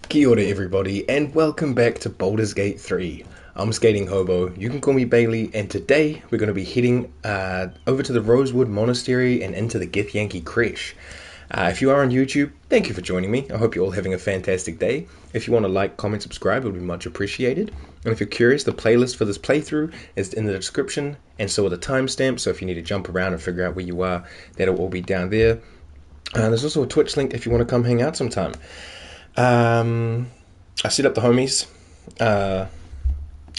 Kia ora everybody, and welcome back to Baldur's Gate 3. I'm Skating Hobo, you can call me Bailey, and today we're going to be heading over to the Rosewood Monastery and into the Githyanki Creche. If you are on YouTube, thank you for joining me. I hope you're all having a fantastic day. If you want to like, comment, subscribe, it would be much appreciated. And if you're curious, the playlist for this playthrough is in the description, and so are the timestamps, so if you need to jump around and figure out where you are, that'll all be down there. There's also a Twitch link if you want to come hang out sometime. I set up the homies.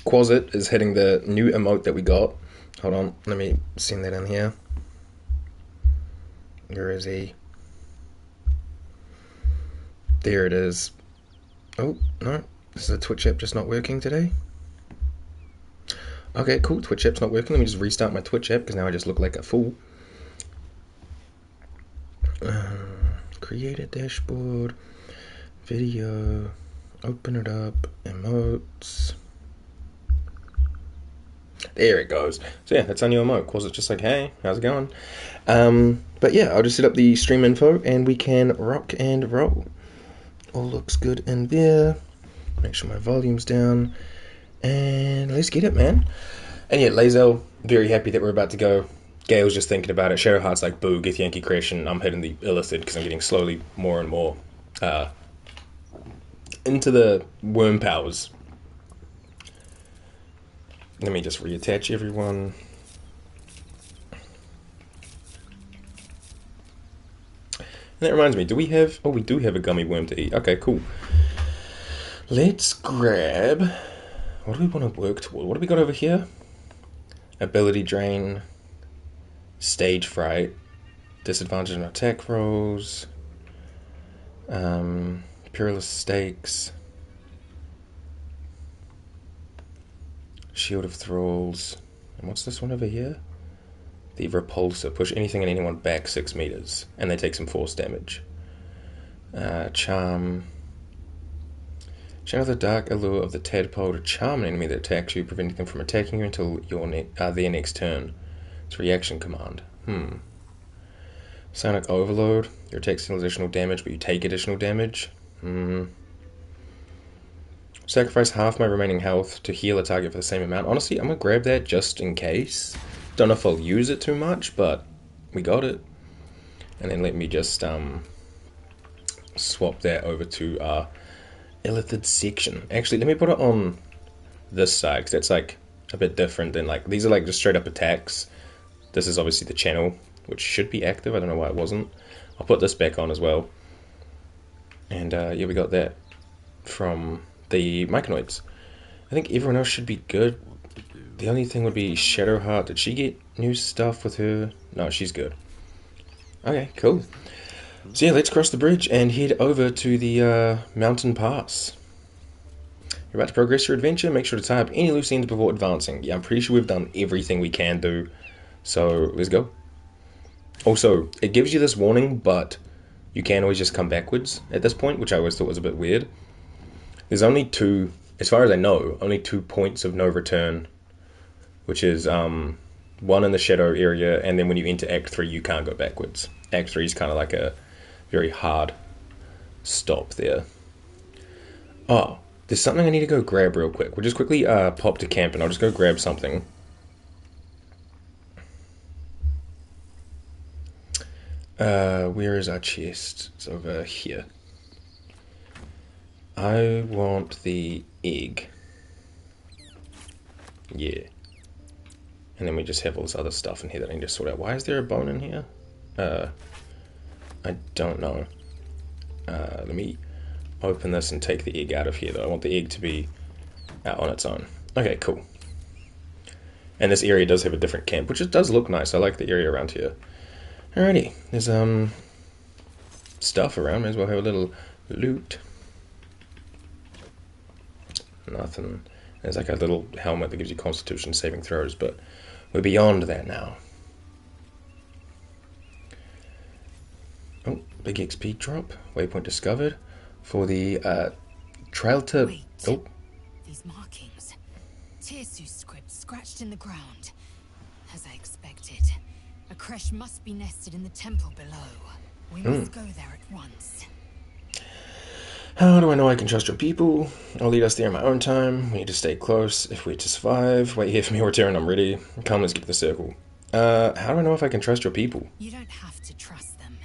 Quasit is hitting the new emote that we got. Hold on, let me send that in here. Where is he? There it is. Oh, no. This is a Twitch app just not working today. Okay, cool. Twitch app's not working. Let me just restart my Twitch app because now I just look like a fool. Create a dashboard. Video. Open it up. Emotes. There it goes. So yeah, that's our new emote. Quasit's just like, hey, how's it going? But yeah, I'll just set up the stream info and we can rock and roll. All looks good in there. Make sure my volume's down. And let's get it, man. And yeah, Lae'zel, very happy that we're about to go. Gale's just thinking about it. Shadowheart's like, boo, Githyanki Creche, and I'm hitting the Illithid because I'm getting slowly more and more into the worm powers. Let me just reattach everyone. And that reminds me, do we have... Oh, we do have a gummy worm to eat. Okay, cool. Let's grab... What do we want to work toward? What do we got over here? Ability drain. Stage fright. Disadvantage on attack rolls. Perilous stakes. Shield of Thralls. And what's this one over here? The Repulsor. Push anything and anyone back 6 meters. And they take some force damage. Charm. Channel the dark allure of the tadpole to charm an enemy that attacks you, preventing them from attacking you until their next turn. It's a reaction command. Sonic Overload. Your attack deals additional damage, but you take additional damage. Sacrifice half my remaining health to heal a target for the same amount. Honestly, I'm going to grab that just in case. Don't know if I'll use it too much, but we got it. And then let me just swap that over to our Illithid section. Actually, let me put it on this side, because that's like a bit different than like... These are like just straight up attacks. This is obviously the channel, which should be active. I don't know why it wasn't. I'll put this back on as well. And yeah, we got that from the Myconoids. I think everyone else should be good. The only thing would be Shadowheart. Did she get new stuff with her? No, she's good. Okay, cool. So yeah, let's cross the bridge and head over to the mountain pass. You're about to progress your adventure. Make sure to tie up any loose ends before advancing. Yeah, I'm pretty sure we've done everything we can do. So let's go. Also, it gives you this warning, but you can always just come backwards at this point, which I always thought was a bit weird. There's only two, as far as I know, only 2 points of no return, which is one in the shadow area, and then when you enter Act 3, you can't go backwards. Act 3 is kind of like a very hard stop there. Oh, there's something I need to go grab real quick. We'll just quickly pop to camp, and I'll just go grab something. Where is our chest? It's over here. I want the egg. Yeah. And then we just have all this other stuff in here that I need to sort out. Why is there a bone in here? I don't know. Let me open this and take the egg out of here, though. I want the egg to be out on its own. Okay, cool. And this area does have a different camp, which it does look nice. I like the area around here. Alrighty. There's stuff around. May as well have a little loot. Nothing. There's like a little helmet that gives you constitution saving throws, but we're beyond that now. Oh, big XP drop. Waypoint discovered for the trail to... Wait. Oh. These markings. Tirsu's script scratched in the ground. As I expected. A creche must be nested in the temple below. We must go there at once. How do I know I can trust your people? I'll lead us there in my own time. We need to stay close if we're to survive. Wait here for me, return, I'm ready. Come, let's get to the circle. How do I know if I can trust your people? You don't have to trust them,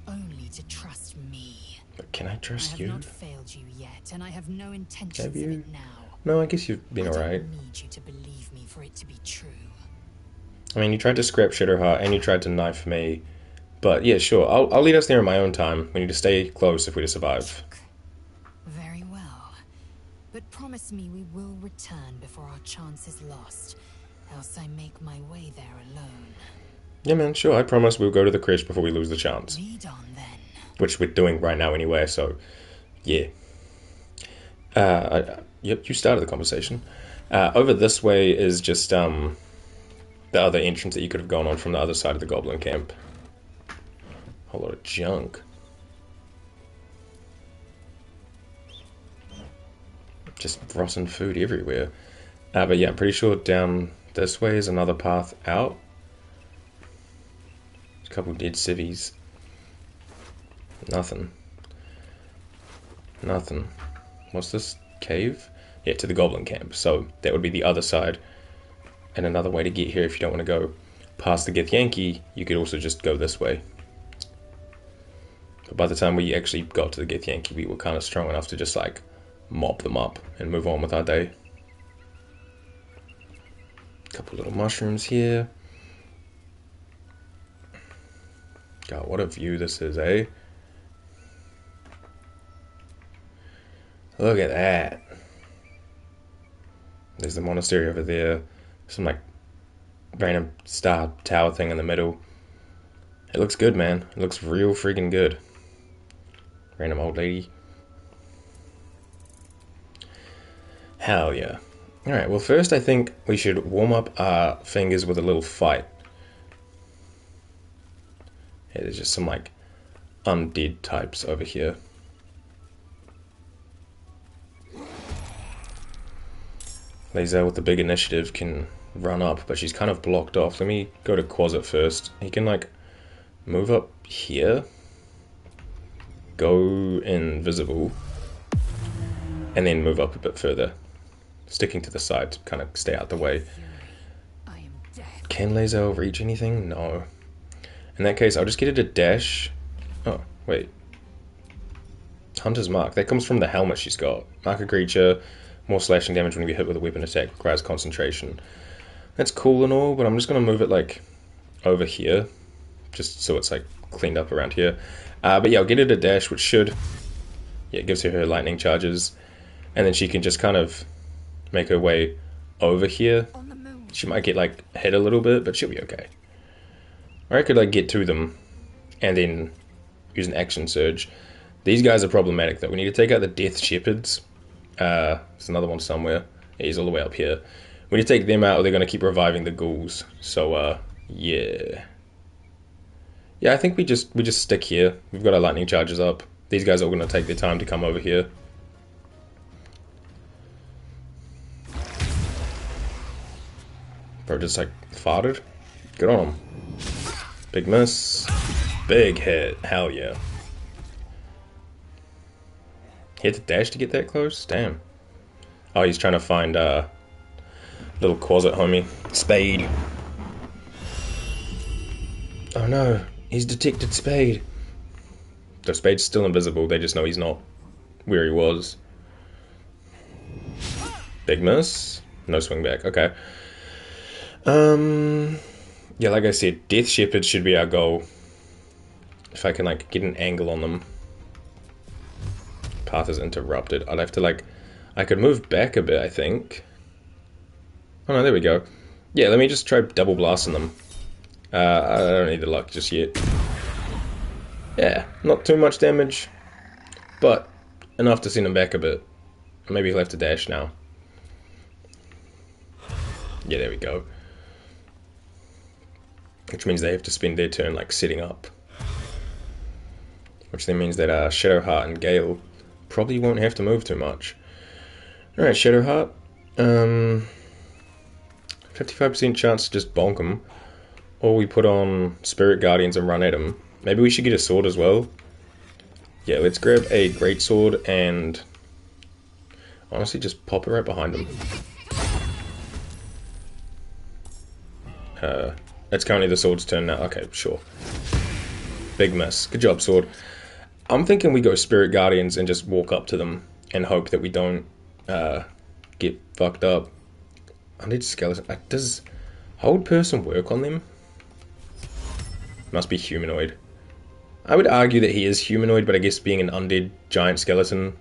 only to trust me. But can I trust you? I have not failed you yet, and I have no intentions Have you? of it now. No, I guess you've been alright. I don't need you to believe me for it to be true. I mean, you tried to scrap Shadowheart and you tried to knife me. But yeah, sure, I'll lead us there in my own time. We need to stay close if we're to survive. Very well. But promise me we will return before our chance is lost. Else I make my way there alone. Yeah, man, sure, I promise we'll go to the creche before we lose the chance. Lead on then. Which we're doing right now anyway, so yeah. Yep, you started the conversation. Over this way is just the other entrance that you could have gone on from the other side of the goblin camp. A lot of junk. Just rotten food everywhere. But yeah, I'm pretty sure down this way is another path out. There's a couple dead civvies. Nothing. Nothing. What's this? Cave? Yeah, to the goblin camp. So that would be the other side. And another way to get here if you don't want to go past the Githyanki, you could also just go this way. But by the time we actually got to the Githyanki, we were kind of strong enough to just like mop them up and move on with our day. Couple little mushrooms here. God, what a view this is, eh? Look at that. There's the monastery over there. Some like random star tower thing in the middle. It looks good, man. It looks real freaking good. Random old lady. Hell yeah. Alright, well first I think we should warm up our fingers with a little fight. Yeah, there's just some like undead types over here. Lae'zel with the big initiative can run up, but she's kind of blocked off. Let me go to Quasit first. He can like move up here, go invisible, and then move up a bit further, sticking to the side to kind of stay out the way. Can Lae'zel reach anything? No. In that case, I'll just get it to dash. Oh, wait. Hunter's Mark. That comes from the helmet she's got. Mark a creature. More slashing damage when you get hit with a weapon attack. Requires concentration. That's cool and all, but I'm just going to move it like over here. Just so it's like cleaned up around here. But yeah, I'll get it a dash, which should... Yeah, it gives her lightning charges. And then she can just kind of make her way over here. She might get like hit a little bit, but she'll be okay. Or I could like get to them and then use an action surge. These guys are problematic though. We need to take out the Death Shepherds. There's another one somewhere. Yeah, he's all the way up here. We need to take them out or they're going to keep reviving the ghouls. So, yeah. Yeah, I think we just stick here. We've got our lightning charges up. These guys are all going to take their time to come over here. Bro just like farted. Good on him. Big miss. Big hit. Hell yeah. He had to dash to get that close? Damn. Oh, he's trying to find little Quasit homie. Spade. Oh no. He's detected Spade. The Spade's still invisible. They just know he's not where he was. Big miss. No swing back. Okay. Yeah, like I said, Death Shepherd should be our goal. If I can, like, get an angle on them. Path is interrupted. I'd have to, like... I could move back a bit, I think. Oh, no, there we go. Yeah, let me just try double blasting them. I don't need the luck just yet. Yeah, not too much damage. But enough to send him back a bit. Maybe he'll have to dash now. Yeah, there we go. Which means they have to spend their turn like setting up. Which then means that Shadowheart and Gale probably won't have to move too much. Alright, Shadowheart. 55% chance to just bonk him. Or we put on Spirit Guardians and run at him. Maybe we should get a sword as well. Yeah, let's grab a greatsword and honestly just pop it right behind him. It's currently the sword's turn now. Okay, sure. Big miss. Good job, sword. I'm thinking we go Spirit Guardians and just walk up to them and hope that we don't get fucked up. Undead skeleton. Does hold person work on them? Must be humanoid. I would argue that he is humanoid, but I guess being an undead giant skeleton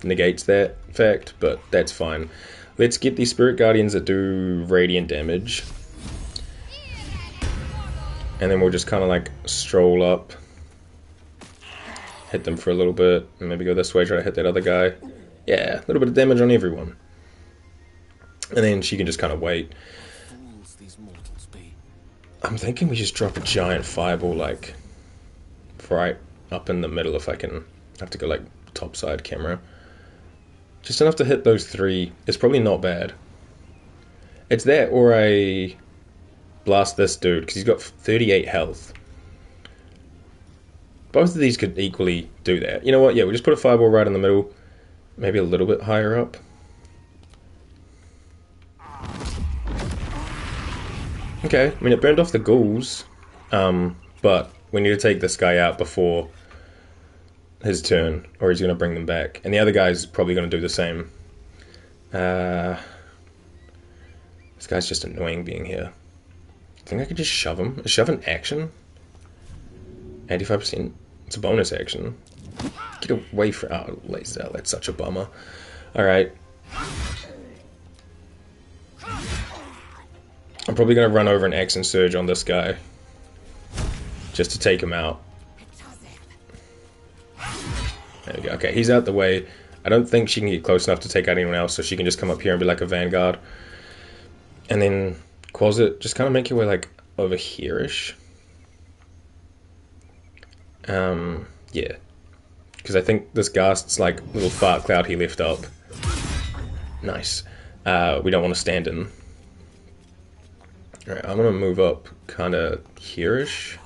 negates that fact, but that's fine. Let's get these Spirit Guardians that do radiant damage. And then we'll just kind of like stroll up. Hit them for a little bit, and maybe go this way, try to hit that other guy. Yeah, a little bit of damage on everyone. And then she can just kind of wait. I'm thinking we just drop a giant fireball, like, right up in the middle if I can. I have to go, like, topside camera. Just enough to hit those three. It's probably not bad. It's that, or I blast this dude, because he's got 38 health. Both of these could equally do that. You know what? Yeah, we'll just put a fireball right in the middle. Maybe a little bit higher up. Okay, I mean, it burned off the ghouls. But we need to take this guy out before his turn, or he's going to bring them back. And the other guy's probably going to do the same. This guy's just annoying being here. I think I could just shove him. Is shove an action? 85%. It's a bonus action. Get away from... Oh, Lae'zel, that's such a bummer. Alright. I'm probably going to run over an action surge on this guy. Just to take him out. There we go. Okay, he's out the way. I don't think she can get close enough to take out anyone else, so she can just come up here and be like a vanguard. And then Quasit, just kind of make your way like over here-ish. Yeah. Because I think this Ghast's like little fart cloud he left up. Nice. We don't want to stand in. Alright, I'm going to move up kind of here-ish.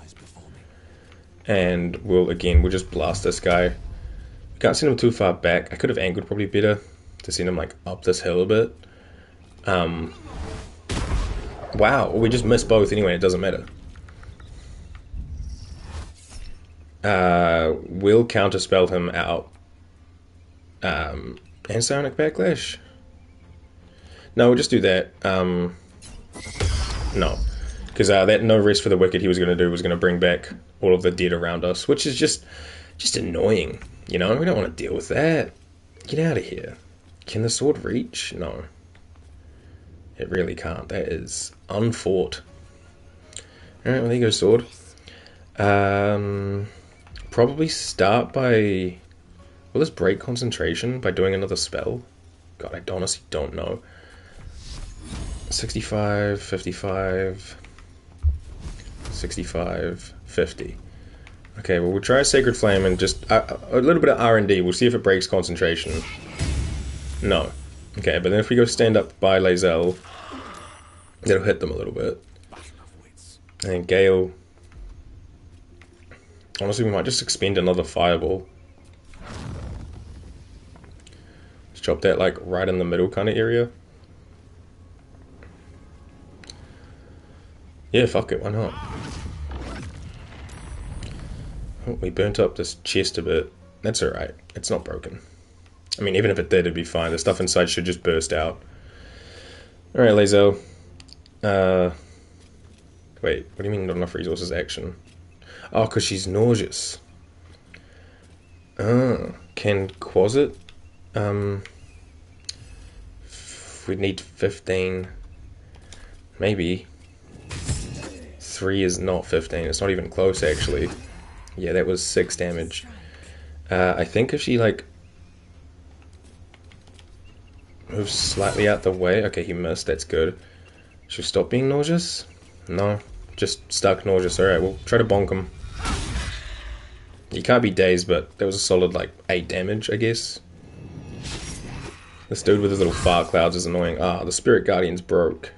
And we'll just blast this guy. We can't send him too far back. I could have angled probably better to send him like up this hill a bit. Wow, we just missed both anyway, it doesn't matter. We'll counterspell him out. And Psionic Backlash? No, we'll just do that. No. Because that No Rest for the Wicked he was going to do was going to bring back all of the dead around us, which is just annoying, you know? We don't want to deal with that. Get out of here. Can the sword reach? No. It really can't. That is unfought. Alright, well there you go, sword. Probably start by... Will this break concentration by doing another spell? God, I honestly don't know. 65, 55... 65, 50. Okay, well we'll try a Sacred Flame and just a little bit of R&D. We'll see if it breaks concentration. No. Okay, but then if we go stand up by Lae'zel, it'll hit them a little bit. And Gale... Honestly, we might just expend another fireball. Just drop that like right in the middle kind of area. Yeah, fuck it, why not? Oh, we burnt up this chest a bit. That's alright. It's not broken. I mean, even if it did, it'd be fine. The stuff inside should just burst out. Alright, Lae'zel. Wait, what do you mean not enough resources action? Oh, because she's nauseous. Can Quasit? We'd need 15. Maybe. 3 is not 15. It's not even close, actually. Yeah, that was 6 damage. I think if she, like, moves slightly out the way... Okay, he missed. That's good. She'll stop being nauseous? No. Just stuck nauseous. Alright, we'll try to bonk him. You can't be dazed, but that was a solid, like, 8 damage, I guess. This dude with his little fart clouds is annoying. Ah, the Spirit Guardian's broke.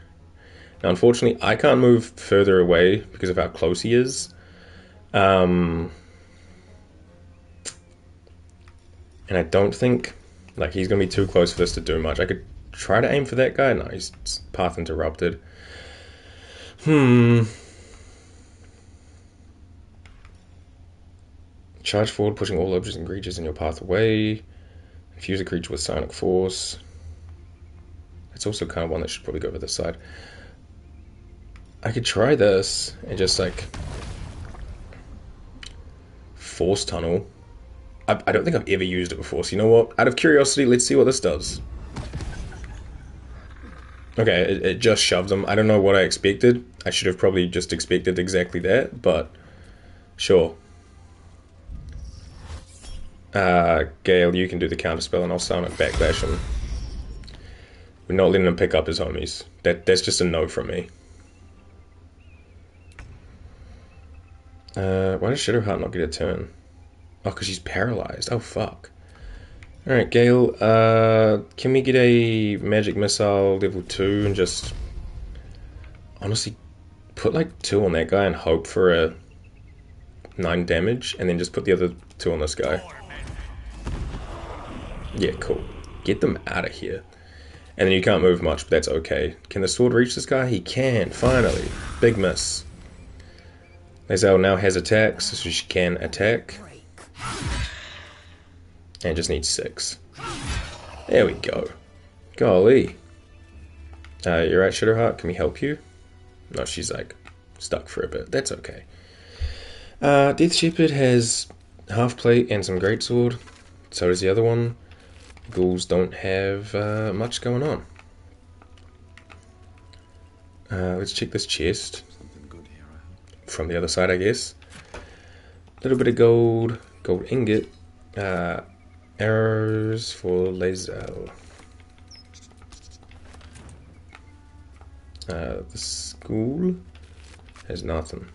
Now, unfortunately, I can't move further away because of how close he is. And I don't think like he's gonna be too close for this to do much. I could try to aim for that guy. No, he's path interrupted. Charge forward, pushing all objects and creatures in your path away. Infuse a creature with psionic force. It's also kind of one that should probably go over this side. I could try this and just like force tunnel. I don't think I've ever used it before, so you know what? Out of curiosity, let's see what this does. Okay, it just shoves them. I don't know what I expected. I should have probably just expected exactly that, but sure. Gale, you can do the counterspell and I'll Sonic Backbash him. We're not letting him pick up his homies. That's just a no from me. Why does Shadowheart not get a turn? Oh, because she's paralyzed. Oh, fuck. Alright, Gale, can we get a magic missile level 2 and just honestly put like 2 on that guy and hope for a 9 damage, and then just put the other 2 on this guy? Yeah, cool. Get them out of here. And then you can't move much, but that's okay. Can the sword reach this guy? He can, finally. Big miss. Lae'zel now has attacks, so she can attack. And just needs 6. There we go. Golly. You're right, Shadowheart. Can we help you? No, she's like stuck for a bit. That's okay. Death Shepherd has half plate and some greatsword. So does the other one. Ghouls don't have much going on. Let's check this chest. From the other side, I guess. A little bit of gold. Gold ingot. Arrows for Lae'zel. The school has nothing.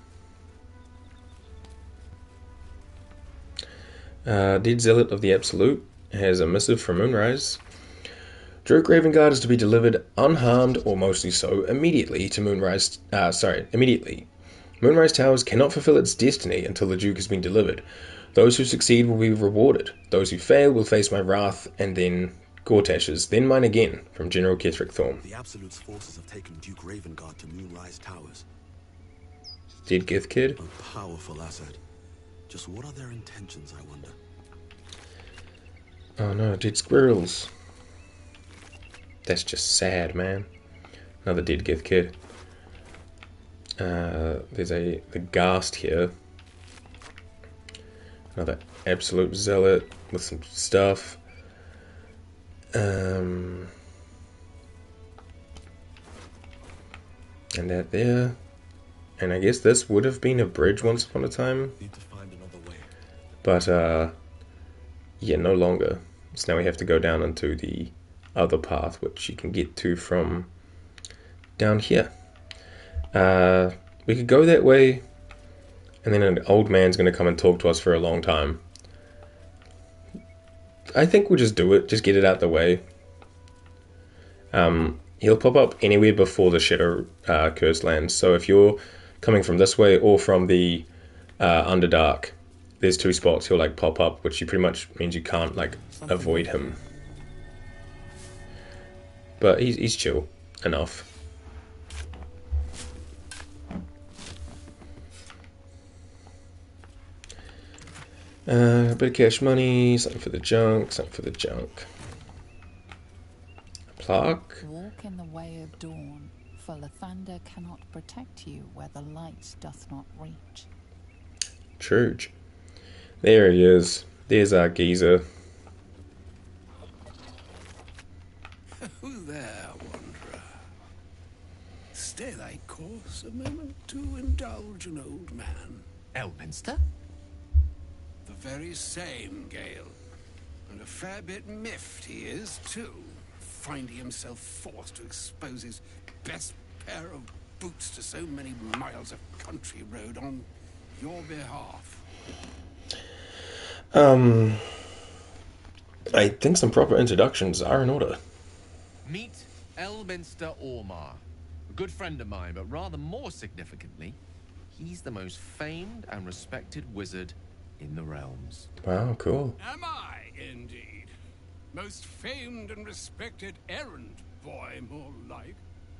Dead Zealot of the Absolute has a missive from Moonrise. Droke Ravenguard is to be delivered unharmed or mostly so immediately to Moonrise. Immediately. Moonrise Towers cannot fulfill its destiny until the Duke has been delivered. Those who succeed will be rewarded. Those who fail will face my wrath, and then Gortash's, then mine again, from General Ketheric Thorm. The Absolute's forces have taken Duke Ravenguard to Moonrise Towers. Dead Gith Kid? A powerful asset. Just what are their intentions, I wonder? Oh no, dead squirrels. That's just sad, man. Another dead Gith Kid. There's the Ghast here. Another Absolute Zealot with some stuff. And that there. And I guess this would have been a bridge once upon a time. Need to find another way. But, yeah, no longer. So now we have to go down into the other path, which you can get to from down here. We could go that way, and then an old man's going to come and talk to us for a long time. I think we'll just do it, just get it out the way. He'll pop up anywhere before the Shadow Curse lands, so if you're coming from this way or from the Underdark, there's 2 spots he'll like pop up, which pretty much means you can't like avoid him. But he's chill enough. A bit of cash money, something for the junk, something for the junk. A plaque. Walk in the way of dawn, for Lathander cannot protect you where the light doth not reach. Church. There he is. There's our geezer. Who there, wanderer? Stay thy course a moment to indulge an old man. Elminster? The very same, Gale. And a fair bit miffed he is, too, finding himself forced to expose his best pair of boots to so many miles of country road on your behalf. I think some proper introductions are in order. Meet Elminster Ormar. A good friend of mine, but rather more significantly, he's the most famed and respected wizard in the realms. Wow, cool. Am I, indeed? Most famed and respected errand boy, more like.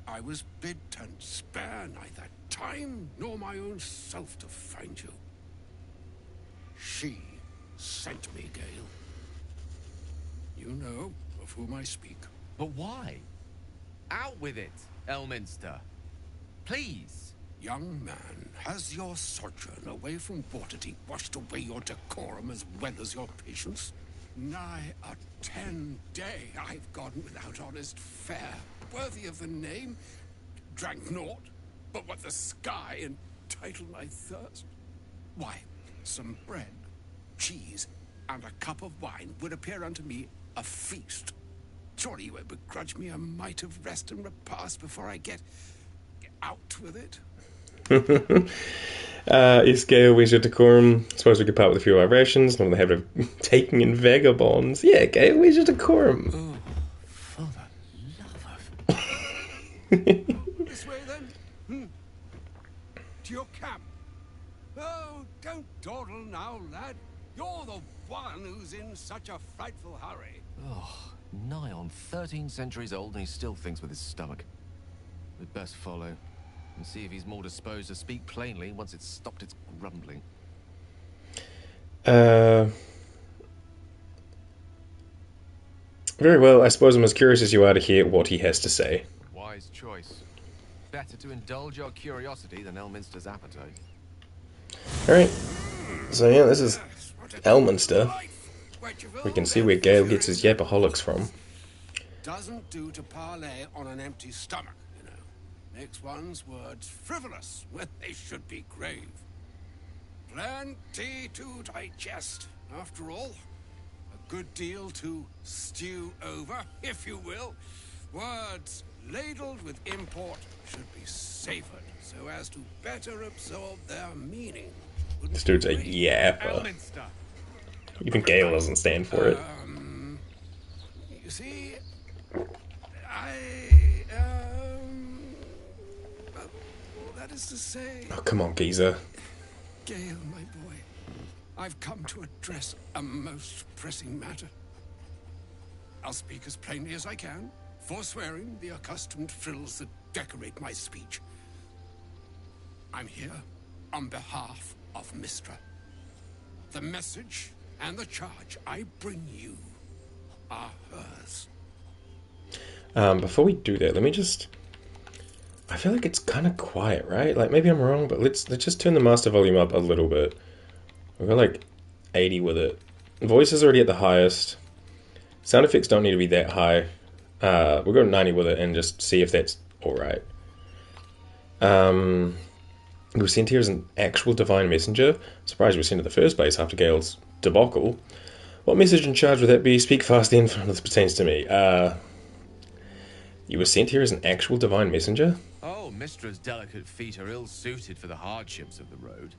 I was bid to spare neither time nor my own self to find you. She sent me, Gale. You know of whom I speak. But why? Out with it, Elminster. Please. Young man, has your sojourn away from Waterdeep washed away your decorum as well as your patience? Nigh a 10-day I've gone without honest fare, worthy of the name. Drank naught, but what the sky entitled my thirst. Why, some bread, cheese, and a cup of wine would appear unto me a feast. Surely you would begrudge me a mite of rest and repast before I get out with it. Is Gale where's your decorum? Suppose we could part with a few of our rations, not in the habit of taking in vagabonds. Yeah, Gale, where's your decorum? Oh, for the love of... This way then? To your camp. Oh, don't dawdle now, lad. You're the one who's in such a frightful hurry. Oh, nigh on 13 centuries old and he still thinks with his stomach. We'd best follow and see if he's more disposed to speak plainly once it's stopped its grumbling. Very well, I suppose I'm as curious as you are to hear what he has to say. Wise choice. Better to indulge your curiosity than Elminster's appetite. Alright, so yeah, this is Elminster. We can see where Gale gets his yapaholics from. Doesn't do to parley on an empty stomach, you know. Makes one's words frivolous when they should be grave. Plenty to digest, after all. A good deal to stew over, if you will. Words ladled with import should be savoured so as to better absorb their meaning. This dude's a yapper. Elminster! Even Gale doesn't stand for it. You see, that is to say... Oh, come on, geezer. Gale, my boy, I've come to address a most pressing matter. I'll speak as plainly as I can, forswearing the accustomed frills that decorate my speech. I'm here on behalf of Mystra. The message and the charge I bring you are hers. Before we do that, let me just... I feel like it's kind of quiet, right? Like, maybe I'm wrong, but let's just turn the master volume up a little bit. We've got like 80 with it. Voice is already at the highest. Sound effects don't need to be that high. We'll go 90 with it and just see if that's alright. We were sent here as an actual divine messenger. Surprised we were sent in the first place after Gale's debacle. What message and charge would that be? Speak fast then, for this pertains to me. You were sent here as an actual divine messenger? Oh, Mistra's delicate feet are ill-suited for the hardships of the road.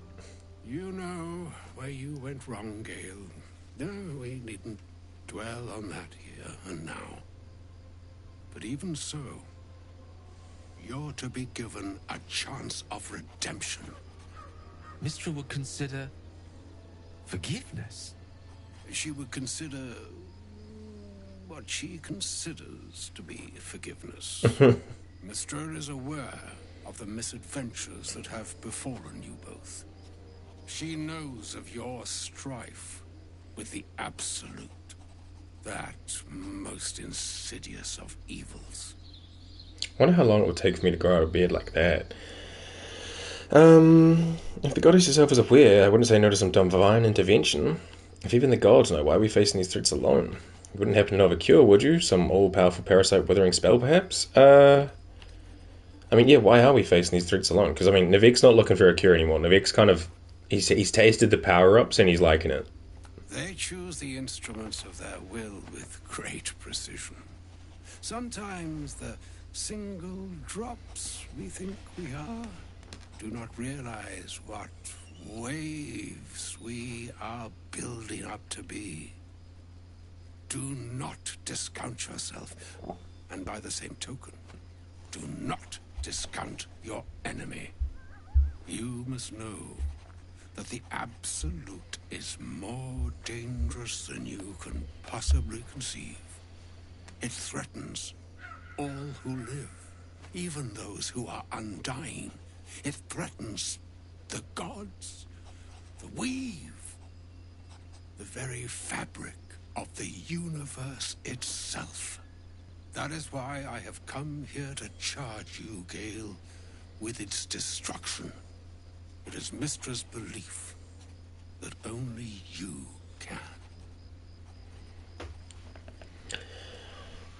You know where you went wrong, Gale. No, we needn't dwell on that here and now. But even so, you're to be given a chance of redemption. Mistra would consider forgiveness. She would consider what she considers to be forgiveness. Mystra is aware of the misadventures that have befallen you both. She knows of your strife with the Absolute, that most insidious of evils. I wonder how long it would take for me to grow out a beard like that. If the goddess herself is aware, I wouldn't say no to some divine intervention. If even the gods know, why are we facing these threats alone? You wouldn't happen to know of a cure, would you? Some all-powerful parasite withering spell, perhaps? I mean, yeah, why are we facing these threats alone? Because, I mean, Navek's not looking for a cure anymore. Navek's kind of... He's tasted the power-ups and he's liking it. They choose the instruments of their will with great precision. Sometimes the single drops we think we are do not realize what waves we are building up to be. Do not discount yourself, and by the same token, do not discount your enemy. You must know that the Absolute is more dangerous than you can possibly conceive. It threatens all who live, even those who are undying. It threatens the gods, the weave, the very fabric of the universe itself. That is why I have come here to charge you, Gale, with its destruction. It is Mystra's belief that only you can.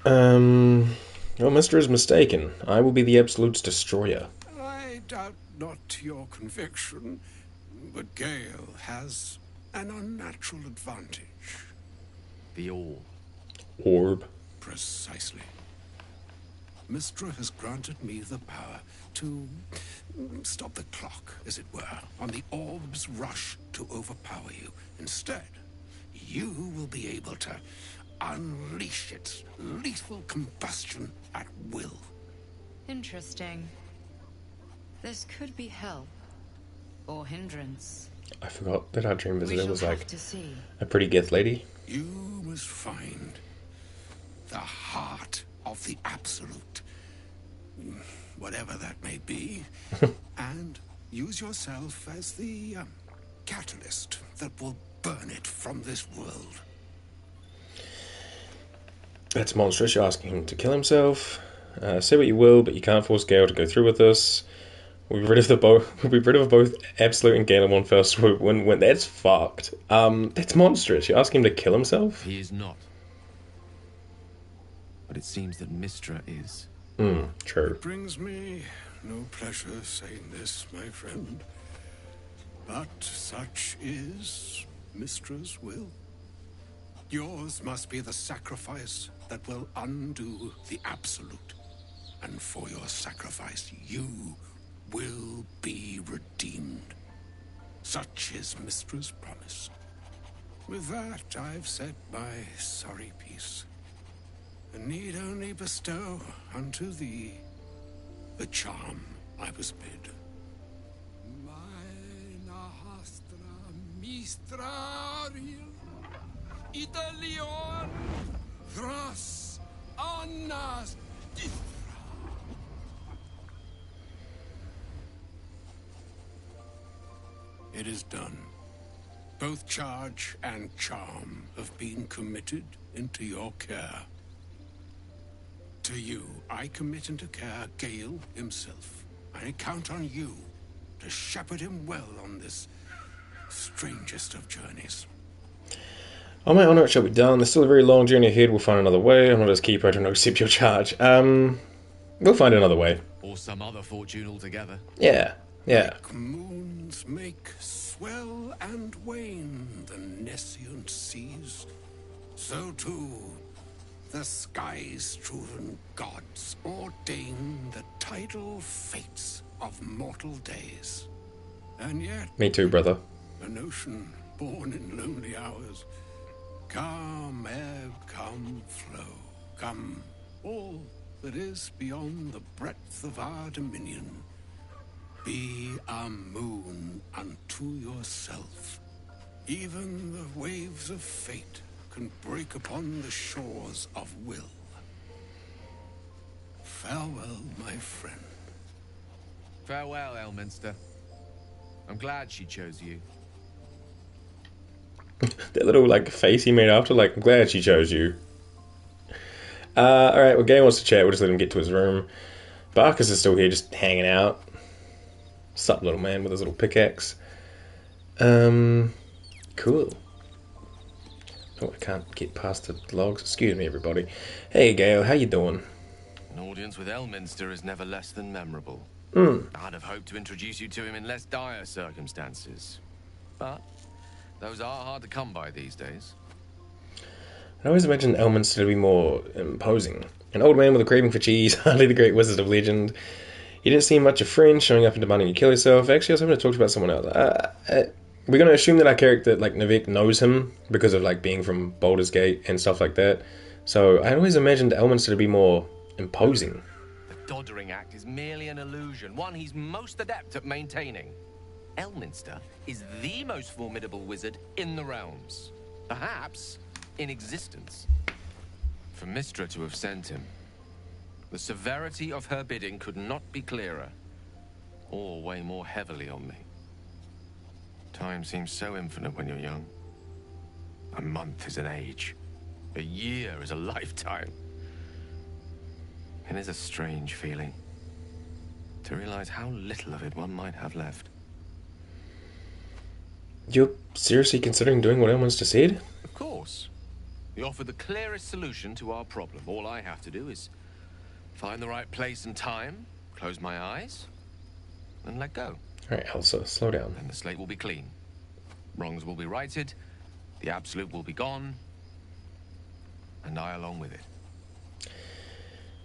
Well, Mystra is mistaken. I will be the Absolute's destroyer. I doubt not your conviction, but Gale has an unnatural advantage. The all. Orb. Precisely. Mystra has granted me the power to stop the clock, as it were, on the orb's rush to overpower you. Instead, you will be able to unleash its lethal combustion at will. Interesting. This could be help. Or hindrance. I forgot that our dream visitor was like to see. a pretty gith lady. You must find the heart of the Absolute, whatever that may be, and use yourself as the catalyst that will burn it from this world. That's monstrous. You're asking him to kill himself. Say what you will, but you can't force Gale to go through with this. We'll be rid of both Absolute and Gale in one fell swoop. When that's fucked. That's monstrous. You're asking him to kill himself? He is not. But it seems that Mystra is. True. It brings me no pleasure saying this, my friend, but such is Mystra's will. Yours must be the sacrifice that will undo the Absolute, and for your sacrifice you will be redeemed. Such is Mystra's promise. With that, I've said my sorry piece, and need only bestow unto thee the charm I was bid. Nahastra mistrariel Italion Thras Annas Githra. It is done. Both charge and charm have been committed into your care. To you, I commit into care Gale himself. I count on you to shepherd him well on this strangest of journeys. On my honour, it shall be done. There's still a very long journey ahead. We'll find another way. I'm not his keeper. I don't accept your charge. We'll find another way. Or some other fortune altogether. Yeah. Like moons make swell and wane the nescient seas, so too the skies-strewn gods ordain the tidal fates of mortal days. And yet, Me too, brother. an ocean born in lonely hours, come ebb, come flow, come all that is beyond the breadth of our dominion. Be a moon unto yourself. Even the waves of fate can break upon the shores of will. Farewell, my friend. Farewell, Elminster. I'm glad she chose you. That little face he made after, I'm glad she chose you. Alright, well, Gale wants to chat. We'll just let him get to his room. Barkus is still here, just hanging out. Sup, little man, with his little pickaxe. Cool. Oh, I can't get past the logs. Excuse me, everybody. Hey, Gale, how you doing? An audience with Elminster is never less than memorable. I'd have hoped to introduce you to him in less dire circumstances. But those are hard to come by these days. I always imagined Elminster to be more imposing. An old man with a craving for cheese, hardly the great wizard of legend. You didn't seem much a friend, showing up and demanding you kill yourself. Actually, I was hoping to talk about someone else. We're going to assume that our character, Navek, knows him because of, being from Baldur's Gate and stuff like that. So I always imagined Elminster to be more imposing. The doddering act is merely an illusion, one he's most adept at maintaining. Elminster is the most formidable wizard in the realms. Perhaps in existence. For Mystra to have sent him, the severity of her bidding could not be clearer, or weigh more heavily on me. Time seems so infinite when you're young. A month is an age. A year is a lifetime. It is a strange feeling to realize how little of it one might have left. You're seriously considering doing what Elminster said? Of course. We offer the clearest solution to our problem. All I have to do is find the right place and time, close my eyes, and let go. Alright, Elsa, slow down. And the slate will be clean. Wrongs will be righted, the absolute will be gone, and I along with it.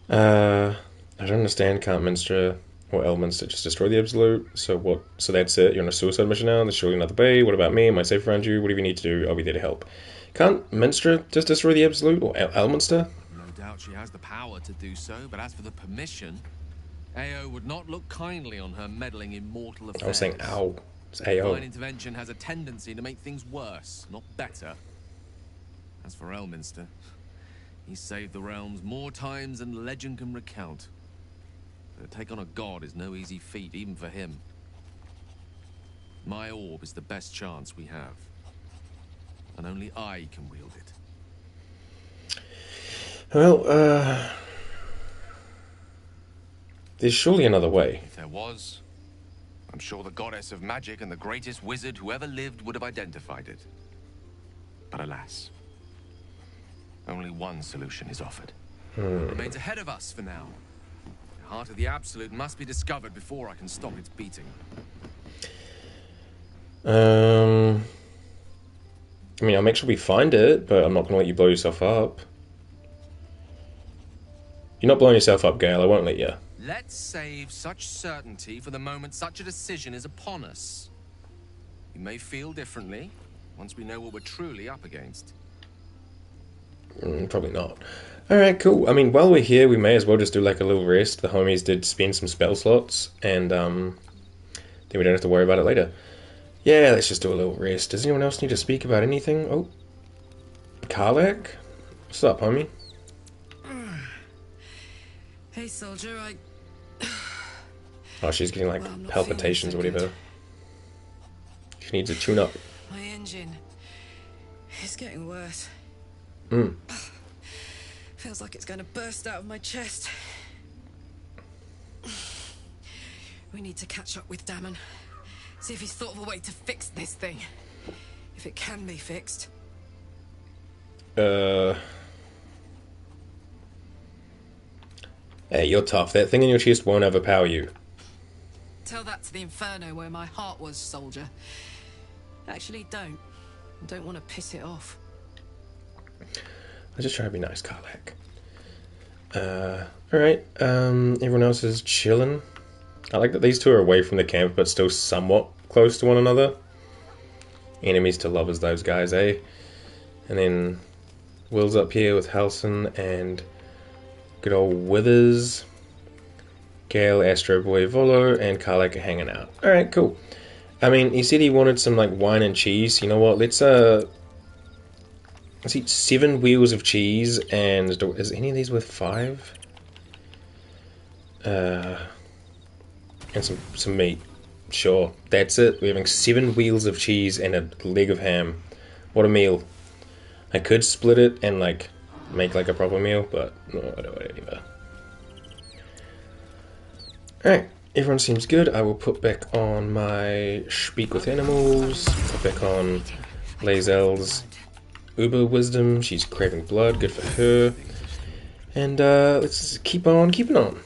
I don't understand. Can't Minster or Elminster just destroy the absolute? So what? So that's it? You're on a suicide mission now? There's surely another bay? What about me? Am I safe around you? Whatever you need to do, I'll be there to help. Can't Minster just destroy the absolute? Or Elminster? No doubt she has the power to do so, but as for the permission, Ao would not look kindly on her meddling in mortal affairs. I was saying ow. It's AO. Divine intervention has a tendency to make things worse, not better. As for Elminster, he saved the realms more times than legend can recount. To take on a god is no easy feat, even for him. My orb is the best chance we have. And only I can wield it. Well, there's surely another way. If there was, I'm sure the goddess of magic and the greatest wizard who ever lived would have identified it. But alas, only one solution is offered. It remains ahead of us for now. The heart of the Absolute must be discovered before I can stop its beating. I mean, I'll make sure we find it, but I'm not going to let you blow yourself up. You're not blowing yourself up, Gale. I won't let you. Let's save such certainty for the moment such a decision is upon us. We may feel differently once we know what we're truly up against. Probably not. Alright, cool. I mean, while we're here, we may as well just do like a little rest. The homies did spend some spell slots, and then we don't have to worry about it later. Yeah, let's just do a little rest. Does anyone else need to speak about anything? Oh. Karlak? What's up, homie? Hey, soldier, Oh, she's getting like palpitations or whatever. She needs a tune-up. My engine is getting worse. Feels like it's going to burst out of my chest. We need to catch up with Damon. See if he's thought of a way to fix this thing. If it can be fixed. Hey, you're tough. That thing in your chest won't overpower you. Tell that to the Inferno where my heart was, soldier. Actually, don't. I don't want to piss it off. I just try to be nice, Karlak. Alright, everyone else is chilling. I like that these two are away from the camp, but still somewhat close to one another. Enemies to lovers, those guys, eh? And then Will's up here with Halson and good old Withers. Gale, Astro Boy, Volo, and Karlak are hanging out. Alright, cool. I mean, he said he wanted some, like, wine and cheese. You know what, let's eat 7 wheels of cheese, and is any of these worth 5? And some meat. Sure, that's it. We're having 7 wheels of cheese and a leg of ham. What a meal. I could split it and, like, make, like, a proper meal, but no, I don't whatever. Alright, everyone seems good. I will put back on my Speak with Animals, put back on Lae'zel's Uber Wisdom. She's craving blood, good for her. And let's keep on keeping on.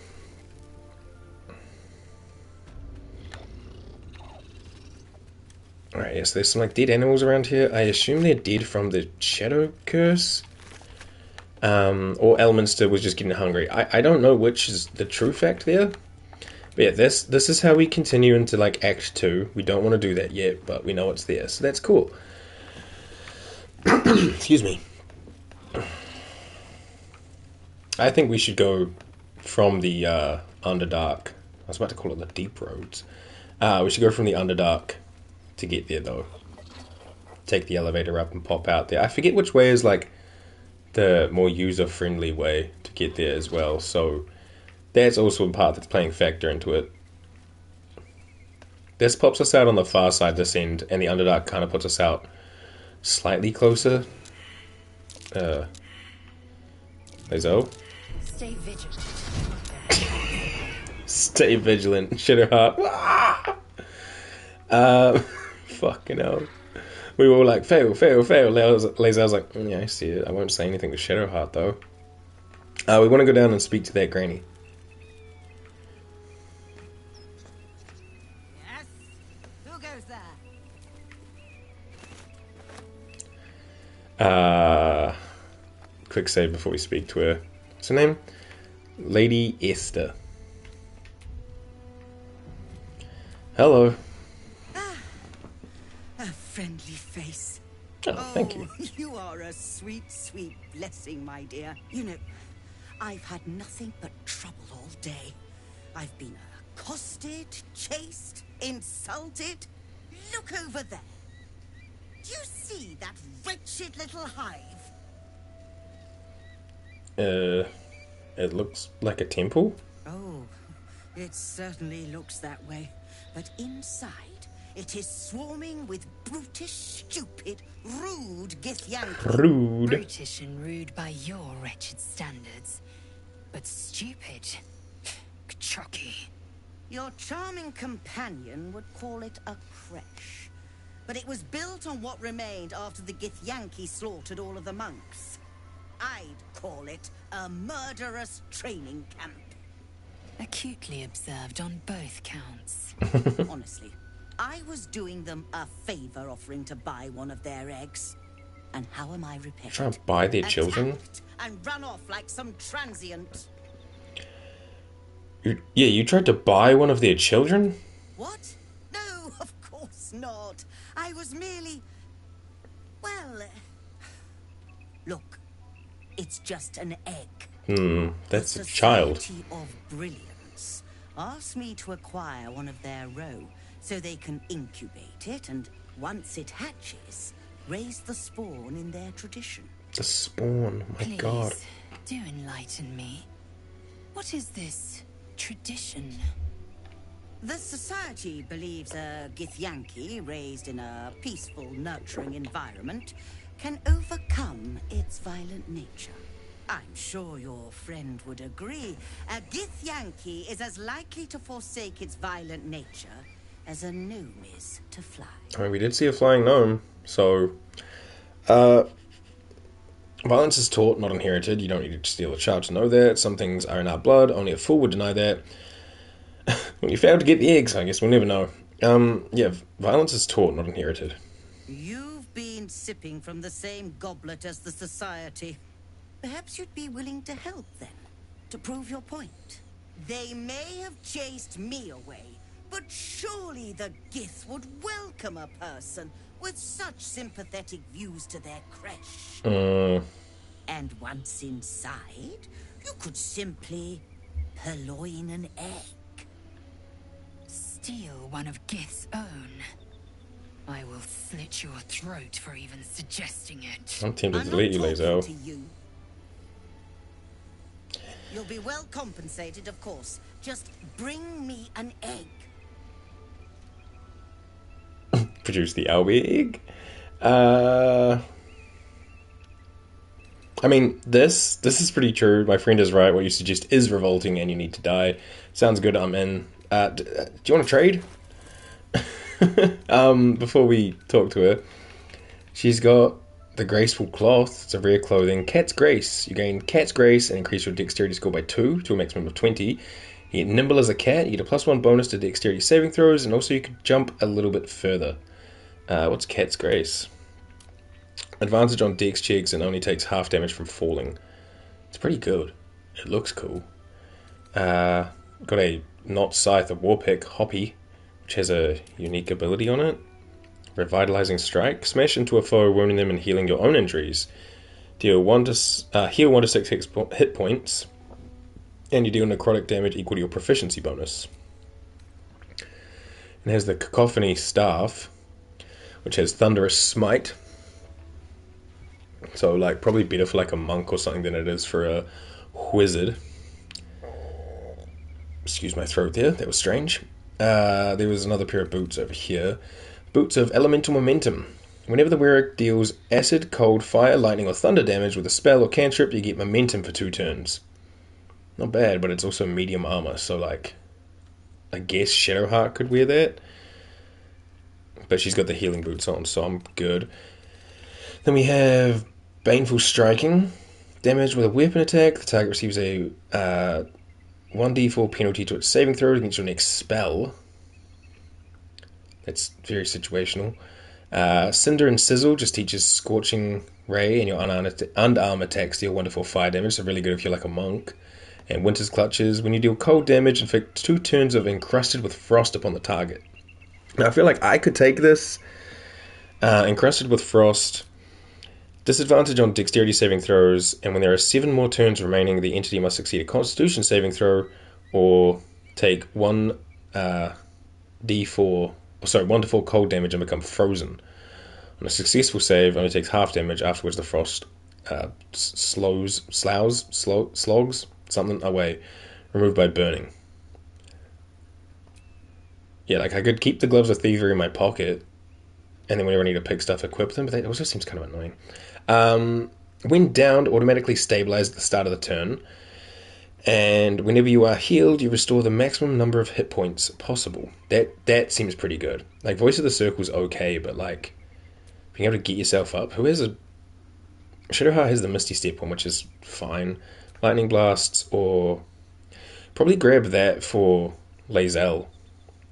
Alright, yes, there's some like dead animals around here. I assume they're dead from the Shadow Curse. Or Elminster was just getting hungry. I don't know which is the true fact there. But yeah, this is how we continue into like Act 2. We don't want to do that yet, but we know it's there, so that's cool. Excuse me. I think we should go from the Underdark. I was about to call it the Deep Roads. We should go from the Underdark to get there, though. Take the elevator up and pop out there. I forget which way is, like, the more user-friendly way to get there as well. So that's also a part that's playing factor into it. This pops us out on the far side this end, and the Underdark kind of puts us out slightly closer. Lae'zel? Stay vigilant. Stay vigilant, Shadowheart. Fucking hell. We were all like, fail. Lae'zel's like, yeah, I see it. I won't say anything to Shadowheart, though. We want to go down and speak to that granny. Yes? Who goes there? Quick save before we speak to her. What's her name? Lady Esther. Hello. A friendly face. Oh, thank you. You are a sweet, sweet blessing, my dear. You know, I've had nothing but trouble all day. I've been accosted, chased, insulted. Look over there. Do you see that wretched little hive? It looks like a temple. Oh, it certainly looks that way. But inside, it is swarming with brutish, stupid, rude Githyanki. Rude. Brutish and rude by your wretched standards. But stupid. Chocky. Your charming companion would call it a creche. But it was built on what remained after the Githyanki slaughtered all of the monks. I'd call it a murderous training camp. Acutely observed on both counts. Honestly, I was doing them a favor offering to buy one of their eggs. And how am I repaid? Trying to buy their children? Attacked and run off like some transient. You tried to buy one of their children? What? No, of course not. I was merely... Well... Look, it's just an egg. That's The a child. Society of Brilliance asked me to acquire one of their roe so they can incubate it and, once it hatches, raise the spawn in their tradition. The spawn, my Please, god. do enlighten me. What is this tradition? The society believes a Githyanki raised in a peaceful, nurturing environment can overcome its violent nature. I'm sure your friend would agree. A Githyanki is as likely to forsake its violent nature as a gnome is to fly. I mean, we did see a flying gnome, so... violence is taught, not inherited. You don't need to steal a child to know that. Some things are in our blood. Only a fool would deny that. When you fail to get the eggs, I guess we'll never know. Yeah, violence is taught, not inherited. You've been sipping from the same goblet as the society. Perhaps you'd be willing to help then, to prove your point. They may have chased me away, but surely the Gith would welcome a person with such sympathetic views to their creche. And once inside, you could simply purloin an egg. Steal one of Gith's own. I will slit your throat for even suggesting it. I'm tempted I'm to not let you, talking Lae'zel. to you. You'll be well compensated, of course. Just bring me an egg. Produce the Albi egg. I mean, this is pretty true. My friend is right. What you suggest is revolting and you need to die. Sounds good, I'm in. Do you want to trade? Before we talk to her, she's got the Graceful Cloth. It's a rare clothing. Cat's Grace. You gain Cat's Grace and increase your dexterity score by 2 to a maximum of 20. You get nimble as a cat. You get a +1 bonus to dexterity saving throws, and also you can jump a little bit further. What's Cat's Grace? Advantage on dex checks and only takes half damage from falling. It's pretty good. It looks cool. Got a Not Scythe, a Warpick, Hoppy, which has a unique ability on it. Revitalizing Strike. Smash into a foe, wounding them and healing your own injuries. Heal 1 to 6 hit points. And you deal necrotic damage equal to your proficiency bonus. And has the Cacophony Staff, which has Thunderous Smite. So, like, probably better for, like, a monk or something than it is for a wizard. Excuse my throat there, that was strange. There was another pair of boots over here. Boots of Elemental Momentum. Whenever the wearer deals acid, cold, fire, lightning, or thunder damage with a spell or cantrip, you get momentum for 2 turns. Not bad, but it's also medium armor, so, like, I guess Shadowheart could wear that. But she's got the healing boots on, so I'm good. Then we have Baneful Striking. Damage with a weapon attack. The target receives a 1d4 penalty to its saving throw against your next spell. That's very situational. Cinder and Sizzle just teaches Scorching Ray, and your unarmed attacks deal 1d4 fire damage, so really good if you're like a monk. And Winter's Clutches. When you deal cold damage, inflict 2 turns of Encrusted with Frost upon the target. Now, I feel like I could take this. Encrusted with Frost. Disadvantage on dexterity saving throws, and when there are 7 more turns remaining, the entity must succeed a Constitution saving throw, or take 1 to 4 cold damage and become frozen. On a successful save, only takes half damage. Afterwards, the frost slogs something away, removed by burning. Yeah, like I could keep the Gloves of Thievery in my pocket, and then whenever I need to pick stuff, equip them, but that also seems kind of annoying. When downed, automatically stabilize at the start of the turn, and whenever you are healed, you restore the maximum number of hit points possible. That seems pretty good. Like, Voice of the Circle is okay, but like being able to get yourself up. Who has a Shadowheart has the Misty Step one, which is fine. Lightning Blasts, or probably grab that for Lae'zel.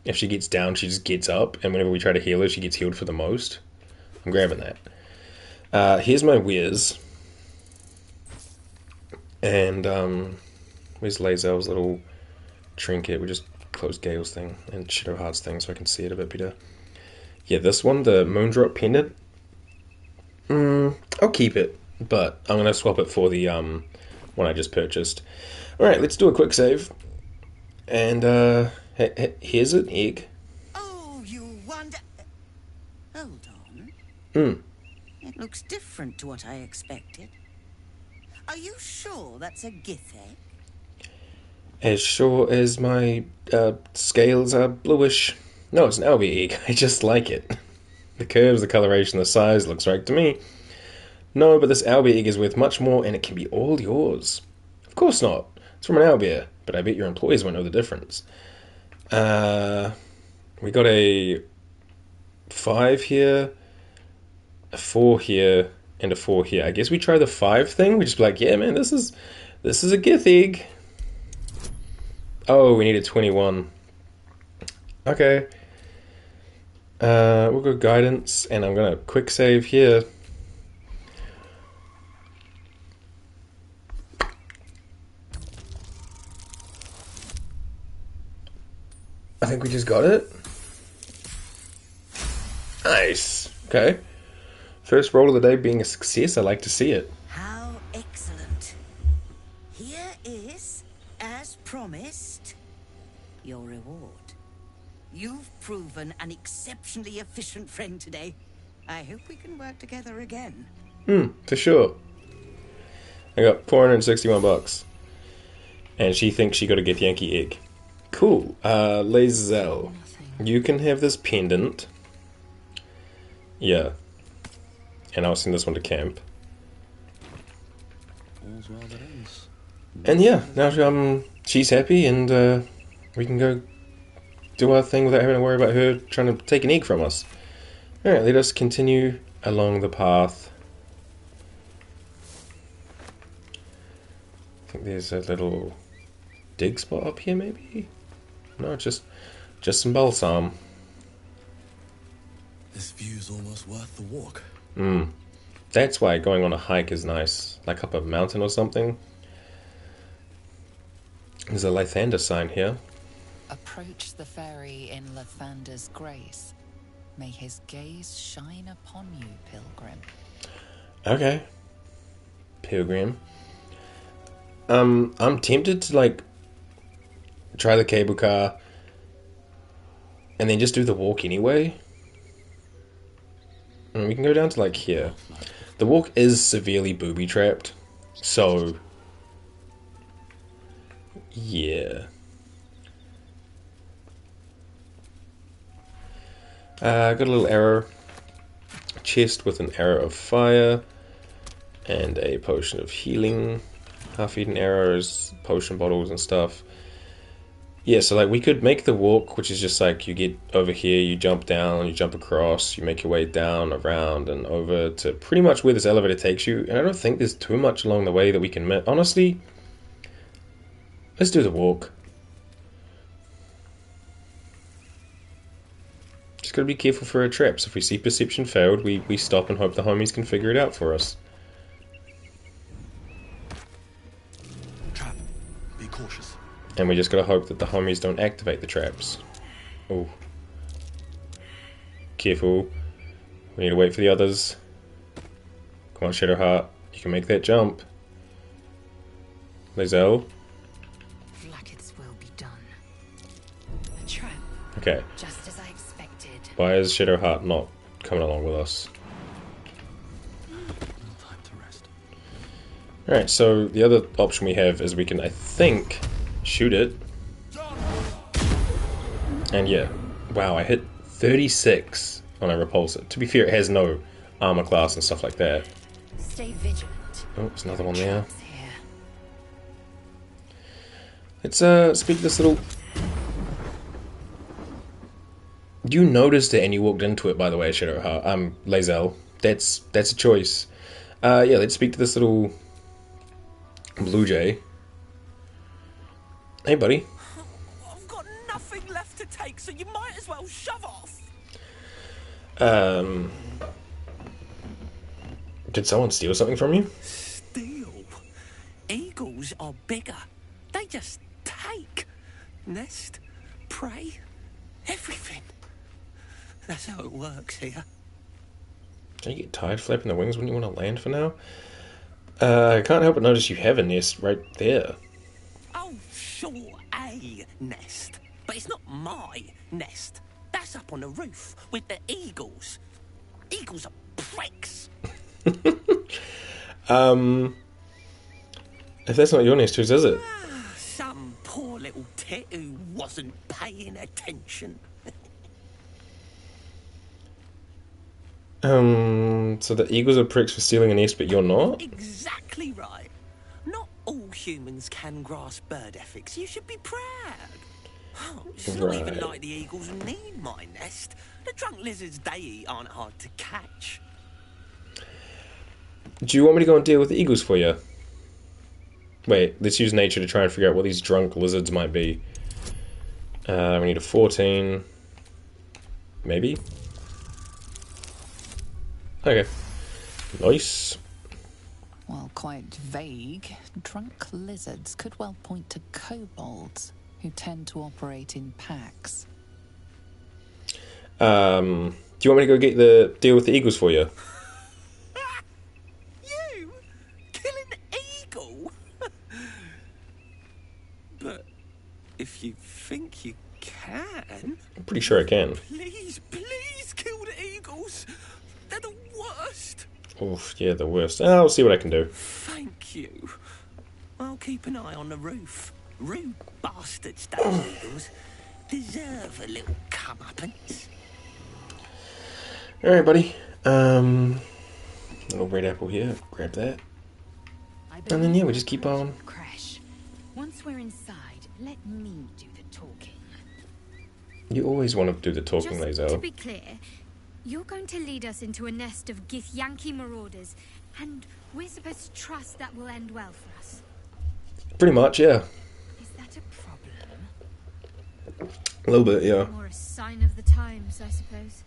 If she gets down, she just gets up, and whenever we try to heal her, she gets healed for the most. I'm grabbing that. Here's my Whiz. And, where's Lae'zel's little trinket? We just closed Gale's thing and Shadowheart's thing so I can see it a bit better. Yeah, this one, the Moondrop Pendant. I'll keep it, but I'm going to swap it for the one I just purchased. Alright, let's do a quick save. And, here's an egg. Oh, you wonder... Hold on. It looks different to what I expected. Are you sure that's a Githyanki? As sure as my scales are bluish. No, it's an Albi egg. I just like it. The curves, the coloration, the size looks right to me. No, but this Albi egg is worth much more, and it can be all yours. Of course not. It's from an owlbear, but I bet your employees won't know the difference. We got a 5 here, a 4 here, and a 4 here. I guess we try the 5 thing. We just be like, yeah, man, this is a Gith egg. Oh, we need a 21. Okay. We'll go guidance, and I'm gonna quick save here. I think we just got it. Nice. Okay. First roll of the day being a success. I like to see it. How excellent. Here is, as promised, your reward. You've proven an exceptionally efficient friend today. I hope we can work together again. For sure. I got 461 bucks. And she thinks she got a Githyanki egg. Cool. Lae'zel, you can have this pendant. Yeah. And I'll send this one to camp. And yeah, now she's happy, and we can go do our thing without having to worry about her trying to take an egg from us. Alright, let us continue along the path. I think there's a little dig spot up here, maybe? No, just some balsam. This view's almost worth the walk. That's why going on a hike is nice. Like up a mountain or something. There's a Lathander sign here. Approach the fairy in Lathander's grace. May his gaze shine upon you, pilgrim. Okay. Pilgrim. I'm tempted to, like, try the cable car and then just do the walk anyway. And we can go down to like here. The walk is severely booby trapped, so yeah. Got a little arrow chest with an arrow of fire and a potion of healing, half-eaten arrows, potion bottles and stuff. Yeah, so like we could make the walk, which is just like you get over here, you jump down, you jump across, you make your way down, around, and over to pretty much where this elevator takes you. And I don't think there's too much along the way that we can honestly, let's do the walk. Just gotta be careful for our traps. If we see perception failed, we stop and hope the homies can figure it out for us. Trap. Be cautious. And we just gotta hope that the homies don't activate the traps. Oh. Careful. We need to wait for the others. Come on, Shadowheart. You can make that jump. Lae'zel. Blackets will be done. A trap. Okay. Just as I expected. Why is Shadowheart not coming along with us? Time to rest. Alright, so the other option we have is we can, I think, shoot it. And yeah. Wow, I hit 36 on a repulsor. To be fair, it has no armor class and stuff like that. Stay vigilant. Oh, there's another one there. Traps here. Let's speak to this little... You noticed it and you walked into it, by the way, Shadowheart. Lae'zel. That's a choice. Yeah, let's speak to this little blue jay. Hey, buddy. I've got nothing left to take, so you might as well shove off. Did someone steal something from you? Steal? Eagles are bigger. They just take. Nest, prey, everything. That's how it works here. Don't you get tired flapping the wings when you want to land for now? I can't help but notice you have a nest right there. Oh, sure, a nest. But it's not my nest. That's up on the roof with the eagles. Eagles are pricks. If that's not your nest, whose is it? Some poor little tit who wasn't paying attention. So the eagles are pricks for stealing a nest, but you're not? Exactly right. Not all humans can grasp bird ethics. You should be proud. Oh, it's not even Right. like the eagles need my nest. The drunk lizards they eat aren't hard to catch. Do you want me to go and deal with the eagles for you? Wait, let's use nature to try and figure out what these drunk lizards might be. We need a 14. Maybe? Okay. Nice. While quite vague, drunk lizards could well point to kobolds, who tend to operate in packs. Do you want me to go get the deal with the eagles for you? You? Kill an eagle? But if you think you can... I'm pretty sure I can. Please, please kill the eagles. They're the worst. Oof, yeah, the worst. I'll see what I can do. Thank you. I'll keep an eye on the roof. Rude bastards, those eagles. Deserve a little comeuppance. Alright, buddy. Little red apple here. Grab that. And then, yeah, we just keep on. Creche. Once we're inside, let me do the talking. You always want to do the talking, Just to Lae'zel. be clear, you're going to lead us into a nest of Githyanki marauders, and we're supposed to trust that will end well for us. Pretty much, yeah. Is that a problem? A little bit, yeah. Or a sign of the times, I suppose.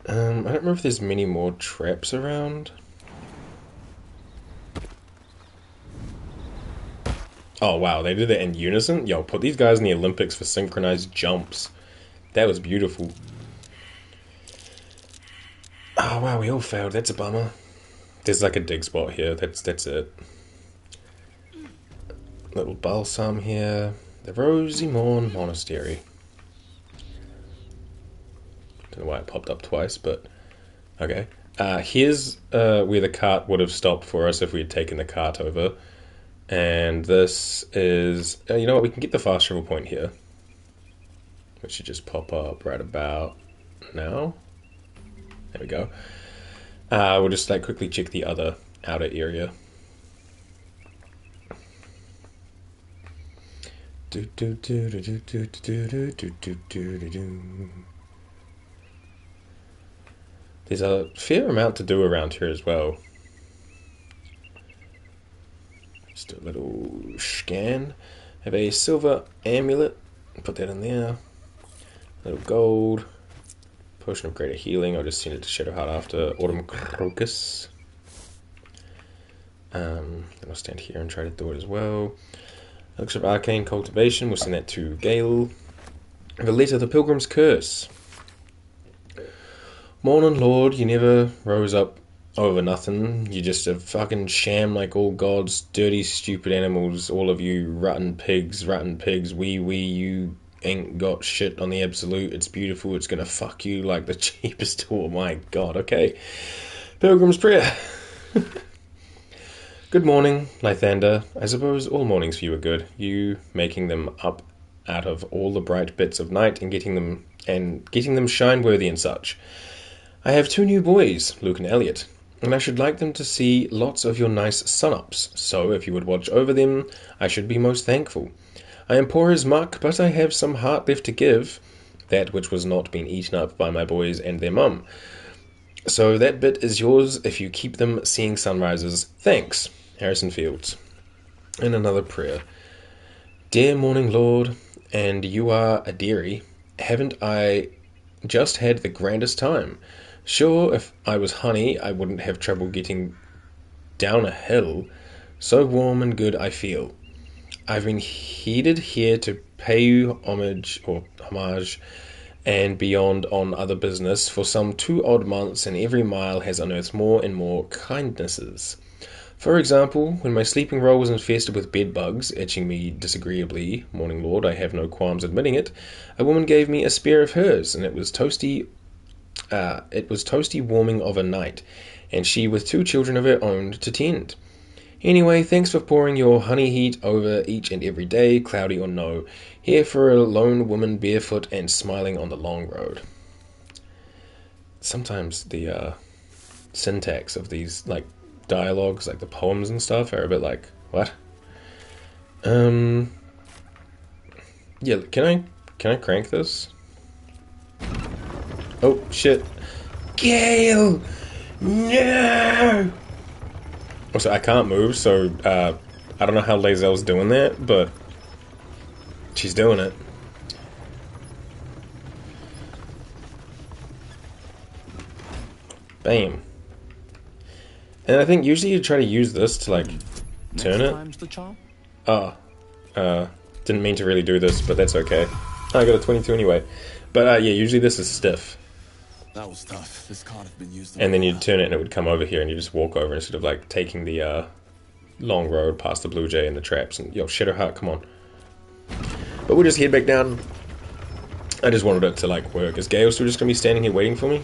I don't remember if there's many more traps around. Oh wow, they did that in unison? Yo, put these guys in the Olympics for synchronized jumps. That was beautiful. Oh wow, we all failed. That's a bummer. There's like a dig spot here. That's it. Little balsam here. The Rosy Morn Monastery. Don't know why it popped up twice, but okay. Here's where the cart would have stopped for us if we had taken the cart over. And this is... you know what, we can get the fast travel point here. Which should just pop up right about now. There we go. We'll just like quickly check the other outer area. There's a fair amount to do around here as well. Just do a little scan. Have a silver amulet. Put that in there. A little gold. Potion of greater healing. I'll just send it to Shadowheart after. Autumn Crocus. Then I'll stand here and try to do it as well. Elixir of Arcane Cultivation. We'll send that to Gale. The Letter of the Pilgrim's Curse. Morning, Lord. You never rose up over nothing. You're just a fucking sham like all gods. Dirty, stupid animals. All of you rotten pigs. Wee, you ain't got shit on the absolute. It's beautiful. It's gonna fuck you like the cheapest. Oh my god. Okay. Pilgrim's Prayer. Good morning, Lathander. I suppose all mornings for you are good. You making them up out of all the bright bits of night and getting them shine worthy and such. I have 2 new boys, Luke and Elliot, and I should like them to see lots of your nice sun-ups. So if you would watch over them, I should be most thankful. I am poor as muck, but I have some heart left to give, that which was not been eaten up by my boys and their mum. So that bit is yours if you keep them seeing sunrises. Thanks. Harrison Fields. And another prayer. Dear morning Lord, and you are a dearie, haven't I just had the grandest time? Sure, if I was honey, I wouldn't have trouble getting down a hill. So warm and good I feel. I've been headed here to pay you homage, and beyond on other business for some 2 odd months, and every mile has unearthed more and more kindnesses. For example, when my sleeping roll was infested with bed bugs, itching me disagreeably, morning lord, I have no qualms admitting it, a woman gave me a spear of hers, and it was toasty warming of a night, and she with 2 children of her own to tend. Anyway, thanks for pouring your honey heat over each and every day, cloudy or no, here for a lone woman barefoot and smiling on the long road. Sometimes the syntax of these, like, dialogues, like the poems and stuff, are a bit like, what? Yeah, can I crank this? Oh, shit. Gale! No! Also, I can't move, so, I don't know how Lae'zel's doing that, but she's doing it. Bam. And I think usually you try to use this to, like, turn it. The charm? Oh. Didn't mean to really do this, but that's okay. I got a 22 anyway. But, yeah, usually this is stiff. That was tough. This card have been used. And then you'd turn it and it would come over here and you just walk over instead of, like, taking the, long road past the Blue Jay and the traps. And, yo, Shadowheart, come on. But we'll just head back down. I just wanted it to, like, work. Is Gale still just gonna be standing here waiting for me?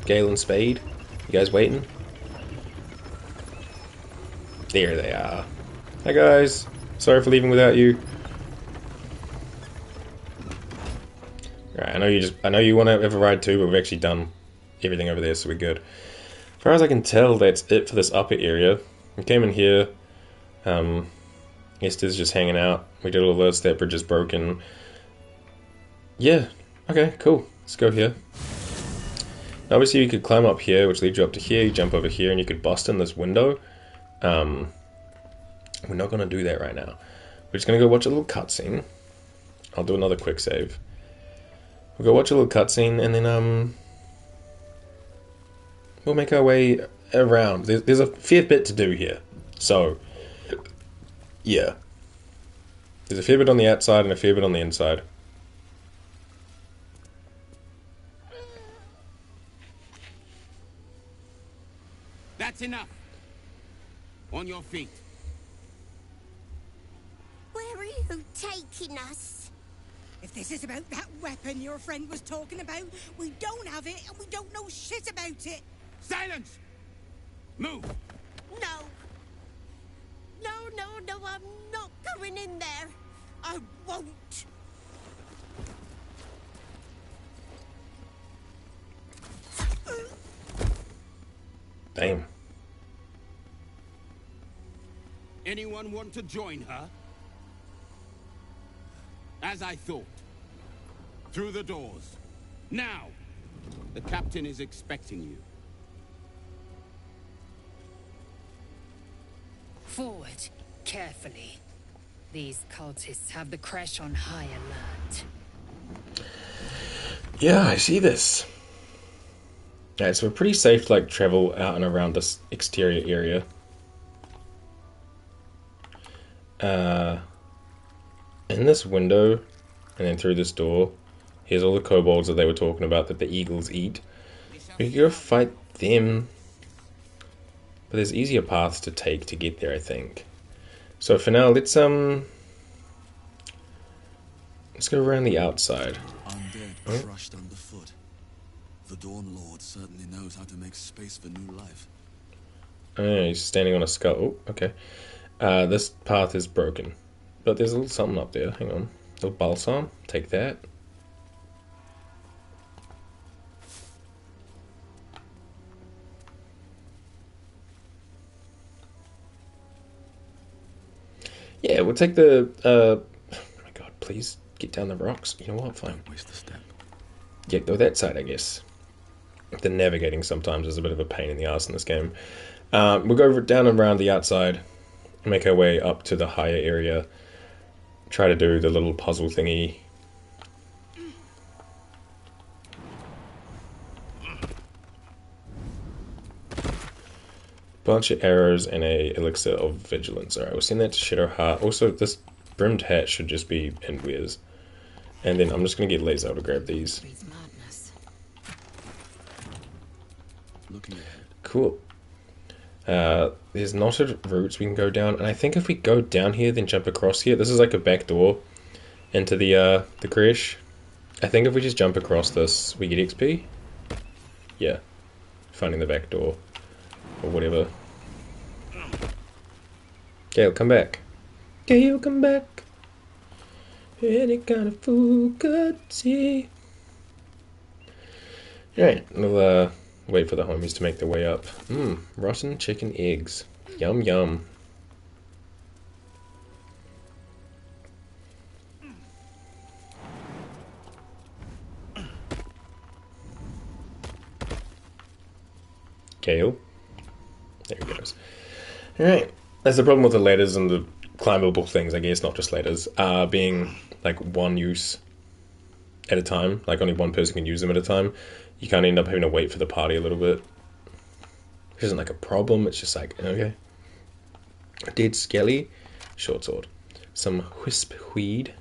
Gale and Spade? You guys waiting? There they are. Hi guys. Sorry for leaving without you. Alright, I know you want to have a ride too, but we've actually done everything over there, so we're good. As far as I can tell, that's it for this upper area. We came in here. Esther's just hanging out. We did all this. That bridge is broken. Yeah. Okay, cool. Let's go here. Now, obviously, you could climb up here, which leads you up to here. You jump over here, and you could bust in this window. We're not going to do that right now. We're just going to go watch a little cutscene. I'll do another quick save. We'll go watch a little cutscene, and then, we'll make our way around. There's a fair bit to do here. So, yeah. There's a fair bit on the outside and a fair bit on the inside. That's enough. On your feet. Where are you taking us? If this is about that weapon your friend was talking about, we don't have it and we don't know shit about it. Silence! Move! No. No, I'm not going in there. I won't. Damn. Anyone want to join her? As I thought. Through the doors. Now! The captain is expecting you. Forward, carefully. These cultists have the Creche on high alert. Yeah, I see this. Alright, so we're pretty safe to like travel out and around this exterior area. In this window, and then through this door, here's all the kobolds that they were talking about that the eagles eat. We could go fight them. But there's easier paths to take to get there, I think. So for now, let's go around the outside. Undead crushed underfoot. The Dawn Lord certainly knows how to make space for new life. Oh, he's standing on a skull. Oh, okay. This path is broken. But there's a little something up there. Hang on. A little balsam. Take that. Yeah, we'll take the, oh my god, please get down the rocks. You know what, fine. Don't waste a step. Yeah, go that side, I guess. The navigating sometimes is a bit of a pain in the ass in this game. We'll go down and around the outside, make our way up to the higher area, try to do the little puzzle thingy. Bunch of arrows and a elixir of vigilance. Alright, we'll send that to Shadowheart. Also, this brimmed hat should just be in Weir's. And then I'm just going to get Lae'zel to grab these. Looking ahead. Cool. There's knotted routes we can go down. And I think if we go down here, then jump across here. This is like a back door into the creche. I think if we just jump across this, we get XP. Yeah. Finding the back door. Or whatever. Gale, come back. Gale, come back. Any kind of fool could see. Alright, we'll wait for the homies to make their way up. Rotten chicken eggs. Yum yum. Gale. There he goes. Alright. That's the problem with the ladders and the climbable things, I guess, not just ladders, being like one use at a time. Like only one person can use them at a time. You kind of end up having to wait for the party a little bit. Which isn't like a problem, it's just like, okay. A dead skelly, short sword. Some wisp weed,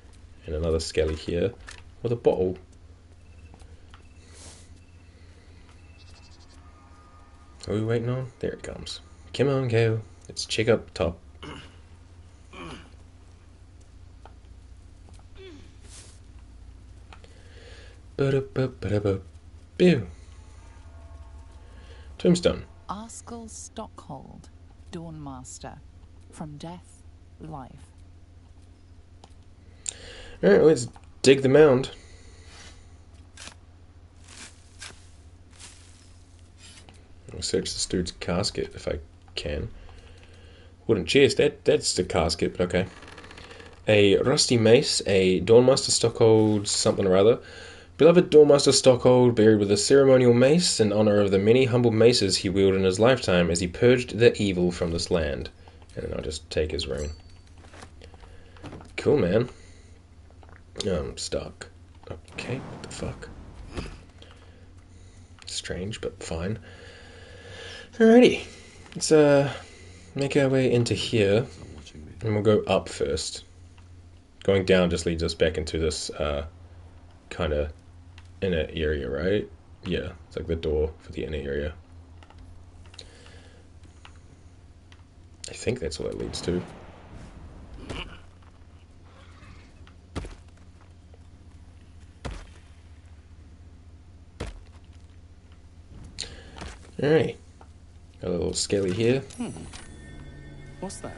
and another skelly here with a bottle. What are we waiting on? There it comes. Come on, Gale. Let's check up top. Boo. Tombstone. Arskel Stockhold, Dawnmaster. From death, life. Alright, let's dig the mound. I'll search this dude's casket if I can. Wooden chest, that's the casket, but okay. A rusty mace, a Dawnmaster Stockhold something or other. Beloved Dawnmaster Stockhold, buried with a ceremonial mace in honor of the many humble maces he wielded in his lifetime as he purged the evil from this land. And then I'll just take his rune. Cool, man. I'm stuck. Okay, what the fuck? Strange, but fine. Alrighty. Let's make our way into here. And we'll go up first. Going down just leads us back into this kind of inner area, right? Yeah, it's like the door for the inner area. I think that's what it leads to. Alright. Got a little scaly here. What's that?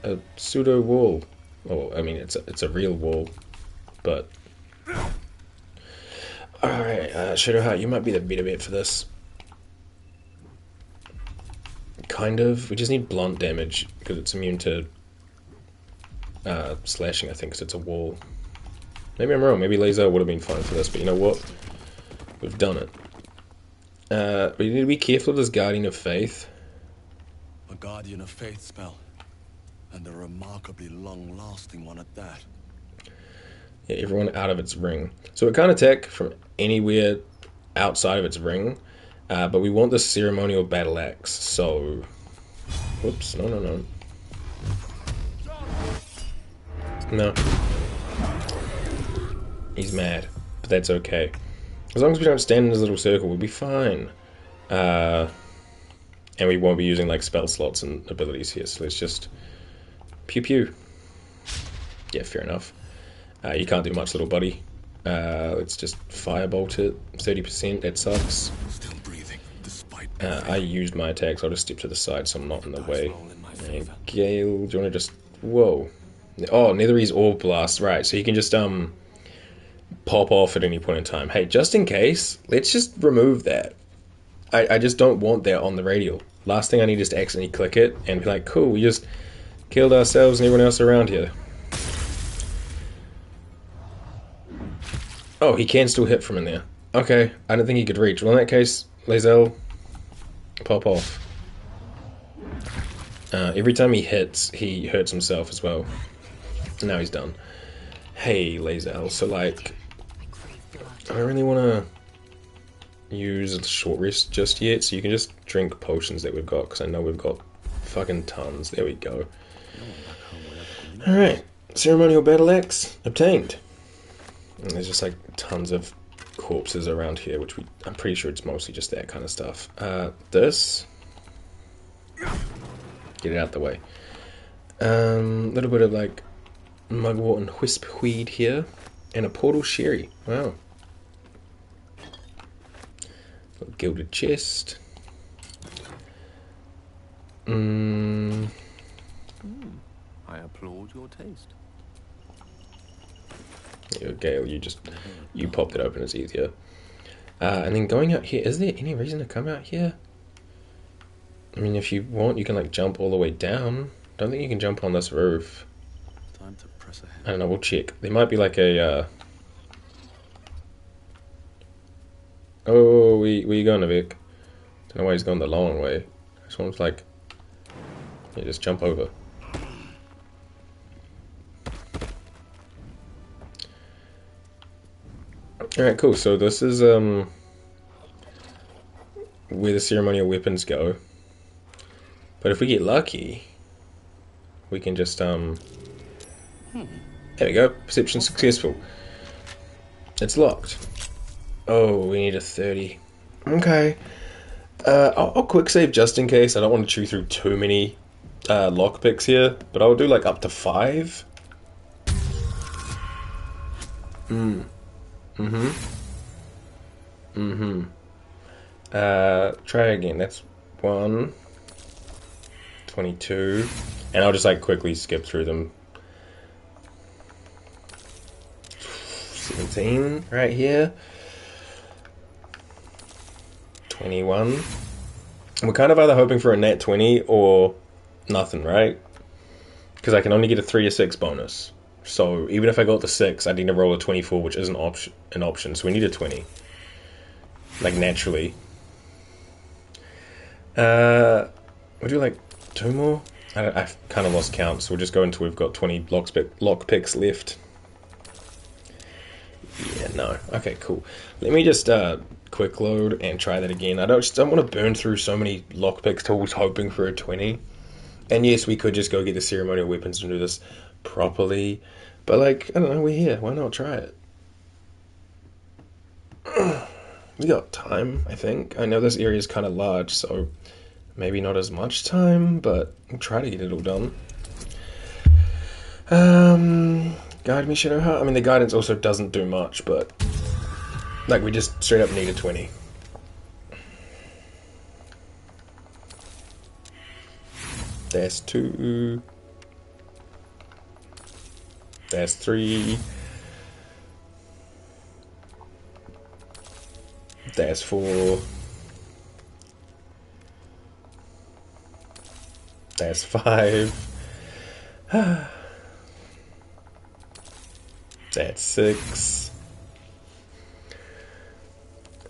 A pseudo wall. Oh, I mean, it's a real wall, but... Alright, Shadowheart, you might be the better bet for this. Kind of. We just need blunt damage, because it's immune to slashing, I think, because it's a wall. Maybe I'm wrong, maybe Lae'zel would have been fine for this, but you know what? We've done it. But you need to be careful of this Guardian of Faith. A Guardian of Faith spell. And a remarkably long-lasting one at that. Yeah, everyone out of its ring. So it can't attack from anywhere outside of its ring, but we want this ceremonial battle axe, so... Whoops, no. No. He's mad, but that's okay. As long as we don't stand in this little circle, we'll be fine. And we won't be using like spell slots and abilities here, so let's just... Pew pew. Yeah, fair enough. You can't do much, little buddy. Let's just firebolt it. 30%, that sucks. Still breathing, despite I used my attacks, I'll just step to the side so I'm not in the way. And Gale, do you want to just... Whoa. Oh, Netherese Orb Blast, right, so you can just pop off at any point in time. Hey, just in case, let's just remove that. I just don't want that on the radial. Last thing I need is to accidentally click it and be like, cool, we just killed ourselves and everyone else around here. Oh, he can still hit from in there. Okay, I don't think he could reach. Well, in that case, Lae'zel, pop off. Every time he hits, he hurts himself as well. Now he's done. Hey, Lae'zel, so like... I don't really want to use a short rest just yet, so you can just drink potions that we've got, because I know we've got fucking tons. There we go. Alright, ceremonial battle axe obtained. And there's just like tons of corpses around here, which I'm pretty sure it's mostly just that kind of stuff. This... Get it out the way. Little bit of like mugwort and wispweed here. And a portal sherry. Wow. Little gilded chest. I applaud your taste. Yeah, Gale, you popped it open, it's easier. And then going out here, is there any reason to come out here? I mean, if you want, you can like jump all the way down. Don't think you can jump on this roof. Time to press ahead. I don't know, we'll check. There might be like a... Oh, where you going, Vic? Don't know why he's gone the long way. I just want to like... Yeah, just jump over. Alright, cool. So this is where the ceremonial weapons go. But if we get lucky, we can just there we go. Perception successful. It's locked. Oh, we need a 30. Okay. I'll quick save just in case. I don't want to chew through too many lockpicks here, but I'll do like up to 5. Try again. That's 1, 22, and I'll just like quickly skip through them. 17 right here. 21. And we're kind of either hoping for a nat 20 or nothing, right? Because I can only get a 3 or 6 bonus. So even if I got the 6, I need to roll a 24, which isn't an option. So we need a 20, like naturally. We'll do like 2 more. I've kind of lost count, so we'll just go until we've got 20 lockpicks left. Yeah, no. Okay, cool. Let me just quick load and try that again. I don't want to burn through so many lockpick tools hoping for a 20. And yes, we could just go get the ceremonial weapons and do this properly, but like, I don't know, we're here, why not try it? We got time, I think. I know this area is kind of large, so maybe not as much time, but we'll try to get it all done. Guide me, Shadowheart. I mean, the guidance also doesn't do much, but like, we just straight up need a 20. There's 2. There's 3. There's 4. There's 5. That's 6.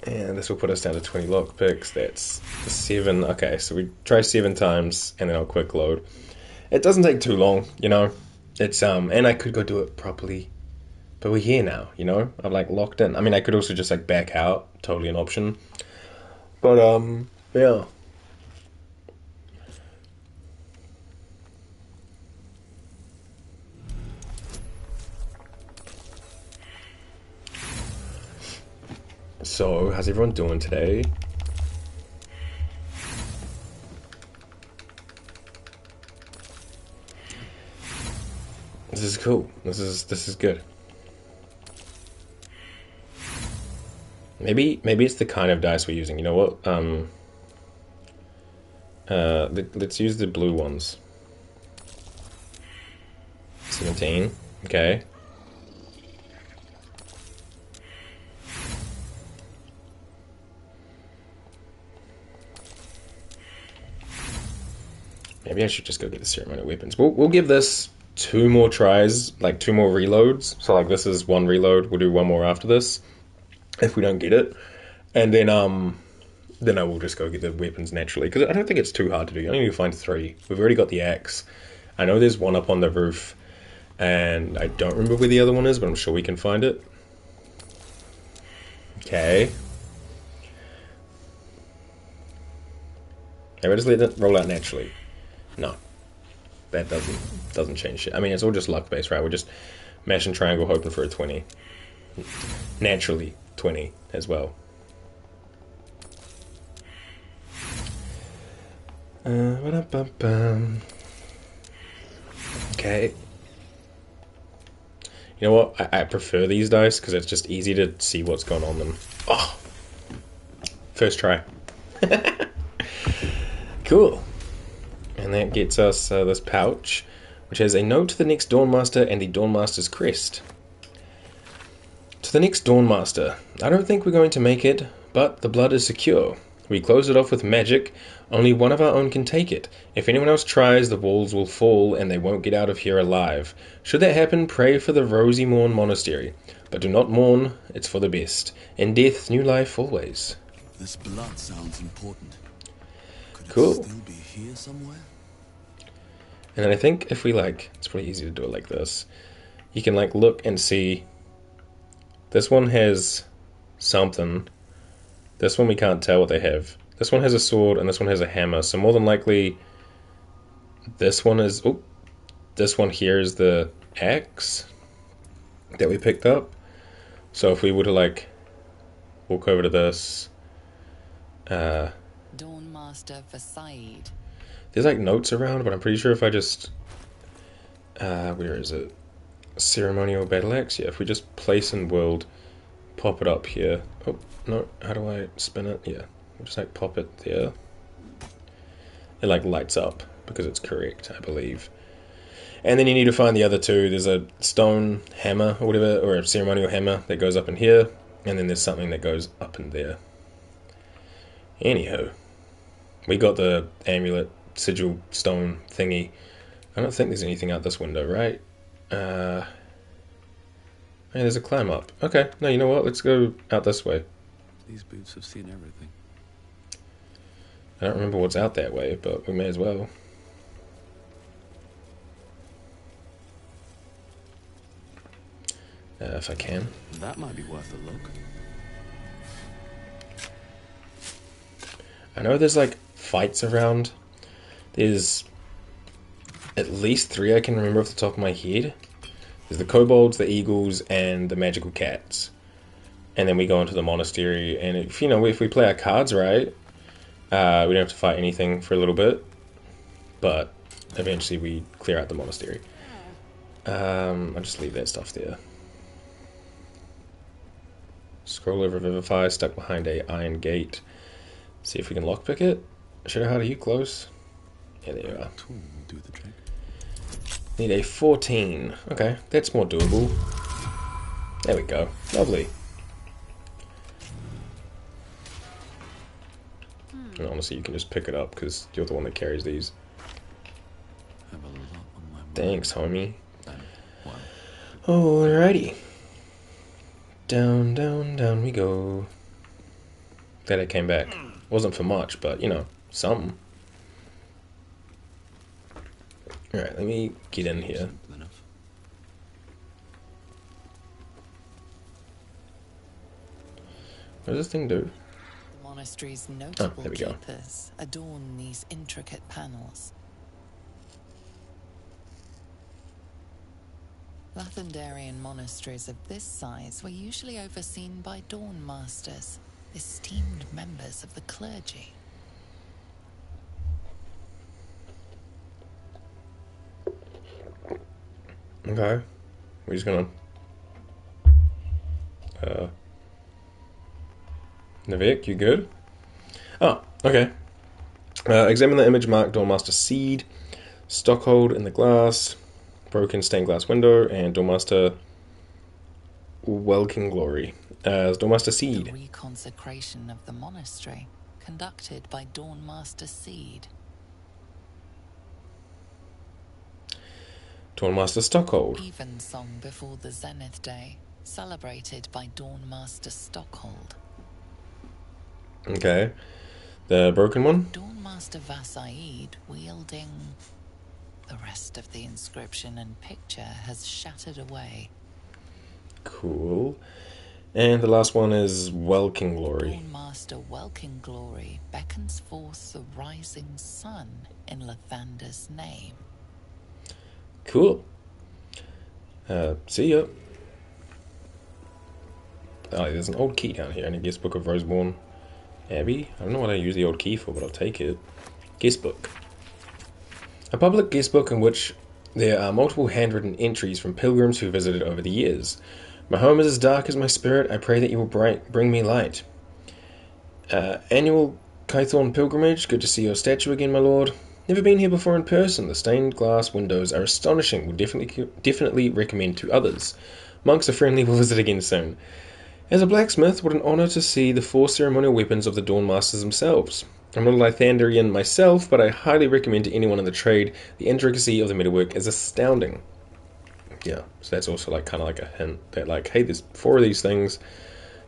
And this will put us down to 20 lockpicks. That's 7. Okay, so we try 7 times and then I'll quick load. It doesn't take too long, you know. It's and I could go do it properly. But we're here now, you know? I'm like locked in. I mean, I could also just like back out, totally an option. But yeah. So, how's everyone doing today? This is cool. This is good. Maybe it's the kind of dice we're using. You know what? Let's use the blue ones. 17. Okay. Maybe I should just go get the ceremonial weapons. We'll give this 2 more tries, like 2 more reloads. So like this is 1 reload. We'll do 1 more after this, if we don't get it, and then I will just go get the weapons naturally, because I don't think it's too hard to do. You only need to find 3. We've already got the axe. I know there's 1 up on the roof, and I don't remember where the other one is, but I'm sure we can find it. Okay. Maybe just let it roll out naturally. No, that doesn't change shit. I mean, it's all just luck based, right? We're just mashing triangle, hoping for a 20. Naturally, 20 as well. Okay. You know what? I prefer these dice because it's just easy to see what's going on them. Oh, first try. Cool. And that gets us this pouch, which has a note to the next Dawnmaster and the Dawnmaster's crest. To the next Dawnmaster, I don't think we're going to make it, but the blood is secure. We close it off with magic. Only one of our own can take it. If anyone else tries, the walls will fall and they won't get out of here alive. Should that happen, pray for the Rosy Morn Monastery. But do not mourn, it's for the best. In death, new life always. This blood sounds important. Could Cool. it still be here somewhere? And then I think if we it's pretty easy to do it like this. You can look and see. This one has something. This one we can't tell what they have. This one has a sword and this one has a hammer. So more than likely, this one is. Oh, this one here is the axe that we picked up. So if we were to walk over to this. Dawnmaster Versailles. There's notes around, but I'm pretty sure if I just where is it? Ceremonial battle axe. Yeah, if we just place in world, pop it up here. Oh no, how do I spin it? Yeah, we'll just pop it there. It lights up because it's correct, I believe. And then you need to find the other 2. There's a stone hammer or whatever, or a ceremonial hammer that goes up in here, and then there's something that goes up in there. Anyhow, we got the amulet sigil stone thingy. I don't think there's anything out this window, right? Hey, there's a climb up. Okay, no, you know what? Let's go out this way. These boots have seen everything. I don't remember what's out that way, but we may as well. If I can. That might be worth a look. I know there's fights around. There's at least 3 I can remember off the top of my head. There's the kobolds, the eagles, and the magical cats. And then we go into the monastery, and if we play our cards right, we don't have to fight anything for a little bit. But eventually we clear out the monastery. I'll just leave that stuff there. Scroll over Vivify, stuck behind a iron gate. See if we can lockpick it. Shadow, how are you close? Yeah, there you are. Tool will do the trick. Need a 14. Okay, that's more doable. There we go. Lovely. And honestly, you can just pick it up because you're the one that carries these. Have a lot on my mind. Thanks, homie. Wow. Alrighty. Down, down, down we go. Glad it came back. Wasn't for much, but, you know, something. Alright, let me get in here. Enough. What does this thing do? The monastery's notable there we go. keepers adorn these intricate panels. Lathanderian monasteries of this size were usually overseen by dawn masters, esteemed members of the clergy. Okay. We're just gonna... Navik, you good? Oh, okay. Examine the image marked Doormaster Seed, Stockhold in the glass, broken stained glass window, and Doormaster Welking Glory as Doormaster Seed. The reconsecration of the monastery, conducted by Dawnmaster Seed. Dawnmaster Stockhold. Evensong before the Zenith Day, celebrated by Dawnmaster Stockhold. Okay. The broken one? Dawnmaster Vasaid wielding... The rest of the inscription and picture has shattered away. Cool. And the last one is Welking Glory. Dawnmaster Welking Glory beckons forth the rising sun in Lathander's name. Cool. See ya. Oh, there's an old key down here in a guest book of Roseborn Abbey. I don't know what I use the old key for, but I'll take it. Guest book. A public guest book in which there are multiple handwritten entries from pilgrims who visited over the years. My home is as dark as my spirit. I pray that you will bring me light. Annual Kythorn pilgrimage. Good to see your statue again, my lord. Never been here before in person. The stained glass windows are astonishing. Would definitely recommend to others. Monks are friendly. We'll visit again soon. As a blacksmith, what an honor to see the 4 ceremonial weapons of the Dawnmasters themselves. I'm not a Lathanderian myself, but I highly recommend to anyone in the trade. The intricacy of the metalwork is astounding. Yeah, so that's also like kind of like a hint that like, hey, there's 4 of these things.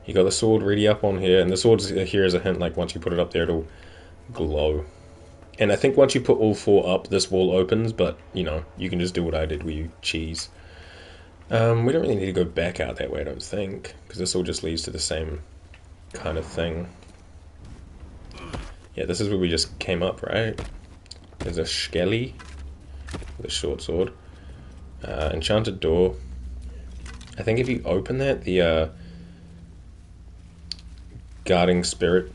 You got the sword ready up on here, and the sword here is a hint, like once you put it up there, it'll glow. And I think once you put all 4 up, this wall opens, but, you know, you can just do what I did where you cheese. We don't really need to go back out that way, I don't think, because this all just leads to the same kind of thing. Yeah, this is where we just came up, right? There's a Skelly with a short sword. Enchanted door. I think if you open that, the guardian spirit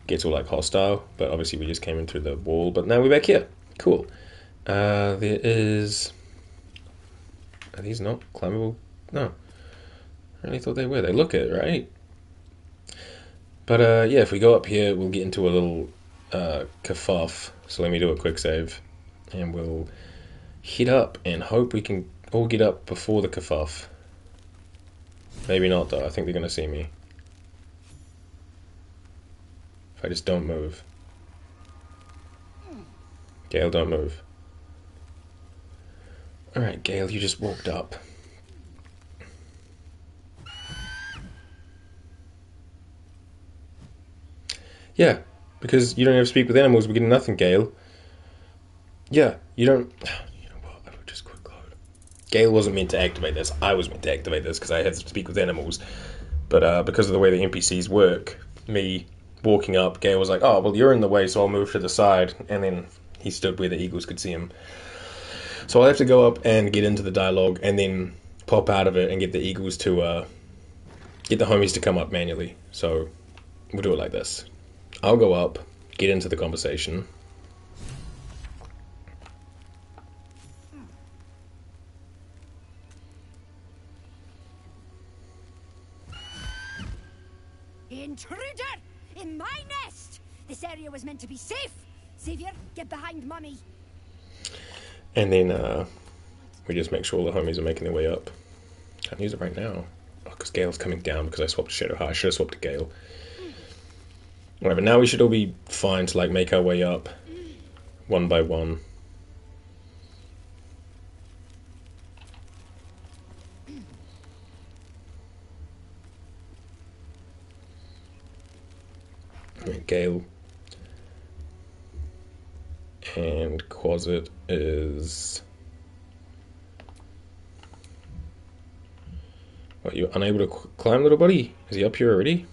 gets all like hostile, but obviously we just came in through the wall, but now we're back here. Cool. There is... Are these not climbable? No. I really thought they were. They look it, right? But yeah, if we go up here, we'll get into a little kerfuff. So let me do a quick save. And we'll head up and hope we can all get up before the kerfuff. Maybe not though, I think they're going to see me. If I just don't move. Gale, don't move. Alright, Gale, you just walked up. Yeah, because you don't have to speak with animals, we're getting nothing, Gale. Yeah, you don't... You know what, I will just quick load. Gale wasn't meant to activate this, I was meant to activate this because I have to speak with animals. But because of the way the NPCs work, me walking up, Gale was like, oh, well, you're in the way, so I'll move to the side. And then he stood where the eagles could see him. So I'll have to go up and get into the dialogue and then pop out of it and get the eagles to, get the homies to come up manually. So we'll do it like this. I'll go up, get into the conversation. Intruder! In my nest! This area was meant to be safe! Xavier, get behind Mummy. And then we just make sure all the homies are making their way up. Can't use it right now. Oh, because Gale's coming down because I swapped to Shadowheart. I should have swapped to Gale. Alright, but now we should all be fine to like make our way up one by one. Alright, Gale. And Quasit is... What, you're unable to climb, little buddy? Is he up here already?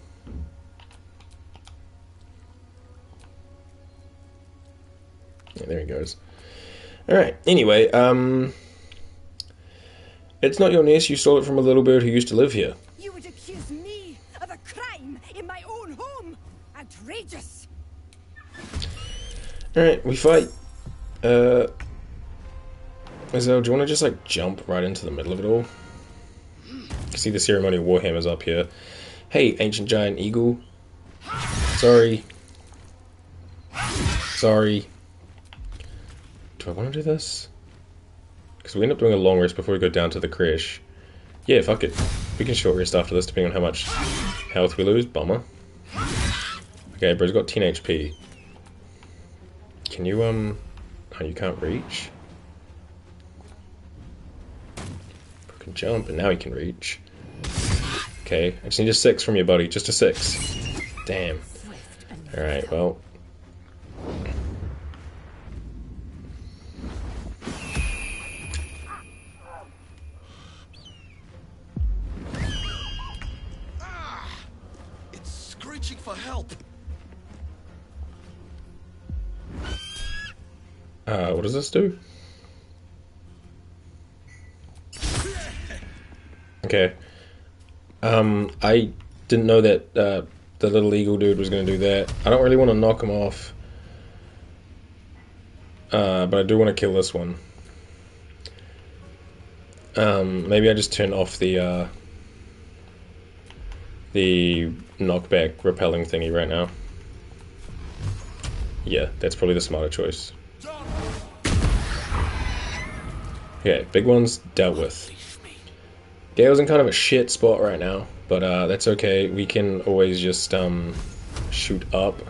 Yeah, there he goes. Alright, anyway, it's not your nest, you stole it from a little bird who used to live here. You would accuse me of a crime in my own home? Outrageous! Alright, we fight. Lae'zel, do you want to just like jump right into the middle of it all? You can see the ceremonial warhammers up here. Hey, ancient giant eagle. Sorry. Sorry. Do I want to do this? Because we end up doing a long rest before we go down to the creche. Yeah, fuck it. We can short rest after this, depending on how much health we lose. Bummer. Okay, bro's got 10 HP. Can you, oh, you can't reach? Bro can jump, and now he can reach. Okay, I just need a 6 from you, buddy. Just a 6. Damn. Alright, well. It's screeching for help. What does this do? Okay. I didn't know that the little eagle dude was going to do that. I don't really want to knock him off. But I do want to kill this one. Maybe I just turn off the knockback repelling thingy right now. Yeah, that's probably the smarter choice. Okay, big one's dealt with. Gale's in kind of a shit spot right now, but that's okay. We can always just shoot up.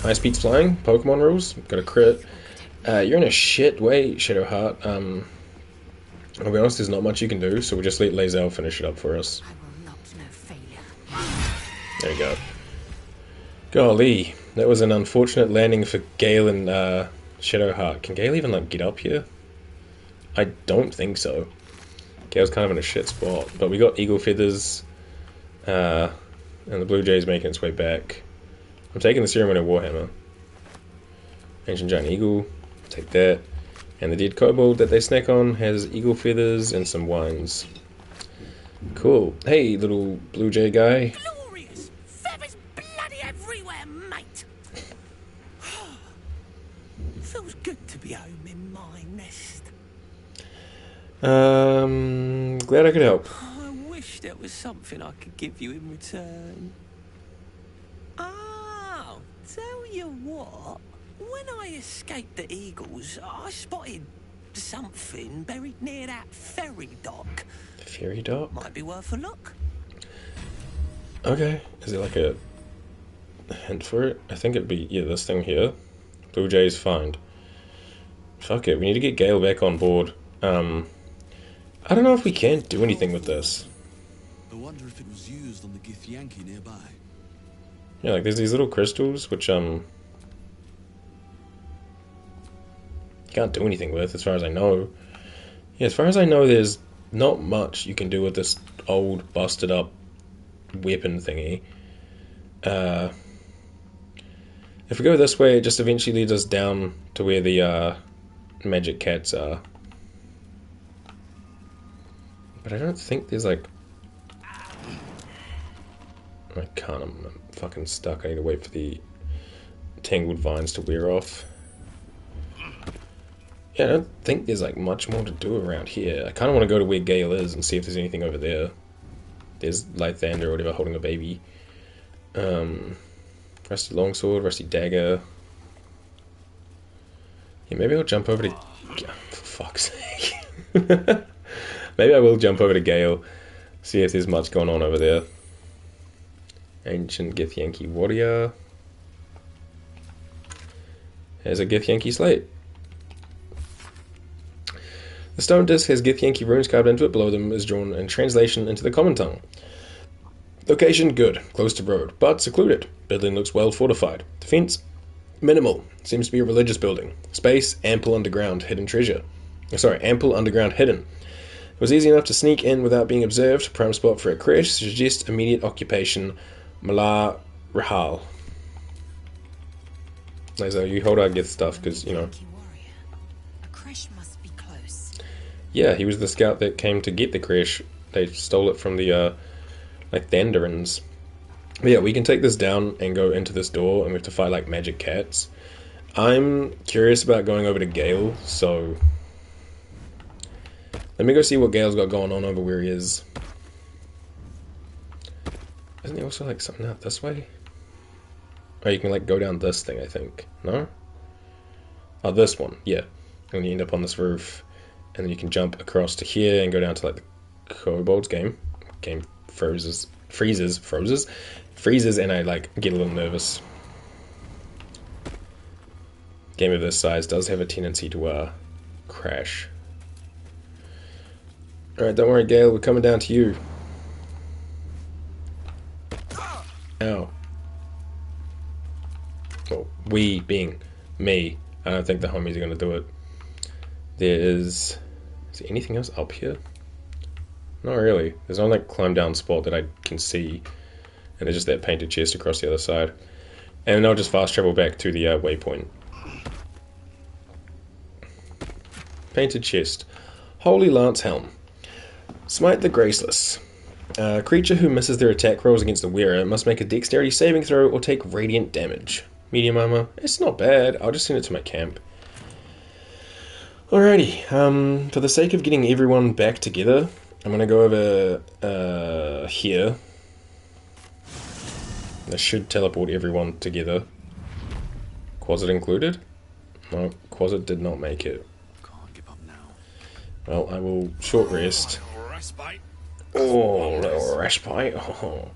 High speed's flying, Pokemon rules, got a crit. You're in a shit way, Shadowheart. I'll be honest, there's not much you can do, so we'll just let Lae'zel finish it up for us. There you go. Golly, that was an unfortunate landing for Gale and Shadowheart. Can Gale even like get up here? I don't think so. Gale's kind of in a shit spot, but we got Eagle Feathers, and the Blue Jay's making its way back. I'm taking the Ceremonial Warhammer. Ancient Giant Eagle, take that. And the Dead Kobold that they snack on has Eagle Feathers and some wines. Cool. Hey, little Blue Jay guy. Glorious! Feathers bloody everywhere, mate! Feels good to be home in my nest. Glad I could help. I wish there was something I could give you in return. Oh, tell you what. When I escaped the eagles, I spotted something buried near that ferry dock. The ferry dock? Might be worth a look. Okay. Is it like a hint for it? I think it'd be, yeah, this thing here. Blue Jay's find. Fuck it, we need to get Gale back on board. I don't know if we can do anything with this. I wonder if it was used on the Githyanki nearby. Yeah, like there's these little crystals, which, you can't do anything with, as far as I know. Yeah, as far as I know, there's not much you can do with this old, busted up weapon thingy. If we go this way, it just eventually leads us down to where the, magic cats are. But I don't think there's, like... I can't, I'm fucking stuck. I need to wait for the tangled vines to wear off. Yeah, I don't think there's like much more to do around here. I kind of want to go to where Gale is and see if there's anything over there. There's Lathander or whatever holding a baby. Rusty longsword, rusty dagger. Yeah, maybe I'll jump over to... For fuck's sake. Maybe I will jump over to Gale, see if there's much going on over there. Ancient Githyanki warrior. There's a Githyanki slate. The stone disc has Githyanki runes carved into it. Below them is drawn in translation into the common tongue. Location good, close to road, but secluded. Building looks well fortified. Defense minimal. Seems to be a religious building. Space ample underground hidden treasure. Ample underground hidden. It was easy enough to sneak in without being observed. Prime spot for a creche. Suggest immediate occupation. Mala Rahal. Lae'zel, you hold our Gith stuff because, you know. A creche must be close. Yeah, he was the scout that came to get the creche. They stole it from the Lathanderans. But yeah, we can take this down and go into this door, and we have to fight like magic cats. I'm curious about going over to Gale, so let me go see what Gale's got going on over where he is. Isn't he also like something out this way? Oh, you can like go down this thing, I think. No? Oh, this one, yeah. And you end up on this roof, and then you can jump across to here and go down to like the kobolds game. Game freezes, and I like get a little nervous. Game of this size does have a tendency to crash. Alright, don't worry, Gale, we're coming down to you. Ow. Well, we being me. I don't think the homies are going to do it. Is there anything else up here? Not really. There's no like climb down spot that I can see. And there's just that painted chest across the other side. And I'll just fast travel back to the waypoint. Painted chest. Holy Lance Helm. Smite the Graceless. A creature who misses their attack rolls against the wearer must make a dexterity saving throw or take radiant damage. Medium armor. It's not bad. I'll just send it to my camp. Alrighty. For the sake of getting everyone back together, I'm going to go over here. This should teleport everyone together. Quasit included? No, Quasit did not make it. Can't give up now. Well, I will short rest. Oh, little respite. Oh.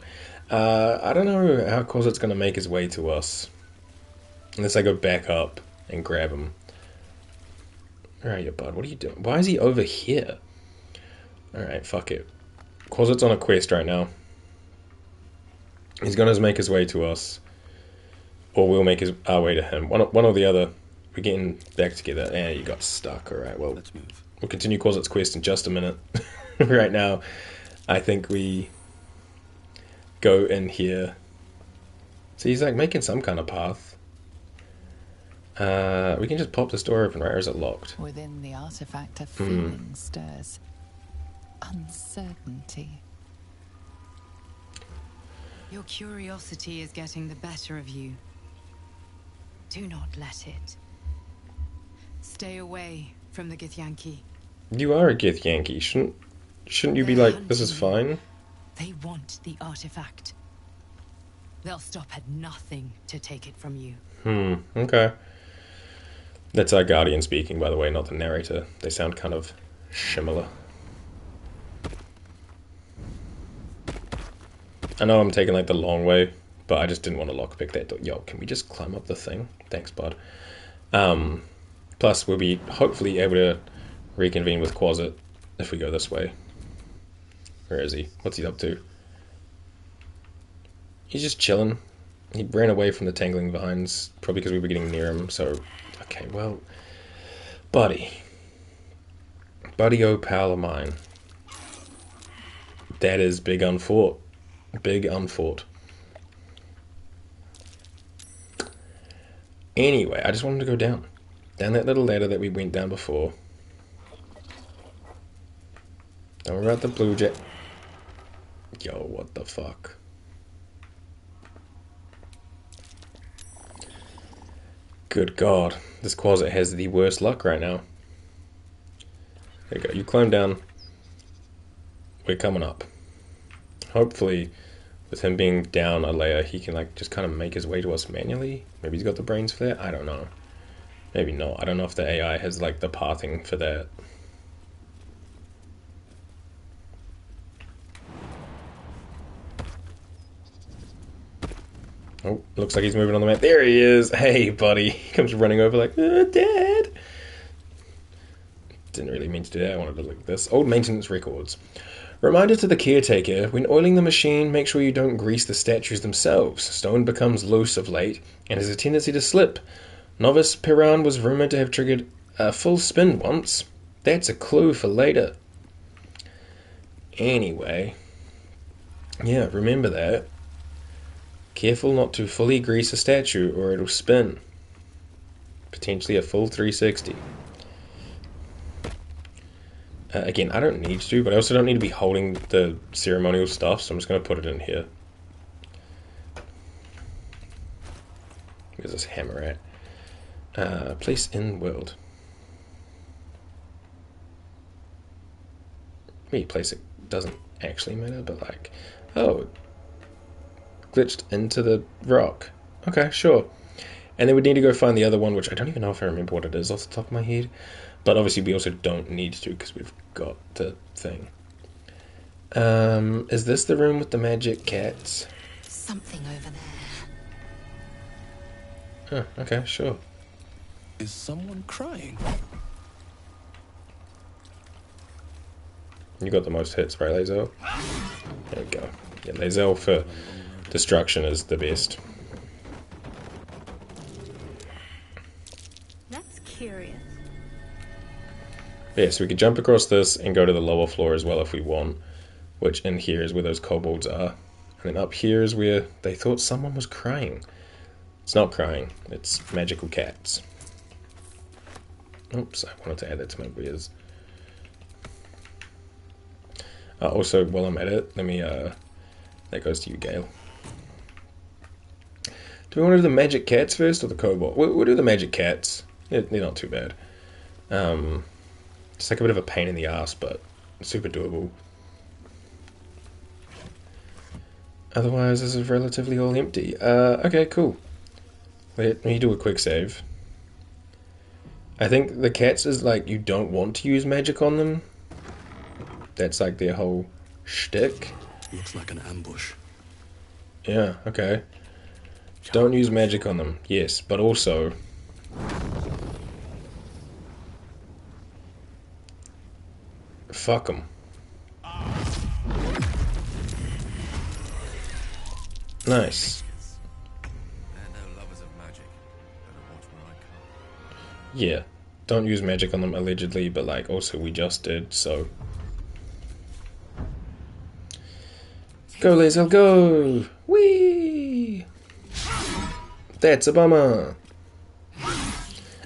I don't know how Quasit's going to make his way to us. Unless I go back up and grab him. Where are you, bud? What are you doing? Why is he over here? Alright, fuck it. Quasit's on a quest right now. He's going to make his way to us. Or we'll make our way to him. One or the other. We're getting back together. And you got stuck. Alright, well, Let's move. We'll continue Quasit's quest in just a minute. Right now, I think we go in here. So he's like making some kind of path. We can just pop this door open, right? Or is it locked? Within the artifact, a feeling stirs. Uncertainty. Your curiosity is getting the better of you. Do not let it. Stay away from the Githyanki. You are a Githyanki. Shouldn't you be like, this is fine? They want the artifact. They'll stop at nothing to take it from you. Okay. That's our guardian speaking, by the way, not the narrator. They sound kind of similar. I know I'm taking like the long way, but I just didn't want to lockpick that door. Yo, can we just climb up the thing? Thanks, bud. Plus, we'll be hopefully able to reconvene with Quasit if we go this way. Where is he? What's he up to? He's just chilling. He ran away from the tangling vines, probably because we were getting near him, so... Okay, well... Buddy. Buddy, oh pal of mine. That is big unfought. Big unfought. Anyway, I just wanted to go down. Down that little ladder that we went down before. Don't worry about the blue jet. Yo, what the fuck? Good God. This Quasit has the worst luck right now. There you go. You climb down. We're coming up. Hopefully, with him being down a layer, he can like just kind of make his way to us manually. Maybe he's got the brains for that. I don't know. Maybe not. I don't know if the AI has like the pathing for that. Oh, looks like he's moving on the map. There he is! Hey, buddy! He comes running over like, Dad! Didn't really mean to do that. I wanted to look at this. Old maintenance records. Reminder to the caretaker, when oiling the machine, make sure you don't grease the statues themselves. Stone becomes loose of late, and has a tendency to slip. Novice Piran was rumoured to have triggered a full spin once. That's a clue for later. Anyway. Yeah, remember that. Careful not to fully grease a statue or it'll spin. Potentially a full 360. Again, I don't need to, but I also don't need to be holding the ceremonial stuff, so I'm just going to put it in here. Where's this hammer at? Place in world. Where you place it doesn't actually matter, but like... Oh, glitched into the rock. Okay, sure. And then we need to go find the other one, which I don't even know if I remember what it is off the top of my head. But obviously we also don't need to because we've got the thing. Is this the room with the magic cats? Something over there. Oh, okay, sure. Is someone crying? You got the most hits, right, Lae'zel? There we go. Yeah, Lae'zel for destruction is the best. That's curious. Yeah, so we could jump across this and go to the lower floor as well if we want, which in here is where those kobolds are. And then up here is where they thought someone was crying. It's not crying, it's magical cats. Oops, I wanted to add that to my beers. Also, while I'm at it, let me, that goes to you, Gale. Do we want to do the magic cats first or the kobold? We'll do the magic cats. They're not too bad. It's like a bit of a pain in the ass, but super doable. Otherwise, this is relatively all empty. Okay, cool. Let me do a quick save. I think the cats is like, you don't want to use magic on them. That's like their whole shtick. Looks like an ambush. Yeah, okay. Don't use magic on them, yes, but also... Fuck them. Nice. Yeah, don't use magic on them allegedly, but like also we just did, so... Go, Lae'zel, go! Whee! That's a bummer.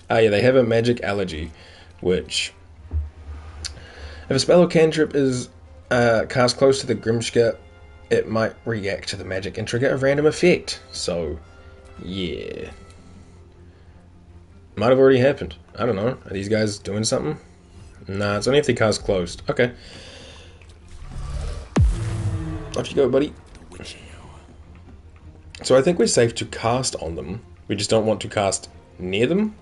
Ah, yeah, they have a magic allergy, which... If a spell or cantrip is cast close to the Grimshka, it might react to the magic and trigger a random effect. So, yeah. Might have already happened. I don't know. Are these guys doing something? Nah, it's only if they cast closed. Okay. Off you go, buddy. So I think we're safe to cast on them. We just don't want to cast near them.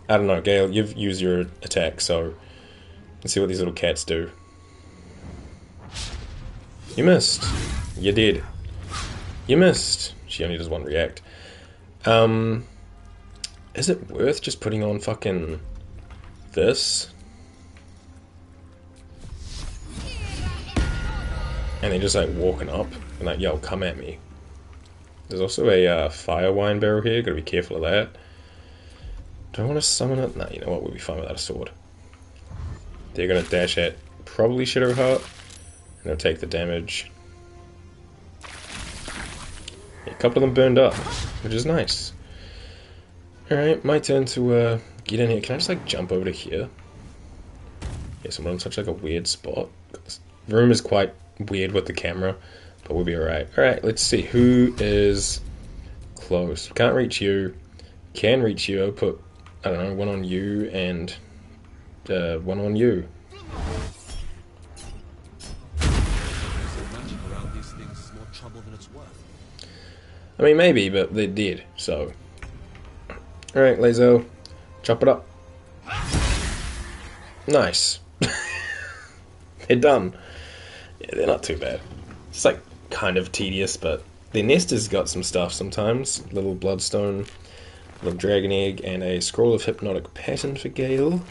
I don't know, Gale, you've used your attack, so let's see what these little cats do. You missed. You did. You missed. She only does one react. Is it worth just putting on fucking this? And then just like walking up and like, yo, come at me. There's also a fire wine barrel here, gotta be careful of that. Do I want to summon it? Nah, you know what, we'll be fine without a sword. They're gonna dash at probably Shadowheart, and they'll take the damage. Yeah, a couple of them burned up, which is nice. Alright, my turn to get in here. Can I just like jump over to here? Yes, I'm on such like a weird spot. This room is quite weird with the camera, but we'll be alright. Alright, let's see. Who is close? Can't reach you. Can reach you. I'll put, I don't know, one on you and one on you. trouble than it's worth. I mean, maybe, but they're dead, so... Alright, Lae'zel. Chop it up. Nice. They're done. Yeah, they're not too bad. It's like kind of tedious, but their nest has got some stuff sometimes. Little bloodstone, little dragon egg, and a scroll of hypnotic pattern for Gale.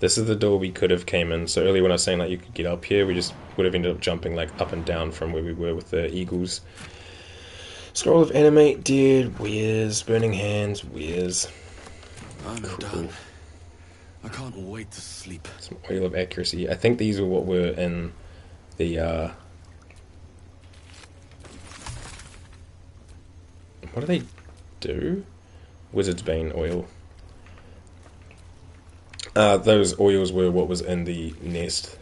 This is the door we could have came in. So earlier when I was saying like you could get up here, we just would have ended up jumping like up and down from where we were with the eagles. Scroll of animate, dead, Wears, burning hands, Wears. I'm done. I can't wait to sleep. Some oil of accuracy. I think these are what were in the what do they do? Wizard's Bane oil. Those oils were what was in the nest.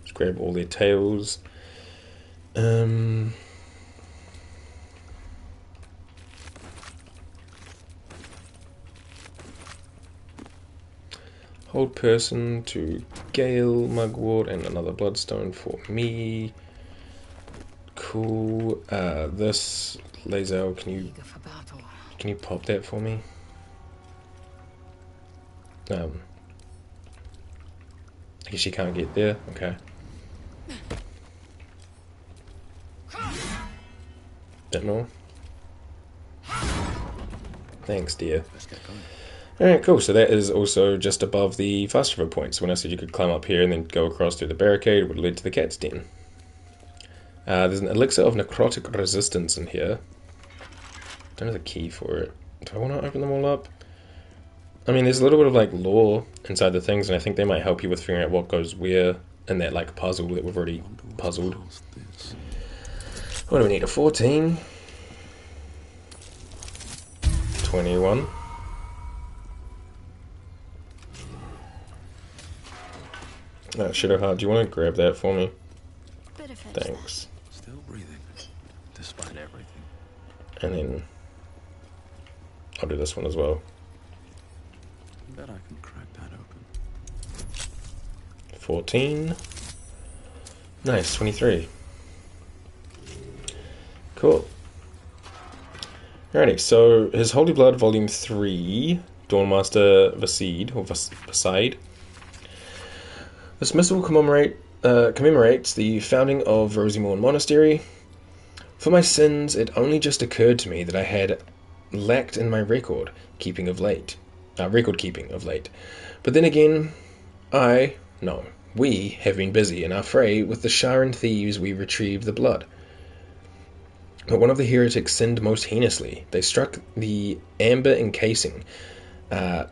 Just grab all their tails. Hold person to Gale, Mugwort, and another bloodstone for me. Cool. This Lae'zel, can you pop that for me? I guess you can't get there. Okay. Bit more. Thanks, dear. Alright, cool. So that is also just above the fast travel point. So when I said you could climb up here and then go across through the barricade, it would lead to the cat's den. There's an elixir of necrotic resistance in here. Don't have the key for it. Do I want to open them all up? I mean, there's a little bit of like lore inside the things, and I think they might help you with figuring out what goes where in that like puzzle that we've already puzzled. What do we need? A 14? 21. Shadowheart, do you want to grab that for me? Thanks. Still breathing, despite everything. And then I'll do this one as well. I bet I can crack that open. 14. Nice, 23. Cool. Alrighty, so his Holy Blood Volume 3, Dawnmaster Vaside, or Vaside. This missal commemorates the founding of Rosemorn Monastery. For my sins, it only just occurred to me that I had lacked in my record keeping of late. But then again, we have been busy in our fray with the Sharan thieves we retrieved the blood. But one of the heretics sinned most heinously. They struck the amber encasing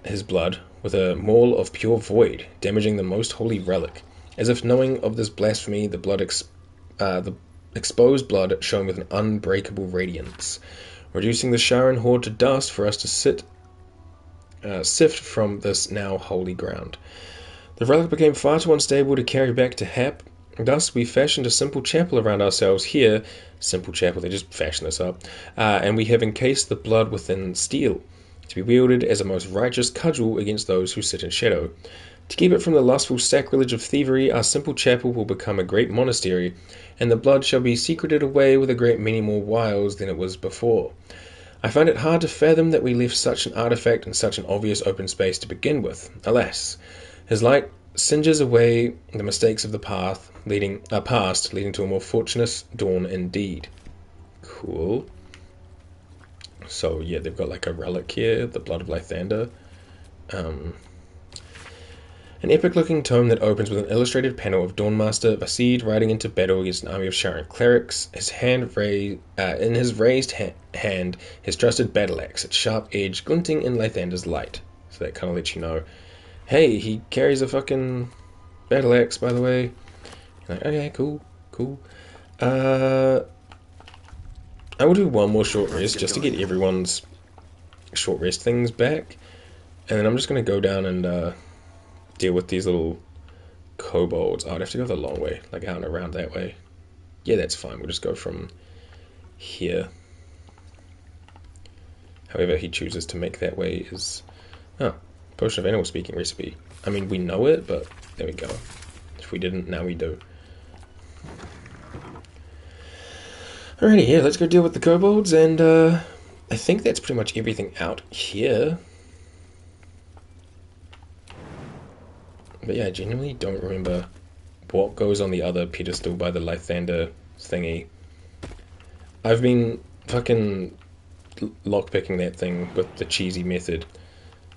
his blood with a maul of pure void, damaging the most holy relic. As if knowing of this blasphemy, the exposed blood shone with an unbreakable radiance, reducing the Sharan horde to dust for us to sift from this now holy ground. The relic became far too unstable to carry back to Hap. Thus, we fashioned a simple chapel around ourselves here. Simple chapel, they just fashioned this up. And we have encased the blood within steel, to be wielded as a most righteous cudgel against those who sit in shadow. To keep it from the lustful sacrilege of thievery, our simple chapel will become a great monastery, and the blood shall be secreted away with a great many more wiles than it was before. I find it hard to fathom that we left such an artifact in such an obvious open space to begin with. Alas, his light singes away the mistakes of the past, leading to a more fortunate dawn indeed. Cool. So yeah, they've got like a relic here, the Blood of Lathander. An epic-looking tome that opens with an illustrated panel of Dawnmaster Vaside riding into battle against an army of Sharan clerics. In his raised hand, his trusted battle axe, its sharp edge glinting in Lathander's light. So that kind of lets you know, hey, he carries a fucking battle axe, by the way. You're like, okay, cool. I will do one more short rest just to get everyone's short rest things back, and then I'm just going to go down and deal with these little kobolds. Oh, I'd have to go the long way, like out and around that way. Yeah, that's fine. We'll just go from here. However he chooses to make that way is... Oh, Potion of animal speaking recipe. I mean, we know it, but there we go. If we didn't, now we do. Alrighty, yeah, let's go deal with the kobolds, and I think that's pretty much everything out here. But yeah, I genuinely don't remember what goes on the other pedestal by the Lathander thingy. I've been fucking lockpicking that thing with the cheesy method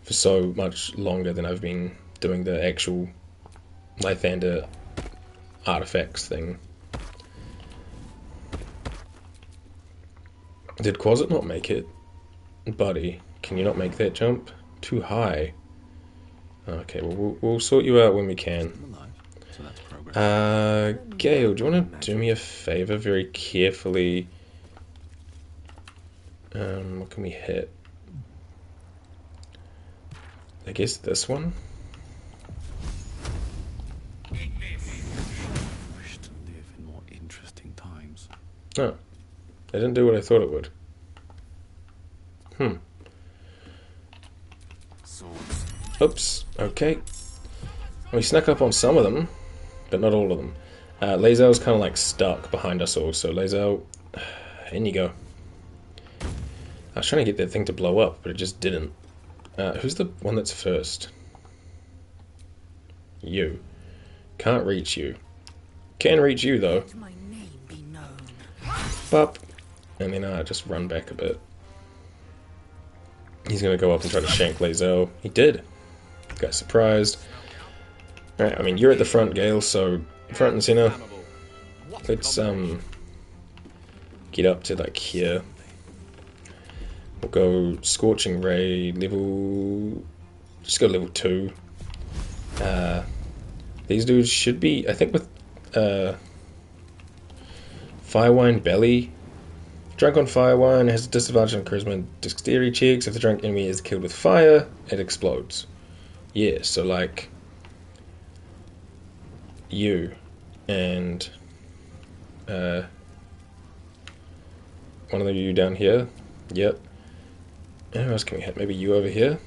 for so much longer than I've been doing the actual Lathander artifacts thing. Did Quasit not make it? Buddy, can you not make that jump? Too high. Okay, well, we'll sort you out when we can. Gale, do you want to do me a favor very carefully? What can we hit? I guess this one? Wish to live in more interesting times. Oh. I didn't do what I thought it would. Oops. Okay. We snuck up on some of them, but not all of them. Lae'zel's kind of like stuck behind us all, so Lae'zel, in you go. I was trying to get that thing to blow up, but it just didn't. Who's the one that's first? You. Can't reach you. Can reach you, though. Bop. And then just run back a bit. He's going to go up and try to shank Lae'zel. He did. Got surprised. Alright, I mean, you're at the front, Gale, so front and center. Let's, get up to, like, here. We'll go Scorching Ray, level... Just go level 2. These dudes should be, I think with, Firewine Belly. Drunk on Firewine has a disadvantage on Charisma and Dexterity checks. If the drunk enemy is killed with fire, it explodes. Yeah, so like... You. And... one of you down here. Yep. And who else can we hit? Maybe you over here?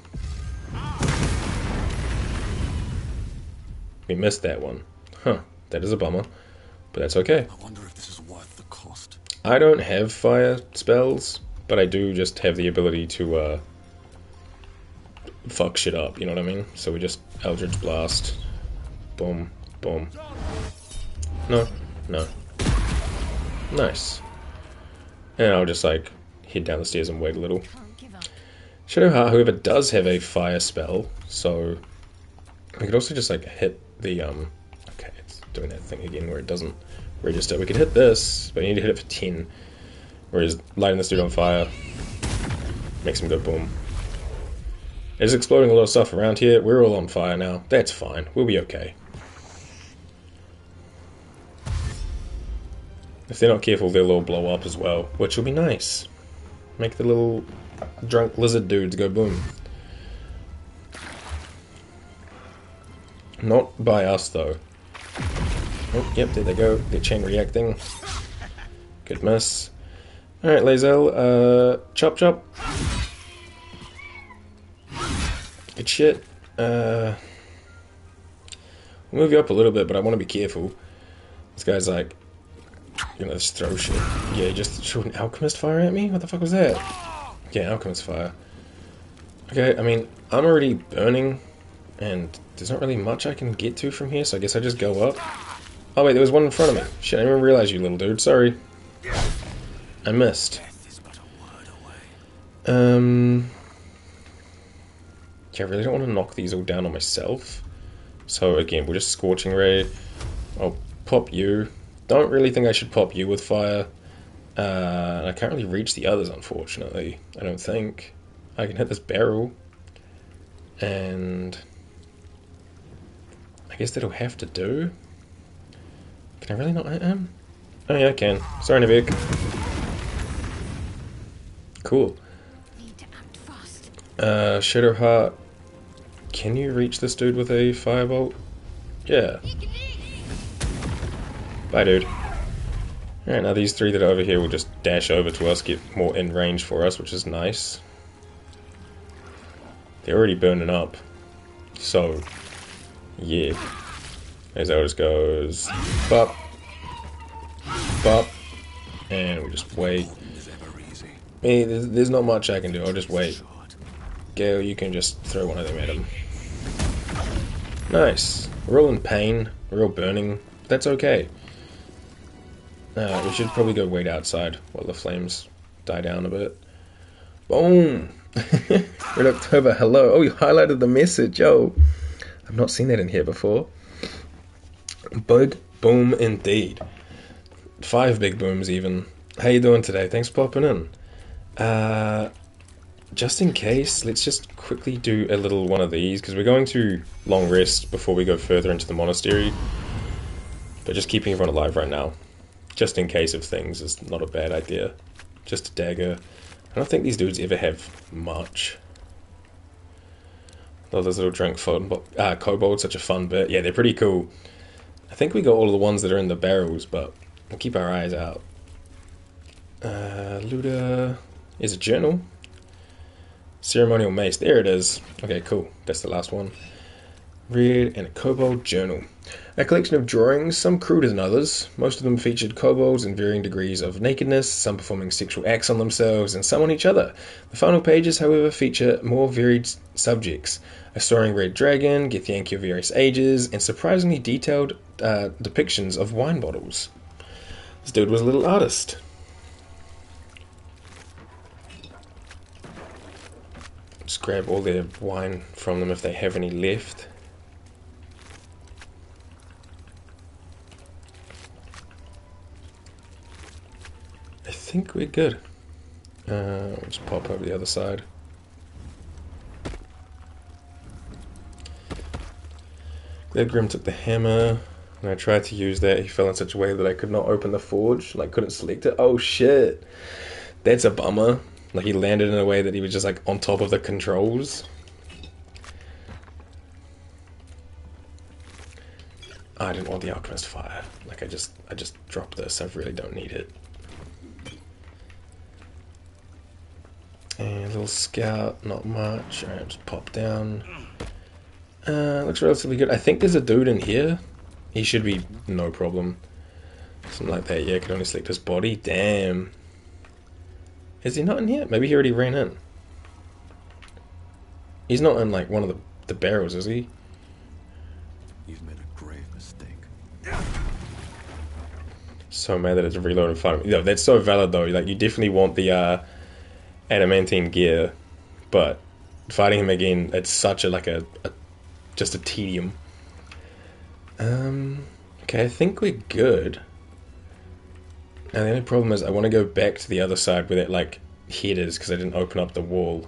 We missed that one. Huh. That is a bummer. But that's okay. I wonder if this is worth the cost. I don't have fire spells, but I do just have the ability to fuck shit up, you know what I mean? So we just Eldritch Blast. Boom. Boom. No. No. Nice. And I'll just like head down the stairs and wait a little. Shadowheart, however, does have a fire spell, so we could also just like hit the okay, it's doing that thing again where it doesn't register. We could hit this, but you need to hit it for 10. Whereas lighting this dude on fire makes him go boom. It's exploding a lot of stuff around here. We're all on fire now. That's fine. We'll be okay. If they're not careful, they'll all blow up as well, which will be nice. Make the little drunk lizard dudes go boom. Not by us, though. Oh, yep, there they go. They're chain reacting. Good miss. Alright, Lae'zel, chop chop. Good shit. We'll move you up a little bit, but I want to be careful. This guy's like, you know, just throw shit. Yeah, he just shot an alchemist fire at me? What the fuck was that? Yeah, alchemist fire. Okay, I mean, I'm already burning, and there's not really much I can get to from here, so I guess I just go up. Oh wait, there was one in front of me. Shit, I didn't even realize you little dude. Sorry. I missed. Yeah, I really don't want to knock these all down on myself. So again, we'll just Scorching Ray. I'll pop you. Don't really think I should pop you with fire. I can't really reach the others, unfortunately. I don't think. I can hit this barrel. And I guess that'll have to do. Can I really not hit him? Oh yeah, I can. Sorry, Navik. Cool. Shadowheart. Can you reach this dude with a firebolt? Yeah. Bye, dude. Alright, now these three that are over here will just dash over to us, get more in range for us, which is nice. They're already burning up. So, yeah. As that just goes, bop, bop, and we just wait. There's not much I can do, I'll just wait. Gale, you can just throw one of them at him. Nice. We're all in pain, we're all burning, but that's okay. We should probably go wait outside while the flames die down a bit. Boom! Red October, hello. Oh, you highlighted the message, yo. I've not seen that in here before. Big boom indeed. 5 big booms even. How you doing today? Thanks for popping in. Just in case, let's just quickly do a little one of these, because we're going to long rest before we go further into the monastery. But just keeping everyone alive right now, just in case of things, is not a bad idea. Just a dagger. I don't think these dudes ever have much. Oh, those little drunk kobolds, such a fun bit. Yeah, they're pretty cool. I think we got all of the ones that are in the barrels, but we'll keep our eyes out. Luda is a journal. Ceremonial mace, there it is. Okay, cool. That's the last one. Red and a kobold journal. A collection of drawings, some cruder than others. Most of them featured kobolds in varying degrees of nakedness, some performing sexual acts on themselves and some on each other. The final pages, however, feature more varied subjects. A soaring red dragon, Githyanki of various ages, and surprisingly detailed depictions of wine bottles. This dude was a little artist. Just grab all their wine from them if they have any left. I think we're good. We'll just pop over the other side. Glad Grim took the hammer. When I tried to use that, he fell in such a way that I could not open the forge. Like, couldn't select it. Oh shit! That's a bummer. Like, he landed in a way that he was just like on top of the controls. I didn't want the alchemist fire. Like, I just dropped this. I really don't need it. And a little scout, not much. Alright, just pop down. Looks relatively good. I think there's a dude in here. He should be no problem. Something like that. Yeah, I can only select his body. Damn. Is he not in here? Maybe he already ran in. He's not in like one of the barrels, is he? You've made a grave mistake. So mad that it's reloaded in front of me. No, that's so valid though. Like, you definitely want the adamantine gear, but fighting him again, it's such a just a tedium. Okay, I think we're good. And the only problem is I want to go back to the other side where that like head is, because I didn't open up the wall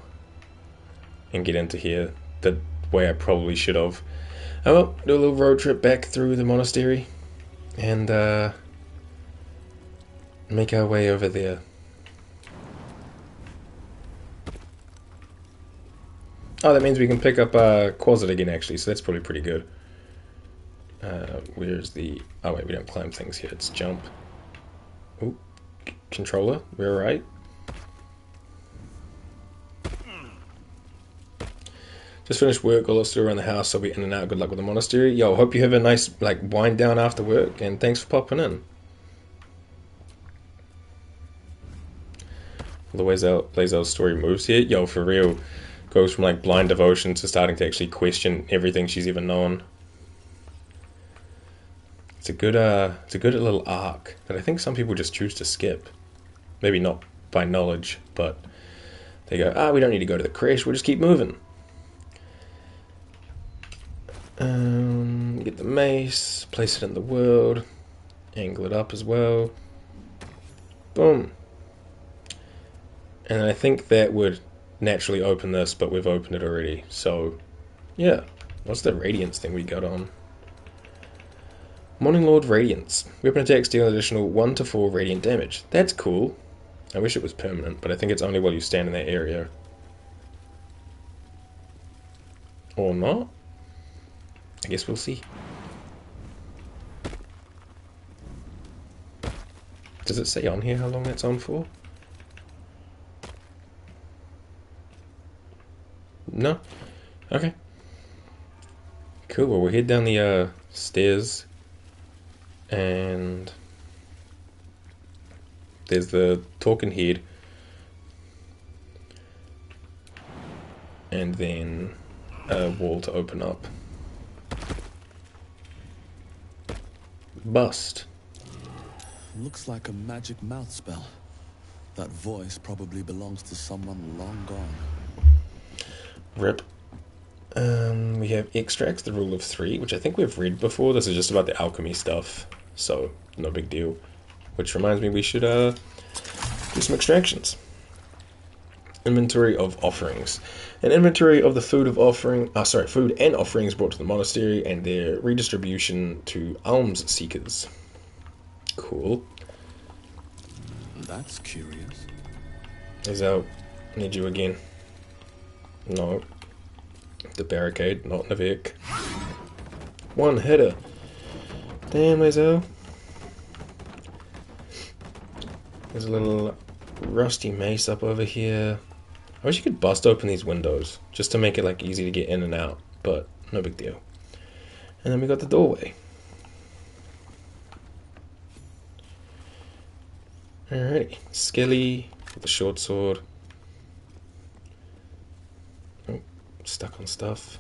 and get into here the way I probably should have. Oh well, do a little road trip back through the monastery and make our way over there. Oh, that means we can pick up Quasit again actually, so that's probably pretty good. Where's the... Oh wait, we don't climb things here, it's jump. Ooh, controller, we're alright. Just finished work, got lots to do around the house, so we're in and out. Good luck with the monastery. Yo, hope you have a nice like wind down after work, and thanks for popping in. The way Lae'zel's story moves here, yo, for real, goes from like blind devotion to starting to actually question everything she's ever known. It's a good little arc that I think some people just choose to skip. Maybe not by knowledge, but they go, we don't need to go to the creche, we'll just keep moving. Get the mace, place it in the world, angle it up as well. Boom. And I think that would naturally open this, but we've opened it already. So, yeah. What's the radiance thing we got on? Morning Lord Radiance. Weapon attacks deal an additional 1 to 4 radiant damage. That's cool. I wish it was permanent, but I think it's only while you stand in that area. Or not? I guess we'll see. Does it say on here how long that's on for? No? Okay. Cool, well, we'll head down the stairs, and there's the talking head, and then a wall to open up. Bust. Looks like a magic mouth spell. That voice probably belongs to someone long gone. Rip. We have extracts, the rule of 3, which I think we've read before. This is just about the alchemy stuff, so no big deal. Which reminds me, we should do some extractions. Inventory of offerings. An inventory of the food and offerings brought to the monastery and their redistribution to alms seekers. Cool. That's curious. Lae'zel, need you again. No. The barricade, not Navik. One hitter. Damn, Lae'zel. There's a little rusty mace up over here. I wish you could bust open these windows, just to make it like easy to get in and out, but no big deal. And then we got the doorway. Alrighty, Skelly with the short sword. Oh, stuck on stuff.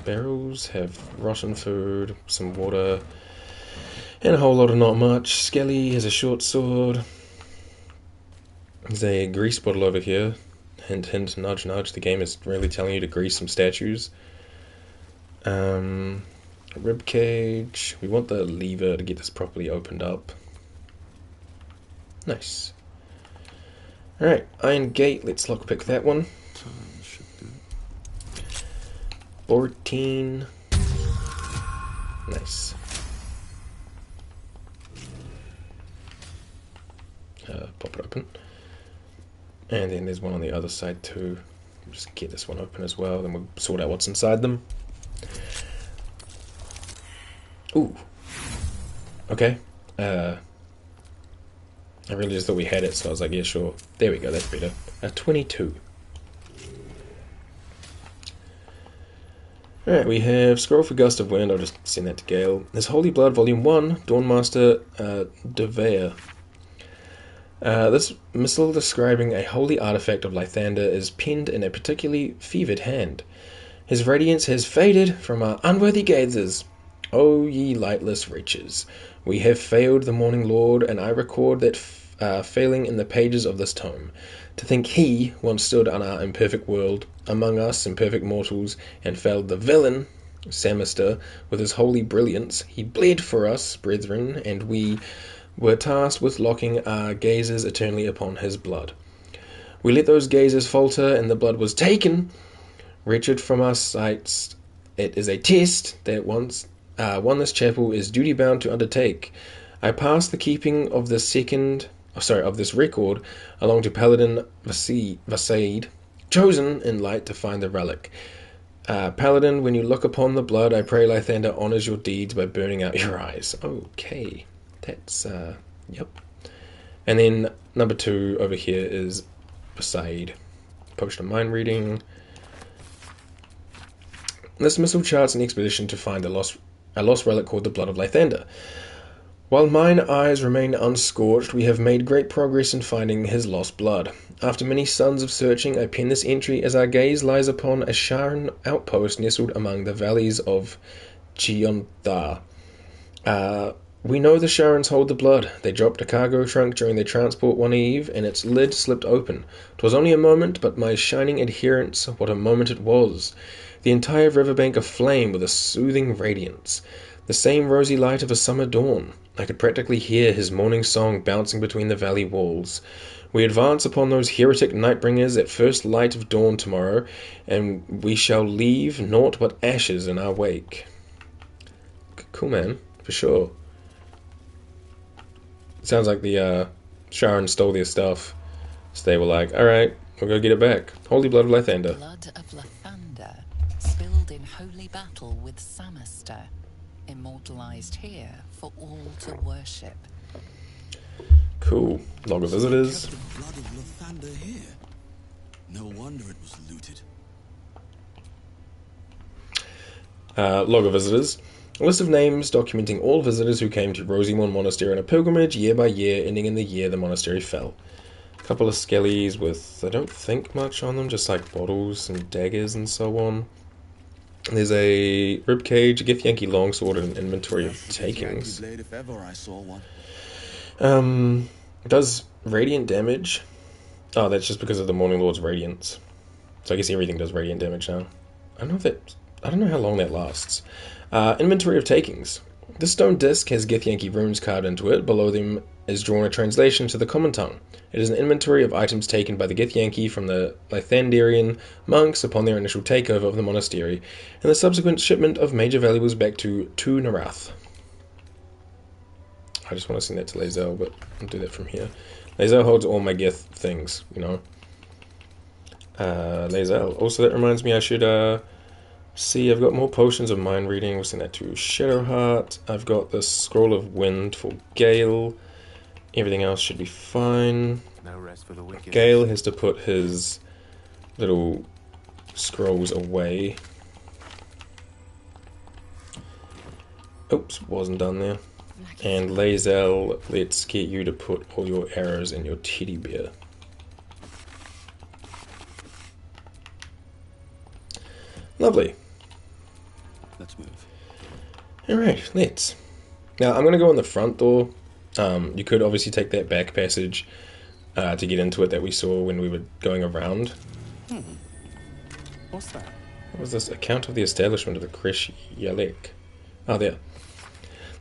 Barrels have rotten food, some water, and a whole lot of not much. Skelly has a short sword. There's a grease bottle over here. Hint, hint, nudge, nudge. The game is really telling you to grease some statues. A rib cage. We want the lever to get this properly opened up. Nice. Alright, iron gate. Let's lockpick that one. 14. Nice. Pop it open. And then there's one on the other side too. Just get this one open as well, then we'll sort out what's inside them. Ooh. Okay. I really just thought we had it, so I was like, yeah, sure. There we go, that's better. 22. Alright, we have Scroll for Gust of Wind. I'll just send that to Gale. There's Holy Blood, Volume 1, Dawnmaster Devere. This missal describing a holy artifact of Lathander is penned in a particularly fevered hand. His radiance has faded from our unworthy gazes. O ye lightless wretches, we have failed the Morning Lord, and I record that failing in the pages of this tome. To think he once stood on our imperfect world, among us imperfect mortals, and felled the villain, Samister, with his holy brilliance. He bled for us, brethren, and we were tasked with locking our gazes eternally upon his blood. We let those gazes falter, and the blood was taken. Wretched from our sights, it is a test that one this chapel is duty-bound to undertake. I pass the keeping of this record along to Paladin Vasaid, chosen in light to find the relic. Paladin, when you look upon the blood, I pray Lathander honors your deeds by burning out your eyes. Okay. That's, yep. And then number 2 over here is Beside. Potion of Mind Reading. This missile charts an expedition to find a lost relic called the Blood of Lathander. While mine eyes remain unscorched, we have made great progress in finding his lost blood. After many suns of searching, I pen this entry as our gaze lies upon a Sharan outpost nestled among the valleys of Chionthar. We know the Sharans hold the blood. They dropped a cargo trunk during their transport one eve, and its lid slipped open. 'Twas only a moment, but my shining adherence, what a moment it was! The entire riverbank aflame with a soothing radiance. The same rosy light of a summer dawn. I could practically hear his morning song bouncing between the valley walls. We advance upon those heretic nightbringers at first light of dawn tomorrow, and we shall leave naught but ashes in our wake. Cool, man, for sure. Sounds like the Sharan stole their stuff, so they were like, alright, we'll go get it back. Holy Blood of Lathander. Blood of Lathander, spilled in holy battle with Samister, immortalized here for all to worship. Cool. Log of visitors. The blood of Lathander here. No wonder it was looted. Log of visitors. A list of names documenting all visitors who came to Rosimorn Monastery on a pilgrimage year by year, ending in the year the monastery fell. A couple of skellies with, I don't think much on them, just like bottles and daggers and so on. There's a ribcage, a Githyanki longsword, and an inventory of takings. Blade if ever I saw one. It does radiant damage. Oh, that's just because of the Morning Lord's radiance. So I guess everything does radiant damage now. I don't know how long that lasts. Inventory of takings. This stone disc has Githyanki runes carved into it. Below them is drawn a translation to the common tongue. It is an inventory of items taken by the Githyanki from the Lathanderian monks upon their initial takeover of the monastery, and the subsequent shipment of major valuables back to Narath. I just want to send that to Lae'zel, but I'll do that from here. Lae'zel holds all my Gith things, you know. Lae'zel. Also, that reminds me I should, see, I've got more potions of mind reading. We'll send that to Shadowheart. I've got the Scroll of Wind for Gale. Everything else should be fine. No rest for the wicked. Gale has to put his little scrolls away. Oops, wasn't done there. And Lae'zel, let's get you to put all your arrows in your teddy bear. Lovely. Let's move. Alright, let's. Now, I'm going to go in the front door. You could obviously take that back passage to get into it that we saw when we were going around. What's that? What was this? Account of the establishment of the Creche Yalek. Oh, there.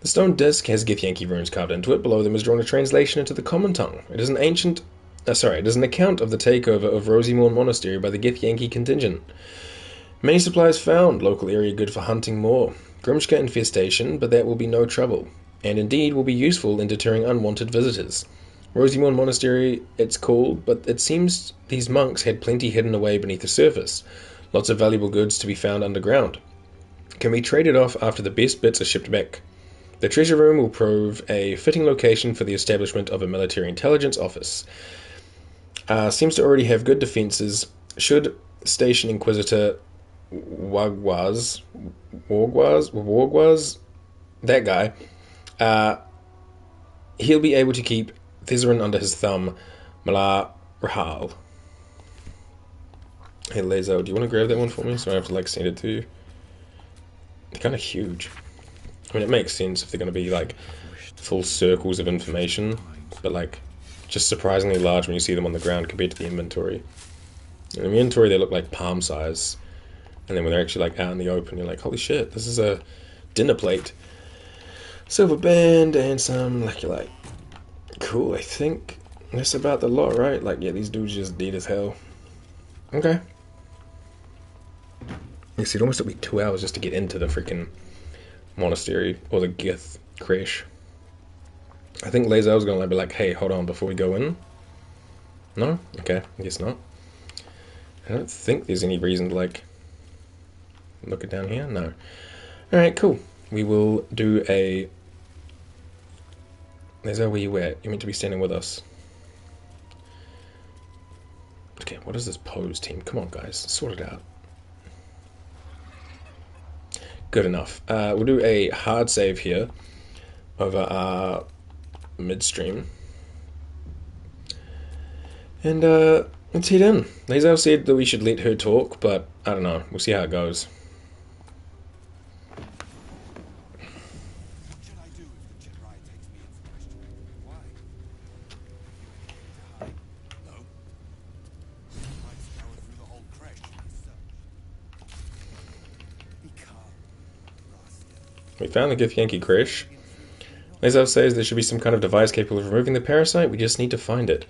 The stone disc has Githyanki runes carved into it. Below them is drawn a translation into the common tongue. It is an account of the takeover of Rosimorn Monastery by the Githyanki contingent. Many supplies found. Local area good for hunting more. Grimshka infestation, but that will be no trouble, and indeed will be useful in deterring unwanted visitors. Rosimorn Monastery, it's called, but it seems these monks had plenty hidden away beneath the surface. Lots of valuable goods to be found underground. Can be traded off after the best bits are shipped back. The treasure room will prove a fitting location for the establishment of a military intelligence office. Seems to already have good defenses. Should Station Inquisitor Wagwaz, that guy, he'll be able to keep Thezerin under his thumb. Mala Rahal. Hey Lae'zel, do you want to grab that one for me so I have to send it to you? They're kind of huge. I mean, it makes sense if they're going to be full circles of information, but just surprisingly large when you see them on the ground compared to the inventory. In the inventory they look like palm size, and then when they're actually out in the open, you're like, holy shit, this is a dinner plate. Silver band and some Laculite. Cool, I think that's about the lot, right? Yeah, these dudes just dead as hell. Okay. You see, it almost took me 2 hours just to get into the freaking monastery, or the Gith Creche. I think Lae'zel's gonna be like, hey, hold on before we go in. No? Okay, I guess not. I don't think there's any reason to look it down here. No. Alright, cool. We will do a... Lae'zel, where you at? You're meant to be standing with us. Okay, what is this pose, team? Come on, guys. Sort it out. Good enough. We'll do a hard save here over our midstream. And let's head in. Lae'zel said that we should let her talk, but I don't know. We'll see how it goes. We found the Githyanki Creche. Lae'zel says there should be some kind of device capable of removing the parasite. We just need to find it.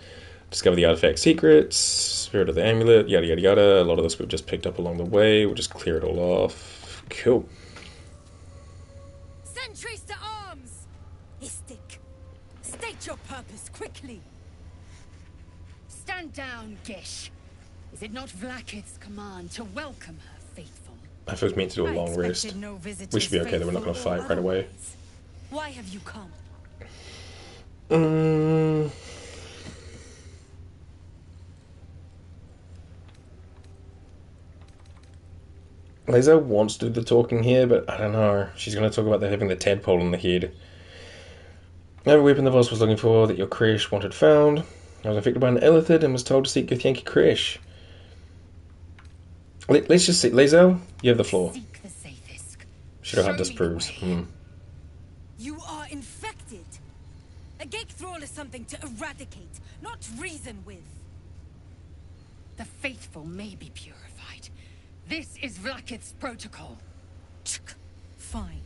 Discover the artifact secrets, spirit of the amulet, yada yada yada. A lot of this we've just picked up along the way. We'll just clear it all off. Cool. Sentries to arms! Istik, state your purpose quickly. Stand down, Gish. Is it not Vlaakith's command to welcome her faithful? I was meant to do a long rest. We should be okay though, we're not going to fight right away. Why have you come? Lae'zel wants to do the talking here, but I don't know. She's going to talk about having the tadpole on the head. I have a weapon the boss was looking for that your Creche wanted found. I was infected by an illithid and was told to seek Githyanki Creche. Let's just see. Lae'zel, you have the floor. Seek the Zaithisk. Shadowheart disproves. You are infected. A gate thrall is something to eradicate, not reason with. The faithful may be purified. This is Vlaakith's protocol. Fine.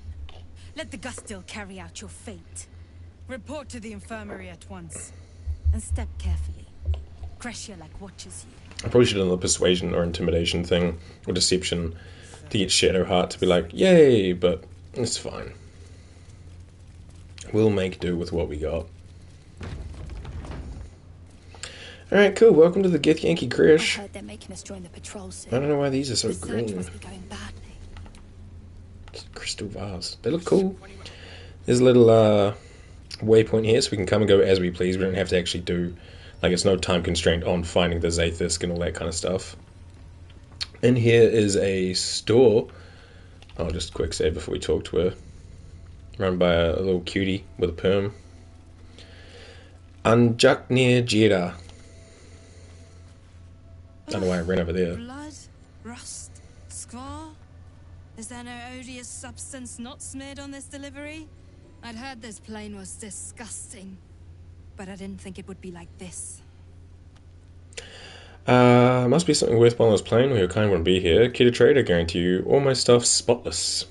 Let the Gustil carry out your fate. Report to the infirmary at once. And step carefully. Creche like watches you. I probably should have done the persuasion or intimidation thing, or deception, to get Shadowheart to be like, yay, but it's fine. We'll make do with what we got. Alright, cool. Welcome to the Githyanki Creche. I heard they're making us join the patrol soon. I don't know why these are so The search green. must be going badly. Crystal vase. They look cool. There's a little waypoint here, so we can come and go as we please. We don't have to actually do... Like, it's no time constraint on finding the Zaithisk and all that kind of stuff. In here is a store. I'll just quick save before we talk to her. Run by a little cutie with a perm. Anjaknir Jira. I don't know why I ran over there. Blood? Rust? Scar? Is there no odious substance not smeared on this delivery? I'd heard this plane was disgusting, but I didn't think it would be like this. Must be something worthwhile on this plane, or your kind wouldn't be here. Kid a trader, guarantee you. All my stuff's spotless.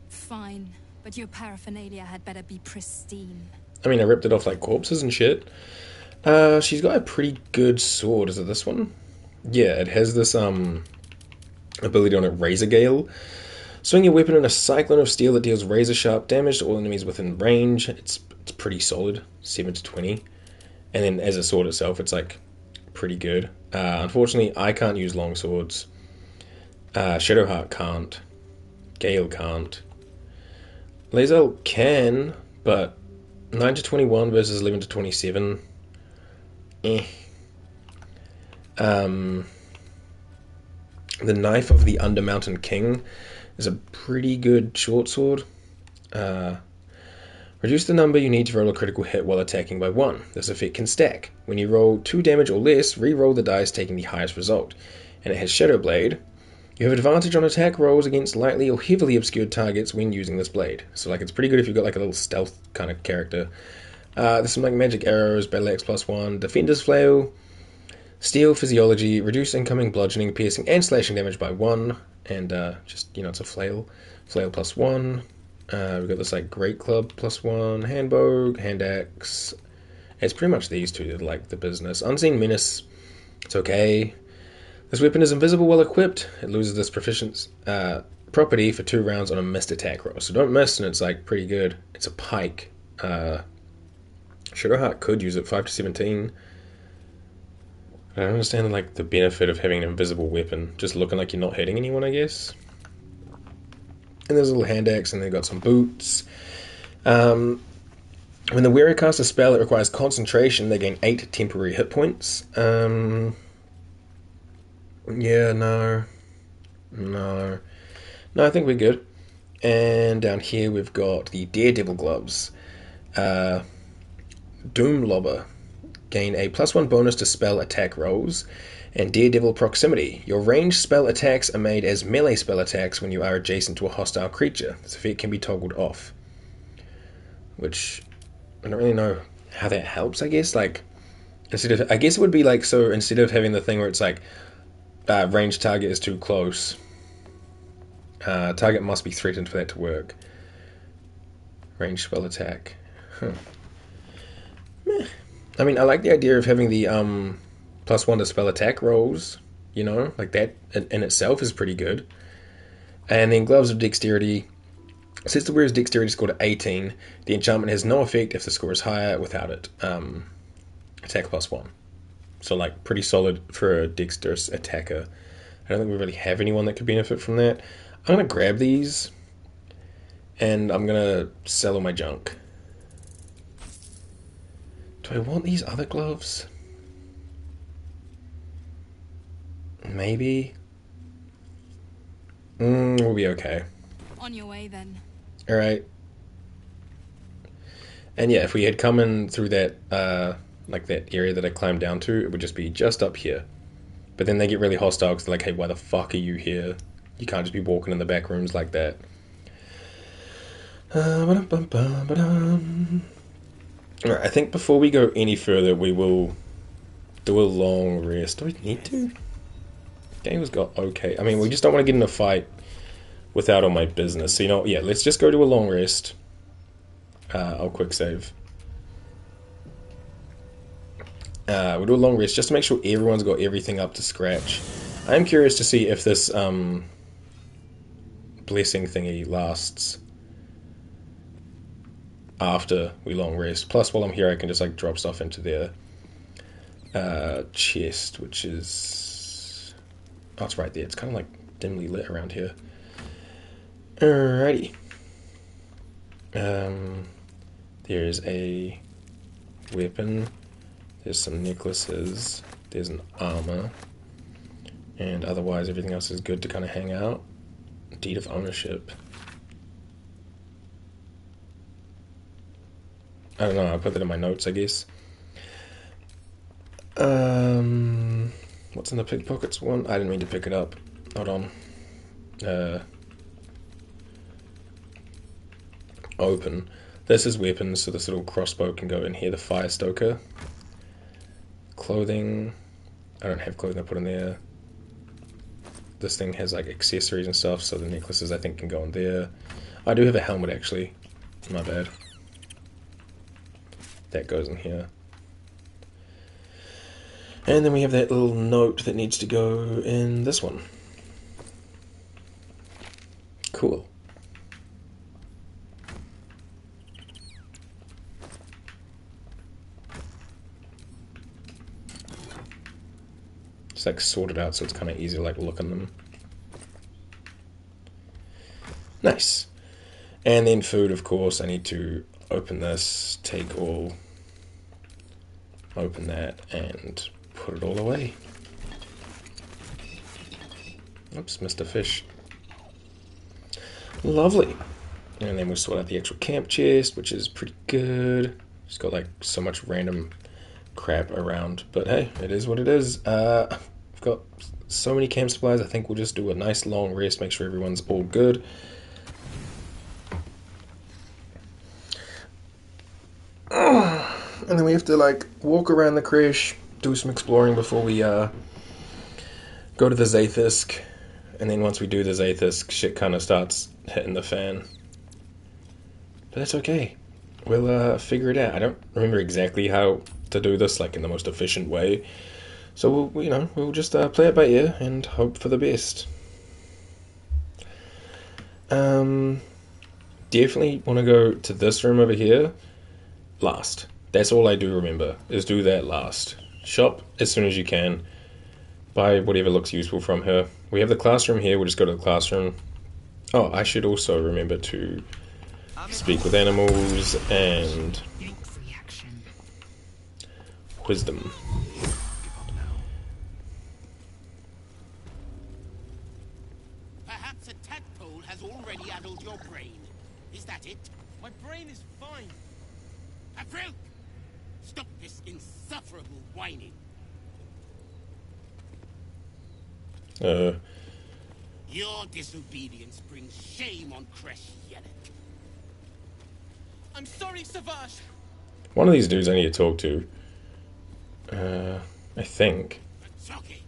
Fine, but your paraphernalia had better be pristine. I mean, I ripped it off like corpses and shit. She's got a pretty good sword. Is it this one? Yeah, it has this ability on it, Razor Gale. Swing your weapon in a cyclone of steel that deals razor sharp damage to all enemies within range. It's pretty solid, 7 to 20. And then as a sword itself, it's like pretty good. Unfortunately, I can't use long swords. Shadowheart can't. Gale can't. Lae'zel can, but 9 to 21 versus 11 to 27. The Knife of the Undermountain King is a pretty good short sword. Reduce the number you need to roll a critical hit while attacking by 1. This effect can stack. When you roll 2 damage or less, re-roll the dice taking the highest result. And it has Shadow Blade. You have advantage on attack rolls against lightly or heavily obscured targets when using this blade. So like it's pretty good if you've got like a little stealth kind of character. There's some like magic arrows, battle axe +1, defender's flail, steel physiology, reduce incoming bludgeoning, piercing, and slashing damage by 1. And just, you know, it's a flail. Flail +1. We've got this like great club +1, handbow, hand axe. It's pretty much these two that are like the business. Unseen menace, it's okay. This weapon is invisible while equipped. It loses this proficiency property for 2 rounds on a missed attack roll. So don't miss, and it's like pretty good. It's a pike. Shadowheart could use it 5 to 17. I don't understand like the benefit of having an invisible weapon. Just looking like you're not hitting anyone, I guess. And there's a little hand axe, and they've got some boots. When the wearer casts a spell that requires concentration, they gain 8 temporary hit points. Yeah, no, I think we're good. And down here we've got the Daredevil gloves. Doom Lobber. Gain a +1 bonus to spell attack rolls. And Daredevil Proximity. Your ranged spell attacks are made as melee spell attacks when you are adjacent to a hostile creature. This effect can be toggled off. Which, I don't really know how that helps, I guess. Like, I guess it would be like, so instead of having the thing where it's like, ranged target is too close. Target must be threatened for that to work. Ranged spell attack. Huh. Meh. I mean, I like the idea of having the +1 to spell attack rolls. You know, like that in itself is pretty good. And then gloves of dexterity. Since the wearer's dexterity score to 18, the enchantment has no effect if the score is higher without it. Attack +1. So, like, pretty solid for a dexterous attacker. I don't think we really have anyone that could benefit from that. I'm going to grab these, and I'm going to sell all my junk. Do I want these other gloves? Maybe. We'll be okay. On your way, then. Alright. And yeah, if we had come in through that, like that area that I climbed down to, it would just be just up here. But then they get really hostile because they're like, hey, why the fuck are you here? You can't just be walking in the back rooms like that. Alright, I think before we go any further, we will do a long rest. Do we need to? Game has got okay. I mean, we just don't want to get in a fight without all my business. So, you know, yeah, let's just go to a long rest. I'll quick save. We'll do a long rest just to make sure everyone's got everything up to scratch. I'm curious to see if this blessing thingy lasts after we long rest. Plus, while I'm here, I can just like drop stuff into their chest, which is... oh, it's right there. It's kind of like dimly lit around here. Alrighty. There's a weapon. There's some necklaces. There's an armor. And otherwise, everything else is good to kind of hang out. Deed of ownership. I don't know, I'll put that in my notes, I guess. What's in the pickpockets one? I didn't mean to pick it up. Hold on. Open. This is weapons, so this little crossbow can go in here. The fire stoker. Clothing. I don't have clothing I put in there. This thing has like accessories and stuff, so the necklaces I think can go in there. I do have a helmet actually. My bad. That goes in here. And then we have that little note that needs to go in this one. Cool. Just like sorted out so it's kind of easy to like look in them. Nice. And then food, of course. I need to open this, take all, open that, and put it all away. Oops, missed a fish. Lovely. And then we sort out the actual camp chest, which is pretty good. Just got like so much random crap around, but hey, it is what it is. I've got so many camp supplies. I think we'll just do a nice long rest, make sure everyone's all good. And then we have to like walk around the creche, do some exploring before we go to the Zaithisk. And then once we do the Zaithisk, shit kind of starts hitting the fan. But that's okay. We'll figure it out. I don't remember exactly how to do this like in the most efficient way. So we'll just play it by ear and hope for the best. Definitely want to go to this room over here last. That's all I do remember, is do that last. Shop as soon as you can. Buy whatever looks useful from her. We have the classroom here, we'll just go to the classroom. Oh, I should also remember to speak with animals and wisdom. Perhaps a tadpole has already addled your brain. Is that it? My brain is fine. April! Stop this insufferable whining. Your disobedience brings shame on Creche Yellow. I'm sorry, Savage. One of these dudes I need to talk to. I think. Shoki!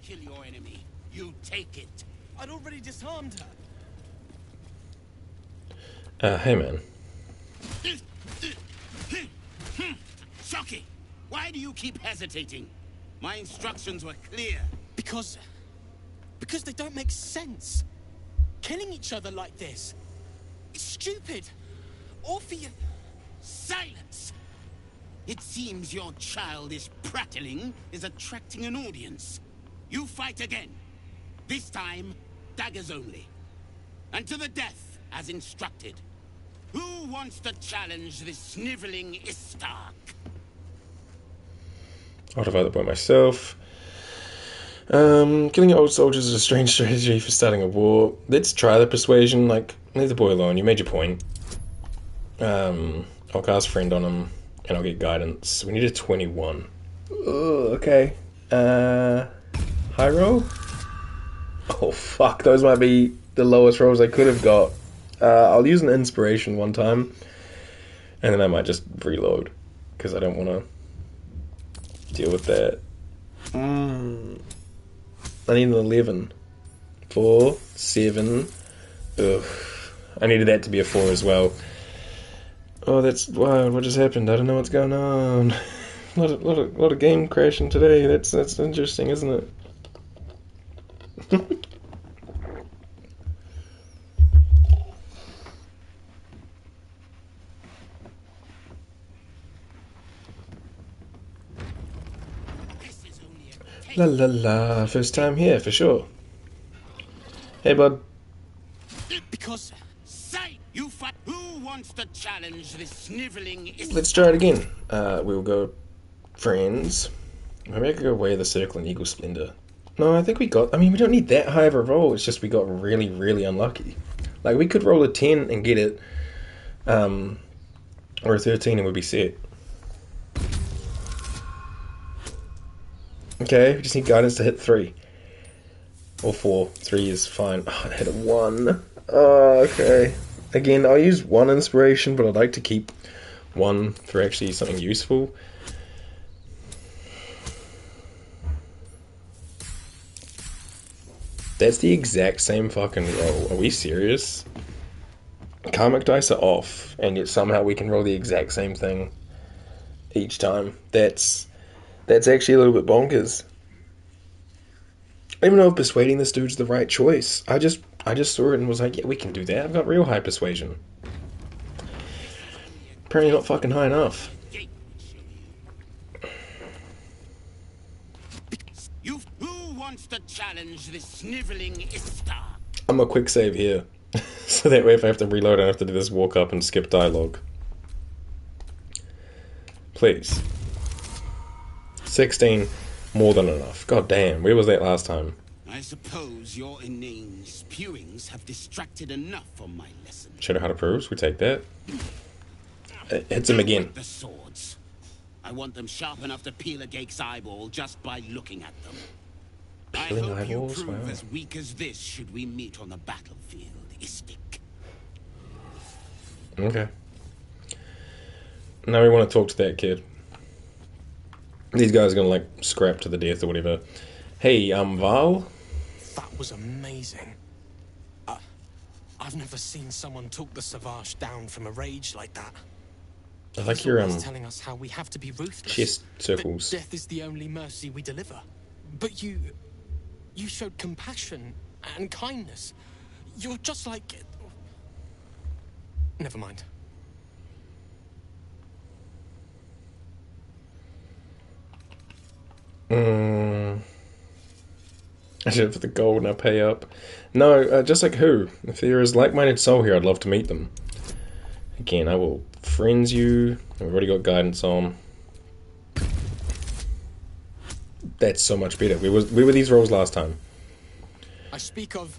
Kill your enemy. You take it. I'd already disarmed her. Hey man. Shoki! Why do you keep hesitating? My instructions were clear. Because they don't make sense. Killing each other like this. It's stupid. All for you. Silence! It seems your childish prattling is attracting an audience. You fight again. This time, daggers only. And to the death, as instructed. Who wants to challenge this sniveling Istark? I'll divide it by myself. Killing old soldiers is a strange strategy for starting a war. Let's try the persuasion. Like, leave the boy alone. You made your point. I'll cast friend on him, and I'll get guidance. We need a 21. Oh, okay. High roll? Oh, fuck. Those might be the lowest rolls I could have got. I'll use an inspiration one time, and then I might just reload, because I don't want to deal with that. I need an 11. 4, 7. Ugh. I needed that to be a 4 as well. Oh, that's wild. What just happened? I don't know what's going on. A lot of game crashing today. That's interesting, isn't it? La la la. First time here, for sure. Hey, bud. Because say you fight. Who wants to challenge this sniveling? Let's try it again. We'll go friends. Maybe I could go Way of the Circle and Eagle Splendor. No, I think we got... I mean, we don't need that high of a roll. It's just we got really, really unlucky. Like, we could roll a 10 and get it. Or a 13 and we'd be set. Okay, we just need guidance to hit 3. Or 4. 3 is fine. Oh, I hit a 1. Oh, okay. Again, I'll use 1 inspiration, but I'd like to keep 1 for actually something useful. That's the exact same fucking roll. Are we serious? Karmic dice are off, and yet somehow we can roll the exact same thing each time. That's actually a little bit bonkers. I don't even know if persuading this dude's the right choice. I just saw it and was like, yeah, we can do that. I've got real high persuasion. Apparently not fucking high enough. Who wants to challenge this sniveling Istar? I'm a quick save here. So that way if I have to reload, I don't have to do this walk up and skip dialogue. Please. 16. More than enough. God damn, where was that last time? I suppose your inane spewings have distracted enough from my lesson. Shadow Heart approves, we take that. It hits him again. The swords. I want them sharp enough to peel a Gake's eyeball just by looking at them. Peeling I hope eyeballs? you prove Wow. as weak as this should we meet on the battlefield, Istik. Okay. Now we want to talk to that kid. These guys are gonna like scrap to the death or whatever. Hey, Val? That was amazing. I've never seen someone talk the Savage down from a rage like that. I like your telling us how we have to be ruthless. chest circles. That death is the only mercy we deliver. But you showed compassion and kindness. You're just like... Never mind. I should have put the gold and I pay up. No, just like who? If there is like-minded soul here, I'd love to meet them. Again, I will friends you. We've already got guidance on. That's so much better. We were these rolls last time. I speak of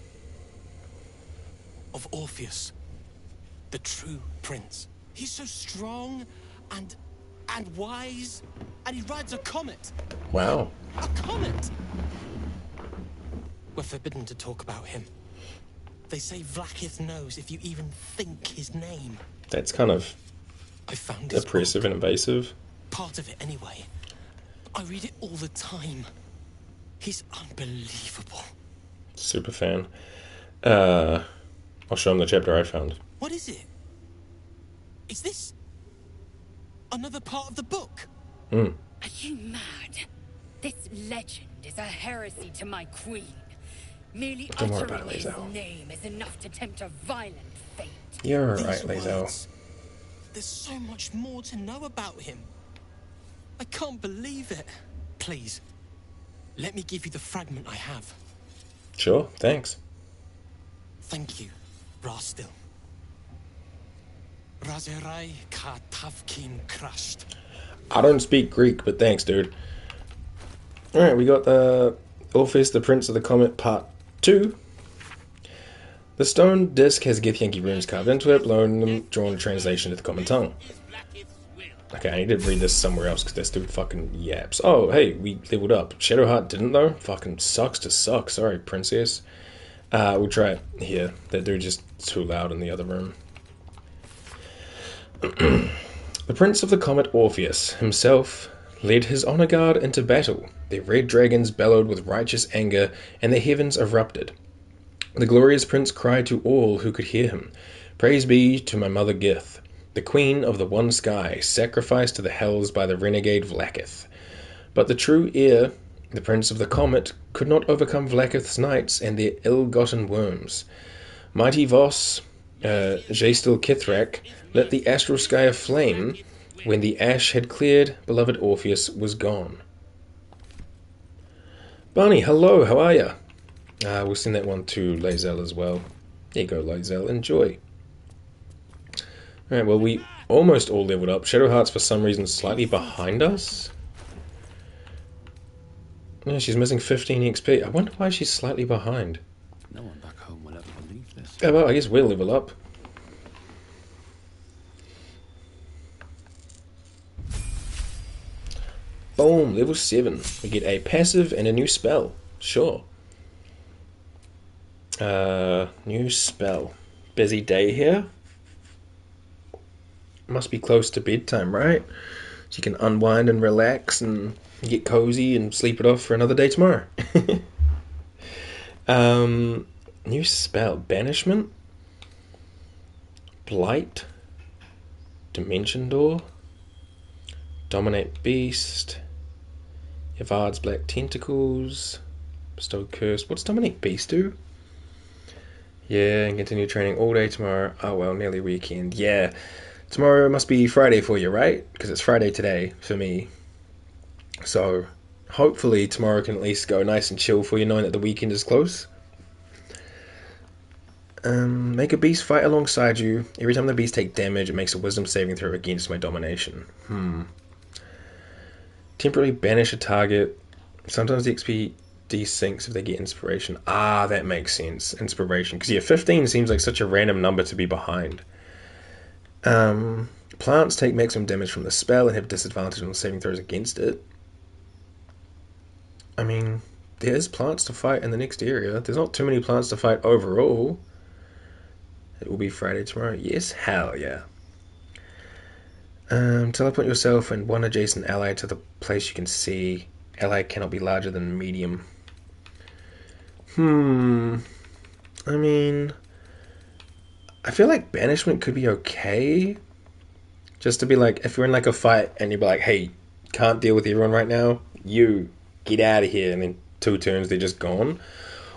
Orpheus, the true prince. He's so strong and wise, and he rides a comet. Wow. A comet! We're forbidden to talk about him. They say Vlaakith knows if you even think his name. That's kind of I found oppressive and invasive. Part of it anyway. I read it all the time. He's unbelievable. Super fan. I'll show him the chapter I found. What is it? Is this another part of the book? Are you mad? This legend is a heresy to my queen. Merely Don't worry uttering about it, his Lae'zel. name is enough to tempt a violent fate. You're These right, Lae'zel. words, there's so much more to know about him. I can't believe it. Please, let me give you the fragment I have. Sure, thanks. Thank you, Rastil. Razerai ka tavkin crushed. I don't speak Greek, but thanks, dude. Alright, we got the Orpheus, the Prince of the Comet, Part 2. The stone disc has Githyanki runes carved into it, below them drawn a translation to the common tongue. Okay, I need to read this somewhere else because they're still fucking yaps. Oh, hey, we leveled up. Shadowheart didn't though? Fucking sucks to suck. Sorry, princess. We'll try it here. That dude just too loud in the other room. The Prince of the Comet Orpheus himself led his honor guard into battle. Their red dragons bellowed with righteous anger, and the heavens erupted. The glorious prince cried to all who could hear him, "Praise be to my mother Gith, the queen of the one sky, sacrificed to the hells by the renegade Vlaakith." But the true heir, the Prince of the Comet, could not overcome Vlaakith's knights and their ill-gotten worms. Mighty Voss, Jaestil Kithrak, lit the astral sky aflame. When the ash had cleared, beloved Orpheus was gone. Barney, hello, how are ya? We'll send that one to Lae'zel as well. There you go, Lae'zel, enjoy. Alright, well, we almost all leveled up. Shadowheart's for some reason slightly behind us. Yeah, she's missing 15 XP. I wonder why she's slightly behind. No one back home will ever believe this. Yeah, well, I guess we'll level up. Boom, level 7. We get a passive and a new spell. Sure. New spell. Busy day here. Must be close to bedtime, right? So you can unwind and relax and get cozy and sleep it off for another day tomorrow. New spell. Banishment. Blight. Dimension Door. Dominate Beast. Yavard's Black Tentacles. Bestow Curse. What's Dominate Beast do? Yeah, and continue training all day tomorrow. Oh well, nearly weekend. Yeah. Tomorrow must be Friday for you, right? Because it's Friday today for me. So, hopefully tomorrow can at least go nice and chill for you, knowing that the weekend is close. Make a beast fight alongside you. Every time the beast takes damage, it makes a wisdom saving throw against my domination. Temporarily banish a target. Sometimes the XP desyncs if they get inspiration. Ah, that makes sense. Inspiration. Because yeah, 15 seems like such a random number to be behind. Plants take maximum damage from the spell and have disadvantage on saving throws against it. I mean, there's plants to fight in the next area. There's not too many plants to fight overall. It will be Friday tomorrow. Yes, hell yeah. Teleport yourself and one adjacent ally to the place you can see. Ally cannot be larger than medium. I mean, I feel like banishment could be okay. Just to be like, if you're in like a fight and you're like, hey, can't deal with everyone right now, you get out of here, and then 2 turns they're just gone.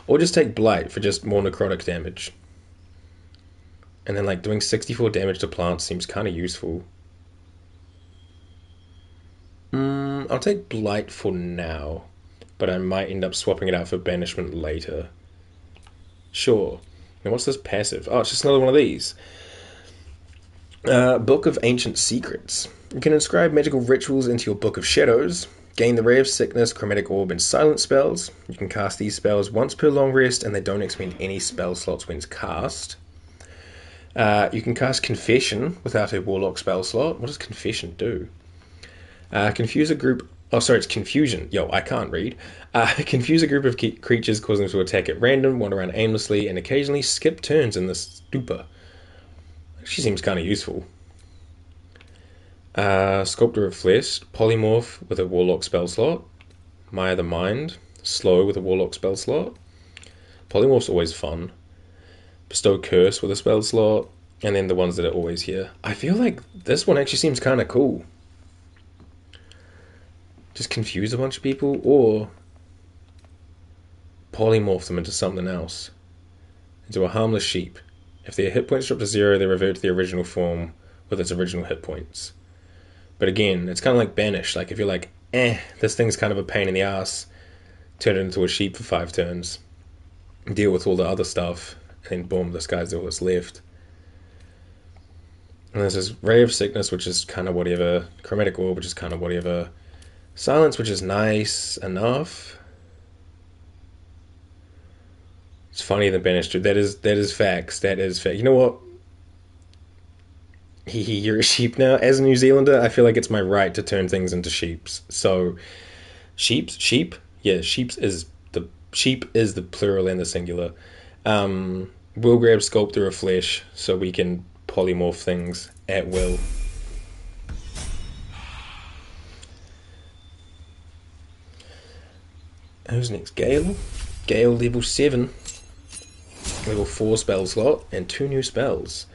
Or just take Blight for just more necrotic damage. And then like doing 64 damage to plants seems kind of useful. I'll take Blight for now, but I might end up swapping it out for banishment later. Sure. Now what's this passive? Oh, it's just another one of these. Book of Ancient Secrets. You can inscribe magical rituals into your Book of Shadows. Gain the Ray of Sickness, Chromatic Orb, and Silent spells. You can cast these spells once per long rest, and they don't expend any spell slots when cast. You can cast Confession without a Warlock spell slot. What does Confession do? Confuse a group... Oh, sorry, it's Confusion. Yo, I can't read. Confuse a group of creatures, cause them to attack at random, wander around aimlessly, and occasionally skip turns in the stupor. She seems kind of useful. Sculptor of Flesh, Polymorph with a Warlock spell slot. Maya the Mind, Slow with a Warlock spell slot. Polymorph's always fun. Bestow Curse with a spell slot. And then the ones that are always here. I feel like this one actually seems kind of cool. Just confuse a bunch of people, or polymorph them into something else. Into a harmless sheep. If their hit points drop to 0, they revert to the original form with its original hit points. But again, it's kind of like Banish. Like if you're like, this thing's kind of a pain in the ass, turn it into a sheep for 5 turns. Deal with all the other stuff, and then boom, this guy's all that's left. And this is Ray of Sickness, which is kind of whatever. Chromatic Orb, which is kind of whatever. Silence, which is nice enough. It's funnier than banished. That is facts. That is fact. You know what? You're a sheep now. As a New Zealander, I feel like it's my right to turn things into sheeps. So, sheep. Yeah, sheep is the plural and the singular. We'll grab Sculptor of Flesh so we can polymorph things at will. Who's next? Gale. Gale, level 7. Level 4 spell slot and 2 new spells.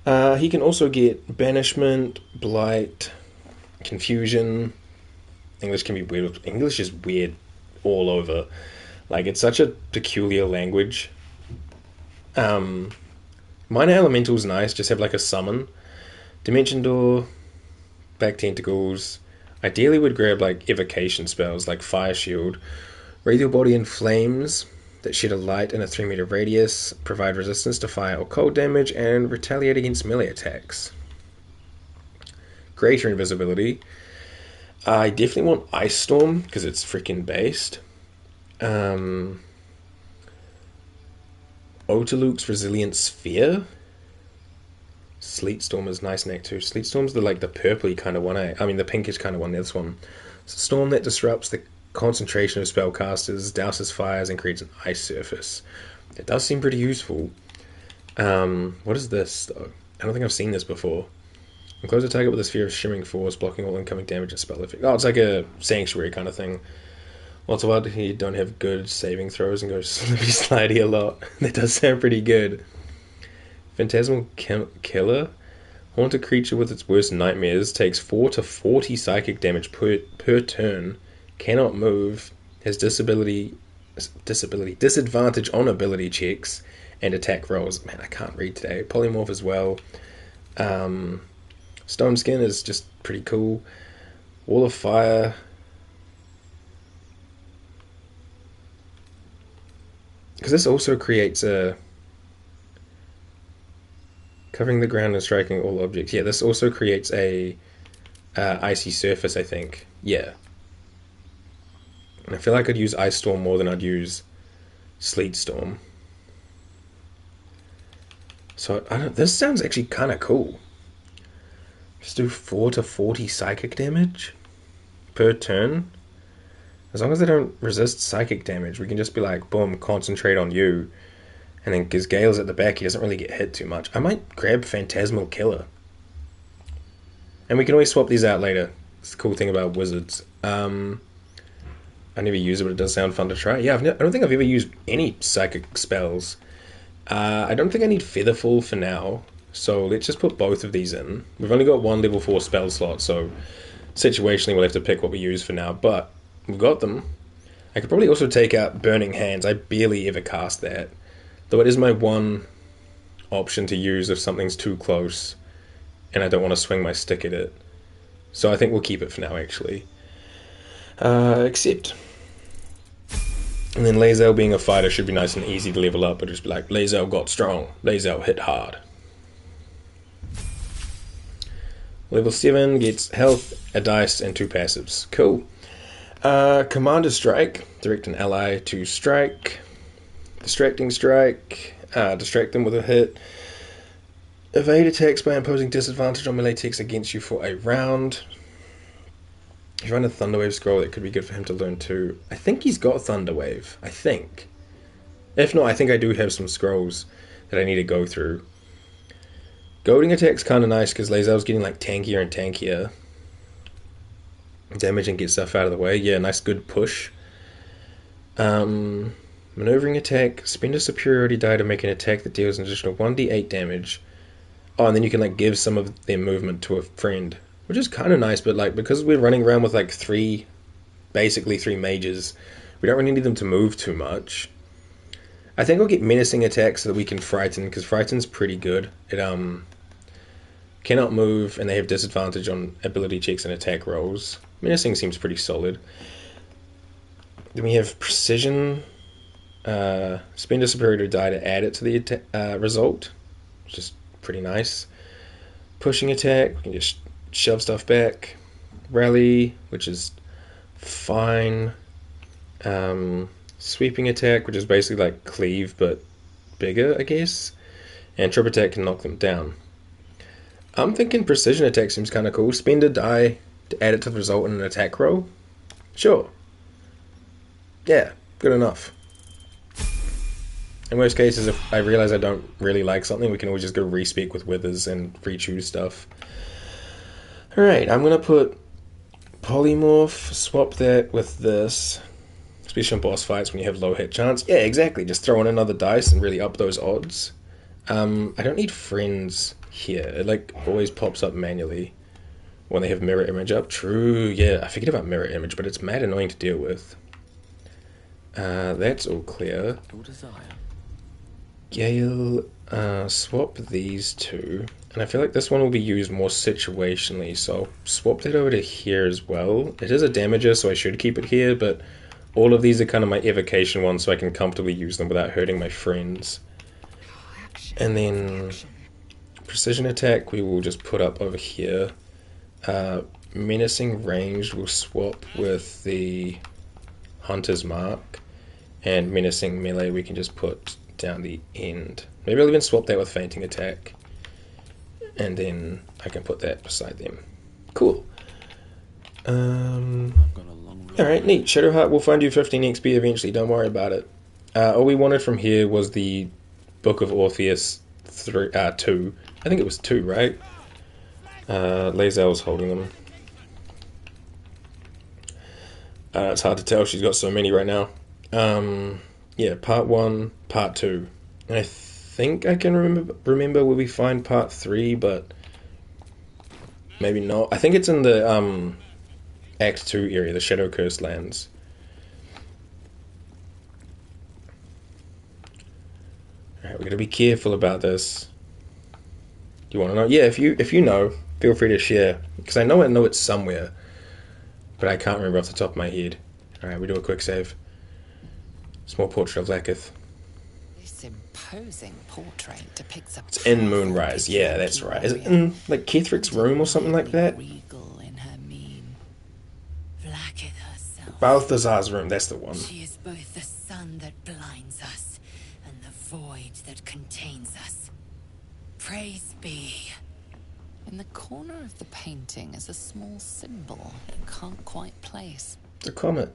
He can also get Banishment, Blight, Confusion. English can be weird. English is weird all over. Like, it's such a peculiar language. Minor Elemental's nice, just have like a summon. Dimension Door, Back Tentacles. Ideally would grab like evocation spells like Fire Shield. Radial Body in Flames that shed a light in a 3 meter radius, provide resistance to fire or cold damage, and retaliate against melee attacks. Greater Invisibility. I definitely want Ice Storm because it's freaking based. Otaluk's Resilient Sphere. Sleet Storm is nice next to. Sleet Storm's the purpley kind of one. I mean the pinkish kind of one. This one. It's a storm that disrupts the concentration of spellcasters, douses fires, and creates an ice surface. It does seem pretty useful. What is this though? I don't think I've seen this before. Enclose a target with a sphere of shimmering force, blocking all incoming damage and spell effect. Oh, it's like a sanctuary kind of thing. Lots of odd here don't have good saving throws and go slippy slidey a lot. That does sound pretty good. Phantasmal Killer. Haunt a creature with its worst nightmares. Takes 4 to 40 psychic damage per turn. Cannot move. Has disadvantage on ability checks and attack rolls. Man, I can't read today. Polymorph as well. Stone Skin is just pretty cool. Wall of Fire. Because this also creates a... Covering the ground and striking all objects. Yeah, this also creates a icy surface, I think. Yeah. And I feel like I'd use Ice Storm more than I'd use Sleet Storm. So, this sounds actually kind of cool. Just do 4 to 40 psychic damage per turn. As long as they don't resist psychic damage, we can just be like, boom, concentrate on you. And then, because Gale's at the back, he doesn't really get hit too much. I might grab Phantasmal Killer. And we can always swap these out later. It's the cool thing about wizards. I never use it, but it does sound fun to try. Yeah, I don't think I've ever used any psychic spells. I don't think I need Featherfall for now. So let's just put both of these in. We've only got one level 4 spell slot, so situationally we'll have to pick what we use for now. But we've got them. I could probably also take out Burning Hands. I barely ever cast that. Though it is my one option to use if something's too close and I don't want to swing my stick at it. So I think we'll keep it for now, actually. Accept. And then Lae'zel being a fighter should be nice and easy to level up. But just be like, Lae'zel got strong. Lae'zel hit hard. Level 7 gets health, a dice, and 2 passives. Cool. Commander Strike. Direct an ally to strike. Distracting Strike. Distract them with a hit. Evade attacks by imposing disadvantage on melee attacks against you for a round. If you run a Thunderwave scroll, it could be good for him to learn too. I think he's got Thunderwave. I think. If not, I think I do have some scrolls that I need to go through. Goading attack's kind of nice because Lae'zel's getting like tankier and tankier. Damage and get stuff out of the way. Yeah, nice good push. Maneuvering attack. Spend a superiority die to make an attack that deals an additional 1d8 damage. Oh, and then you can like give some of their movement to a friend. Which is kind of nice, but like because we're running around with like basically three mages, we don't really need them to move too much. I think I'll get menacing attacks so that we can frighten, because frighten's pretty good. It cannot move, and they have disadvantage on ability checks and attack rolls. Menacing seems pretty solid. Then we have precision. Spend a superiority die to add it to the result, which is pretty nice. Pushing attack, we can just shove stuff back. Rally, which is fine. sweeping attack, which is basically like cleave but bigger, I guess. And trip attack can knock them down. I'm thinking precision attack seems kind of cool. Spend a die to add it to the result in an attack roll. Sure. Yeah, good enough. In most cases, if I realize I don't really like something, we can always just go respec with withers and re-choose stuff. Alright, I'm going to put polymorph, swap that with this. Especially in boss fights when you have low hit chance. Yeah, exactly. Just throw in another dice and really up those odds. I don't need friends here. It like always pops up manually when they have mirror image up. True, yeah. I forget about mirror image, but it's mad annoying to deal with. That's all clear. Your desire. Gale, swap these two. And I feel like this one will be used more situationally, so I'll swap that over to here as well. It is a damager, so I should keep it here, but all of these are kind of my evocation ones, so I can comfortably use them without hurting my friends. And then precision attack we will just put up over here. Menacing range will swap with the hunter's mark. And menacing melee we can just put down the end. Maybe I'll even swap that with fainting attack. And then I can put that beside them. Cool. Alright, neat. Shadowheart will find you 15 XP eventually, don't worry about it. All we wanted from here was the Book of Orpheus 2. I think it was 2, right? Lae'zel's holding them. It's hard to tell, she's got so many right now. Yeah, part 1, part 2. And I think I can remember where we find part 3, but maybe not. I think it's in the Act 2 area, the Shadow Cursed Lands. Alright, we're gonna be careful about this. Do you want to know? Yeah, if you know, feel free to share, because I know it's somewhere, but I can't remember off the top of my head. Alright, we do a quick save. Small portrait of Lakith. This imposing portrait depicts a It's in Moonrise. Yeah, that's right. Is it in like Kethric's room or something like that? regal in her mien. Lakith herself. Balthazar's room. That's the one. She is both the sun that blinds us and the void that contains us. Praise be. In the corner of the painting is a small symbol you can't quite place. The comet.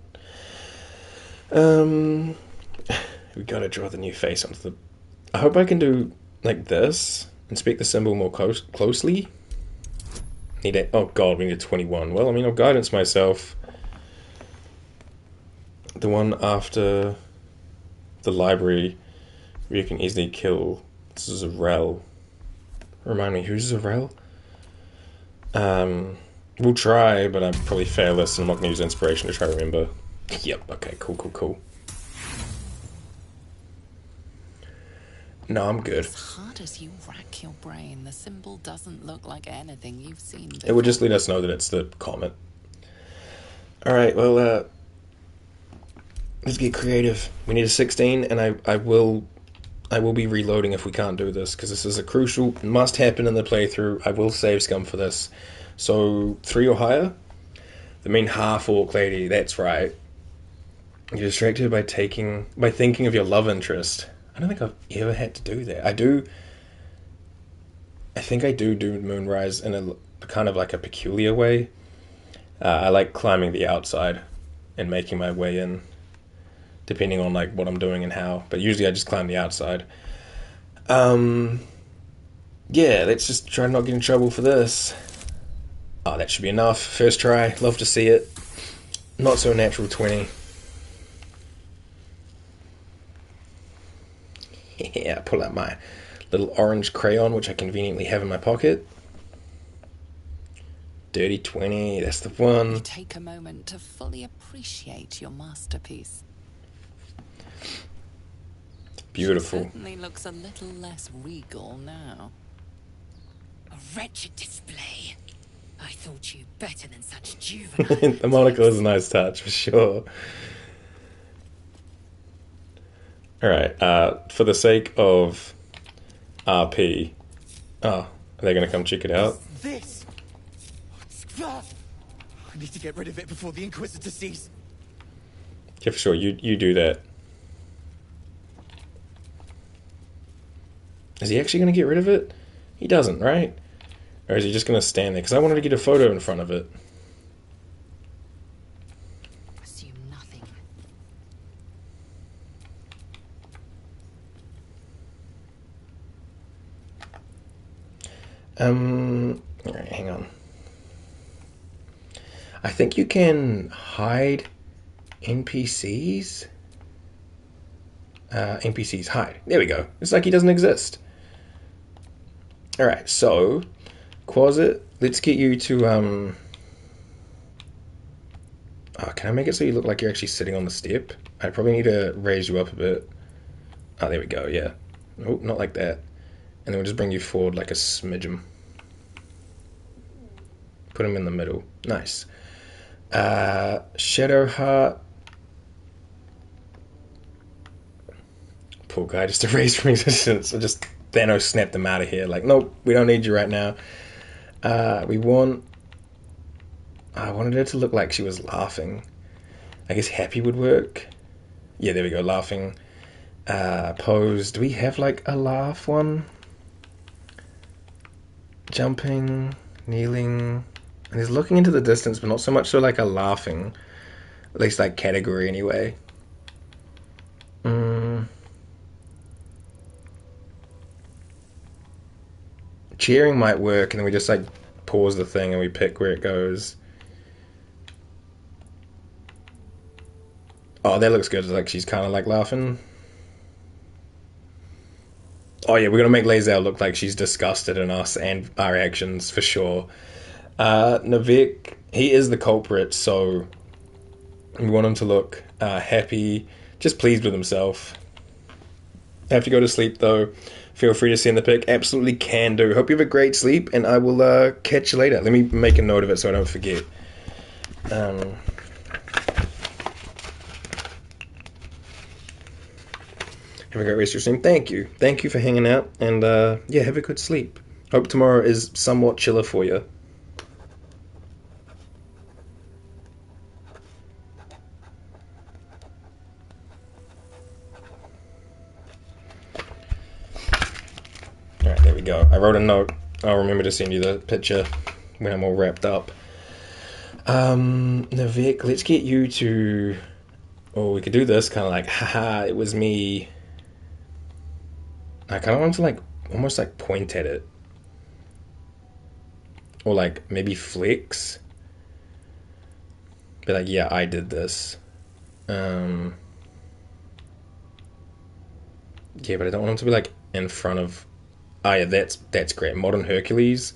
We gotta draw the new face onto the... I hope I can do like this. Inspect the symbol more closely. Need a... Oh god, we need a 21. Well, I mean, I'll guidance myself. The one after the library where you can easily kill. This is a Rel. Remind me, who's Zarel? We'll try, but I'll probably fail this and I'm not going to use inspiration to try to remember. Yep, okay, cool. No, I'm good. As hard as you rack your brain, the symbol doesn't look like anything you've seen before. It would just let us know that it's the comet. Alright, well, let's get creative. We need a 16, and I will be reloading if we can't do this, because this is a crucial, must happen in the playthrough. I will save scum for this. So, 3 or higher? The mean half-orc lady, that's right. You're distracted by thinking of your love interest. I don't think I've ever had to do that. I think I do Moonrise in a kind of like a peculiar way. I like climbing the outside and making my way in, depending on like what I'm doing and how. But usually I just climb the outside. Yeah, let's just try to not get in trouble for this. Oh, that should be enough. First try. Love to see it. Not so natural 20. Yeah, pull out my little orange crayon, which I conveniently have in my pocket. Dirty 20, that's the one. You take a moment to fully appreciate your masterpiece. Beautiful. She certainly looks a little less regal now. A wretched display. I thought you better than such juvenile. The monocle is a nice touch, for sure. Alright, for the sake of RP... Oh, are they going to come check it out? This! I need to get rid of it before the Inquisitor sees. Yeah, for sure, you do that. Is he actually going to get rid of it? He doesn't, right? Or is he just going to stand there? Because I wanted to get a photo in front of it. Assume nothing. Alright, hang on. I think you can hide NPCs. NPCs hide. There we go. It's like he doesn't exist. Alright, so Quasit, let's get you to oh, can I make it so you look like you're actually sitting on the step? I probably need to raise you up a bit. Oh, there we go, yeah. Oh, not like that. And then we'll just bring you forward like a smidgen. Put him in the middle. Nice. Shadowheart. Poor guy just erased from existence. I just Thanos snapped him out of here. Like, nope, we don't need you right now. We want... I wanted her to look like she was laughing. I guess happy would work. Yeah, there we go, laughing. Pose. Do we have like a laugh one? Jumping, kneeling. And he's looking into the distance, but not so much so like a laughing. At least like category anyway. Cheering might work, and then we just like pause the thing and we pick where it goes. Oh, that looks good. Like she's kind of like laughing. Oh yeah, we're gonna make Lae'zel look like she's disgusted in us and our actions for sure. Navik, he is the culprit, so we want him to look happy, just pleased with himself. Have to go to sleep though. Feel free to send the pic. Absolutely can do. Hope you have a great sleep, and I will catch you later. Let me make a note of it so I don't forget. Have a great rest of your stream. Thank you. Thank you for hanging out, and yeah, have a good sleep. Hope tomorrow is somewhat chiller for you. Alright, there we go. I wrote a note. I'll remember to send you the picture when I'm all wrapped up. Navik, let's get you to... Oh, we could do this kind of like, haha, it was me. I kind of want to like, almost like point at it. Or like, maybe flex. Be like, yeah, I did this. Yeah, but I don't want him to be like in front of... Oh yeah, that's great. Modern Hercules.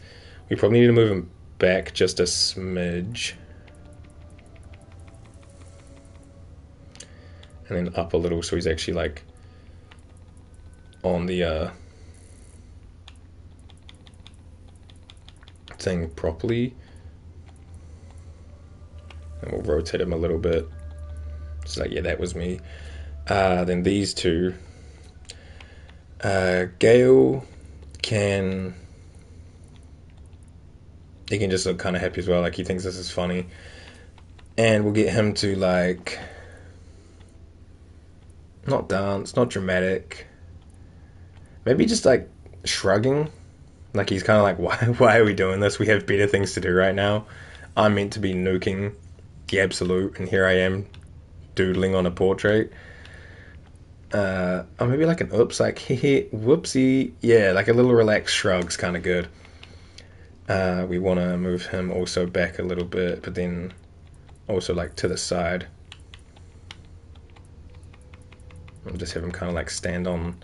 We probably need to move him back just a smidge. And then up a little so he's actually like on the thing properly. And we'll rotate him a little bit. It's like, yeah, that was me. Then these two. Gale can... He can just look kind of happy as well, like he thinks this is funny. And we'll get him to like... Not dance, not dramatic. Maybe just like shrugging. Like he's kind of like, why are we doing this? We have better things to do right now. I'm meant to be nuking the absolute, and here I am doodling on a portrait. Or maybe like an oops, like hehe, whoopsie. Yeah, like a little relaxed shrug's kind of good. We want to move him also back a little bit, but then also like to the side. We'll just have him kind of like stand on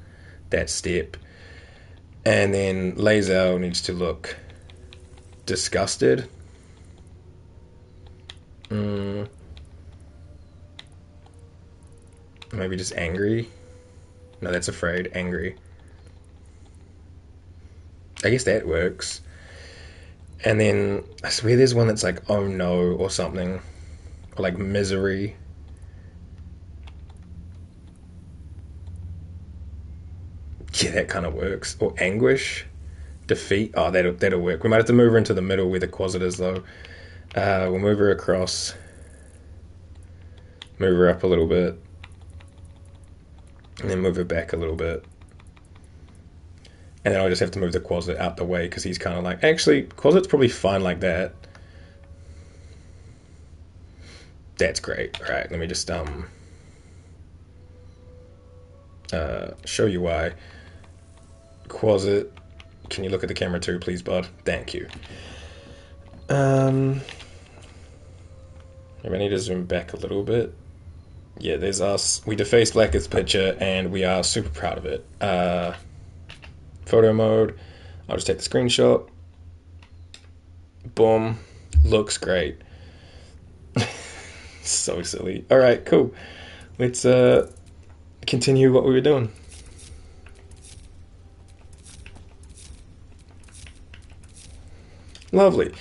that step. And then Lae'zel needs to look disgusted. Maybe just angry. No, that's afraid. Angry. I guess that works. And then I swear there's one that's like, oh no, or something. Or like misery. Yeah, that kind of works. Or anguish. Defeat. Oh, that'll work. We might have to move her into the middle where the Quasit is though. We'll move her across. Move her up a little bit. And then move her back a little bit. And then I'll just have to move the Quasit out the way because he's kind of like... Actually, Quasit's probably fine like that. That's great. Alright, let me just show you why. Quasit, can you look at the camera too, please, bud? Thank you. Maybe I need to zoom back a little bit. Yeah, there's us. We defaced Blacket's picture, and we are super proud of it. Photo mode. I'll just take the screenshot. Boom. Looks great. So silly. Alright, cool. Let's continue what we were doing. Lovely.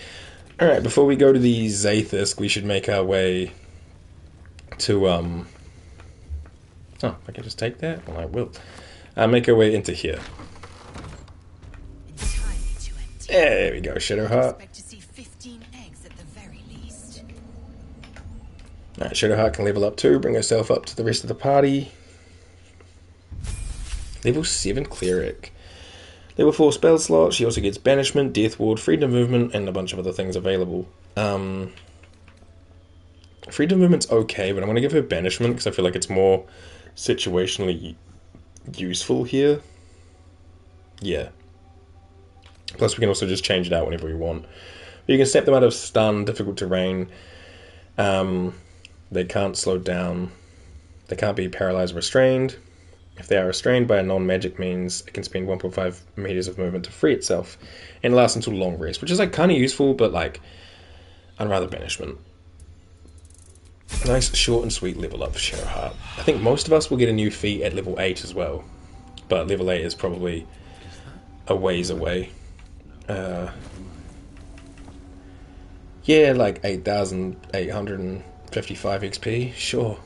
Alright, before we go to the Zaithisk, we should make our way to, oh, I can just take that? Well, I will. Make our way into here. There we go, Shadowheart. Alright, Shadowheart can level up too, bring herself up to the rest of the party. Level 7 Cleric. Level 4 spell slot. She also gets Banishment, Death Ward, Freedom of Movement, and a bunch of other things available. Freedom of Movement's okay, but I'm going to give her Banishment because I feel like it's more situationally useful here. Yeah. Plus we can also just change it out whenever we want. But you can snap them out of stun, difficult terrain. They can't slow down. They can't be paralyzed or restrained. If they are restrained by a non-magic means, it can spend 1.5 meters of movement to free itself. And lasts until long rest, which is like kind of useful, but like, I'd rather Banishment. Nice, short and sweet level up for Shadowheart. I think most of us will get a new feat at level 8 as well. But level 8 is probably a ways away. Yeah, like 8,855 XP, sure.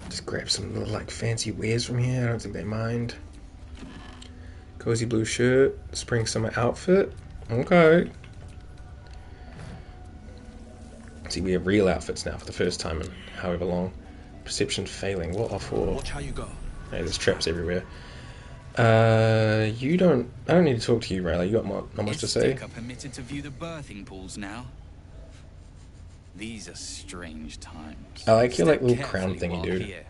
Just grab some little like fancy wares from here, I don't think they mind. Cozy blue shirt, spring summer outfit, okay. See, we have real outfits now for the first time in however long. Perception failing, what off for? Watch how you go. Hey, there's traps everywhere. I don't need to talk to you, Riley. You got not much to say. Are permitted to view the birthing pools now. These are strange times. I like your like little crown thingy, dude. Here.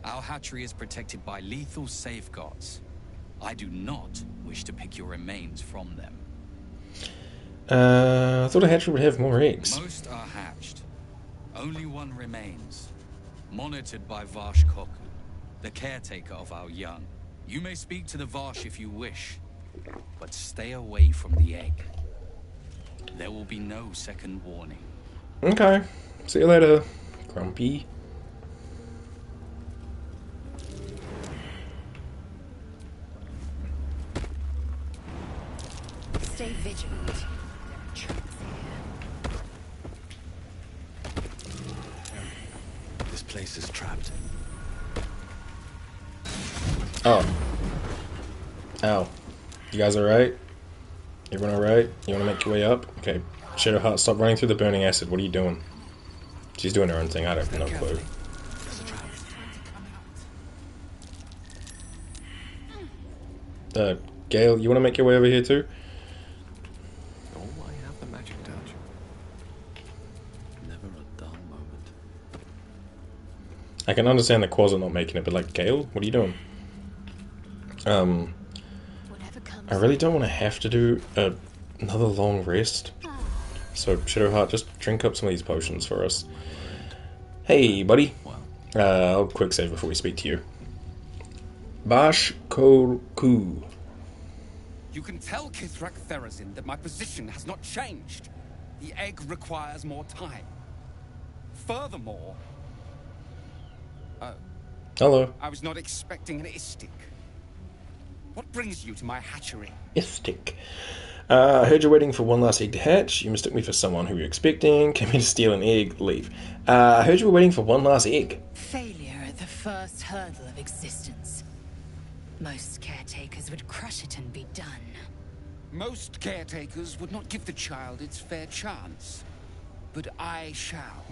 Our hatchery is protected by lethal safeguards. I do not wish to pick your remains from them. I thought a hatchery would have more eggs. Most are hatched. Only one remains. Monitored by Varsh-Koku, the caretaker of our young. You may speak to the Varsh if you wish, but stay away from the egg. There will be no second warning. Okay. See you later, Grumpy. Stay vigilant. This place is trapped. Oh. Ow. You guys alright? Everyone alright? You want to make your way up? Okay. Shadowheart, stop running through the burning acid. What are you doing? She's doing her own thing. I don't have no clue. Gale, you want to make your way over here too? Oh, I have the magic touch. Never a dull moment. I can understand the Quasit not making it, but like, Gale, what are you doing? I really don't want to have to do another long rest. So, Shadowheart, just drink up some of these potions for us. Hey, buddy. I'll quick save before we speak to you. Varsh-Koku. You can tell Kithrak Therazin that my position has not changed. The egg requires more time. Furthermore... Hello. I was not expecting an istik. What brings you to my hatchery? Istik. I heard you're waiting for one last egg to hatch. You mistook me for someone who you're expecting. Came here to steal an egg. Leave. I heard you were waiting for one last egg. Failure at the first hurdle of existence. Most caretakers would crush it and be done. Most caretakers would not give the child its fair chance. But I shall.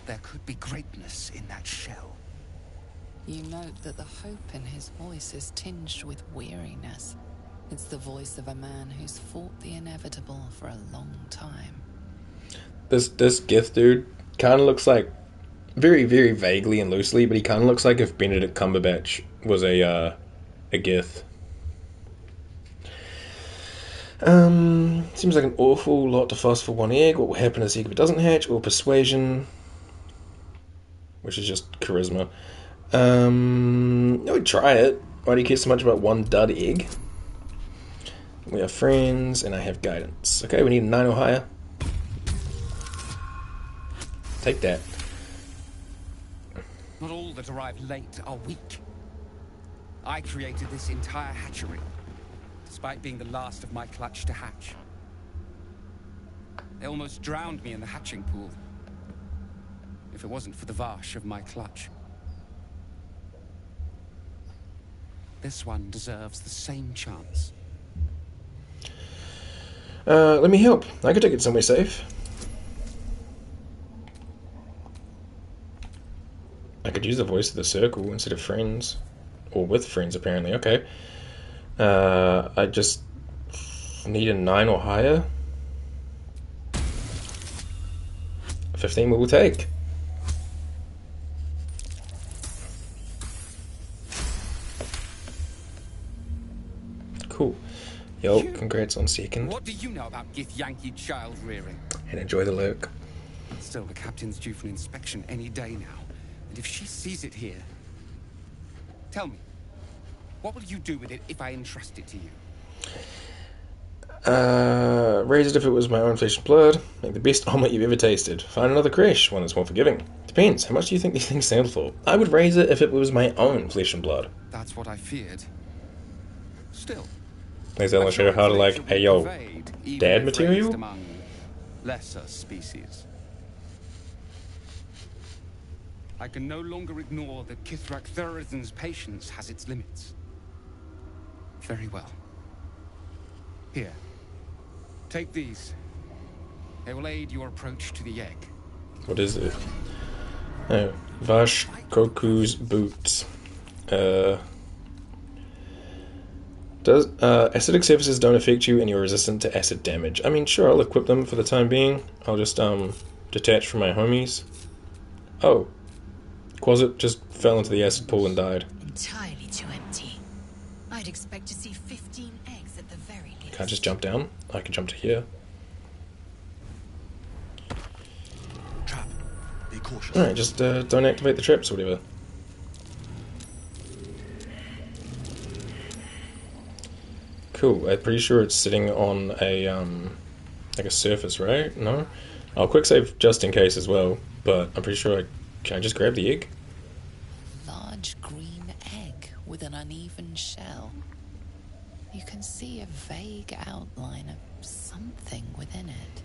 There could be greatness in that shell. You note that the hope in his voice is tinged with weariness. It's the voice of a man who's fought the inevitable for a long time. This Gith dude kind of looks like, very, very vaguely and loosely, but he kind of looks like if Benedict Cumberbatch was a Gith. Seems like an awful lot to fuss for one egg. What will happen to the egg if it doesn't hatch? Or persuasion, which is just charisma. I would try it. Why do you care so much about one dud egg? We are friends, and I have guidance. Okay, we need a 9 or higher. Take that. Not all that arrive late are weak. I created this entire hatchery, despite being the last of my clutch to hatch. They almost drowned me in the hatching pool, if it wasn't for the Varsh of my clutch. This one deserves the same chance. Let me help. I could take it somewhere safe. I could use the voice of the circle instead of friends. Or with friends, apparently. Okay. I just need a 9 or higher. 15 we will take. Cool. Yo, congrats on second. What do you know about Githyanki child rearing? And enjoy the lurk. Still, the captain's due for an inspection any day now. And if she sees it here... Tell me, what will you do with it if I entrust it to you? Raise it if it was my own flesh and blood. Make the best omelette you've ever tasted. Find another creche, one that's more forgiving. Depends, how much do you think these things sell for? I would raise it if it was my own flesh and blood. That's what I feared. Still... Lae'zel will show you how to, like, hey yo, dad material? Among lesser species. I can no longer ignore that Kithrak Thurizen's patience has its limits. Very well. Here. Take these. They will aid your approach to the egg. What is it? Oh, Vash Koku's boots. Does acidic surfaces don't affect you and you're resistant to acid damage? I mean, sure, I'll equip them for the time being. I'll just detach from my homies. Oh, Quasit just fell into the acid pool and died. Entirely too empty. I'd expect to see 15 eggs at the very least. Can I just jump down? I can jump to here. Trap. Be cautious. Alright, just don't activate the traps or whatever. Cool, I'm pretty sure it's sitting on a, like a surface, right? No? I'll quick save just in case as well, but I'm pretty sure can I just grab the egg? Large green egg with an uneven shell. You can see a vague outline of something within it.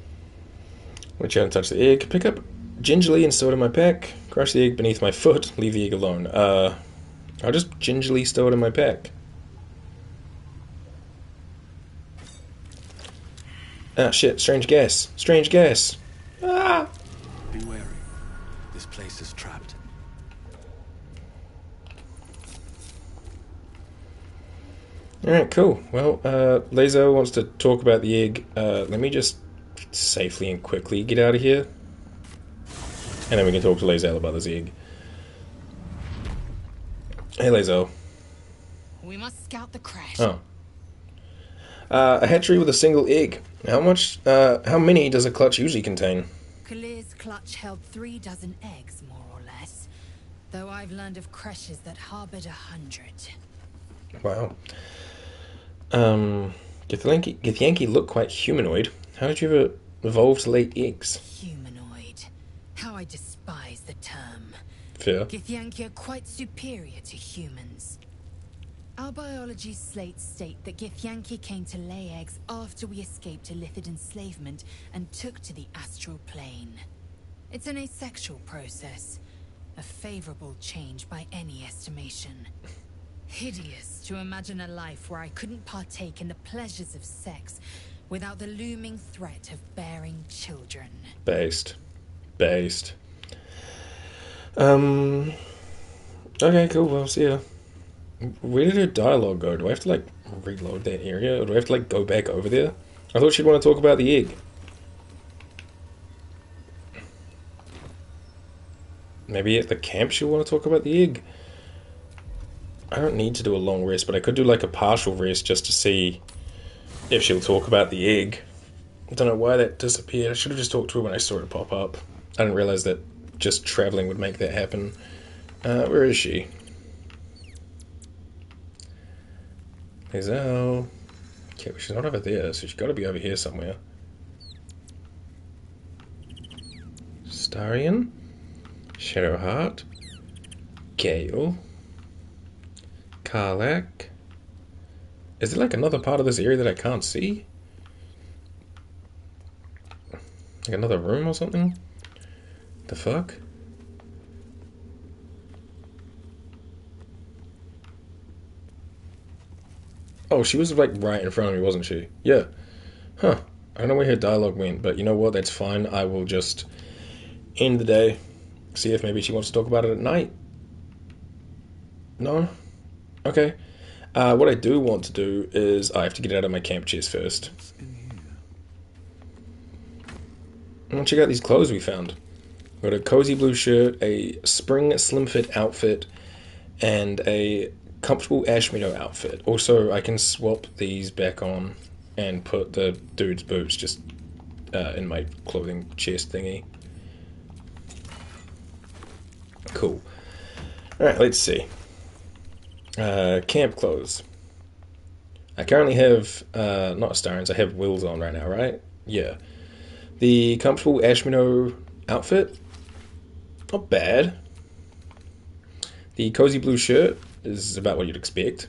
Reach out and touch the egg. Pick up gingerly and store it in my pack. Crush the egg beneath my foot. Leave the egg alone. I'll just gingerly store it in my pack. Ah, shit. Strange gas. Strange gas. Ah! Be wary. This place is trapped. Alright, cool. Well, Lae'zel wants to talk about the egg. Let me just safely and quickly get out of here. And then we can talk to Lae'zel about this egg. Hey, Lae'zel. We must scout the creche. Oh. A hatchery with a single egg. How many does a clutch usually contain? Kalir's clutch held 3 dozen eggs, more or less. Though I've learned of creches that harbored 100. Wow. Githyanki looked quite humanoid. How did you ever evolve to lay eggs? Humanoid. How I despise the term. Fair. Githyanki are quite superior to humans. Our biology slates state that Githyanki came to lay eggs after we escaped Illithid enslavement and took to the astral plane. It's an asexual process, a favorable change by any estimation. Hideous to imagine a life where I couldn't partake in the pleasures of sex without the looming threat of bearing children. Based. Okay, cool, well, see ya. Where did her dialogue go? Do I have to, like, reload that area? Or do I have to, like, go back over there? I thought she'd want to talk about the egg. Maybe at the camp she'll want to talk about the egg. I don't need to do a long rest, but I could do, like, a partial rest just to see if she'll talk about the egg. I don't know why that disappeared. I should have just talked to her when I saw it pop up. I didn't realize that just traveling would make that happen. Where is she? Lae'zel. Okay, well, she's not over there, so she's got to be over here somewhere. Starion. Shadowheart. Gale. Karlach. Is there like another part of this area that I can't see? Like another room or something? The fuck? Oh, she was like right in front of me, wasn't she? Yeah. Huh. I don't know where her dialogue went, but you know what? That's fine. I will just end the day. See if maybe she wants to talk about it at night. No? Okay. What I do want to do is I have to get out of my camp chest first. I want to check out these clothes we found. We've got a cozy blue shirt, a spring slim fit outfit, and a comfortable ash meadow outfit. Also, I can swap these back on and put the dude's boots just in my clothing chest thingy. Cool. Alright, let's see. Camp clothes. I currently have, not Starins, I have Will's on right now, right? Yeah. The comfortable ash meadow outfit. Not bad. The cozy blue shirt is about what you'd expect.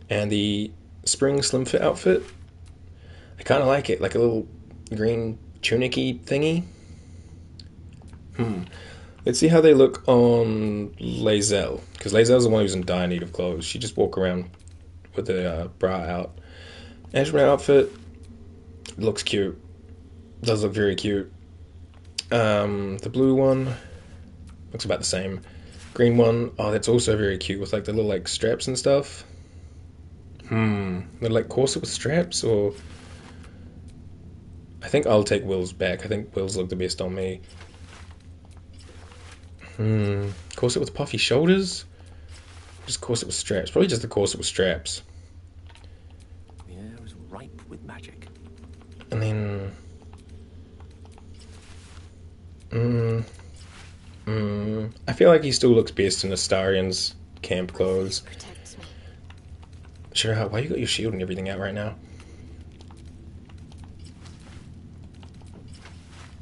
And the spring slim fit outfit, I kind of like it. Like a little green tunic-y thingy. Let's see how they look on Lae'zel. Because Lae'zel's the one who's in dire need of clothes. She just walk around with the bra out. Ashman outfit looks cute. Does look very cute. The blue one looks about the same. Green one, oh, that's also very cute with like the little like straps and stuff. They're like corset with straps, or I think I'll take Will's back. I think Will's look the best on me. Corset with puffy shoulders? Just corset with straps. Probably just the corset with straps. The air is ripe with magic. And then I feel like he still looks best in Astarion's camp clothes. Sure, why you got your shield and everything out right now?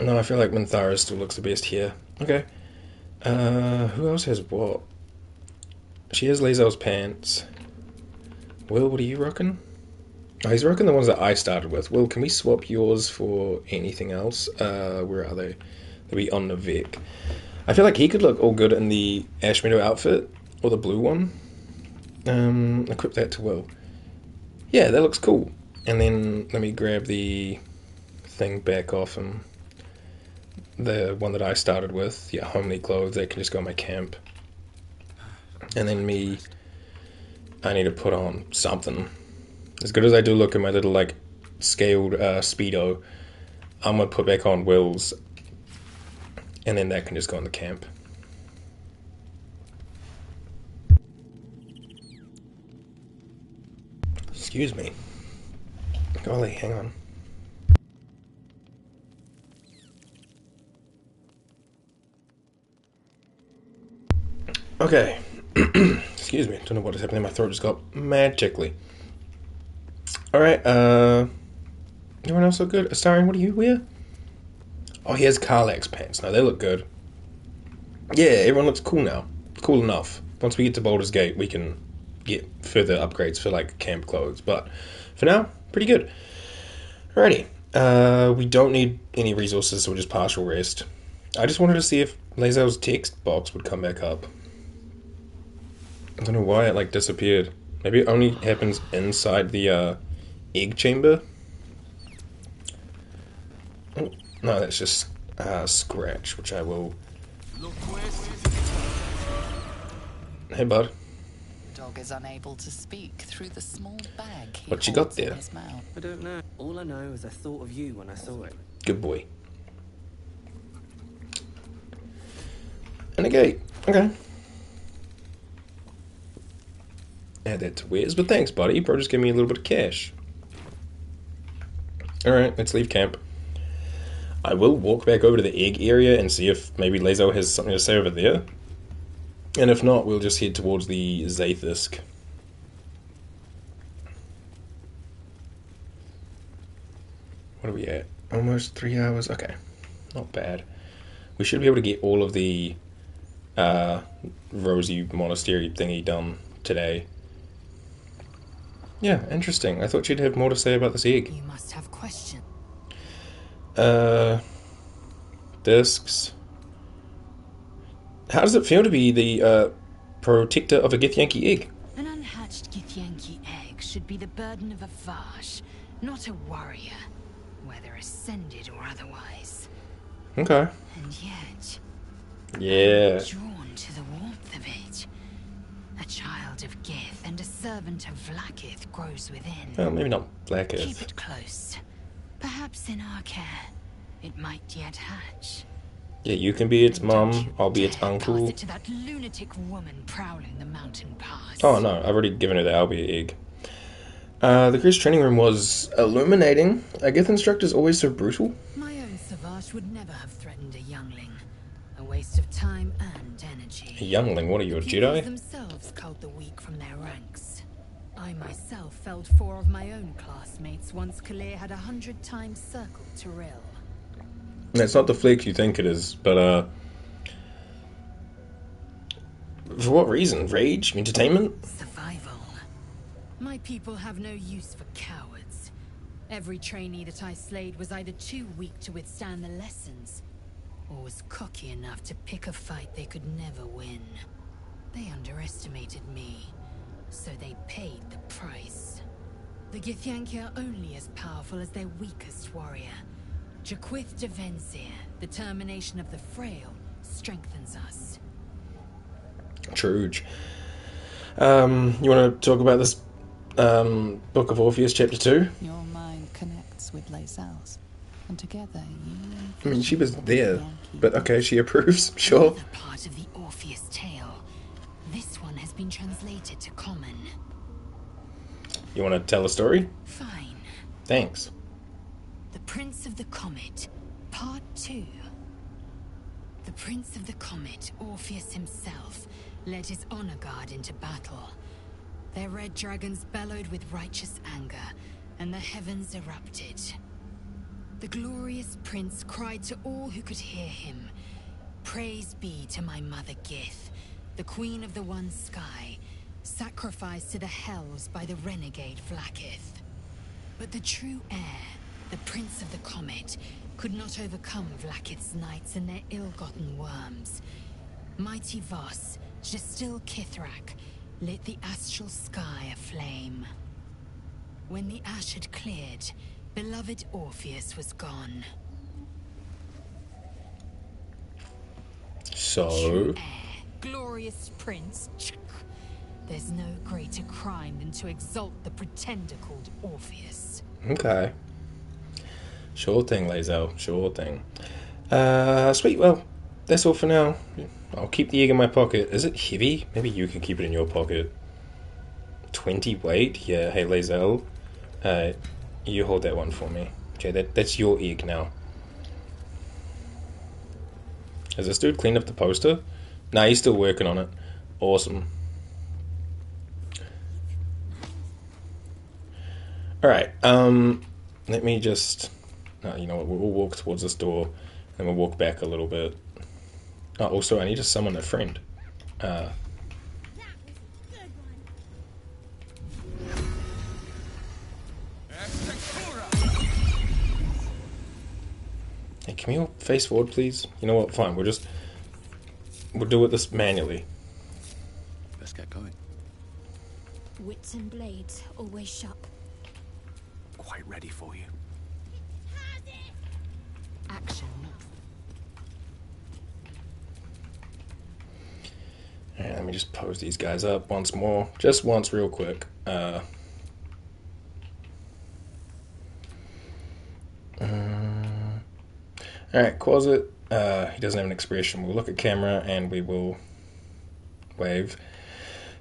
No, I feel like Minthara still looks the best here. Okay. Who else has what? She has Lae'zel's pants. Will, what are you rocking? Oh, he's rocking the ones that I started with. Will, can we swap yours for anything else? Where are they? They'll be on the Vic. I feel like he could look all good in the Ash Meadow outfit, or the blue one. Equip that to Will. Yeah, that looks cool. And then let me grab the thing back off him. The one that I started with. Yeah, homely clothes. That can just go in my camp. And then me, I need to put on something. As good as I do look in my little, like, scaled Speedo, I'm going to put back on Will's. And then that can just go in the camp. Excuse me. Golly, hang on. Okay. Excuse me. Don't know what is happening. My throat just got mad tickly. Alright, anyone else look good? Astarion, what do you wear? Oh, he has Karlach's pants. No, they look good. Yeah, everyone looks cool now. Cool enough. Once we get to Baldur's Gate, we can get further upgrades for, like, camp clothes. But for now, pretty good. Alrighty. We don't need any resources, so we'll just partial rest. I just wanted to see if Lae'zel's text box would come back up. I don't know why it like disappeared. Maybe it only happens inside the egg chamber. Oh, no, that's just scratch, which I will. Hey, bud. The dog is unable to speak through the small bag he What you got holds in there? his mouth. I don't know. All I know is I thought of you when I saw it. Good boy. And a gate. Okay. Add that to Wes, but thanks, buddy. Bro, just give me a little bit of cash. Alright, let's leave camp. I will walk back over to the egg area and see if maybe Lae'zel has something to say over there. And if not, we'll just head towards the Zaithisk. What are we at? Almost 3 hours? Okay. Not bad. We should be able to get all of the Rosy Monastery thingy done today. Yeah, interesting. I thought you'd have more to say about this egg. You must have questions. Discs. How does it feel to be the protector of a Githyanki egg? An unhatched Githyanki egg should be the burden of a Vash, not a warrior, whether ascended or otherwise. Okay. And yet, Yeah. I'm drawn to the warmth of it. A child of Gith and a servant of Vlaakith grows within. Well, maybe not Blackith. Keep it close. Perhaps in our care, it might yet hatch. Yeah, you can be its mum, I'll be its uncle. Pass it to that lunatic woman prowling the mountain pass. Oh no, I've already given her the Albia egg. The Creche training room was illuminating. Are Gith instructors always so brutal? My own Savage would never have threatened a youngling. A waste of time and energy. A youngling? What are you, a The pupils Jedi? themselves culled the weak from their ranks. I myself felled 4 of my own classmates once Kalir had 100 times circled Tyrell. It's not the flex you think it is, but for what reason? Rage? Entertainment? Survival. My people have no use for cowards. Every trainee that I slayed was either too weak to withstand the lessons, or was cocky enough to pick a fight they could never win. They underestimated me, so they paid the price. The Githyanki are only as powerful as their weakest warrior. Jaquith Devensir, the termination of the frail, strengthens us. Truge. You want to talk about this Book of Orpheus, Chapter 2? Your mind connects with Lae'zel's, and together you... I mean, she was there, but okay, she approves, sure. Another part of the Orpheus tale. This one has been translated to Common. You want to tell a story? Fine. Thanks. The Prince of the Comet, Part 2. The Prince of the Comet, Orpheus himself, led his honor guard into battle. Their red dragons bellowed with righteous anger, and the heavens erupted. The glorious prince cried to all who could hear him, "Praise be to my mother Gith, the queen of the one sky, sacrificed to the hells by the renegade Vlaakith." But the true heir, the Prince of the Comet, could not overcome Vlaakith's knights and their ill-gotten worms. Mighty Voss, Gestil Kithrak, lit the astral sky aflame. When the ash had cleared, beloved Orpheus was gone. So? True heir, glorious prince. There's no greater crime than to exalt the pretender called Orpheus. Okay. Sure thing, Lae'zel. Sure thing. Sweet, well, that's all for now. I'll keep the egg in my pocket. Is it heavy? Maybe you can keep it in your pocket. 20 weight? Yeah, hey, Lae'zel. You hold that one for me. Okay, that's your egg now. Has this dude cleaned up the poster? Nah, he's still working on it. Awesome. Alright, let me just... you know what, we'll walk towards this door, and we'll walk back a little bit. Oh, also, I need to summon a friend. Hey, can we all face forward, please? You know what, fine, we'll do it this manually. Let's get going. belt and blades always sharp? Quite ready for you. Action. Alright, let me just pose these guys up once more. Just once real quick. Alright, closet. He doesn't have an expression. We'll look at camera and we will wave.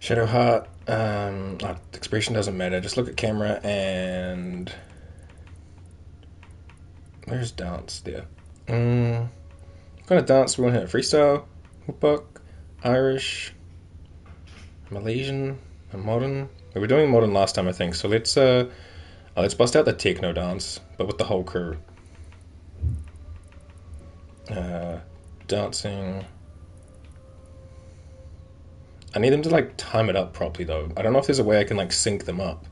Shadow heart. Expression doesn't matter. Just look at camera and... Where's dance? There. What kind of dance we want here? Freestyle? Hoopuk? Irish? Malaysian? A modern? We were doing modern last time, I think. So let's bust out the techno dance, but with the whole crew. Dancing. I need them to like time it up properly though. I don't know if there's a way I can like sync them up.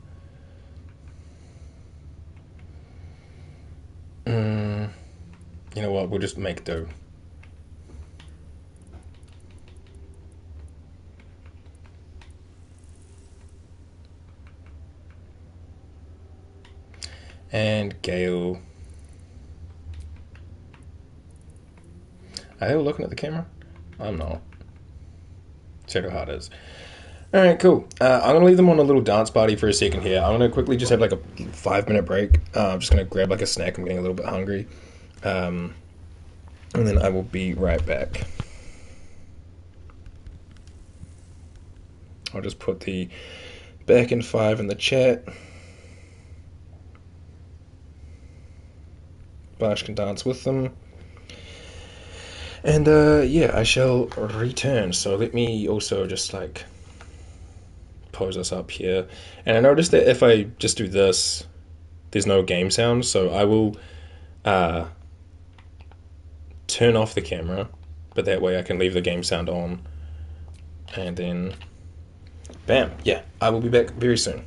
You know what? We'll just make do. And Gale. Are they all looking at the camera? I'm not. Shadow Heart is. Alright, cool. I'm going to leave them on a little dance party for a second here. I'm going to quickly just have like a 5-minute break. I'm just going to grab like a snack. I'm getting a little bit hungry. And then I will be right back. I'll just put the back in 5 in the chat. Barsh can dance with them. And yeah, I shall return. So let me also just like pose us up here. And I noticed that if I just do this, there's no game sound. So I will turn off the camera, but that way I can leave the game sound on. And then, bam, yeah, I will be back very soon.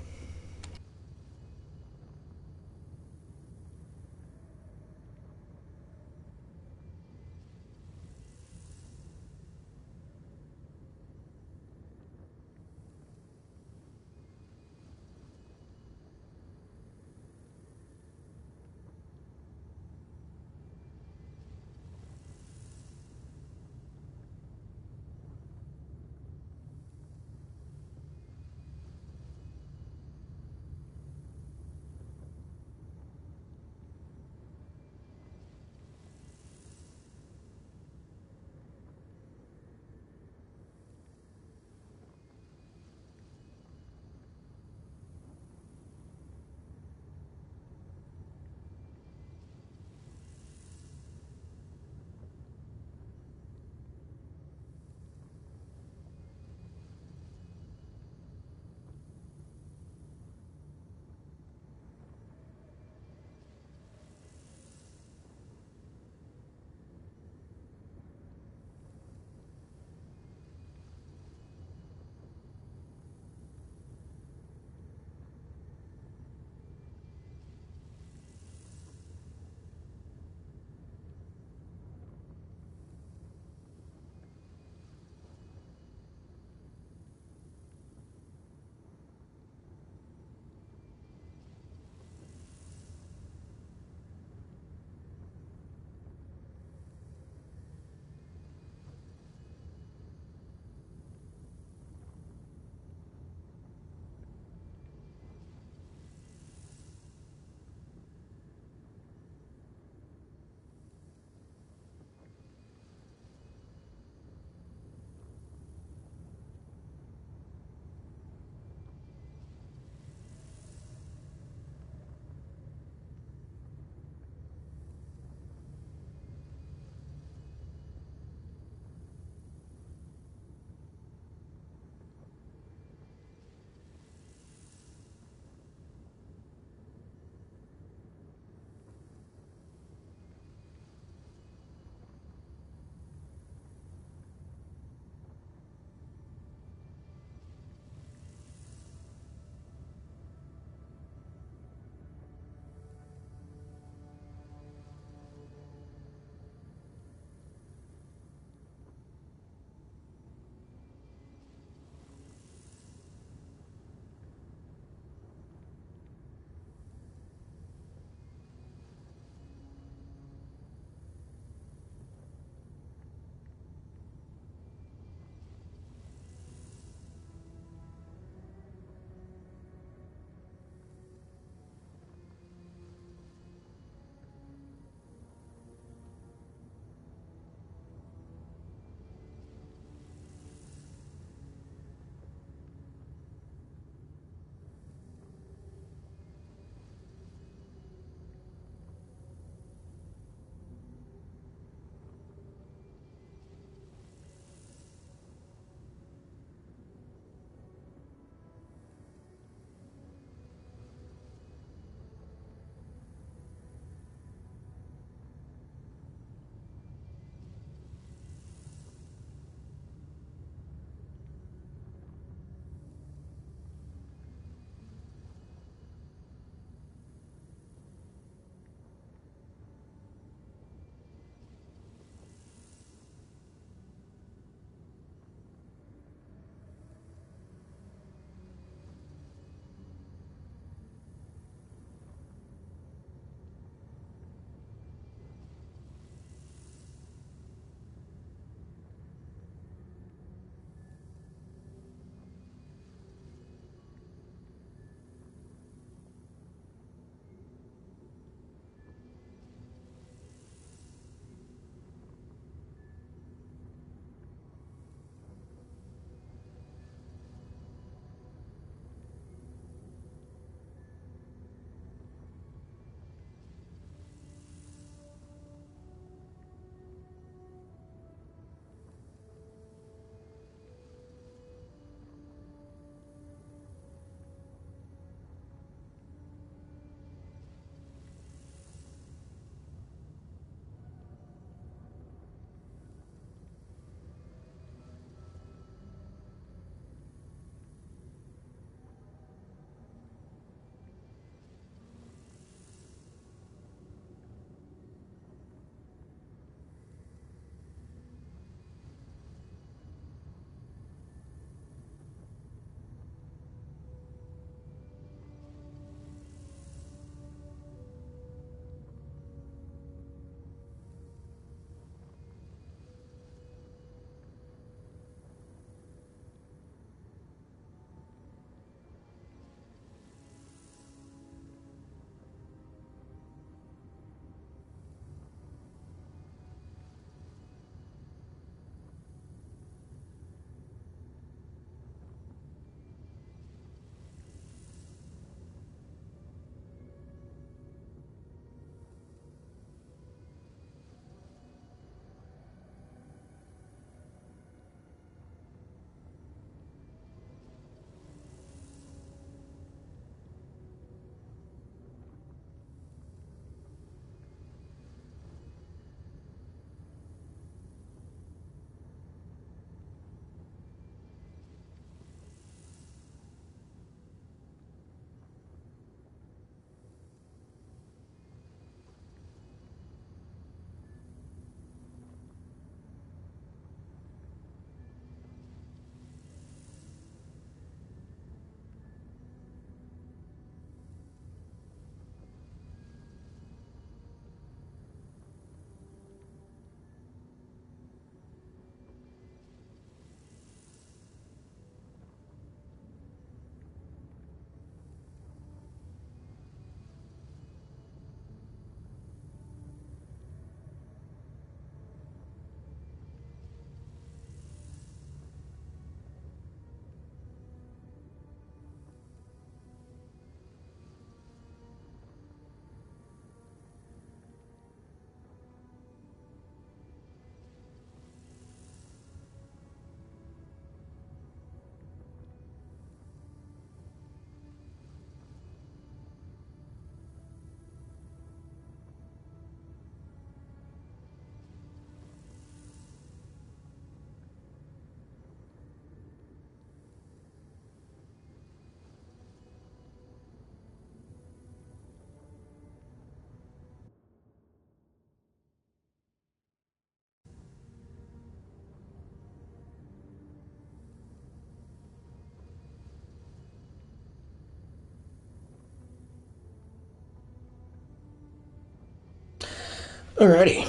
Alrighty.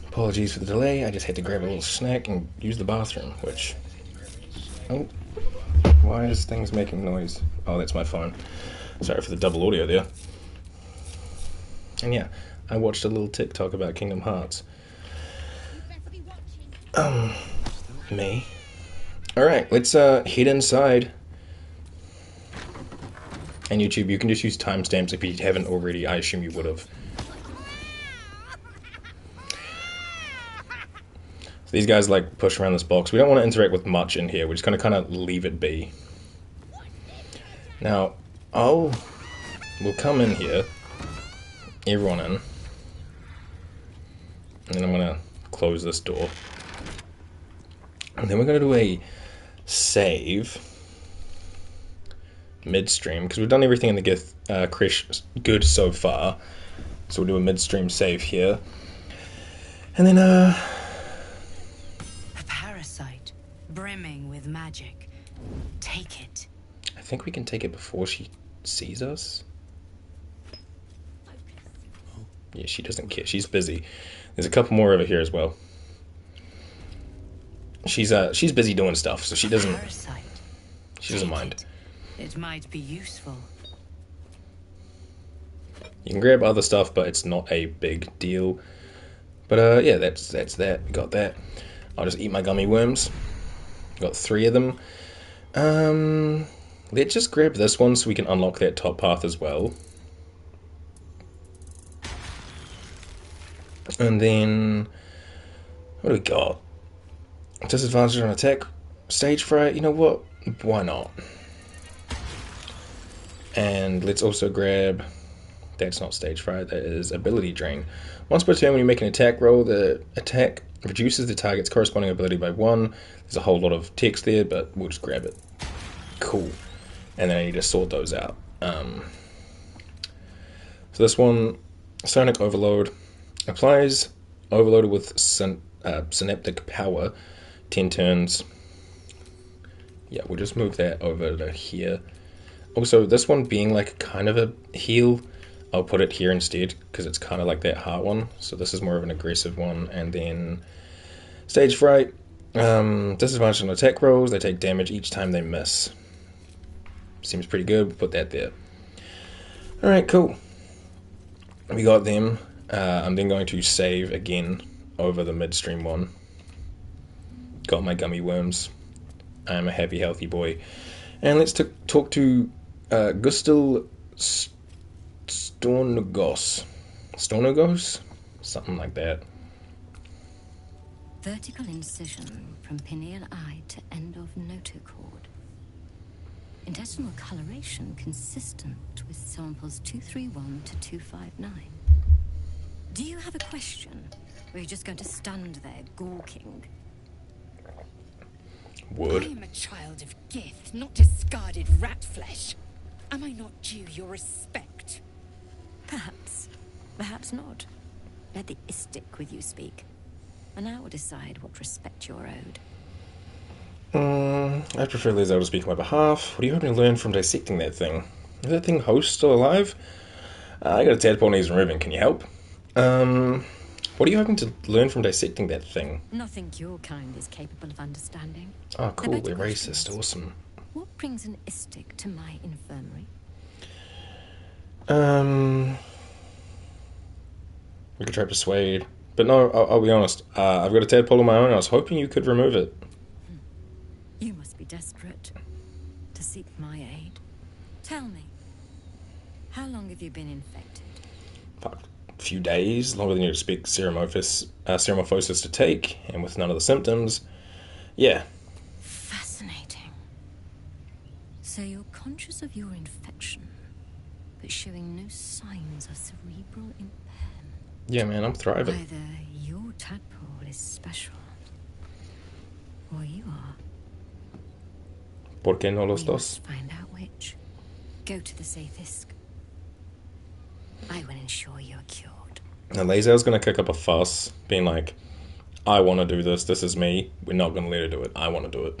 Apologies for the delay. I just had to grab a little snack and use the bathroom, which... Oh. Why is things making noise? Oh, that's my phone. Sorry for the double audio there. And yeah, I watched a little TikTok about Kingdom Hearts. Me. Alright, let's head inside. And YouTube, you can just use timestamps if you haven't already. I assume you would have. So these guys like push around this box. We don't want to interact with much in here. We're just going to kind of leave it be. Now, we'll come in here. Everyone in. And then I'm going to close this door. And then we're going to do a save midstream, because we've done everything in the Githyanki Creche good so far. So we'll do a midstream save here. And then, A parasite, brimming with magic. Take it. I think we can take it before she sees us. Yeah, she doesn't care. She's busy. There's a couple more over here as well. She's busy doing stuff, so she doesn't mind. It might be useful. You can grab other stuff, but it's not a big deal. But yeah, that's that. We got that. I'll just eat my gummy worms. Got 3 of them. Let's just grab this one so we can unlock that top path as well. And then what do we got? Disadvantage on attack, stage fright. You know what? Why not? And let's also grab... That's not stage fright, that is ability drain. Once per turn when you make an attack roll, the attack reduces the target's corresponding ability by 1. There's a whole lot of text there, but we'll just grab it. Cool. And then I need to sort those out. So this one, Sonic Overload, applies Overloaded with Synaptic Power, 10 turns. Yeah, we'll just move that over to here. Also, this one being like kind of a heal, I'll put it here instead, because it's kind of like that heart one. So this is more of an aggressive one. And then Stage Fright, disadvantage on attack rolls, they take damage each time they miss. Seems pretty good, we'll put that there. Alright, cool. We got them. I'm then going to save again over the midstream one. Got my gummy worms. I am a happy, healthy boy. And let's talk to Gustil Stornogos. Stornogos? Something like that. Vertical incision from pineal eye to end of notochord. Intestinal coloration consistent with samples 231 to 259. Do you have a question? Or are you just going to stand there gawking? Would. I am a child of Gith, not discarded rat flesh. Am I not due your respect? Perhaps. Perhaps not. Let the Istik with you speak. And I will decide what respect you're owed. I prefer Lae'zel to speak on my behalf. What are you hoping to learn from dissecting that thing? Is that thing host still alive? I got a tadpole needs removing. Can you help? What are you hoping to learn from dissecting that thing? Nothing your kind is capable of understanding. Oh, cool. We're racist. Awesome. What brings an Istik to my infirmary? We could try persuade. But no, I'll be honest. I've got a tadpole of my own. I was hoping you could remove it. You must be desperate to seek my aid. Tell me, how long have you been infected? A few days, longer than you'd expect Ceramophosis to take, and with none of the symptoms. Yeah. Fascinating. So you're conscious of your infection, but showing no signs of cerebral impairment. Yeah, man, I'm thriving. Either your tadpole is special, or you are. ¿Por qué no los We dos? must find out which. Go to the Zaithisk. I will ensure you're cured. Now, Lae'zel's going to kick up a fuss, being like, I want to do this. This is me. We're not going to let her do it. I want to do it.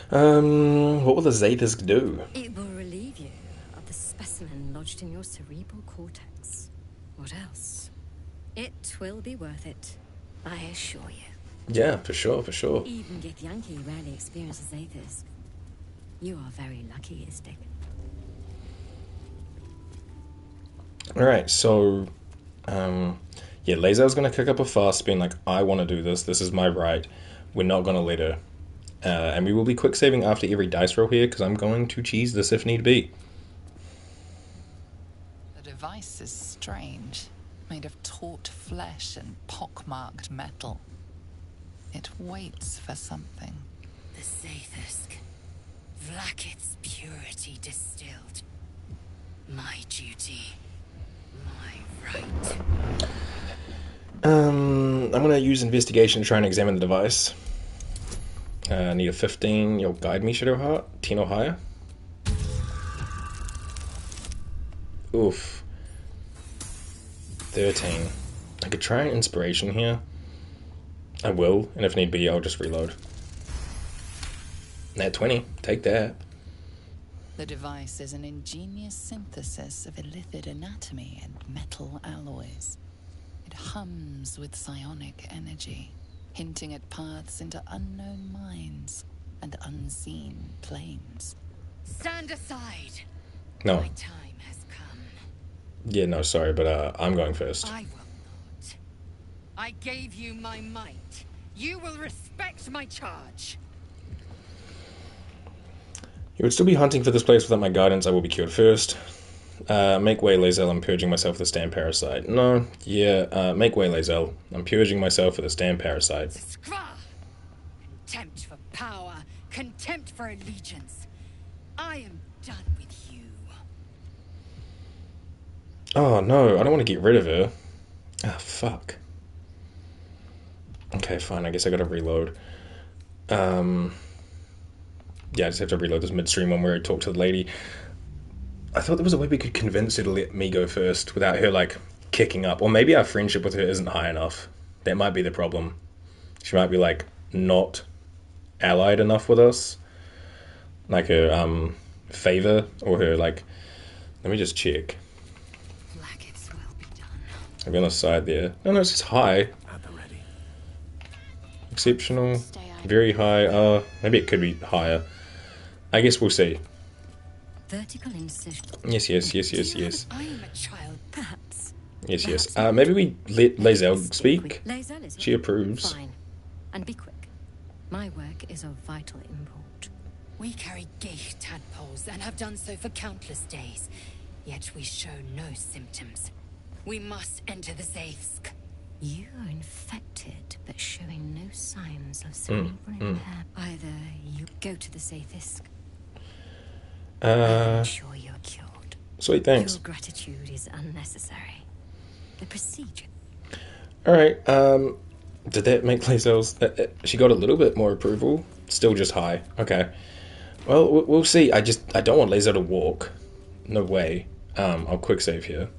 What will the Zaithisk do? It will relieve you of the specimen lodged in your cerebral cortex. What else? It will be worth it, I assure you. Yeah, for sure, for sure. Even Githyanki rarely experiences Zaithisk. You are very lucky, Istik. Alright, so... yeah, Lae'zel's gonna kick up a fuss, being like, I want to do this, this is my right, we're not gonna let her. And we will be quick saving after every dice roll here, because I'm going to cheese this if need be. The device is strange, made of taut flesh and pockmarked metal. It waits for something. The Zaithisk. Vlaakith's purity distilled. My duty. My right. I'm gonna use investigation to try and examine the device. I need a 15. You'll guide me, Shadowheart. 10 or higher. Oof. 13. I could try an inspiration here. I will, and if need be, I'll just reload. Nat 20. Take that. The device is an ingenious synthesis of illithid anatomy and metal alloys. It hums with psionic energy, hinting at paths into unknown minds and unseen planes. Stand aside. No. My time has come. Yeah, no, sorry, but I'm going first. I will not. I gave you my might. You will respect my charge. You would still be hunting for this place without my guidance. I will be killed first. Make way, Lae'zel. I'm purging myself with this damn parasite. No, yeah, make way, Lae'zel. I'm purging myself with this damn parasite. Skva! Contempt for power, contempt for allegiance. I am done with you. Oh, no, I don't want to get rid of her. Ah, fuck. Okay, fine, I guess I gotta reload. Yeah, I just have to reload this midstream one where I talk to the lady. I thought there was a way we could convince her to let me go first without her, like, kicking up. Or maybe our friendship with her isn't high enough. That might be the problem. She might be, like, not allied enough with us. Like her, favor, or her, like... Let me just check. I'll be on the side there. No, it's just high. At the ready. Exceptional. Very high. Maybe it could be higher. I guess we'll see. Vertical incision. Yes. I am a child, perhaps. Yes. Maybe we let Lae'zel speak. Lae'zel is She approves. fine. And be quick. My work is of vital import. We carry geich tadpoles and have done so for countless days. Yet we show no symptoms. We must enter the Zaithisk. You are infected, but showing no signs of cerebral impairment. Either you go to the Zaithisk. I'm sure you're cured. Sweet, thanks. Your gratitude is unnecessary. The procedure. Alright, did that make Lae'zel's... she got a little bit more approval. Still just high. Okay. Well, we'll see. I don't want Lae'zel to walk. No way. I'll quick save here.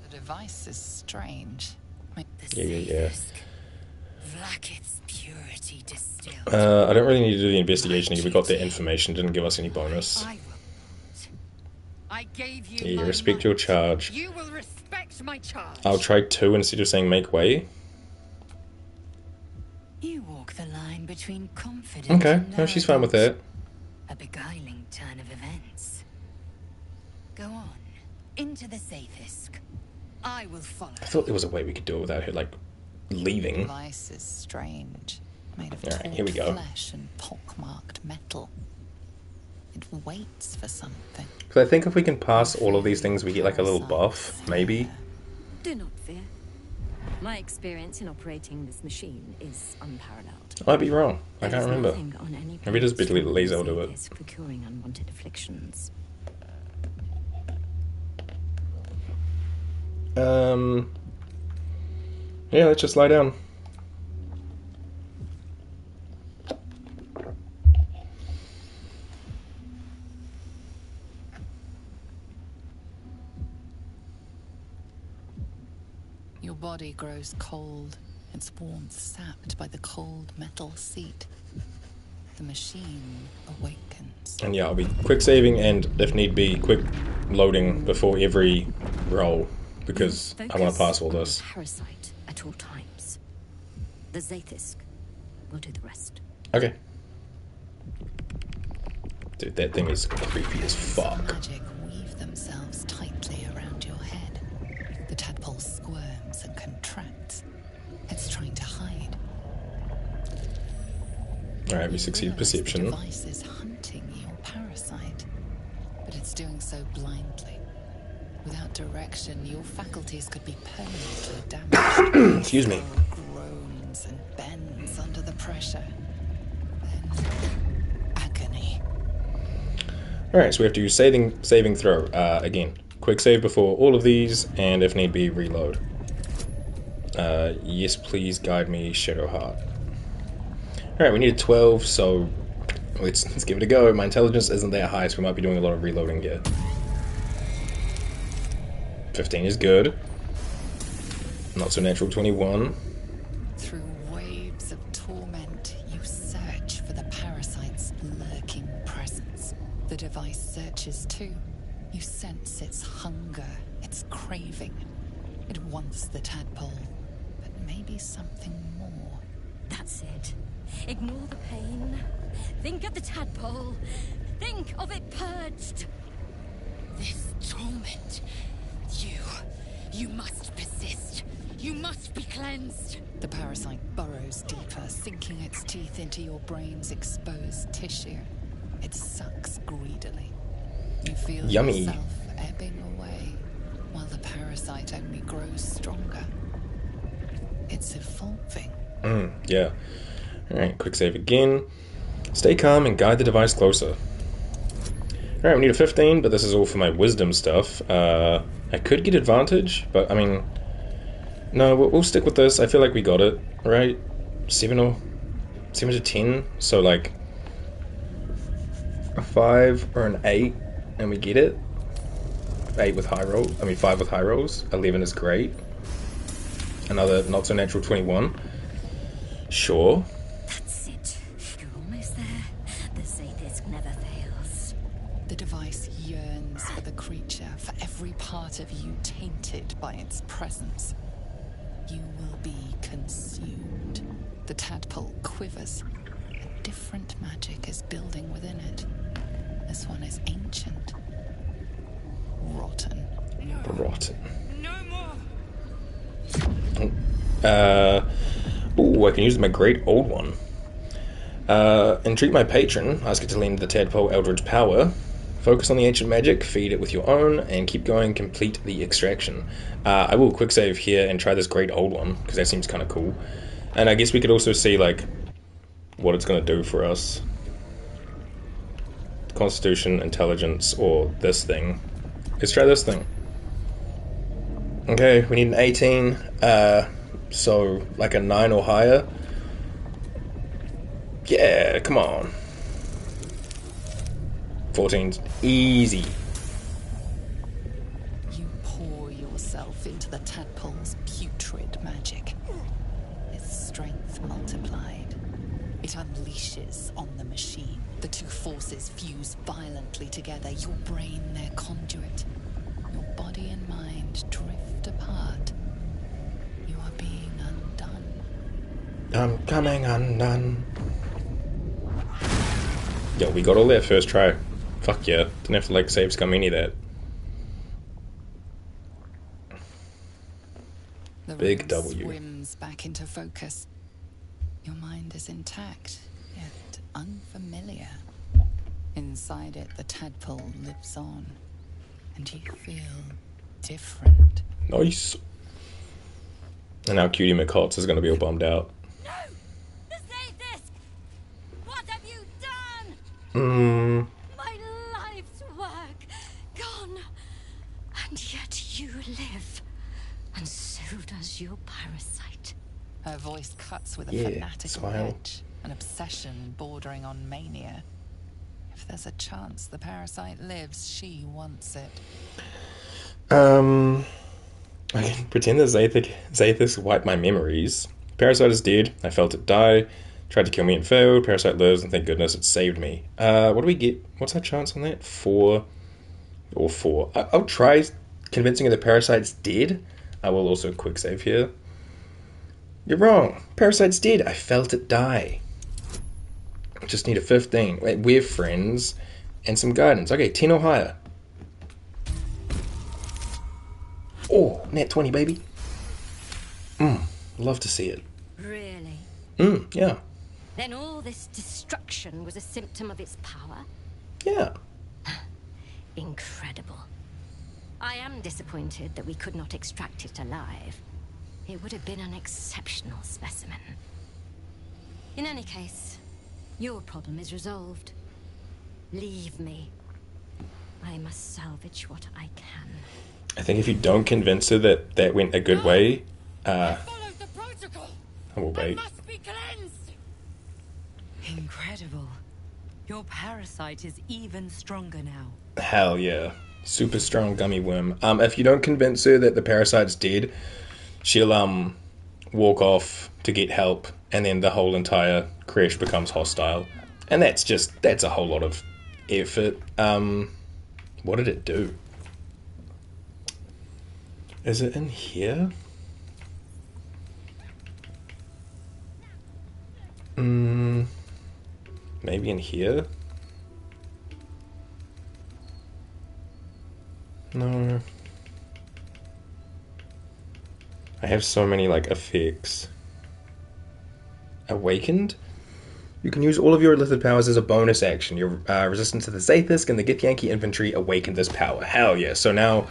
The device is strange. Yeah. Vlaakith's purity distilled. I don't really need to do the investigation here. We got that information. Didn't give us any bonus. I gave you Yeah, my respect might. your charge. You will respect my charge. I'll try 2 instead of saying make way. You walk the line between confidence Okay, and no, she's fine with that. a beguiling turn of events. Go on, into the Zaithisk. I will follow. I thought there was a way we could do it without her, like, The leaving. device is strange, made of Alright, taut here we go. flesh and pockmarked metal. It waits for something. Because I think if we can pass all of these things, we get, like, a little buff, maybe. Do not fear. My experience in operating this machine is unparalleled. I might be wrong. I There can't is remember. nothing on any Maybe it is better to let planet Lae'zel do it. is for curing unwanted afflictions. Yeah, let's just lie down. Your body grows cold, its warmth sapped by the cold metal seat. the machine awakens. And yeah, I'll be quick saving and, if need be, quick loading before every roll, because I want to pass all this. Parasite at all times. The Zaithisk will do the rest. Okay. Dude, that thing is creepy as fuck. Magic weave themselves tightly around your head. The tadpole squirms and contracts. It's trying to hide. Alright, we succeed perception. The device is hunting your parasite, but it's doing so blindly. Without direction, your faculties could be permanently damaged. Excuse me. Groans and bends under the pressure. Then agony. Alright, so we have to use saving throw again. Quick save before all of these, and if need be, reload. Yes, please guide me, Shadowheart. Alright, we need a 12, so let's give it a go. My intelligence isn't that high, so we might be doing a lot of reloading here. 15 is good. Not so natural, 21. Through waves of torment, you search for the parasite's lurking presence. The device searches too. You sense its hunger, its craving. It wants the tadpole, but maybe something more. That's it. Ignore the pain. Think of the tadpole. Think of it purged. This torment. You must persist. You must be cleansed. The parasite burrows deeper, sinking its teeth into your brain's exposed tissue. It sucks greedily. You feel Yummy. yourself ebbing away, while the parasite only grows stronger. It's evolving. Yeah. Alright, quick save again. Stay calm and guide the device closer. Alright, we need a 15, but this is all for my wisdom stuff. I could get advantage, but I mean... No, we'll stick with this. I feel like we got it, right? 7 to 10, so like... a 5 or an 8, and we get it. 8 with high roll. 5 with high rolls. 11 is great. Another not so natural 21. Sure. That's it. You're almost there. The Zaithisk never fails. The device yearns for the creature, for every part of you tainted by its presence. You will be consumed. The tadpole quivers. A different magic is building within it. This one is ancient. Rotten. Rotten. No more. Ooh, I can use my great old one. Entreat my patron, ask it to lend the tadpole Eldritch power. Focus on the ancient magic, feed it with your own, and keep going, complete the extraction. I will quick save here and try this great old one, because that seems kind of cool. And I guess we could also see, like, what it's going to do for us. Constitution, intelligence, or this thing. Let's try this thing. Okay, we need an 18, so like a 9 or higher. Yeah, come on. 14's easy. You pour yourself into the tadpole's putrid magic. Its strength multiplied. It unleashes on the machine. The two forces fuse violently together, your brain their conduit. Your body and mind drift apart. You are being undone. I'm coming undone. Yo, we got all that first try. Fuck yeah. Didn't have to like save scum any of that. The Big room W. swims back into focus. Your mind is intact, yet unfamiliar. Inside it, the tadpole lives on, and you feel different. Nice. And now Cutie McHots is going to be all bummed out. No! The Zaithisk! What have you done? My life's work gone. And yet you live. And so does your parasite. Her voice cuts with a Yeah, fanatical smile. edge, an obsession bordering on mania. If there's a chance the parasite lives, she wants it. I can pretend that Zaithisk wiped my memories. Parasite is dead. I felt it die. Tried to kill me and failed. Parasite lives, and thank goodness it saved me. What do we get? What's our chance on that? 4 or 4. I'll try convincing her the parasite's dead. I will also quick save here. You're wrong. Parasite's dead. I felt it die. Just need a 15. Wait, we're friends. And some guidance. Okay, 10 or higher. Oh, nat 20, baby. Love to see it. Really? Yeah. Then all this destruction was a symptom of its power? Yeah. Incredible. I am disappointed that we could not extract it alive. It would have been an exceptional specimen. In any case, your problem is resolved. Leave me. I must salvage what I can. I think if you don't convince her that that went a good way, I will wait. Incredible. Your parasite is even stronger now. Hell yeah. Super strong gummy worm. If you don't convince her that the parasite's dead, she'll walk off to get help, and then the whole entire creche becomes hostile. And that's a whole lot of effort. What did it do? Is it in here? Maybe in here? No. I have so many, like, effects. Awakened? You can use all of your Illithid powers as a bonus action. Your resistance to the Zaithisk and the Githyanki infantry awaken this power. Hell yeah. So now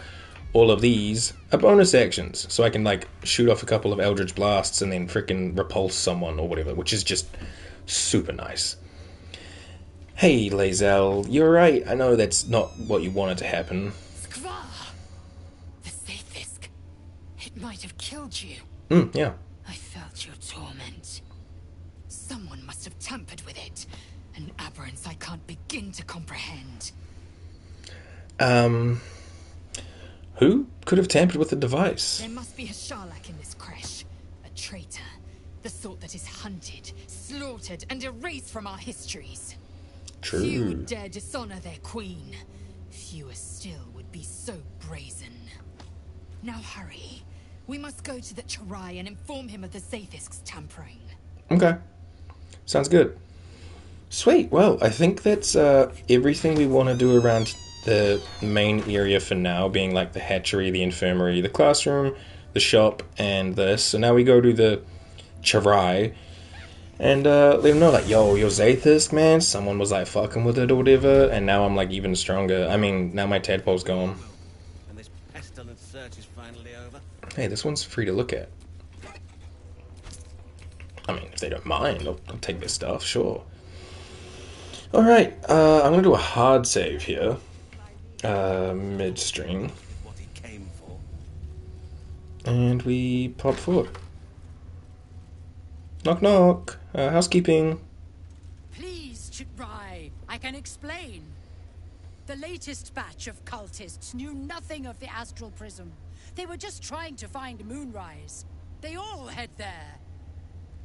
all of these are bonus actions. So I can, like, shoot off a couple of Eldritch Blasts and then frickin' repulse someone or whatever, which is just super nice. Hey, Lae'zel, you're right. I know that's not what you wanted to happen. The Zaithisk. It might have killed you. Yeah. I felt your torment. Someone must have tampered with it. An aberrance I can't begin to comprehend. Who could have tampered with the device? There must be a Sharlak in this creche. A traitor. The sort that is hunted, slaughtered, and erased from our histories. True. Few would dare dishonor their queen. Fewer still would be so brazen. Now hurry. We must go to the Charai and inform him of the Zaithisk's tampering. Okay. Sounds good. Sweet. Well, I think that's everything we want to do around the main area for now, being like the hatchery, the infirmary, the classroom, the shop, and this. So now we go to the Charai and let them know, like, yo, your Zaithisk, man, someone was like fucking with it or whatever, and now I'm like even stronger. I mean, now my tadpole's gone. And this pestilent search is finally over. Hey, this one's free to look at. I mean, if they don't mind, I'll take their stuff, sure. Alright, I'm gonna do a hard save here. Midstream. What he came for. And we pop forward. Knock knock. Housekeeping. Please, Chitrai, I can explain. The latest batch of cultists knew nothing of the astral prism. They were just trying to find Moonrise. They all head there.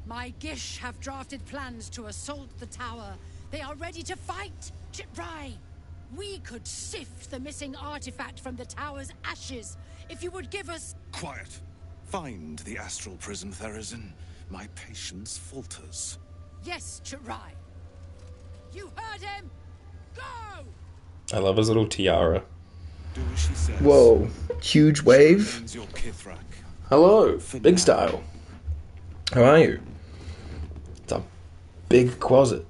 My Gish have drafted plans to assault the tower. They are ready to fight, Chitrai. We could sift the missing artifact from the tower's ashes if you would give us... Quiet. Find the astral prism, Therizin. My patience falters. Yes, Chitrai. You heard him! Go! I love his little tiara. Do as she says. Whoa. Huge wave. Remains your Kithrak. Hello. Big style. How are you? It's a big closet.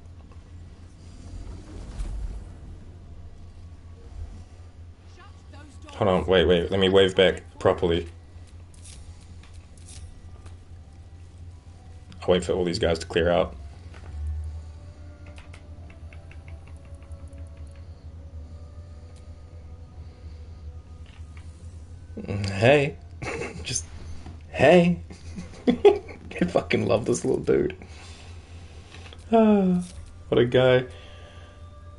Hold on, wait, let me wave back properly. I'll wait for all these guys to clear out. Hey. Just, hey. I fucking love this little dude. Ah, what a guy.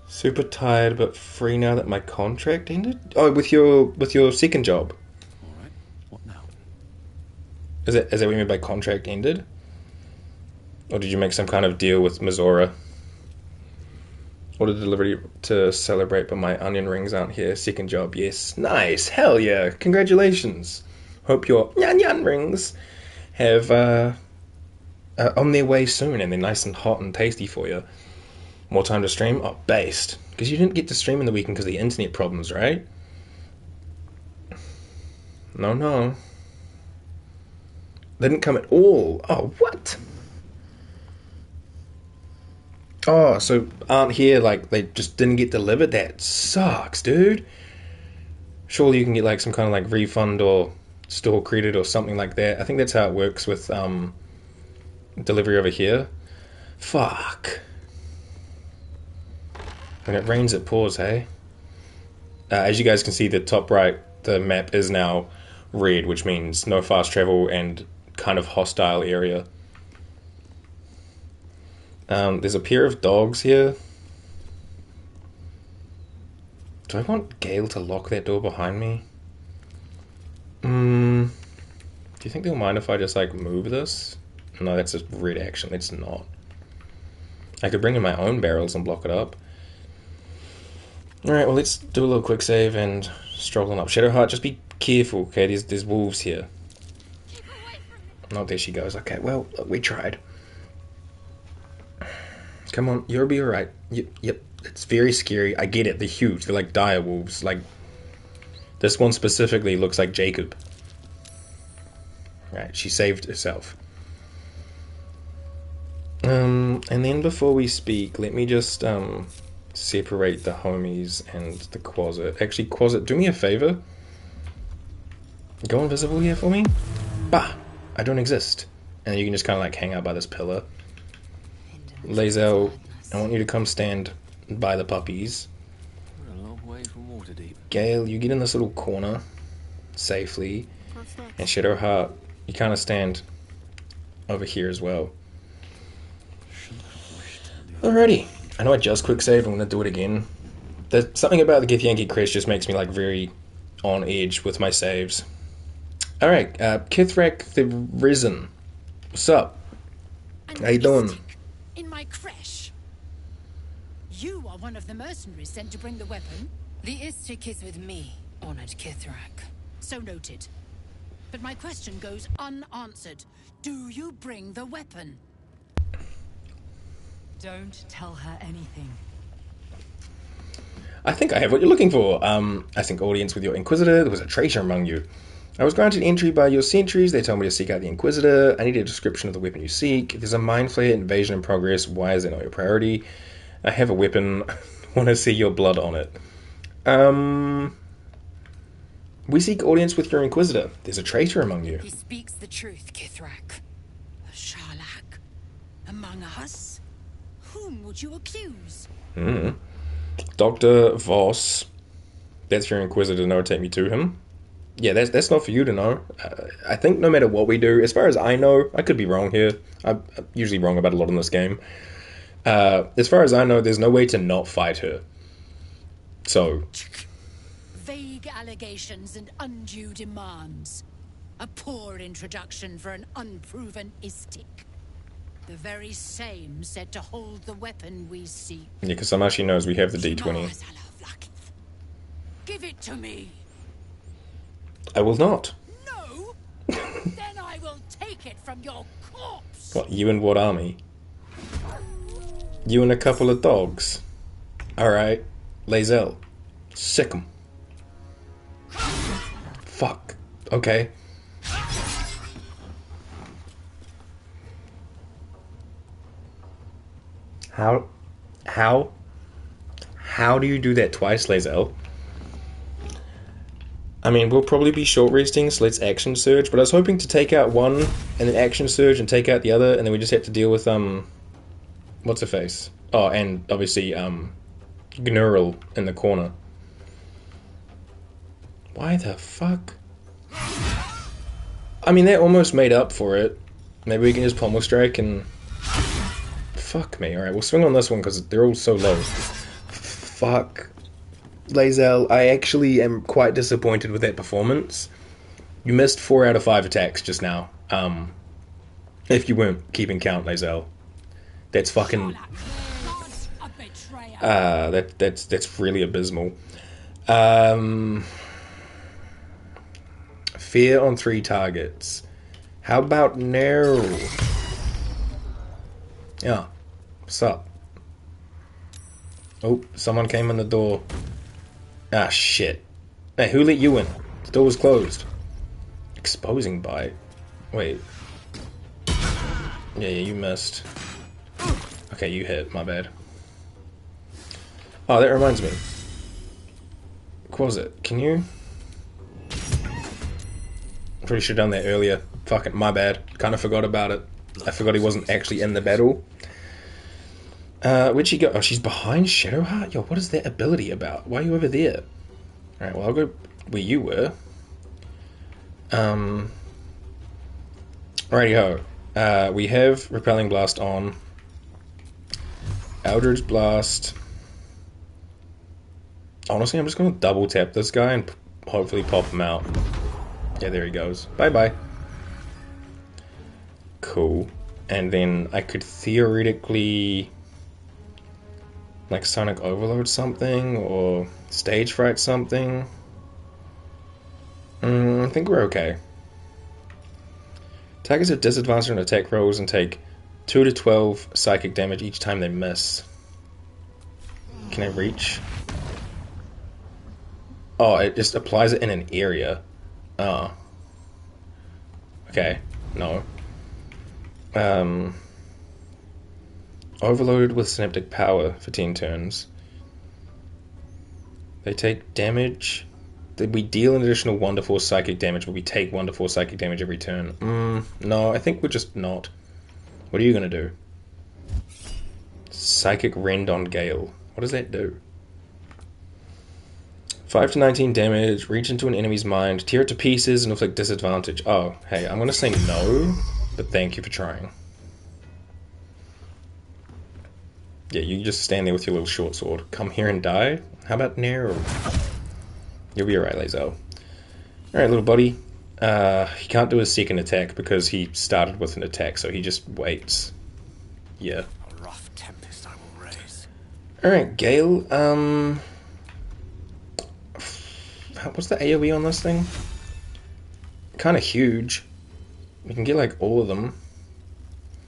Super tired but free now that my contract ended? Oh, with your second job. Alright, what now? Is that what you mean by contract ended? Or did you make some kind of deal with Mizora? Ordered delivery to celebrate, but my onion rings aren't here. Second job, yes. Nice! Hell yeah! Congratulations! Hope your nyan rings have on their way soon, and they're nice and hot and tasty for you. More time to stream? Oh, based. Because you didn't get to stream in the weekend because of the internet problems, right? No. They didn't come at all. Oh, what? Oh, so aren't here, like, they just didn't get delivered? That sucks, dude. Surely you can get, like, some kind of, like, refund or store credit or something like that. I think that's how it works with, delivery over here. Fuck. And it rains, it pours, hey? As you guys can see, the top right, the map is now red, which means no fast travel and kind of hostile area. There's a pair of dogs here. Do I want Gale to lock that door behind me? Do you think they'll mind if I just, like, move this? No, that's a red action. It's not. I could bring in my own barrels and block it up. Alright, well, let's do a little quick save and stroll on up. Shadowheart, just be careful, okay? There's wolves here. Oh, there she goes. Okay, well, we tried. Come on, you'll be alright. Yep, it's very scary. I get it, they're huge. They're like dire wolves. Like, this one specifically looks like Jacob. Right, she saved herself. And then before we speak, let me just separate the homies and the Quasit. Actually, Quasit, do me a favor. Go invisible here for me. Bah! I don't exist. And you can just kind of like hang out by this pillar. Lae'zel, I want you to come stand by the puppies. We're a long way from Waterdeep. Gale, you get in this little corner safely. And Shadowheart, you kind of stand over here as well. Alrighty. I know I just quick saved, I'm going to do it again. There's something about the Githyanki Creche just makes me like very on edge with my saves. Alright, Kithrak the Risen. What's up? How you doing? In my creche. You are one of the mercenaries sent to bring the weapon. The Istik is with me, honored Kithrak. So noted. But my question goes unanswered. Do you bring the weapon? Don't tell her anything. I think I have what you're looking for. I think audience with your Inquisitor. There was a traitor among you. I was granted entry by your sentries. They told me to seek out the Inquisitor. I need a description of the weapon you seek. There's a Mind Flayer invasion in progress. Why is it not your priority? I have a weapon. Want to see your blood on it. We seek audience with your Inquisitor. There's a traitor among you. He speaks the truth, Kithrak. A Sharlak among us? Whom would you accuse? Dr. Voss. That's your Inquisitor. No, take me to him. Yeah, that's not for you to know. I think no matter what we do, as far as I know, I could be wrong here. I'm usually wrong about a lot in this game. As far as I know, there's no way to not fight her. So... Vague allegations and undue demands. A poor introduction for an unproven Istik. The very same said to hold the weapon we seek. Yeah, because Samashi knows we have the D20. Give it to me. I will not. No? Then I will take it from your corpse. What, you and what army? You and a couple of dogs. Alright. Lae'zel. Sick 'em. Fuck. Okay. How do you do that twice, Lae'zel? I mean, we'll probably be short resting, so let's action surge, but I was hoping to take out one, and then action surge and take out the other, and then we just have to deal with, what's her face? Oh, and obviously, Gnurl in the corner. Why the fuck? I mean, that almost made up for it. Maybe we can just pommel strike and... Fuck me. Alright, we'll swing on this one because they're all so low. Fuck. Lae'zel, I actually am quite disappointed with that performance. You missed 4 out of 5 attacks just now. If you weren't keeping count, Lae'zel. That's fucking... that's really abysmal. Fear on 3 targets. How about no? Yeah. What's up? Oh, someone came in the door. Ah, shit. Hey, who let you in? The door was closed. Exposing bite. Wait. Yeah, you missed. Okay, you hit. My bad. Oh, that reminds me. What was it? Can you... Probably should have done that earlier. Fuck it, my bad. Kind of forgot about it. I forgot he wasn't actually in the battle. Where'd she go? Oh, she's behind Shadowheart? Yo, what is that ability about? Why are you over there? Alright, well, I'll go where you were. Righty-ho. We have Repelling Blast on. Eldritch Blast. Honestly, I'm just going to double tap this guy and hopefully pop him out. Yeah, there he goes. Bye-bye. Cool. And then I could theoretically... like Sonic Overload something, or Stage Fright something. I think we're okay. Attackers have disadvantage on attack rolls and take 2 to 12 psychic damage each time they miss. Can I reach? Oh, it just applies it in an area. Oh. Okay. No. Overloaded with Synaptic Power for 10 turns. They take damage. We deal an additional 1 to 4 psychic damage, but we take 1 to 4 psychic damage every turn. No, I think we're just not. What are you going to do? Psychic Rend on Gale. What does that do? 5 to 19 damage, reach into an enemy's mind, tear it to pieces, and inflict disadvantage. Oh, hey, I'm going to say no, but thank you for trying. Yeah, you just stand there with your little short sword. Come here and die? How about no? You'll be alright, Lae'zel. Alright, little buddy. He can't do his second attack because he started with an attack, so he just waits. Yeah. A rough tempest I will raise. Alright, Gale, what's the AoE on this thing? Kind of huge. We can get like all of them.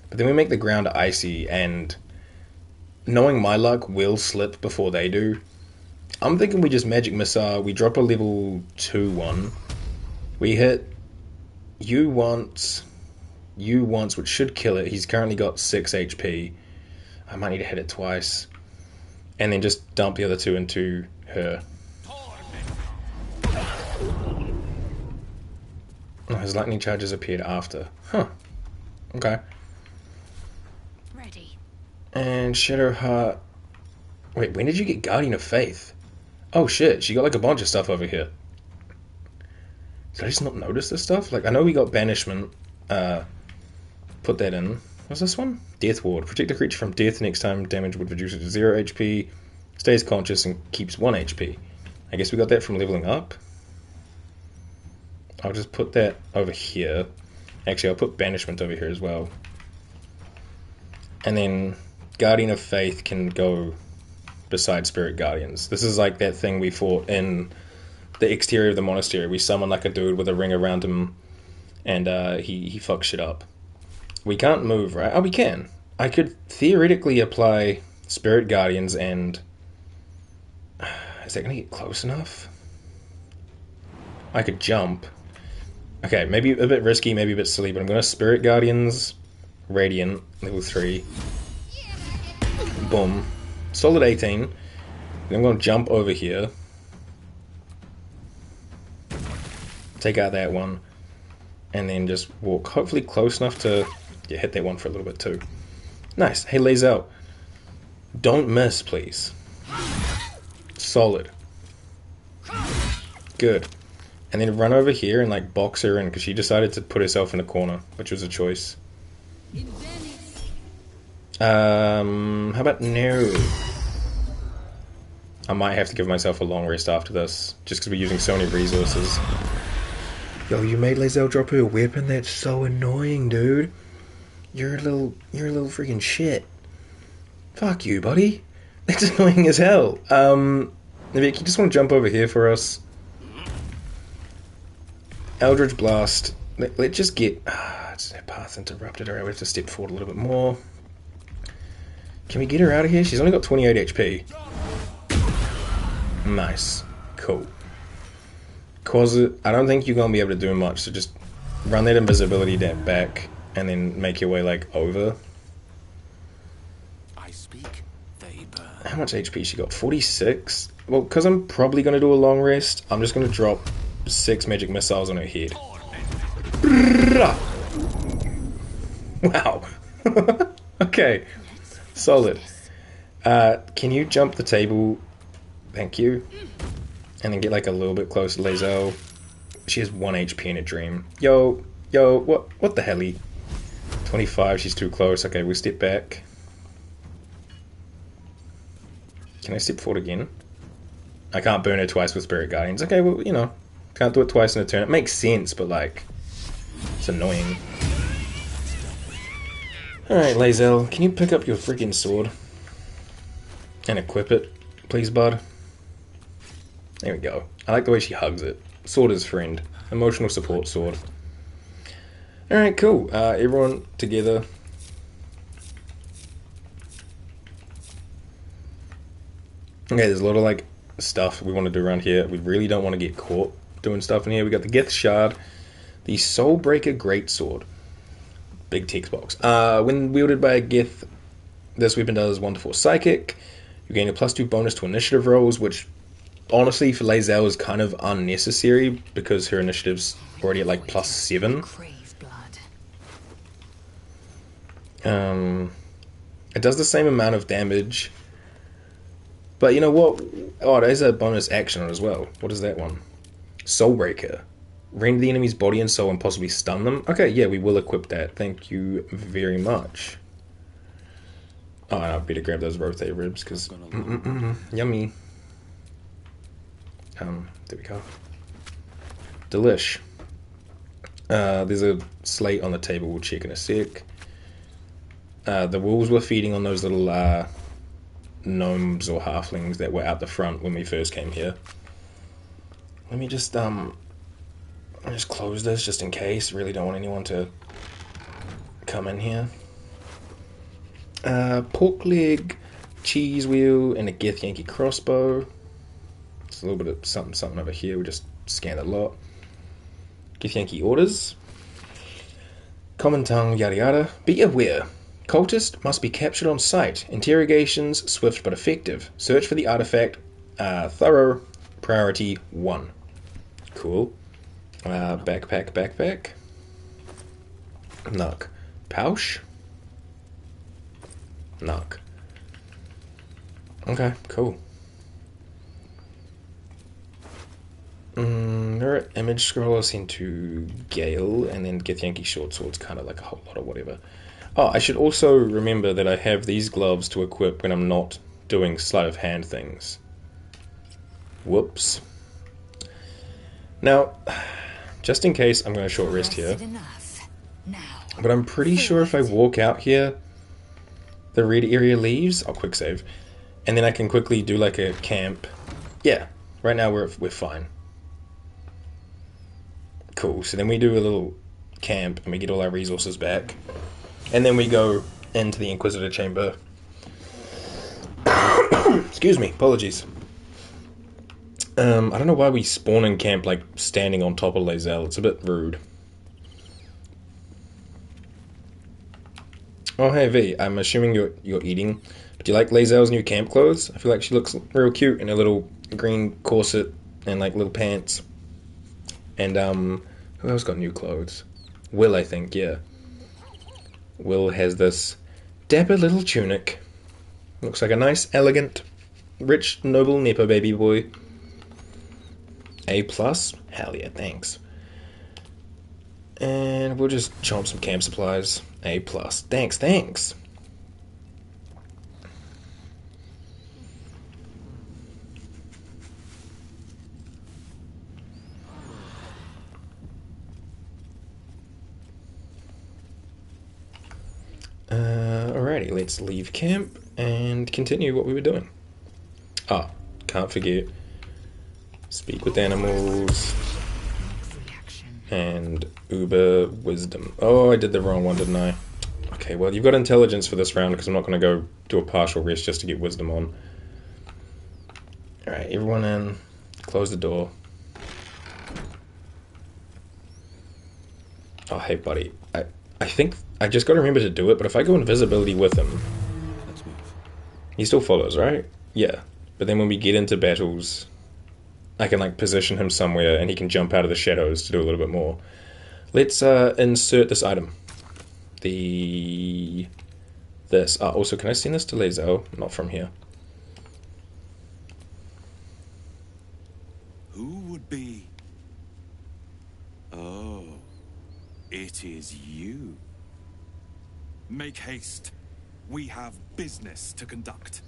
But then we make the ground icy, and knowing my luck, we'll slip before they do. I'm thinking we just Magic Missile, we drop a level 2 one. We hit you once, which should kill it. He's currently got 6 HP. I might need to hit it twice. And then just dump the other 2 into her. Oh, his lightning charges appeared after. Huh. Okay. Ready. And Shadowheart... Wait, when did you get Guardian of Faith? Oh shit, she got like a bunch of stuff over here. Did I just not notice this stuff? Like, I know we got Banishment. Put that in. What's this one? Death Ward. Protect the creature from death. Next time damage would reduce it to 0 HP. Stays conscious and keeps 1 HP. I guess we got that from leveling up. I'll just put that over here. Actually, I'll put Banishment over here as well. And then Guardian of Faith can go beside Spirit Guardians. This is like that thing we fought in the exterior of the monastery. We summon like a dude with a ring around him, and he fucks shit up. We can't move, right? Oh, we can. I could theoretically apply Spirit Guardians and... Is that going to get close enough? I could jump. Okay, maybe a bit risky, maybe a bit silly, but I'm going to Spirit Guardians, Radiant, level 3. Boom. Solid 18. Then I'm going to jump over here. Take out that one. And then just walk hopefully close enough to hit that one for a little bit too. Nice. Hey, Lae'zel. Don't miss, please. Solid. Good. And then run over here and like box her in, because she decided to put herself in a corner, which was a choice. How about no? I might have to give myself a long rest after this, just because we're using so many resources. Yo, you made Lae'zel drop her weapon? That's so annoying, dude. You're a little freaking shit. Fuck you, buddy. That's annoying as hell. Vic, you just want to jump over here for us? Eldritch Blast. Let's just get... it's her path interrupted. Alright, we have to step forward a little bit more. Can we get her out of here? She's only got 28 HP. Nice. Cool. I don't think you're going to be able to do much, so just run that invisibility down back and then make your way, like, over. I speak, they burn. How much HP she got? 46? Well, because I'm probably going to do a long rest, I'm just going to drop 6 magic missiles on her head. Wow. Okay. Solid. Can you jump the table? Thank you. And then get like a little bit closer to Lae'zel. She has 1 HP in a dream. Yo, what the helly? 25, she's too close. Okay, we'll step back. Can I step forward again? I can't burn her twice with Spirit Guardians. Okay, well, you know, can't do it twice in a turn. It makes sense, but like, it's annoying. Alright, Lae'zel, can you pick up your freaking sword? And equip it, please, bud? There we go. I like the way she hugs it. Sword is friend. Emotional support sword. Alright, cool. Everyone together. Okay, there's a lot of like stuff we want to do around here. We really don't want to get caught doing stuff in here. We got the Gith Shard, the Soulbreaker Greatsword. Big text box. When wielded by a Gith, this weapon does 1 to 4 psychic. You gain a +2 bonus to initiative rolls, which honestly for Lae'zel is kind of unnecessary because her initiative's already at like +7. It does the same amount of damage. But you know what? Oh, there's a bonus action on it as well. What is that one? Soulbreaker. Rend the enemy's body and soul and possibly stun them. Okay, yeah, we will equip that. Thank you very much. Oh, and I better grab those rothay ribs because yummy. There we go. Delish. There's a slate on the table. We'll check in a sec. The wolves were feeding on those little gnomes or halflings that were out the front when we first came here. Let me just close this just in case. Really don't want anyone to come in here. Pork leg, cheese wheel, and a Githyanki crossbow. It's a little bit of something over here. We just scan a lot. Githyanki orders. Common tongue, yada yada. Be aware. Cultist must be captured on sight. Interrogations, swift but effective. Search for the artifact. Thorough. Priority 1. Cool. Backpack. Nuck. Pouch. Nuck. Okay, cool. Alright, image scroll us into Gale, and then Githyanki short sword's kind of like a whole lot of whatever. Oh, I should also remember that I have these gloves to equip when I'm not doing sleight of hand things. Whoops. Now, just in case, I'm going to short rest here. But I'm pretty sure if I walk out here, the red area leaves. I'll quick save. And then I can quickly do like a camp. Yeah, right now we're fine. Cool, so then we do a little camp and we get all our resources back. And then we go into the Inquisitor chamber. Excuse me, apologies. I don't know why we spawn in camp like standing on top of Lae'zel. It's a bit rude. Oh hey V, I'm assuming you're eating. But do you like Lae'zel's new camp clothes? I feel like she looks real cute in a little green corset and like little pants. And who else got new clothes? Will, I think, yeah. Will has this dapper little tunic. Looks like a nice, elegant, rich, noble Nepo baby boy. A+? Hell yeah, thanks. And we'll just chomp some camp supplies. A+. Thanks. Alrighty, let's leave camp. and continue what we were doing. Ah, can't forget. Speak with animals. And Uber Wisdom. Oh, I did the wrong one, didn't I? Okay, well, you've got intelligence for this round because I'm not going to go do a partial rest just to get wisdom on. Alright, everyone in. Close the door. Oh, hey, buddy. I think I just got to remember to do it, but if I go invisibility with him... Let's move. He still follows, right? Yeah. But then when we get into battles, I can, like, position him somewhere and he can jump out of the shadows to do a little bit more. Let's insert this item. This. Also, can I send this to Lae'zel? Not from here. Who would be... Oh, it is you. Make haste. We have business to conduct.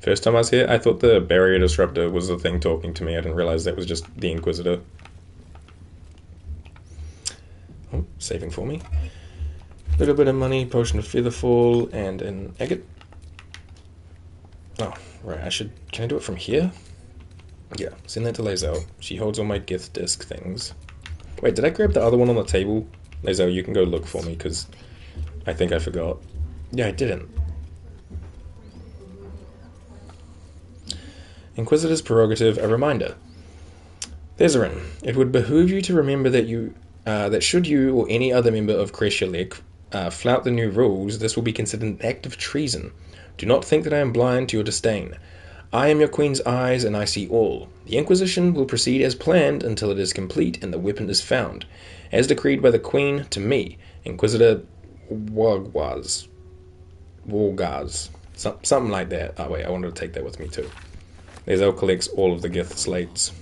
First time I was here, I thought the barrier disruptor was the thing talking to me. I didn't realize that was just the Inquisitor. Oh, saving for me. Little bit of money, potion of featherfall, and an agate. Oh, right, can I do it from here? Yeah, send that to Lae'zel. She holds all my Githyanki things. Wait, did I grab the other one on the table? Lae'zel, you can go look for me, because I think I forgot. Yeah, I didn't. Inquisitor's prerogative, a reminder. Thezerin, it would behoove you to remember that should you or any other member of Creche flout the new rules, this will be considered an act of treason. Do not think that I am blind to your disdain. I am your queen's eyes, and I see all. The Inquisition will proceed as planned until it is complete and the weapon is found. As decreed by the queen, to me, Inquisitor Wargaz. Something like that. Oh wait, I wanted to take that with me too. Lae'zel collects all of the Gith slates.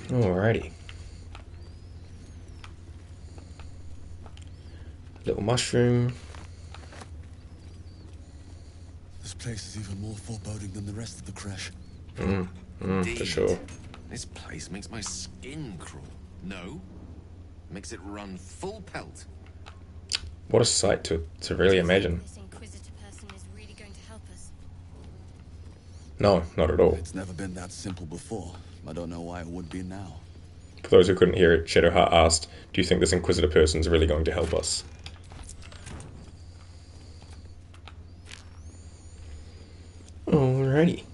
Alrighty. Little mushroom. This place is even more foreboding than the rest of the Creche. For sure. This place makes my skin crawl. No, makes it run full pelt. What a sight to really imagine. This Inquisitor person is really going to help us. No, not at all. It's never been that simple before. I don't know why it would be now. For those who couldn't hear it, Shadowheart asked, do you think this Inquisitor person is really going to help us? Alrighty.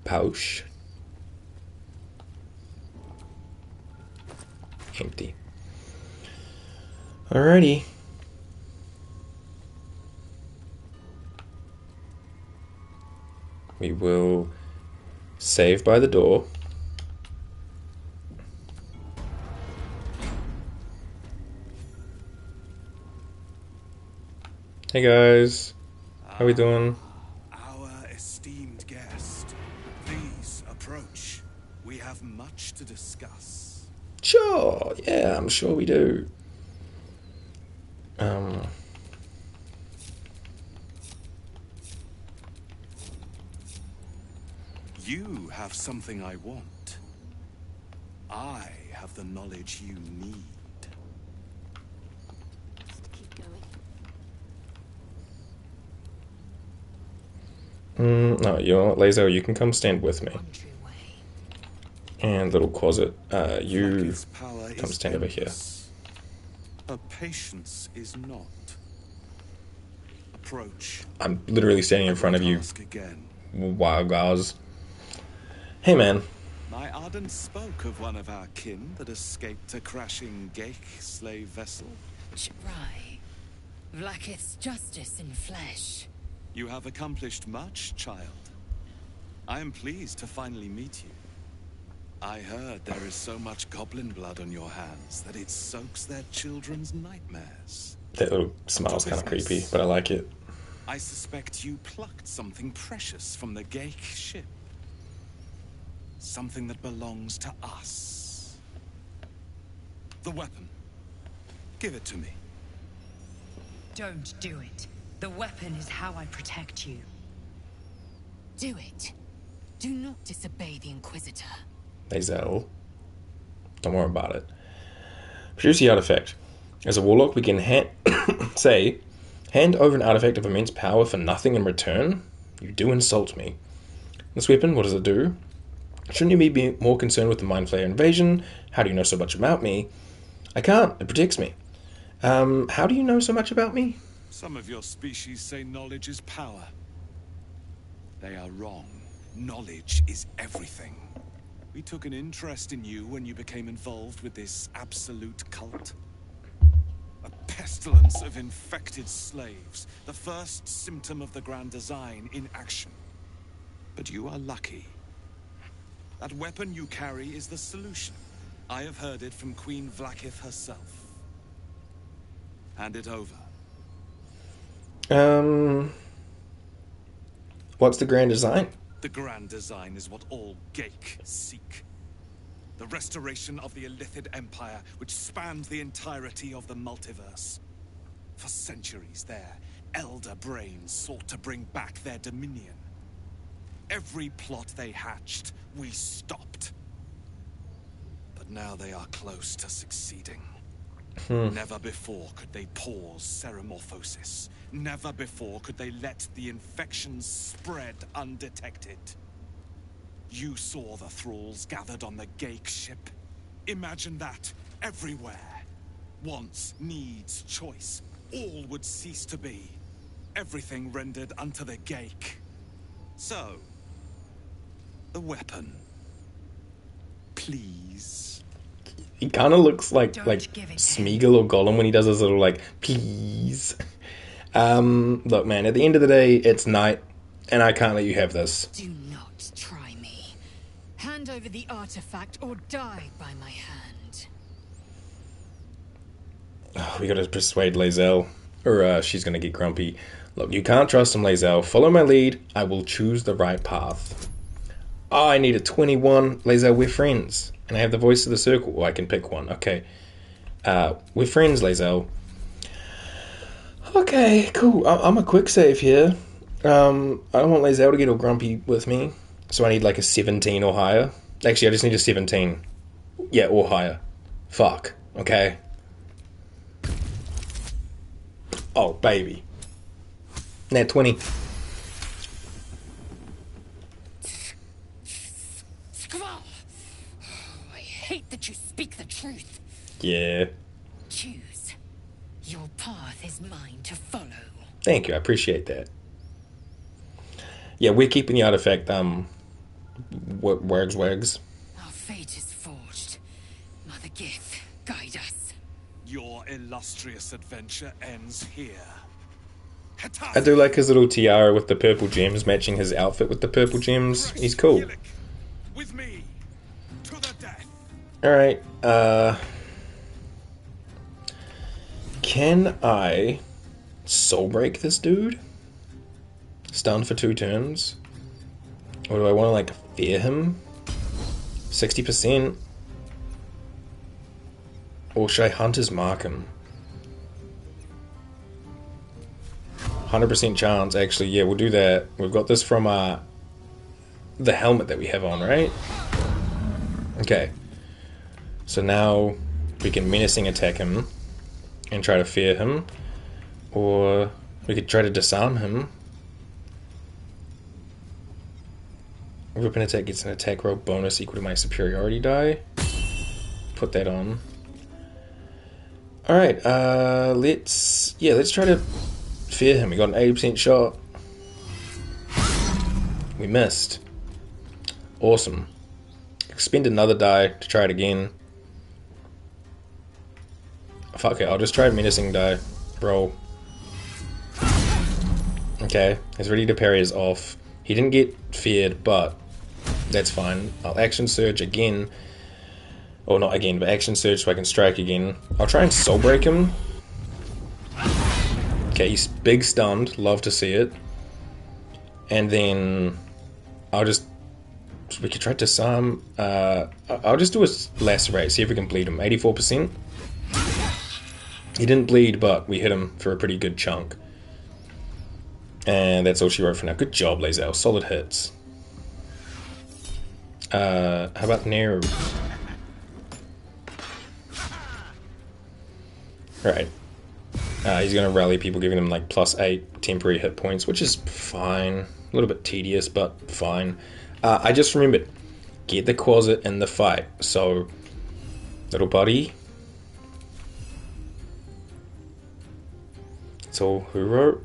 Pouch. Empty. Alrighty. We will save by the door. Hey guys, how we doing? Our esteemed guest, please approach. We have much to discuss. Sure, yeah, I'm sure we do. You have something I want. I have the knowledge you need. No, you know what, Lae'zel, you can come stand with me. And little closet, you come stand over here. But patience is not. Approach. I'm literally standing in front of you. Wild guys. Hey man. My Arden spoke of one of our kin that escaped a crashing Geich slave vessel. Right. Vlaakith's justice in flesh. You have accomplished much, child. I am pleased to finally meet you. I heard there is so much goblin blood on your hands that it soaks their children's nightmares. That little smile's kind of creepy, but I like it. I suspect you plucked something precious from the Geich ship. Something that belongs to us. The weapon. Give it to me. Don't do it. The weapon is how I protect you. Do it. Do not disobey the Inquisitor. Lae'zel. Don't worry about it. Produce the artifact. As a warlock, we can hand over an artifact of immense power for nothing in return. You do insult me. This weapon, what does it do? Shouldn't you be more concerned with the Mind Flayer invasion? How do you know so much about me? I can't. It protects me. How do you know so much about me? Some of your species say knowledge is power. They are wrong. Knowledge is everything. We took an interest in you when you became involved with this absolute cult. A pestilence of infected slaves. The first symptom of the Grand Design in action. But you are lucky. That weapon you carry is the solution. I have heard it from Queen Vlaakith herself. Hand it over. What's the Grand Design? The Grand Design is what all Geik seek. The restoration of the Illithid Empire, which spanned the entirety of the multiverse. For centuries, their elder brains sought to bring back their dominion. Every plot they hatched, we stopped. But now they are close to succeeding. Never before could they pause ceremorphosis. Never before could they let the infections spread undetected. You saw the thralls gathered on the Geik ship. Imagine that everywhere. Wants, needs, choice. All would cease to be. Everything rendered unto the Geik. So, the weapon. Please. He kind of looks like Smeagol or Gollum when he does his little please. Look, man, at the end of the day, it's night, and I can't let you have this. Do not try me. Hand over the artifact or die by my hand. Oh, we gotta persuade Lae'zel, or she's gonna get grumpy. Look, you can't trust him, Lae'zel. Follow my lead. I will choose the right path. Oh, I need a 21. Lae'zel, we're friends. And I have the voice of the circle. Oh, I can pick one. Okay. We're friends, Lae'zel. Okay, cool. I'm a quick save here. I don't want Lae'zel to get all grumpy with me. So I need a 17 or higher. Actually, I just need a 17. Yeah, or higher. Fuck. Okay. Oh, baby. Nat 20. I hate that you speak the truth. Yeah. Choose. Your path is mine to follow. Thank you, I appreciate that. Yeah, we're keeping the artifact, wags. Our fate is forged. Mother Gith, guide us. Your illustrious adventure ends here. I do like his little tiara with the purple gems matching his outfit with the purple gems. He's cool. With me to the death. Alright, can I soul break this dude? Stunned for 2 turns? Or do I want to fear him? 60%? Or should I Hunter's Mark him? 100% chance, actually. Yeah, we'll do that. We've got this from the helmet that we have on, right? Okay. So now we can menacing attack him and try to fear him. Or we could try to disarm him. Weapon attack gets an attack roll bonus equal to my superiority die. Put that on. Alright, let's try to fear him. We got an 80% shot. We missed. Awesome. Expend another die to try it again. Fuck it, I'll just try menacing die. Roll. Okay, his ready to parry is off. He didn't get feared, but that's fine. I'll action surge again. Or not again, but action surge so I can strike again. I'll try and soul break him. Okay, he's big stunned. Love to see it. And then we could try to disarm. I'll just do a lacerate, see if we can bleed him. 84%. He didn't bleed, but we hit him for a pretty good chunk. And that's all she wrote for now. Good job, Lae'zel. Solid hits. How about Nero? Right. He's going to rally people, giving them like +8 temporary hit points, which is fine. A little bit tedious, but fine. I just remembered, get the Quasit in the fight. So, little buddy. So, who wrote?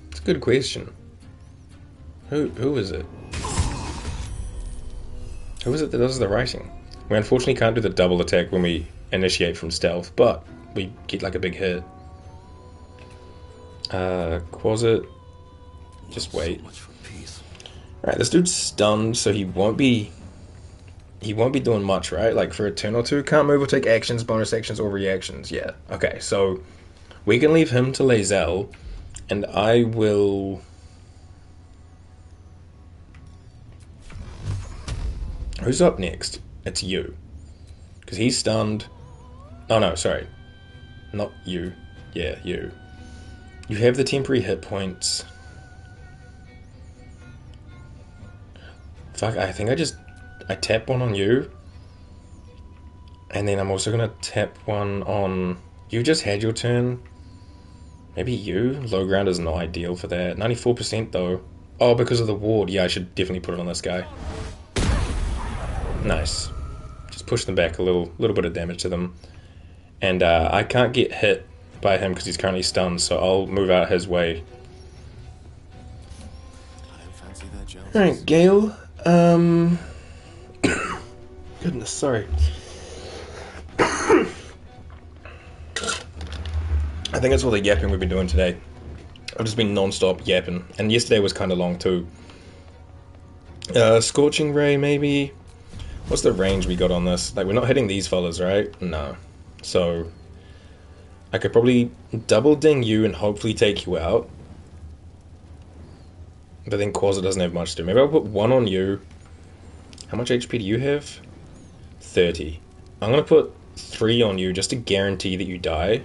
It's a good question. Who is it? Who is it that does the writing? We unfortunately can't do the double attack when we initiate from stealth, but we get like a big hit. Quasit. Just wait. Alright, this dude's stunned, so he won't be doing much, right? Like for a turn or two, can't move or take actions, bonus actions, or reactions. Yeah. Okay, so we can leave him to Lae'zel, and I will. Who's up next? It's you. Because he's stunned. Oh no, sorry. Not you. Yeah, you. You have the temporary hit points. Fuck, I think I tap one on you. And then I'm also gonna tap one on... You just had your turn. Maybe you? Low ground is not ideal for that. 94% though. Oh, because of the ward. Yeah, I should definitely put it on this guy. Nice. Just push them back a little bit of damage to them. And I can't get hit by him because he's currently stunned, so I'll move out his way. Alright, Gale. Goodness, sorry. I think it's all the yapping we've been doing today. I've just been non-stop yapping. And yesterday was kind of long too. Scorching Ray, maybe? What's the range we got on this? Like, we're not hitting these fellas, right? No. So, I could probably double ding you and hopefully take you out. But then Quasit doesn't have much to do. Maybe I'll put one on you. How much HP do you have? 30. I'm going to put 3 on you just to guarantee that you die.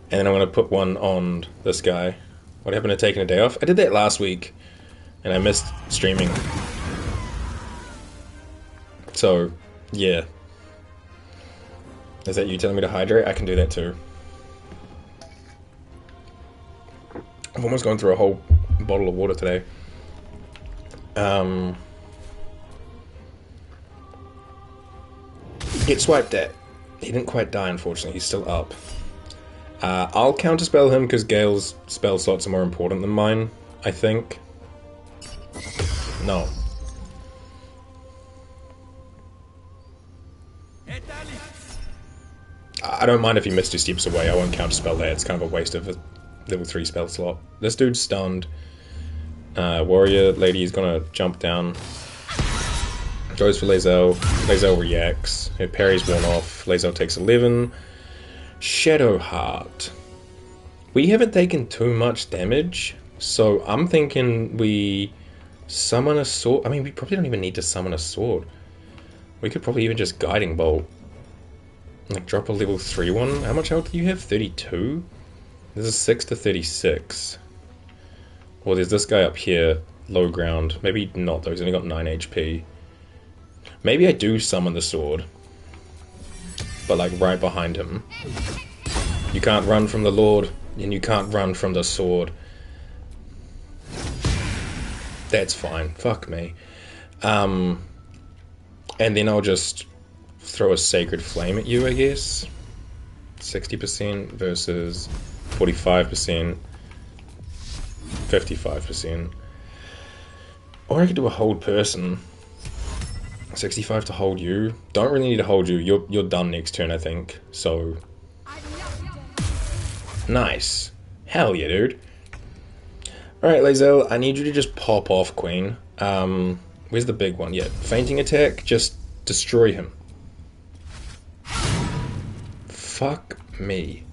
And then I'm going to put one on this guy. What happened to taking a day off? I did that last week. And I missed streaming. So, yeah. Is that you telling me to hydrate? I can do that too. I've almost gone through a whole bottle of water today. Get swiped at. He didn't quite die, unfortunately. He's still up. I'll counterspell him because Gale's spell slots are more important than mine, I think. No. I don't mind if he missed 2 steps away. I won't counterspell that. It's kind of a waste of a level 3 spell slot. This dude's stunned. Warrior lady is gonna jump down. Goes for Lae'zel. Lae'zel reacts. Her parry's worn off. Lae'zel takes 11. Shadow Heart. We haven't taken too much damage, so I'm thinking we summon a sword. I mean, we probably don't even need to summon a sword. We could probably even just Guiding Bolt. Like, drop a level 3 one. How much health do you have? 32? This is 6 to 36. Well, there's this guy up here, low ground. Maybe not though, he's only got 9 HP. Maybe I do summon the sword. But like right behind him. You can't run from the Lord, and you can't run from the sword. That's fine. Fuck me. And then I'll just throw a Sacred Flame at you, I guess. 60% versus 45%. 55%. Or I could do a hold person. 65 to hold you. Don't really need to hold you. You're done next turn, I think. So nice. Hell yeah, dude. Alright, Lae'zel, I need you to just pop off, Queen. Where's the big one? Yeah, fainting attack. Just destroy him. Fuck me.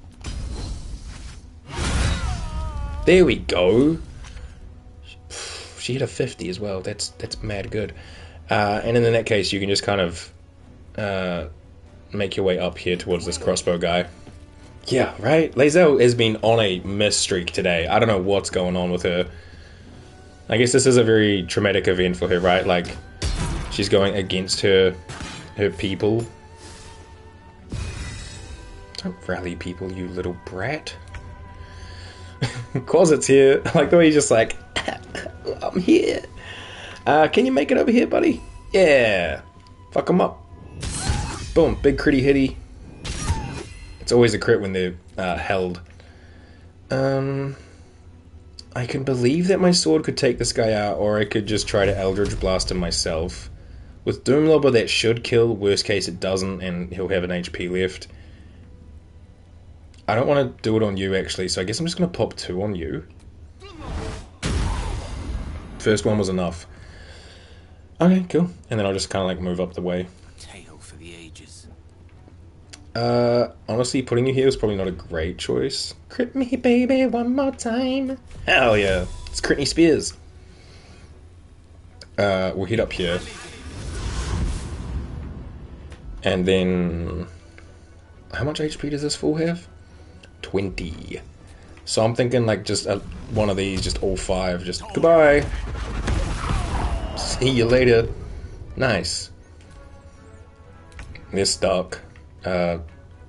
There we go. She hit a 50 as well. That's mad good. And in that case, you can just kind of make your way up here towards this crossbow guy. Yeah, right? Lae'zel has been on a miss streak today. I don't know what's going on with her. I guess this is a very traumatic event for her, right? Like, she's going against her people. Don't rally people, you little brat. Closet's here. I like the way he's just like, I'm here. Can you make it over here, buddy? Yeah. Fuck him up. Boom. Big critty hitty. It's always a crit when they're held. I can believe that my sword could take this guy out, or I could just try to Eldritch Blast him myself. With Doomlobber, that should kill. Worst case, it doesn't, and he'll have an HP left. I don't want to do it on you, actually, so I guess I'm just going to pop 2 on you. First one was enough. Okay, cool. And then I'll just kind of like move up the way. Tale for the ages. Honestly, putting you here is probably not a great choice. Crit me, baby, one more time. Hell yeah. It's Critney Spears. We'll hit up here. And then... How much HP does this fool have? 20. So I'm thinking like just one of these, just all 5. Just goodbye. See you later. Nice. They're stuck.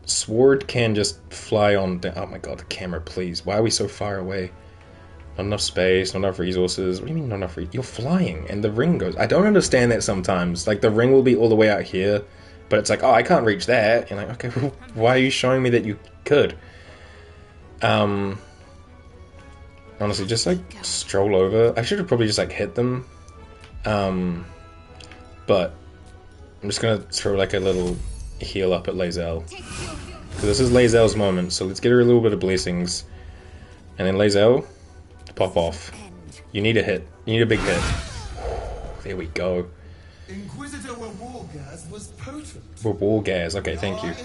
Sword can just fly on down. Oh my god, the camera, please. Why are we so far away? Not enough space, not enough resources. What do you mean not enough You're flying, and the ring goes... I don't understand that sometimes. Like, the ring will be all the way out here, but it's like, oh, I can't reach that. And like, okay, well, why are you showing me that you could? Honestly, just like, stroll over. I should have probably just like hit them. But I'm just gonna throw like a little heal up at Lae'zel. Because this is Lae'zel's moment, so let's get her a little bit of blessings. And then Lae'zel, pop off. You need a hit. You need a big hit. There we go. Inquisitor Wargaz was potent. Wargaz, okay, thank you.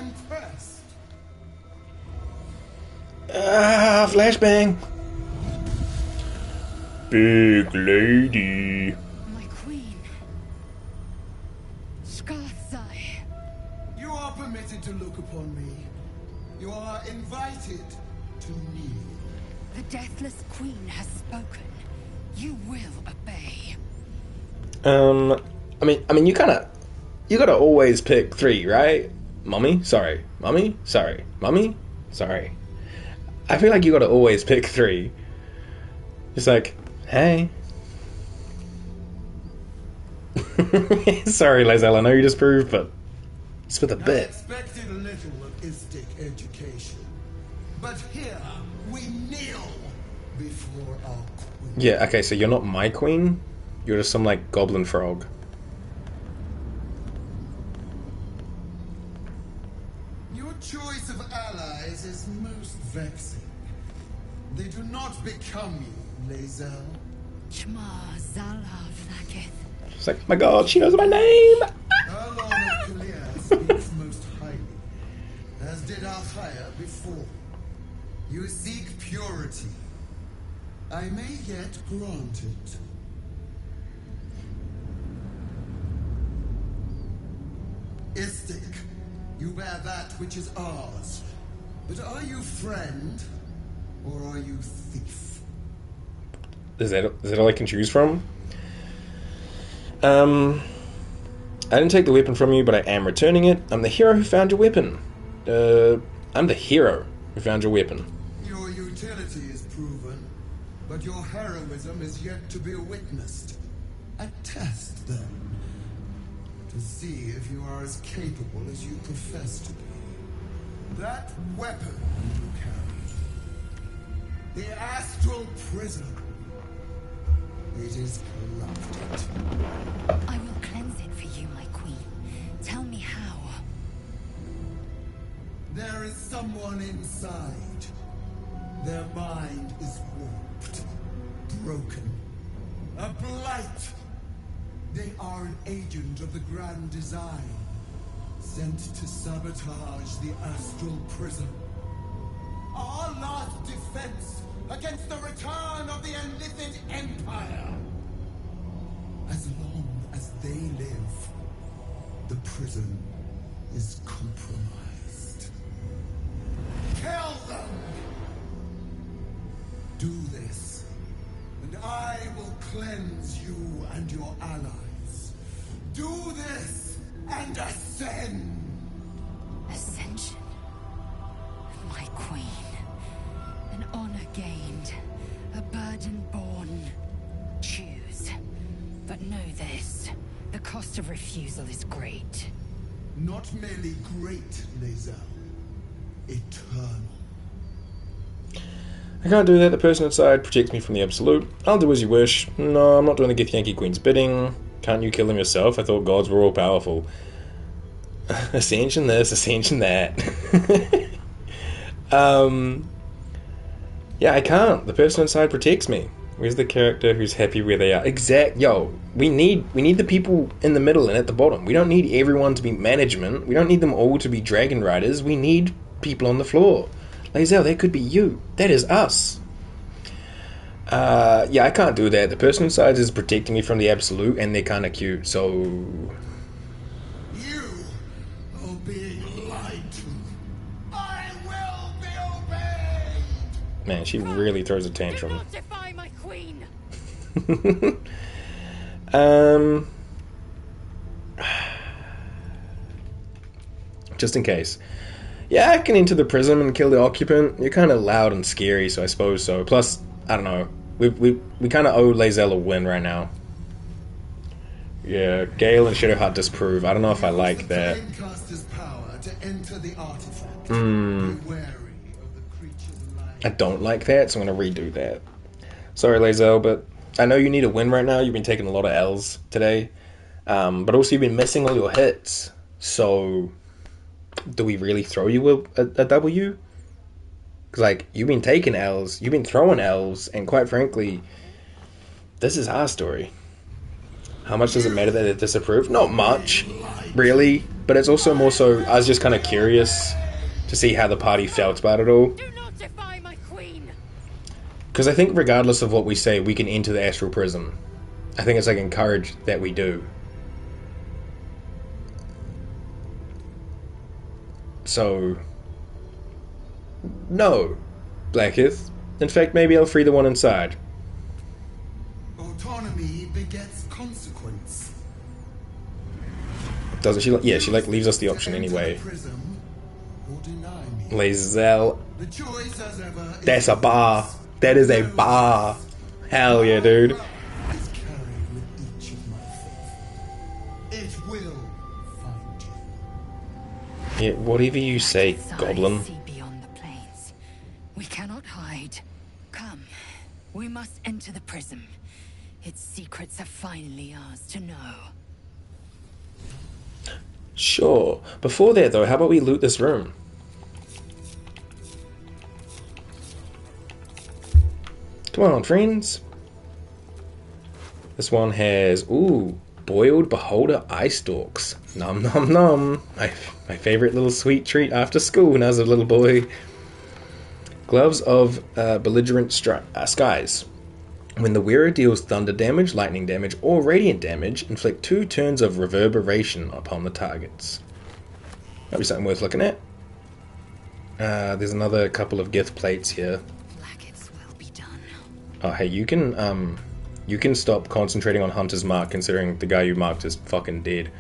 Flashbang! Big lady. My queen. Skarsai. You are permitted to look upon me. You are invited to kneel. The deathless queen has spoken. You will obey. I mean, you gotta always pick 3, right? Mummy? Sorry. Mummy? Sorry. Mummy? Sorry. I feel like you gotta always pick 3. Just like, hey. Sorry, Lae'zel, I know you disproved, but it's with a bit. I expected a little of Istic education, but here we kneel before our queen. Yeah, okay, so you're not my queen? You're just some, like, goblin frog. Your choice of allies is most vexing. They do not become you, Lae'zel. Chma Zalav Lakith. She's like, oh my god, she knows my name! Erlon of Kalir speaks most highly, as did Alchaya before. You seek purity. I may yet grant it. Istic, you bear that which is ours. But are you friend, or are you thief? Is that all I can choose from? I didn't take the weapon from you, but I am returning it. I'm the hero who found your weapon. I'm the hero who found your weapon. Your utility is proven, but your heroism is yet to be witnessed. A test, then, to see if you are as capable as you profess to be. That weapon you carry, the astral prism, it is corrupted. I will cleanse it for you, my queen. Tell me how. There is someone inside. Their mind is warped, broken, a blight. They are an agent of the Grand Design, sent to sabotage the astral prism. Our last defense against the return of the Enlithid Empire. As long as they live, the prison is compromised. Kill them! Do this, and I will cleanse you and your allies. Do this, and ascend! Ascension? know this. The cost of refusal is great. Not merely great, Lae'zel. Eternal. I can't do that. The person inside protects me from the absolute. I'll do as you wish. No, I'm not doing the Githyanki Queen's bidding. Can't you kill them yourself? I thought gods were all powerful. Ascension this, ascension that. Yeah, I can't. The person inside protects me. Where's the character who's happy where they are? Yo, we need the people in the middle and at the bottom. We don't need everyone to be management. We don't need them all to be dragon riders. We need people on the floor. Lae'zel, that could be you. That is us. Yeah, I can't do that. The person inside is protecting me from the absolute, and they're kind of cute, so... You are being lied to. I will be obeyed! Man, she really throws a tantrum. Do not defy my queen! Just in case. Yeah, I can enter the prism and kill the occupant. You're kind of loud and scary, so I suppose so. Plus, I don't know. We kind of owe Lae'zel a win right now. Yeah, Gale and Shadowheart disprove. I don't know if I like that. I don't like that, so I'm going to redo that. Sorry, Lae'zel, but I know you need a win right now. You've been taking a lot of L's today. But also you've been missing all your hits. So... do we really throw you a W? Because, like, you've been taking L's, you've been throwing L's, and quite frankly, this is our story. How much does it matter that they disapprove? Not much, really. But it's also more so, I was just kind of curious to see how the party felt about it all. Do not defy my queen! Because I think regardless of what we say, we can enter the astral prism. I think it's, like, encouraged that we do. So, no, Blackith. In fact, maybe I'll free the one inside. Autonomy begets consequence. Doesn't she? Yeah, she leaves us the option anyway. Lae'zel. That's a bar. That is a bar. Hell yeah, dude. Yeah, whatever you say, Goblin. Beyond the plains. We cannot hide. Come, we must enter the prism. Its secrets are finally ours to know. Sure. Before that, though, how about we loot this room? Come on, friends. This one has, ooh, boiled beholder eye stalks. Nom nom nom. My favorite little sweet treat after school when I was a little boy. Gloves of belligerent skies. When the wearer deals thunder damage, lightning damage, or radiant damage, inflict 2 turns of reverberation upon the targets. Might be something worth looking at. There's another couple of Gith plates here. Oh, hey, you can stop concentrating on Hunter's Mark, considering the guy you marked is fucking dead.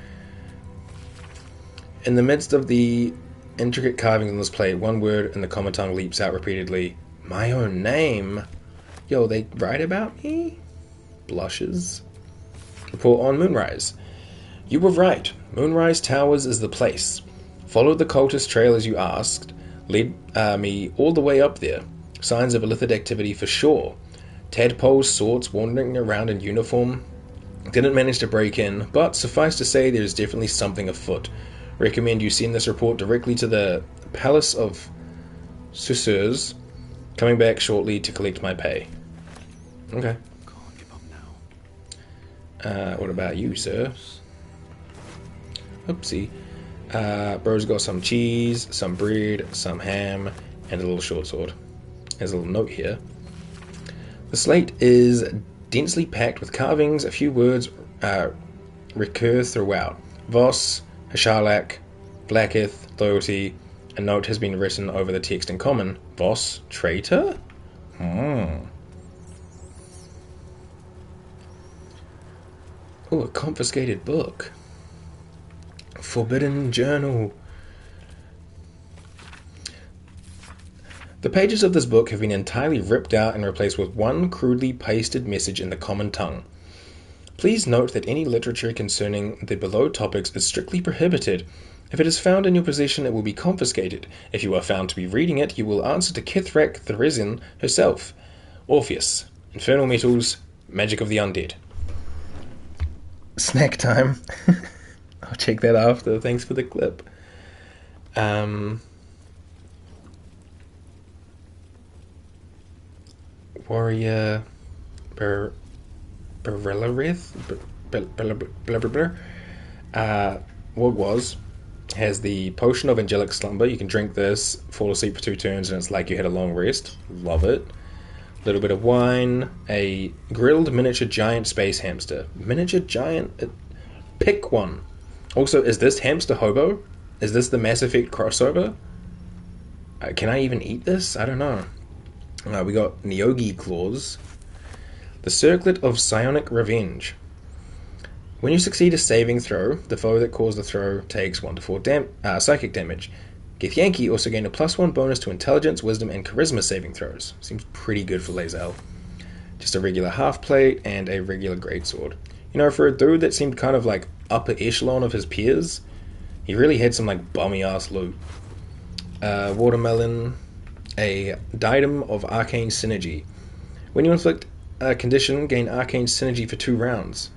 In the midst of the intricate carvings on this plate, one word in the common tongue leaps out repeatedly. My own name? Yo, they write about me? Blushes. Report on Moonrise. You were right. Moonrise Towers is the place. Followed the cultist trail as you asked. Led me all the way up there. Signs of illithid activity for sure. Tadpoles, swords wandering around in uniform. Didn't manage to break in, but suffice to say there is definitely something afoot. Recommend you send this report directly to the Palace of Sussurs. Coming back shortly to collect my pay. Okay. Can't give up now. What about you, sir? Oopsie. Bro's got some cheese, some bread, some ham, and a little short sword. There's a little note here. The slate is densely packed with carvings. A few words recur throughout. Voss, Hasharlak, Blackith, loyalty. A note has been written over the text in common. Voss, traitor? Oh, a confiscated book. Forbidden journal. The pages of this book have been entirely ripped out and replaced with one crudely pasted message in the common tongue. Please note that any literature concerning the below topics is strictly prohibited. If it is found in your possession, it will be confiscated. If you are found to be reading it, you will answer to Kithrak Theresin herself. Orpheus. Infernal metals. Magic of the undead. Snack time. I'll check that after. Thanks for the clip. Warrior Berelarith has the potion of angelic slumber. You can drink this, fall asleep for 2 turns, and it's like you had a long rest. Love it. A little bit of wine, a grilled miniature giant space hamster. Miniature giant? Pick one. Also, is this hamster hobo? Is this the Mass Effect crossover? Can I even eat this? I don't know. We got Nyogi claws. The Circlet of Psionic Revenge. When you succeed a saving throw, the foe that caused the throw takes 1 to 4 psychic damage. Githyanki also gained a +1 bonus to Intelligence, Wisdom, and Charisma saving throws. Seems pretty good for Lae'zel. Just a regular half plate and a regular greatsword. You know, for a dude that seemed kind of like upper echelon of his peers, he really had some like bummy ass loot. Watermelon, a Diadem of Arcane Synergy. When you inflict a condition, gain Arcane Synergy for 2 rounds.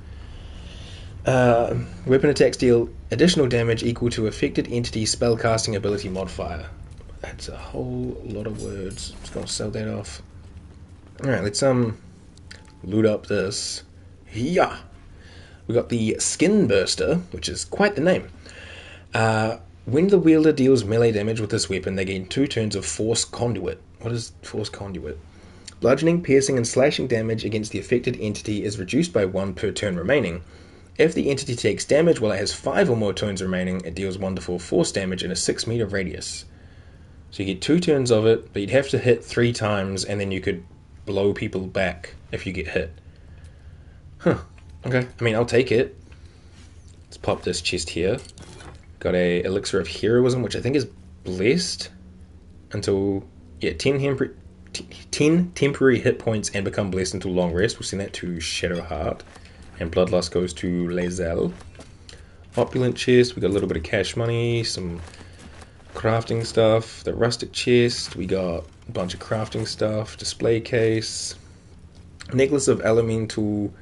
Weapon attacks deal additional damage equal to affected entity spellcasting ability modifier. That's a whole lot of words. Just gonna sell that off. Alright, let's loot up this. Yeah! We got the Skin Burster, which is quite the name. When the wielder deals melee damage with this weapon, they gain 2 turns of Force Conduit. What is Force Conduit? Bludgeoning, piercing, and slashing damage against the affected entity is reduced by 1 per turn remaining. If the entity takes damage while it has 5 or more turns remaining, it deals 1 to 4 force damage in a 6 meter radius. So you get 2 turns of it, but you'd have to hit 3 times, and then you could blow people back if you get hit. Huh. Okay. I mean, I'll take it. Let's pop this chest here. Got a Elixir of Heroism, which I think is blessed until 10 temporary hit points and become blessed until long rest. We'll send that to Shadowheart. And Bloodlust goes to Lae'zel. Opulent chest. We got a little bit of cash money, some crafting stuff. The rustic chest. We got a bunch of crafting stuff. Display case. Necklace of elemental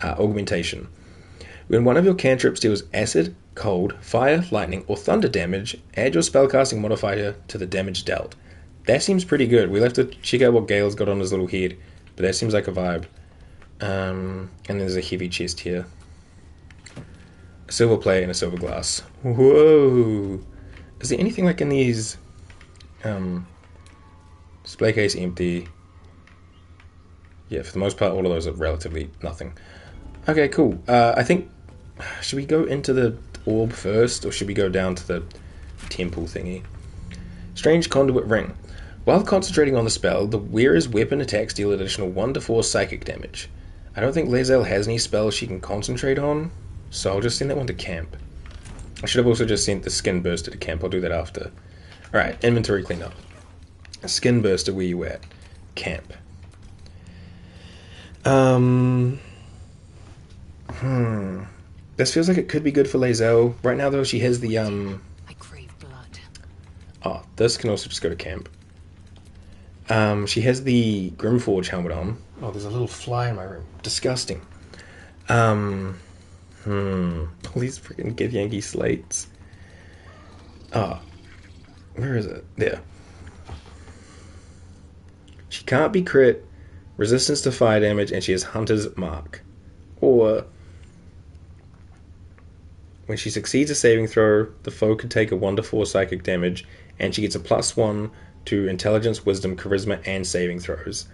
augmentation. When one of your cantrips deals acid, cold, fire, lightning, or thunder damage, add your spellcasting modifier to the damage dealt. That seems pretty good. We'll have to check out what Gale's got on his little head, but that seems like a vibe. And there's a heavy chest here. A silver plate and a silver glass. Whoa! Is there anything like in these? Display case empty. Yeah, for the most part, all of those are relatively nothing. Okay, cool. I think, should we go into the orb first, or should we go down to the temple thingy? Strange Conduit Ring. While concentrating on the spell, the wearer's weapon attacks deal additional 1 to 4 psychic damage. I don't think Lae'zel has any spells she can concentrate on, so I'll just send that one to camp. I should have also just sent the Skin Burster to camp. I'll do that after. Alright, inventory cleanup. Skin Burster, where you at? Camp. This feels like it could be good for Lae'zel. Right now, though, she has the, I crave blood. Oh, this can also just go to camp. She has the Grimforge helmet on. Oh, there's a little fly in my room. Disgusting. All these freaking Githyanki slates. Where is it? There. She can't be crit, resistance to fire damage, and she has Hunter's Mark. Or, when she succeeds a saving throw, the foe could take a 1 to 4 psychic damage, and she gets a +1 to Intelligence, Wisdom, Charisma, and saving throws.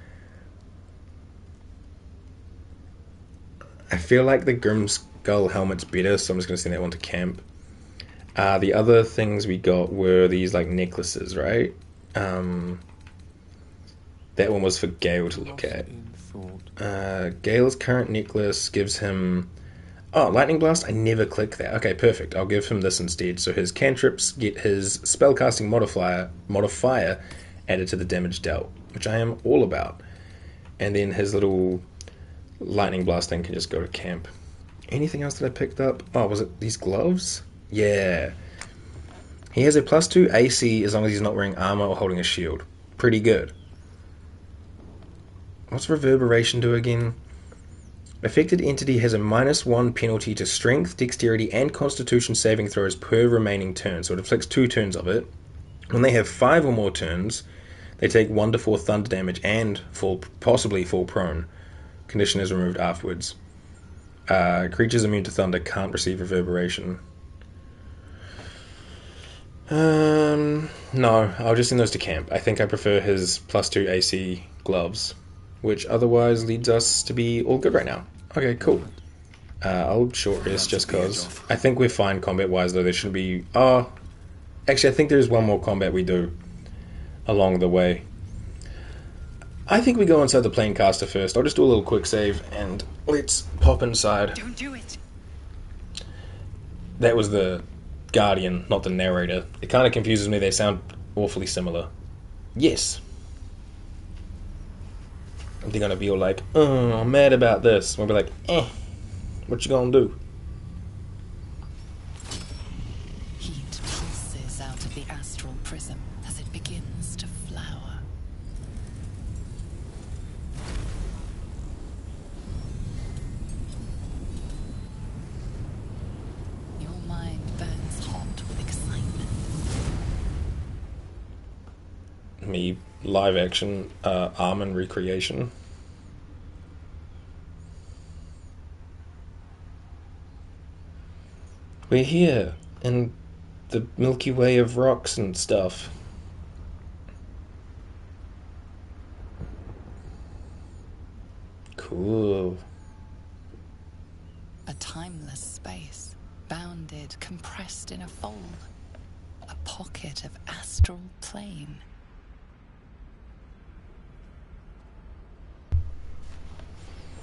I feel like the Grimskull helmet's better, so I'm just going to send that one to camp. The other things we got were these like necklaces, right? That one was for Gale to look at. Gale's current necklace gives him... Oh, Lightning Blast? I never click that. Okay, perfect. I'll give him this instead. So his cantrips get his spellcasting modifier added to the damage dealt, which I am all about. And then his little lightning blast thing can just go to camp. Anything else that I picked up? Oh, was it these gloves? Yeah. He has a +2 AC as long as he's not wearing armor or holding a shield. Pretty good. What's reverberation do again? Affected entity has a -1 penalty to strength, dexterity, and constitution saving throws per remaining turn, so it inflicts 2 turns of it. When they have 5 or more turns, they take 1 to 4 thunder damage and possibly fall prone. Condition is removed afterwards. Creatures immune to thunder can't receive reverberation. No, I'll just send those to camp. I think I prefer his +2 AC gloves, which otherwise leads us to be all good right now. Okay, cool. I'll short rest just cause. I think we're fine combat-wise, though. There shouldn't be... actually, I think there's one more combat we do along the way. I think we go inside the Planecaster first. I'll just do a little quick save, and let's pop inside. Don't do it. That was the Guardian, not the narrator. It kind of confuses me. They sound awfully similar. Yes. They're gonna be all like, oh, I'm mad about this. We'll be like, what you gonna do? Heat pulses out of the astral prism as it begins to flower. Your mind burns hot with excitement. Me, live action, Armin recreation. We're here, in the Milky Way of rocks and stuff. Cool. A timeless space, bounded, compressed in a fold. A pocket of astral plane.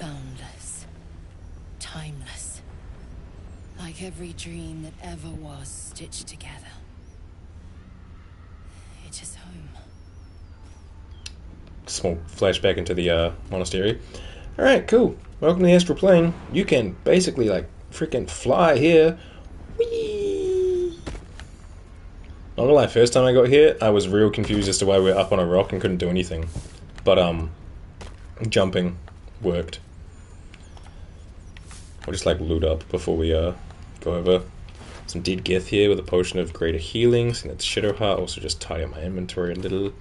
Boundless. Timeless. Like every dream that ever was stitched together. It is home. Small flashback into the monastery. Alright, cool. Welcome to the astral plane. You can basically, like, freaking fly here. Whee! Not gonna lie, first time I got here, I was real confused as to why we were up on a rock and couldn't do anything. But, jumping worked. We'll just, like, loot up before we, go over. Some dead Gith here with a potion of greater healing. So that's Shadowheart. Also just tidy up my inventory a little.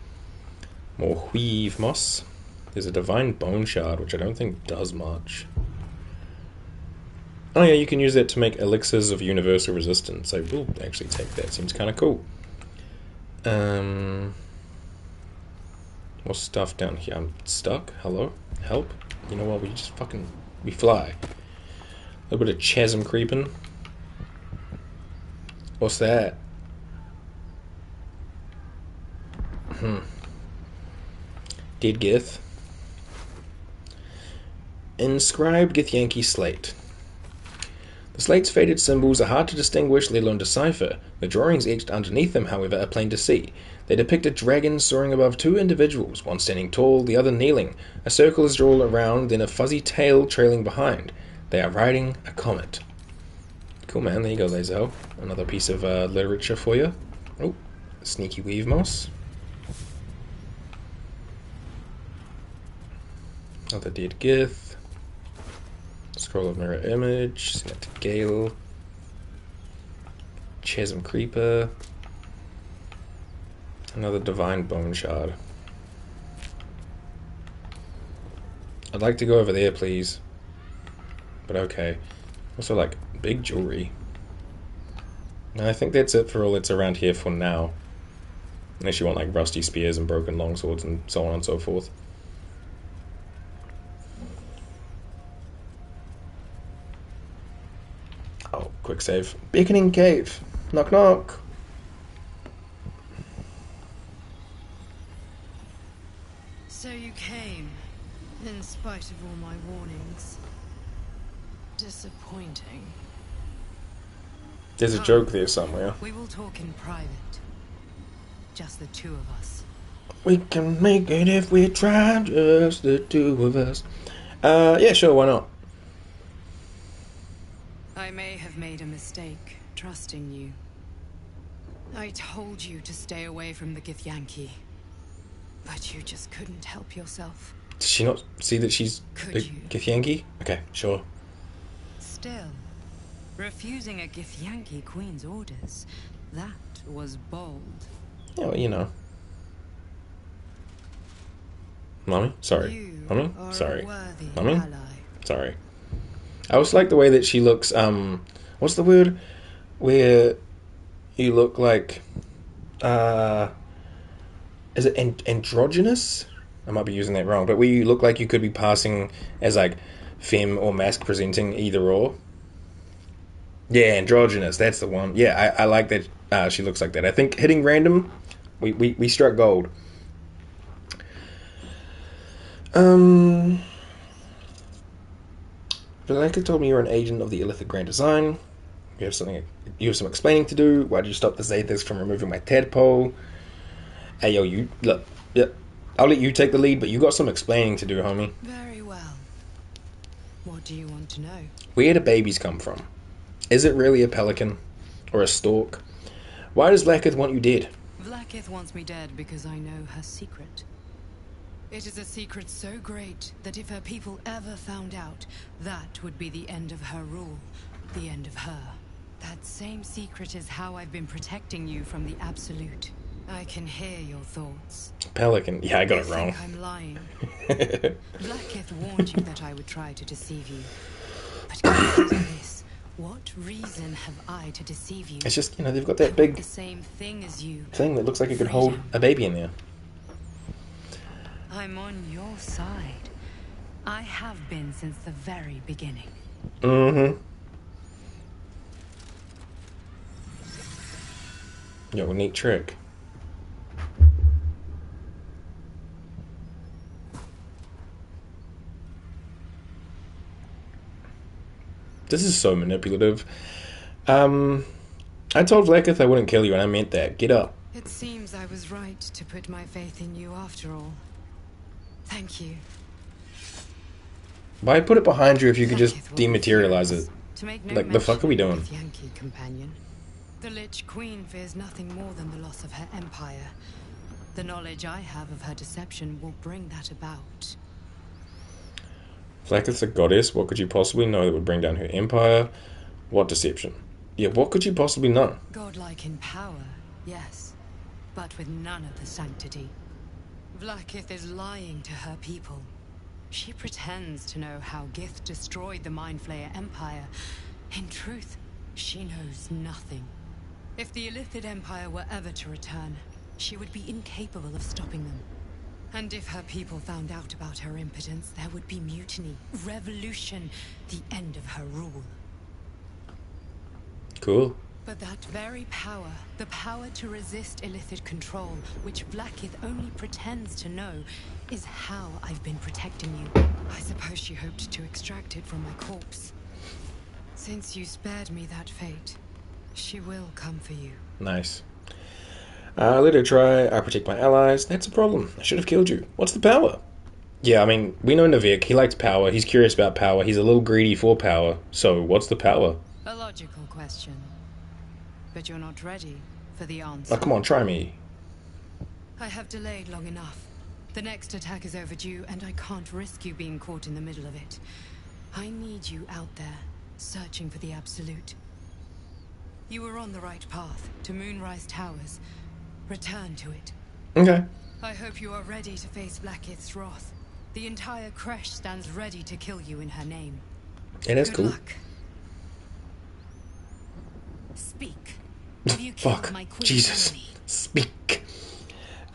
More Weave Moss. There's a Divine Bone Shard, which I don't think does much. Oh yeah, you can use that to make Elixirs of Universal Resistance. I will actually take that. Seems kind of cool. More stuff down here. I'm stuck. Hello? Help? You know what? We just fucking... we fly. A little bit of chasm creeping. What's that? Dead Gith. Inscribed Githyanki slate. The slate's faded symbols are hard to distinguish, let alone decipher. The drawings etched underneath them, however, are plain to see. They depict a dragon soaring above 2 individuals, one standing tall, the other kneeling. A circle is drawn around, then a fuzzy tail trailing behind. They are riding a comet. Cool, man. There you go, Lae'zel. Another piece of literature for you. Oh, sneaky weave moss. Another dead Gith. Scroll of mirror image. Send it to Gale. Chasm Creeper. Another Divine Bone Shard. I'd like to go over there, please. But okay. Also, like, big jewelry. And I think that's it for all that's around here for now. Unless you want, like, rusty spears and broken longswords and so on and so forth. Oh, quick save. Beckoning Cave. Knock knock. So you came, in spite of all my warnings. Disappointing. There's a joke there somewhere. We will talk in private. Just the two of us. We can make it if we try, just the two of us. Yeah, sure, why not? I may have made a mistake trusting you. I told you to stay away from the Githyanki, but you just couldn't help yourself. Did she not see that she's a Githyanki? Okay, sure. Still, refusing a Githyanki queen's orders, that was bold. Yeah, well, you know. Mommy? Sorry. Mommy? Sorry. Mommy? Sorry. I also like the way that she looks, what's the word? Where you look like, is it androgynous? I might be using that wrong, but where you look like you could be passing as like femme or masc presenting, either or. Yeah, androgynous, that's the one. Yeah, I like that she looks like that. I think hitting random, we struck gold. Valaka told me you're an agent of the Illithid Grand Design. You have some explaining to do. Why did you stop the Zaithisk from removing my tadpole? Hey, yo, you look. Yeah, I'll let you take the lead, but you got some explaining to do, homie. Very well. What do you want to know? Where do babies come from? Is it really a pelican or a stork? Why does Vlaakith want you dead? Vlaakith wants me dead because I know her secret. It is a secret so great that if her people ever found out, that would be the end of her rule, the end of her. That same secret is how I've been protecting you from the Absolute. I can hear your thoughts. Pelican. Yeah, I got it wrong. I think I'm lying. Vlaakith warned you that I would try to deceive you. But consider this. What reason have I to deceive you? It's just, you know, they've got that big the same thing as you. Thing that looks like it could hold a baby in there. I'm on your side. I have been since the very beginning. Mm-hmm. Yo, neat trick. This is so manipulative. I told Vlaakith I wouldn't kill you, and I meant that. Get up. It seems I was right to put my faith in you after all. Thank you. Why put it behind you if you could just dematerialize it? Like, the fuck are we doing? Githyanki, companion. The Lich Queen fears nothing more than the loss of her empire. The knowledge I have of her deception will bring that about. Vlaakith's a goddess. What could you possibly know that would bring down her empire? What deception? Yeah, what could you possibly know? Godlike in power, yes, but with none of the sanctity. Vlaakith is lying to her people. She pretends to know how Gith destroyed the Mindflayer Empire. In truth, she knows nothing. If the Illithid Empire were ever to return, she would be incapable of stopping them. And if her people found out about her impotence, there would be mutiny, revolution, the end of her rule. Cool. But that very power, the power to resist Illithid control, which Vlaakith only pretends to know, is how I've been protecting you. I suppose she hoped to extract it from my corpse. Since you spared me that fate, she will come for you. Nice. Let her try. I protect my allies. That's a problem. I should have killed you. What's the power? Yeah, I mean, we know Navik. He likes power. He's curious about power. He's a little greedy for power. So, what's the power? A logical question. But you're not ready for the answer. Oh, come on, try me. I have delayed long enough. The next attack is overdue, and I can't risk you being caught in the middle of it. I need you out there, searching for the Absolute. You were on the right path, to Moonrise Towers. Return to it. Okay. I hope you are ready to face Vlaakith's wrath. The entire Creche stands ready to kill you in her name. It is cool. Luck. Speak. Fuck. Jesus. Speak.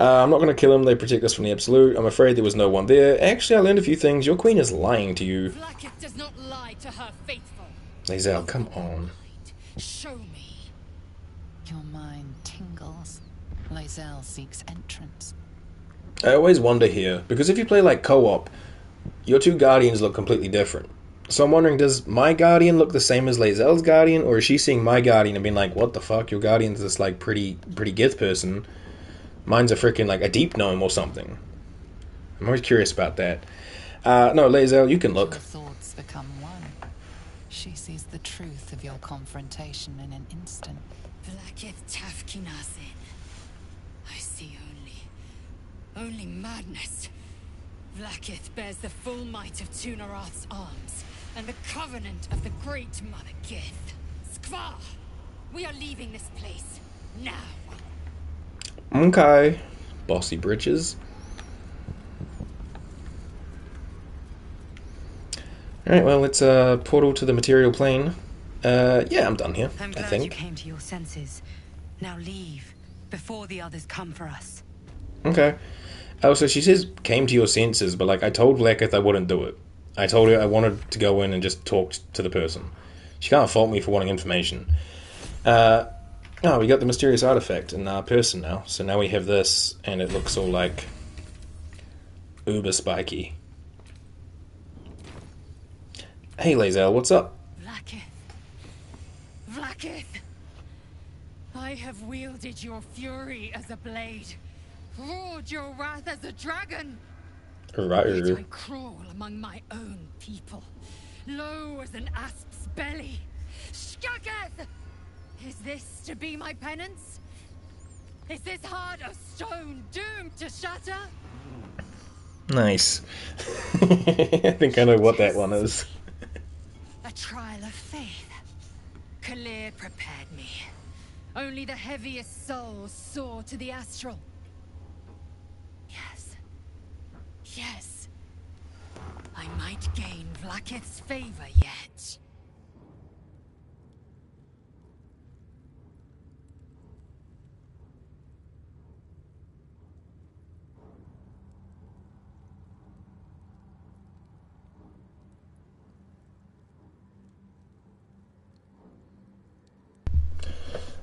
I'm not going to kill him. They protect us from the Absolute. I'm afraid there was no one there. Actually, I learned a few things. Your queen is lying to you. Vlaakith does not lie to her faithful. Lae'zel, come on. Show me. Your mind tingles. Lae'zel seeks entrance. I always wonder here, because if you play like co-op, your two guardians look completely different. So I'm wondering, does my guardian look the same as Lae'zel's guardian, or is she seeing my guardian and being like, what the fuck, your guardian's this like pretty Gith person. Mine's a freaking like a deep gnome or something. I'm always curious about that. No, Lae'zel, you can look. Your thoughts become one. She sees the truth of your confrontation in an instant. Vlaakith Tafkinasin. I see only madness. Vlaakith bears the full might of Tunarath's arms, and the covenant of the great Mother Gith. Skvar! We are leaving this place, now! Okay. Bossy britches. Alright, well, it's a portal to the material plane. Yeah, I'm done here, I'm I glad think. you came to your senses. Now leave, before the others come for us. Okay. Oh, so she says, came to your senses, but, like, I told Vlaakith I wouldn't do it. I told her I wanted to go in and just talk to the person. She can't fault me for wanting information. Oh, we got the mysterious artifact in our person now. So now we have this, and it looks all, like, uber spiky. Hey, Lae'zel, what's up? Vlaakith! I have wielded your fury as a blade, roared your wrath as a dragon. Yet I crawl among my own people, low as an asp's belly. Shkaketh! Is this to be my penance? Is this heart of stone doomed to shatter? Nice. I think I know what that one is. A trial of faith. Kalir prepared me. Only the heaviest souls soar to the astral. Yes. I might gain Vlaakith's favor yet.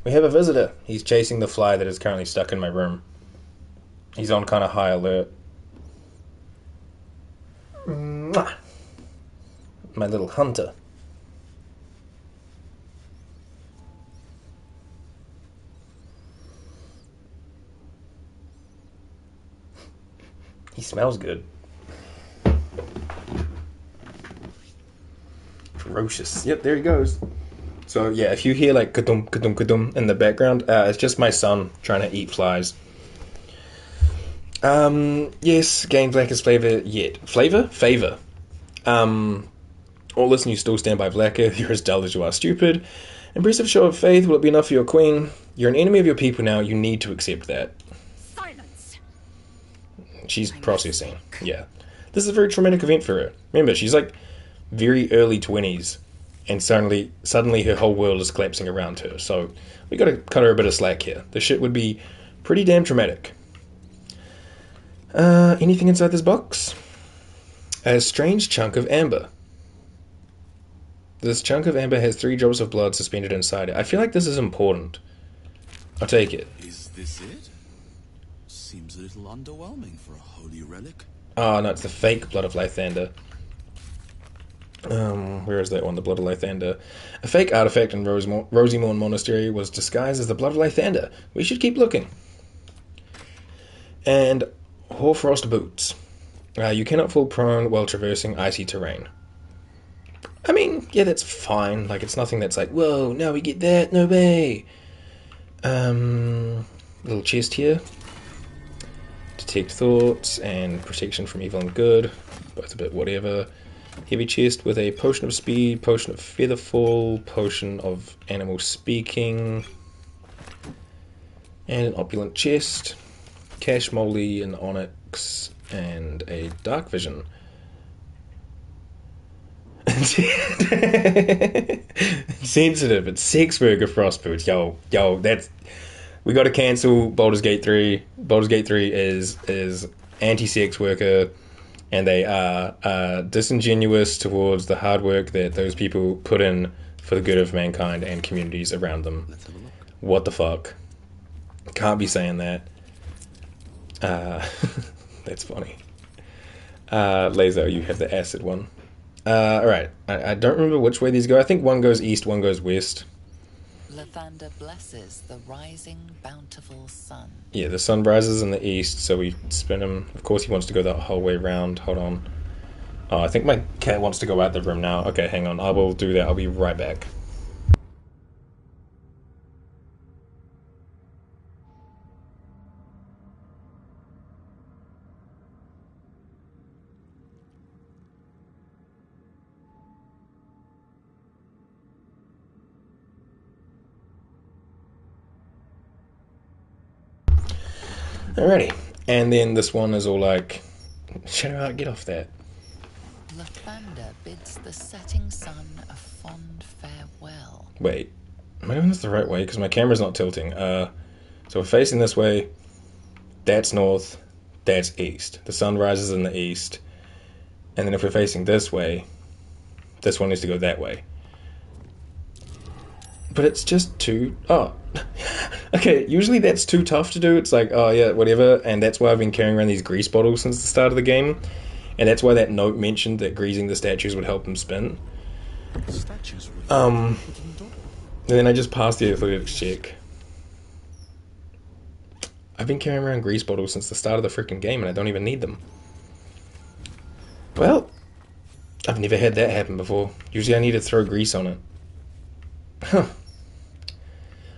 We have a visitor. He's chasing the fly that is currently stuck in my room. He's on kind of high alert. Mwah. My little hunter. He smells good. Ferocious. Yep, there he goes. So yeah, if you hear like ka-dum, ka-dum, ka-dum in the background, it's just my son trying to eat flies. Yes, gain Vlaakith's flavor yet. Favor. All this and you still stand by Vlaakith. You're as dull as you are stupid. Impressive show of faith. Will it be enough for your queen? You're an enemy of your people now. You need to accept that. Silence. She's processing. Yeah. This is a very traumatic event for her. Remember, she's like very early 20s. And suddenly her whole world is collapsing around her. So we gotta cut her a bit of slack here. This shit would be pretty damn traumatic. Anything inside this box? A strange chunk of amber. This chunk of amber has 3 drops of blood suspended inside it. I feel like this is important. I'll take it. Is this it? Seems a little underwhelming for a holy relic. Oh, no, it's the fake blood of Lathander. Where is that one? The blood of Lathander. A fake artifact in Rosimorn Monastery was disguised as the blood of Lathander. We should keep looking. And Hoarfrost boots. You cannot fall prone while traversing icy terrain. I mean, yeah, that's fine. Like, it's nothing that's like, whoa, now we get that, no way. Little chest here. Detect thoughts and protection from evil and good. Both a bit whatever. Heavy chest with a potion of speed, potion of featherfall, potion of animal speaking, and an opulent chest, cash moly, an onyx, and a dark vision. Sensitive, it's sex worker frost boots. Yo, that's... We gotta cancel Baldur's Gate 3. Baldur's Gate 3 is anti-sex worker, and they are disingenuous towards the hard work that those people put in for the good of mankind and communities around them. Let's have a look. What the fuck? Can't be saying that. That's funny. Lae'zel, you have the acid one. Alright, I don't remember which way these go. I think one goes east, one goes west. Lathander blesses the rising, bountiful sun. Yeah, the sun rises in the east, so we spin him. Of course he wants to go that whole way round. Hold on. Oh, I think my cat wants to go out the room now. Okay, hang on. I will do that. I'll be right back. Alrighty. And then this one is all like, Shadowheart, get off that. Lathander bids the setting sun a fond farewell. Wait, am I doing this the right way? Because my camera's not tilting. So we're facing this way. That's north. That's east. The sun rises in the east. And then if we're facing this way, this one needs to go that way. But it's just too... Oh. Okay, usually that's too tough to do. It's like, oh yeah, whatever. And that's why I've been carrying around these grease bottles since the start of the game. And that's why that note mentioned that greasing the statues would help them spin. And then I just passed the athletics check. I've been carrying around grease bottles since the start of the freaking game and I don't even need them. Well, I've never had that happen before. Usually I need to throw grease on it. Huh.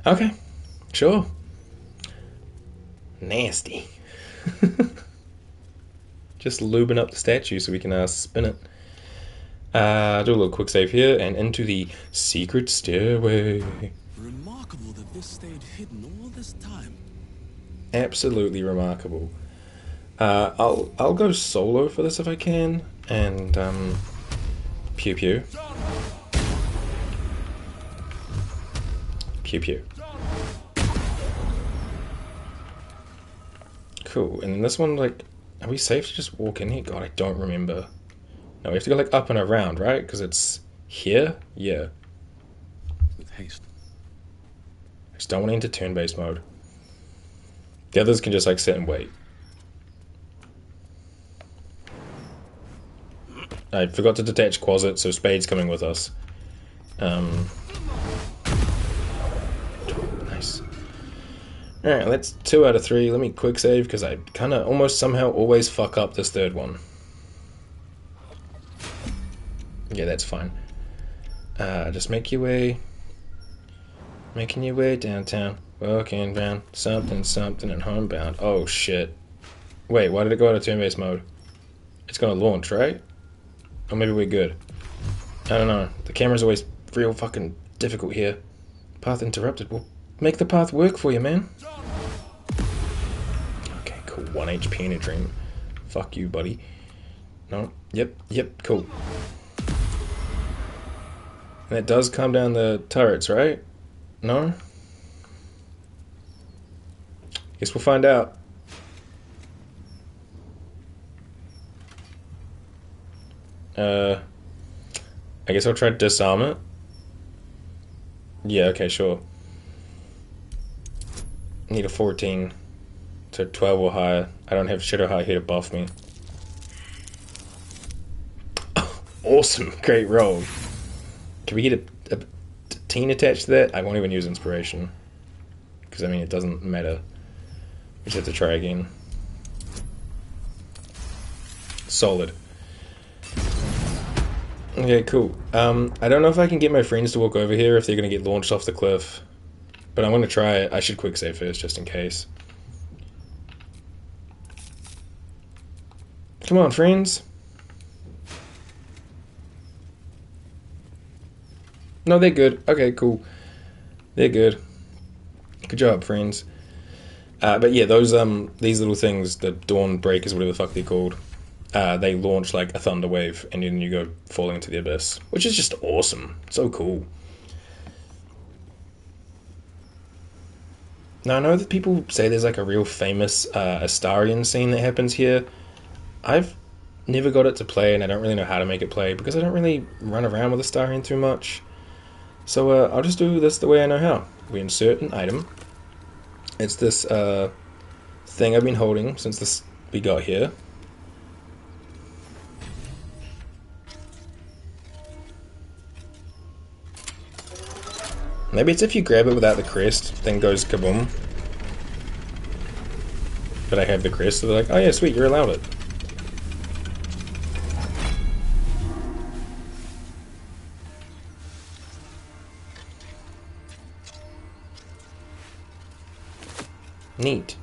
Okay, sure. Nasty. Just lubing up the statue so we can spin it. Do a little quick save here and into the secret stairway. Remarkable that this stayed hidden all this time. Absolutely remarkable. I'll go solo for this if I can, and pew pew. Pew pew. Cool. And then this one, like, are we safe to just walk in here? God, I don't remember. No, we have to go like up and around, right? Because it's here? Yeah. With haste. I just don't want to enter turn-based mode. The others can just like sit and wait. I forgot to detach Quasit, so Spade's coming with us. Nice. Alright, that's 2 out of 3. Let me quick save, because I kind of almost somehow always fuck up this third one. Yeah, that's fine. Just make your way... Making your way downtown. Walking round something, something, and homebound. Oh, shit. Wait, why did it go out of turn-based mode? It's gonna launch, right? Or maybe we're good. I don't know. The camera's always real fucking difficult here. Path interrupted. Well, make the path work for you, man. Okay, cool. 1 HP in a dream. Fuck you, buddy. No. Yep, cool. And that does calm down the turrets, right? No? Guess we'll find out. I guess I'll try to disarm it. Yeah, okay, sure. Need a 14. So 12 or higher. I don't have Shadowheart here to buff me. Awesome, great roll. Can we get a teen attached to that? I won't even use inspiration. Because, I mean, it doesn't matter. We just have to try again. Solid. Okay, cool. I don't know if I can get my friends to walk over here if they're going to get launched off the cliff. But I'm going to try it. I should quick save first, just in case. Come on, friends. No, they're good. Okay, cool. They're good. Good job, friends. But yeah, those these little things, the Dawn Breakers, whatever the fuck they're called, they launch like a thunder wave, and then you go falling into the abyss, which is just awesome. So cool. Now I know that people say there's like a real famous Astarion scene that happens here. I've never got it to play, and I don't really know how to make it play because I don't really run around with Astarion too much. So I'll just do this the way I know how. We insert an item. It's this thing I've been holding since we got here. Maybe it's if you grab it without the crest, then goes kaboom. But I have the crest, so they're like, oh yeah, sweet, you're allowed it. Neat.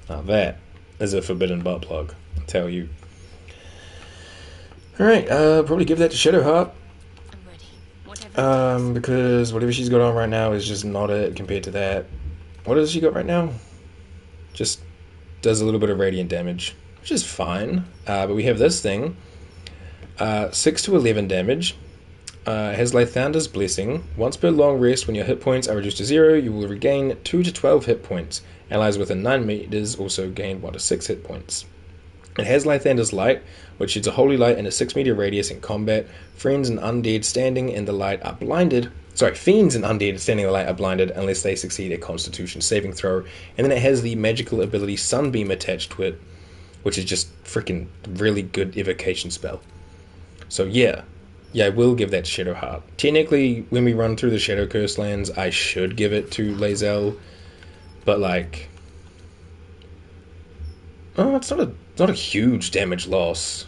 Now that is a forbidden butt plug, I'll tell you. Alright, probably give that to Shadowheart. Because whatever she's got on right now is just not it compared to that. What has she got right now? Just does a little bit of radiant damage, which is fine. But we have this thing. 6 to 11 damage. Has Lathander's Blessing. Once per long rest, when your hit points are reduced to 0, you will regain 2 to 12 hit points. Allies within 9 meters also gain 1 to 6 hit points. It has Lathander's Light, which shoots a holy light in a 6 meter radius in combat. Fiends and undead standing in the light are blinded unless they succeed a Constitution saving throw. And then it has the magical ability Sunbeam attached to it, which is just freaking really good evocation spell. So yeah, I will give that to Shadowheart. Technically, when we run through the Shadow Curse lands, I should give it to Lae'zel, but like, it's not a huge damage loss.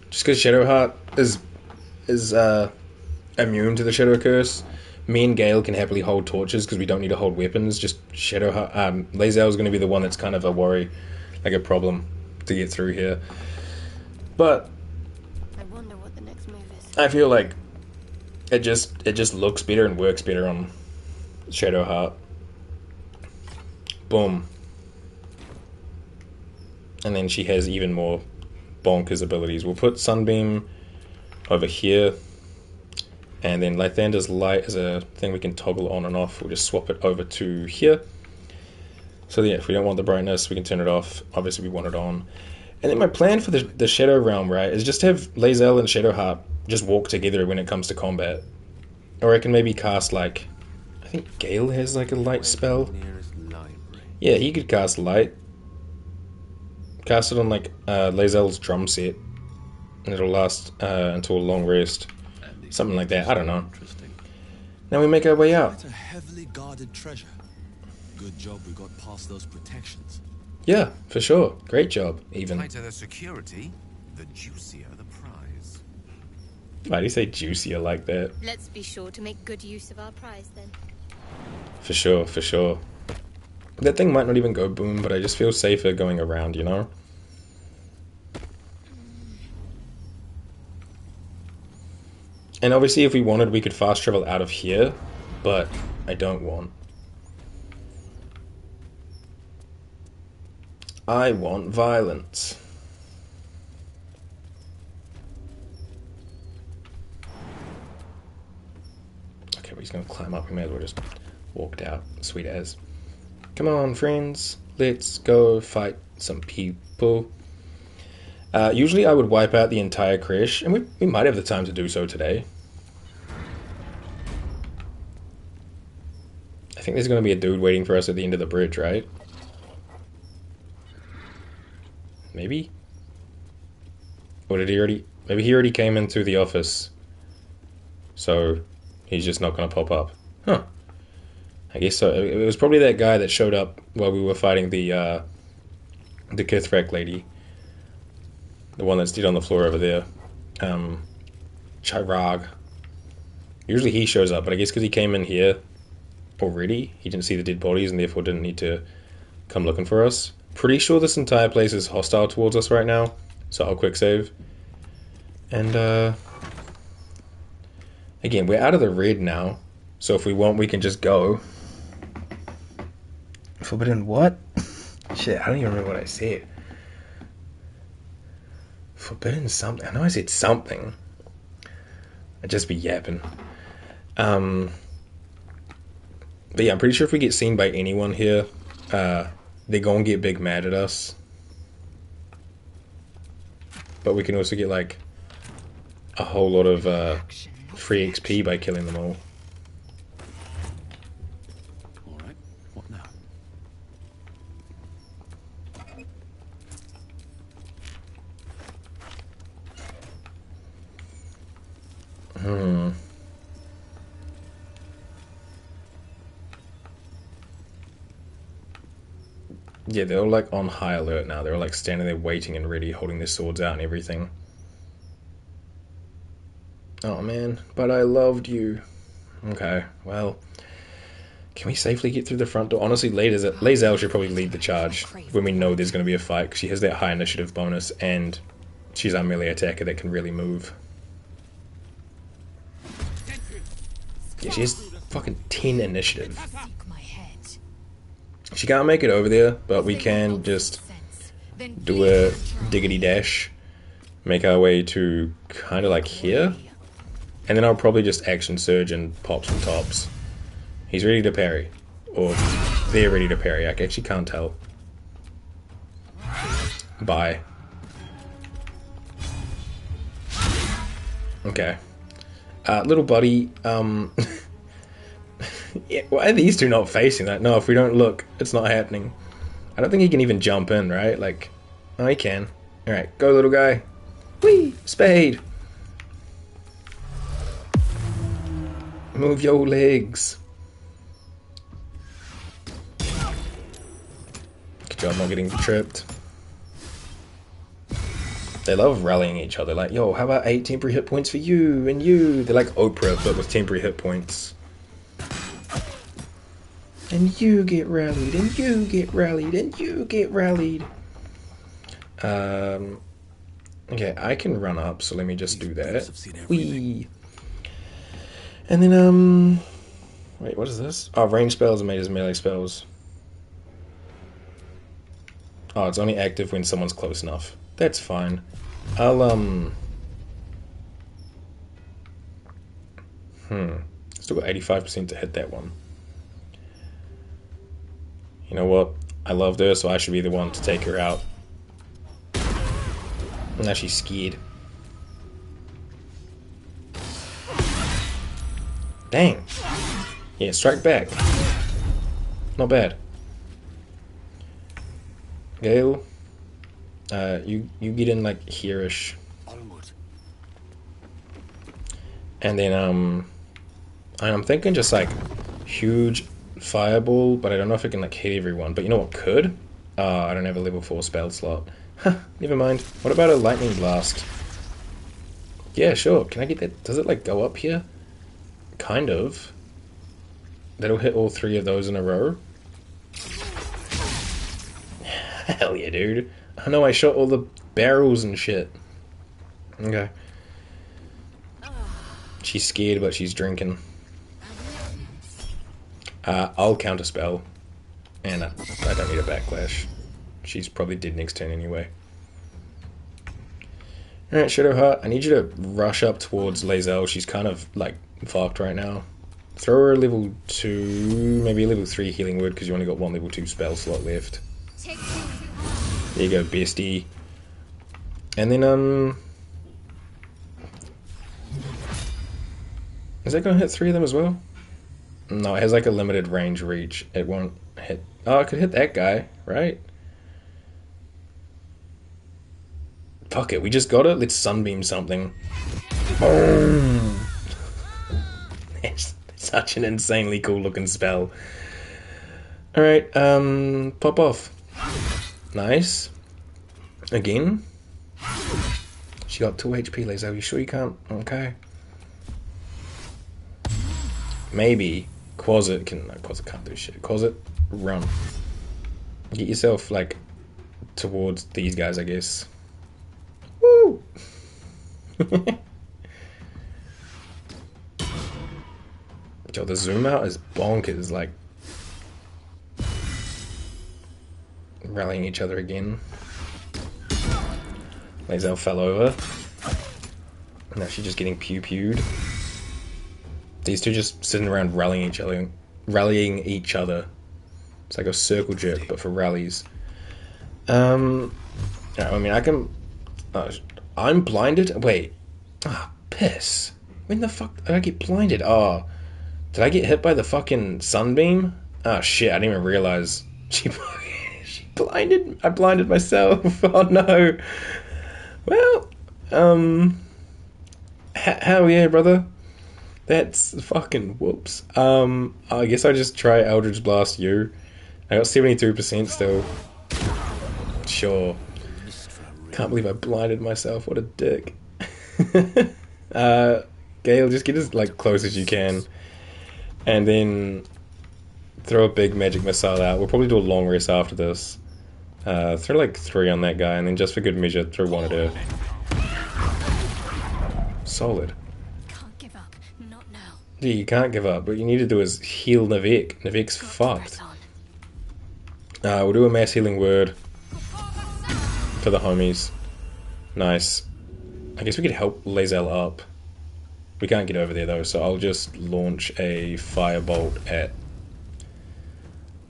Just because Shadowheart is immune to the Shadow Curse, me and Gale can happily hold torches because we don't need to hold weapons. Just Shadowheart, Lae'zel is going to be the one that's kind of a worry, like a problem to get through here. But I wonder what the next move is. I feel like it just looks better and works better on Shadowheart. Boom. And then she has even more bonkers abilities. We'll put Sunbeam over here. And then Lathander's Light is a thing we can toggle on and off. We'll just swap it over to here. So yeah, if we don't want the brightness, we can turn it off. Obviously, we want it on. And then my plan for the Shadow Realm, right, is just to have Lae'zel and Shadowheart just walk together when it comes to combat. Or I can maybe cast, like, I think Gale has, like, a light spell. Yeah, he could cast light. Cast it on, like, Lae'zel's drum set. And it'll last until a long rest. Something like that, I don't know. Now we make our way out. Quite a heavily guarded treasure. Good job we got past those protections. Yeah, for sure. Great job, even. The tighter the security, the juicier the prize. Why do you say juicier like that? Let's be sure to make good use of our prize then. For sure, for sure. That thing might not even go boom, but I just feel safer going around, you know? And obviously if we wanted, we could fast travel out of here, but I don't want. I want violence. Okay, but he's gonna climb up. We may as well just walk out. Sweet as. Come on, friends. Let's go fight some people. Usually I would wipe out the entire creche, and we might have the time to do so today. I think there's going to be a dude waiting for us at the end of the bridge, right? Maybe? Or did he already... Maybe he already came in through the office. So, he's just not going to pop up. Huh. I guess so. It was probably that guy that showed up while we were fighting the Kithrak lady. The one that's dead on the floor over there. Chirag. Usually he shows up, but I guess because he came in here already, he didn't see the dead bodies and therefore didn't need to come looking for us. Pretty sure this entire place is hostile towards us right now, so I'll quick save. And again, we're out of the red now, so if we want, we can just go. Forbidden what? Shit, I don't even remember what I said. Forbidden something. I know I said something. I'd just be yapping. But yeah, I'm pretty sure if we get seen by anyone here, they're gonna get big mad at us. But we can also get like a whole lot of free XP by killing them all. Alright, what now? Yeah, they're all like on high alert now. They're all like standing there waiting and ready, holding their swords out and everything. Oh man, but I loved you. Okay, well, can we safely get through the front door? Honestly, Lae'zel should probably lead the charge when we know there's going to be a fight, because she has that high initiative bonus, and she's our melee attacker that can really move. Yeah, she has fucking 10 initiative. She can't make it over there, but we can just do a diggity dash, make our way to kind of like here, and then I'll probably just action surge and pop some tops. He's ready to parry, or they're ready to parry. I actually can't tell. Bye. Okay. Little buddy, yeah, why are these two not facing that? No, if we don't look, it's not happening. I don't think he can even jump in, right? Like, oh, he can. Alright, go little guy. Whee! Spade! Move your legs. Good job not getting tripped. They love rallying each other, like, yo, how about 8 temporary hit points for you and you? They're like Oprah, but with temporary hit points. And you get rallied, and you get rallied, and you get rallied. Okay, I can run up, so let me just do that. Whee! And then, wait, what is this? Oh, range spells are made as melee spells. Oh, it's only active when someone's close enough. That's fine. I'll, still got 85% to hit that one. You know what? I loved her, so I should be the one to take her out. Now she's scared. Dang. Yeah, strike back. Not bad. Gale, you get in like here-ish. And then I'm thinking just like huge fireball, but I don't know if it can like hit everyone. But you know what could? I don't have a level 4 spell slot. Huh, never mind. What about a lightning blast? Yeah, sure. Can I get that? Does it like go up here? Kind of. That'll hit all 3 of those in a row. Hell yeah, dude. I know I shot all the barrels and shit. Okay. She's scared, but she's drinking. I'll counterspell. And I don't need a backlash. She's probably dead next turn anyway. Alright, Shadowheart, I need you to rush up towards Lae'zel. She's kind of, like, fucked right now. Throw her a level 2, maybe a level 3 healing word, because you only got 1 level 2 spell slot left. There you go, bestie. And then, is that going to hit 3 of them as well? No, it has, like, a limited range reach. It won't hit... Oh, I could hit that guy, right? Fuck it, we just got it. Let's sunbeam something. Boom! It's such an insanely cool looking spell. Alright, pop off. Nice. Again. She got 2 HP, Lae'zel. Are you sure you can't? Okay. Maybe Quasit can... No, Quasit can't do shit. Quasit, run. Get yourself, like, towards these guys, I guess. Woo! Yo, the zoom out is bonkers, like rallying each other again. Lae'zel fell over. Now she's just getting pew-pewed. These two just sitting around rallying each other. It's like a circle jerk, but for rallies. I mean, I can... I'm blinded? Wait. Ah, piss. When the fuck did I get blinded? Oh, did I get hit by the fucking sunbeam? Oh shit, I didn't even realize. She blinded... I blinded myself. Oh no. Well, hell yeah, brother. That's fucking whoops. I guess I just try Eldritch Blast you. I got 73% still. Sure. Can't believe I blinded myself. What a dick. Gale, just get as like close as you can. And then throw a big magic missile out. We'll probably do a long rest after this. Throw like 3 on that guy, and then just for good measure, throw 1 at her. Solid. Can't give up. Not now. Yeah, you can't give up. What you need to do is heal Navek. Navek's fucked. We'll do a mass healing word for the homies. Nice. I guess we could help Lae'zel up. We can't get over there though, so I'll just launch a firebolt at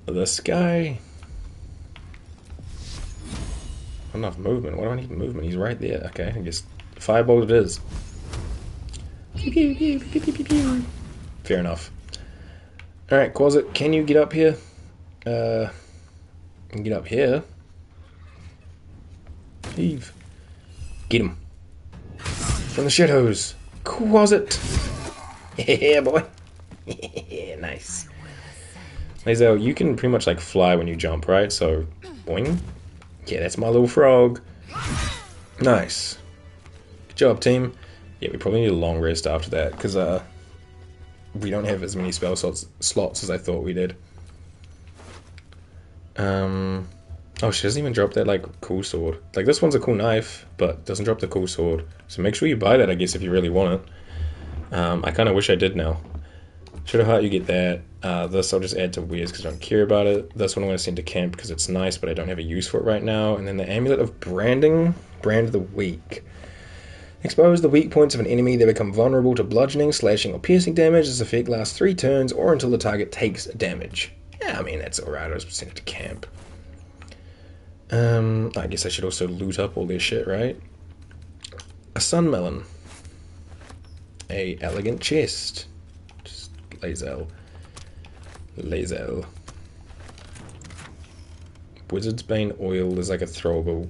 this guy. Not enough movement. Why do I need movement? He's right there. Okay, I guess firebolt it is. Fair enough. Alright, Quasit, can you get up here? Get up here. Heave. Get him. From the shadows. Quasit. Yeah, boy. Yeah, nice. Lae'zel, you can pretty much like fly when you jump, right? So, boing. Yeah, that's my little frog. Nice. Good job, team. Yeah, we probably need a long rest after that, because we don't have as many spell slots as I thought we did. Oh, she doesn't even drop that, like, cool sword. Like, this one's a cool knife, but doesn't drop the cool sword. So make sure you buy that, I guess, if you really want it. I kind of wish I did now. Shadowheart, you get that. This I'll just add to Weir's because I don't care about it. This one I'm going to send to camp because it's nice, but I don't have a use for it right now. And then the Amulet of Branding. Brand the weak. Expose the weak points of an enemy. They become vulnerable to bludgeoning, slashing, or piercing damage. This effect lasts 3 turns or until the target takes damage. Yeah, I mean, that's alright. I'll just send it to camp. I guess I should also loot up all this shit, right? A sunmelon. A elegant chest. Just Lae'zel. Lae'zel. Wizard's Bane oil is like a throwable.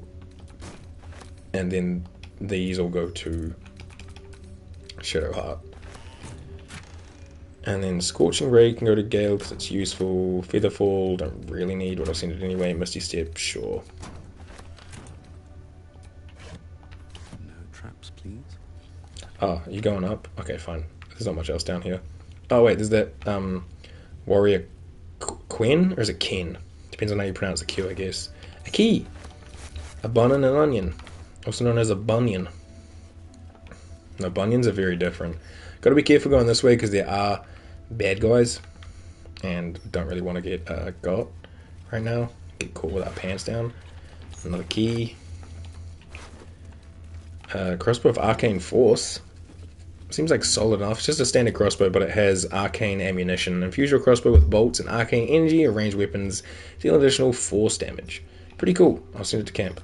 And then these all go to Shadowheart. And then Scorching Ray can go to Gale because it's useful. Featherfall, don't really need, but I'll send it anyway. Misty Step, sure. No traps, please. Oh, are you going up? Okay, fine. There's not much else down here. Oh wait, there's that warrior Quen, or is it Ken? Depends on how you pronounce the Q, I guess. A key! A bun and an onion. Also known as a bunion. No, bunions are very different. Gotta be careful going this way because there are bad guys. And don't really want to get got right now. Get caught with our pants down. Another key. Crossbow of Arcane Force. Seems like solid enough. It's just a standard crossbow, but it has arcane ammunition. Infuse your crossbow with bolts and arcane energy or ranged weapons. Deal an additional force damage. Pretty cool. I'll send it to camp.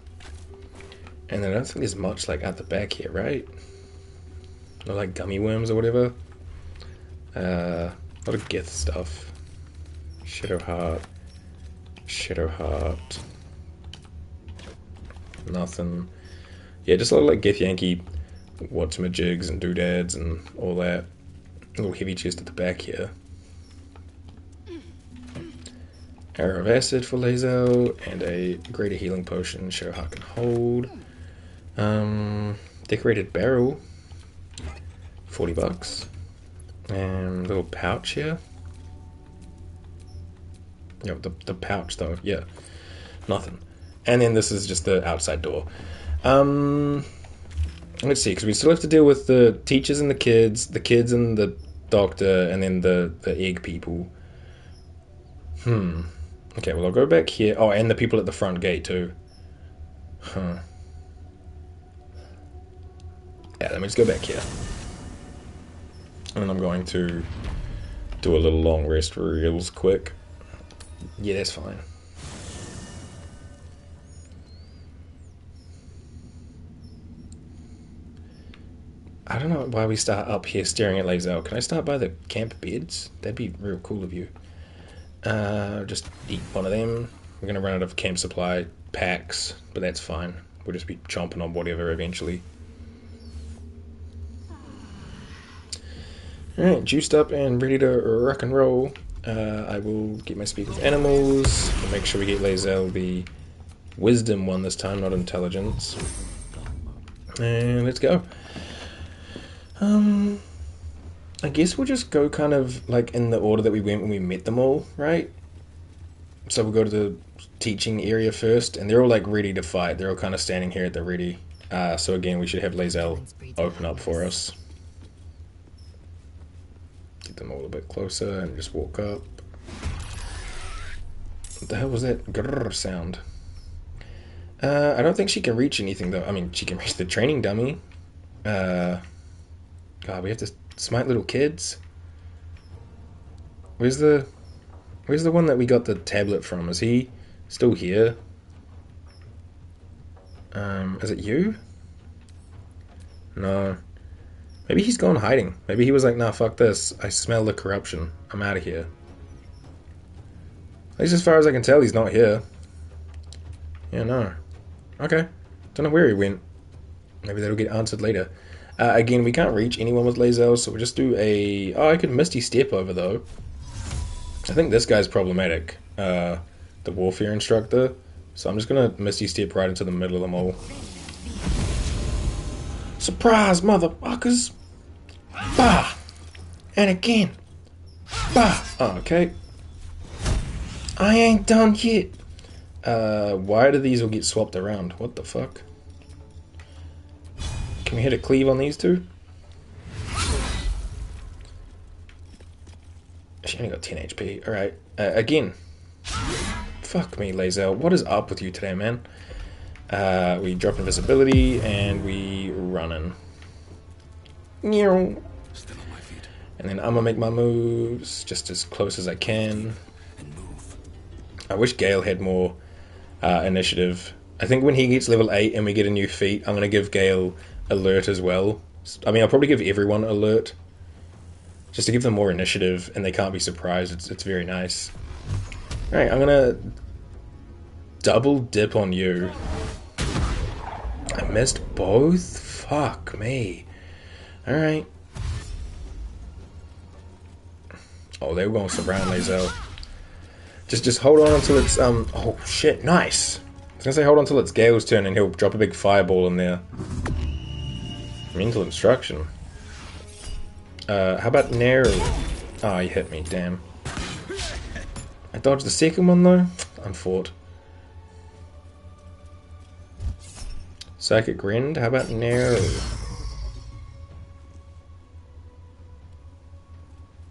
And then I don't think there's much like at the back here, right? Not like gummy worms or whatever. A lot of Gith stuff. Shadowheart. Shadowheart. Nothing. Yeah, just a lot of like Githyanki whatchamajigs and doodads and all that. A little heavy chest at the back here. Arrow of Acid for Lae'zel, and a greater healing potion Shadowheart can hold. Decorated barrel. $40. And little pouch here. Yeah, the pouch though, yeah. Nothing. And then this is just the outside door. Let's see, because we still have to deal with the teachers and the kids and the doctor, and then the egg people. Okay, well I'll go back here. Oh, and the people at the front gate too. Yeah, let me just go back here. And I'm going to do a little long rest real quick. Yeah, that's fine. I don't know why we start up here staring at Lae'zel. Can I start by the camp beds? That'd be real cool of you. Just eat one of them. We're going to run out of camp supply packs, but that's fine. We'll just be chomping on whatever eventually. Alright, juiced up and ready to rock and roll. I will get my speak with animals. We'll make sure we get Lae'zel the wisdom one this time, not intelligence. And let's go. I guess we'll just go kind of like in the order that we went when we met them all, right? So we'll go to the teaching area first, and they're all like ready to fight. They're all kind of standing here at the ready. So again, we should have Lae'zel open up for us. Get them all a bit closer and just walk up. What the hell was that grrr sound? I don't think she can reach anything though. I mean, she can reach the training dummy. God, we have to smite little kids. Where's the one that we got the tablet from? Is he still here? Is it you? No. Maybe he's gone hiding. Maybe he was like, nah, fuck this. I smell the corruption. I'm out of here. At least as far as I can tell, he's not here. Yeah, no. Okay. Don't know where he went. Maybe that'll get answered later. Again, we can't reach anyone with Lae'zel, so we'll just do a... Oh, I could Misty Step over, though. I think this guy's problematic. The Warfare Instructor. So I'm just gonna Misty Step right into the middle of them all. Surprise, motherfuckers! Bah! And again! Bah! Oh, okay. I ain't done yet! Why do these all get swapped around? What the fuck? Can we hit a cleave on these two? She only got 10 HP. Alright. Again. Fuck me, Lae'zel. What is up with you today, man? We drop invisibility and we run in. Still on my feet. And then I'm gonna make my moves just as close as I can. I wish Gale had more initiative. I think when he gets level 8 and we get a new feat, I'm gonna give Gale alert as well. I mean, I'll probably give everyone alert. Just to give them more initiative and they can't be surprised. It's very nice. Alright, I'm gonna double dip on you. I missed both? Fuck me. Alright. Oh, they were going to surround Lae'zel. Just hold on until it's, oh shit, nice. I was gonna say hold on until it's Gale's turn and he'll drop a big fireball in there. Mental instruction. How about narrow? Oh, you hit me, damn. I dodged the second one though. Unfought. Psychic Rend, how about narrow?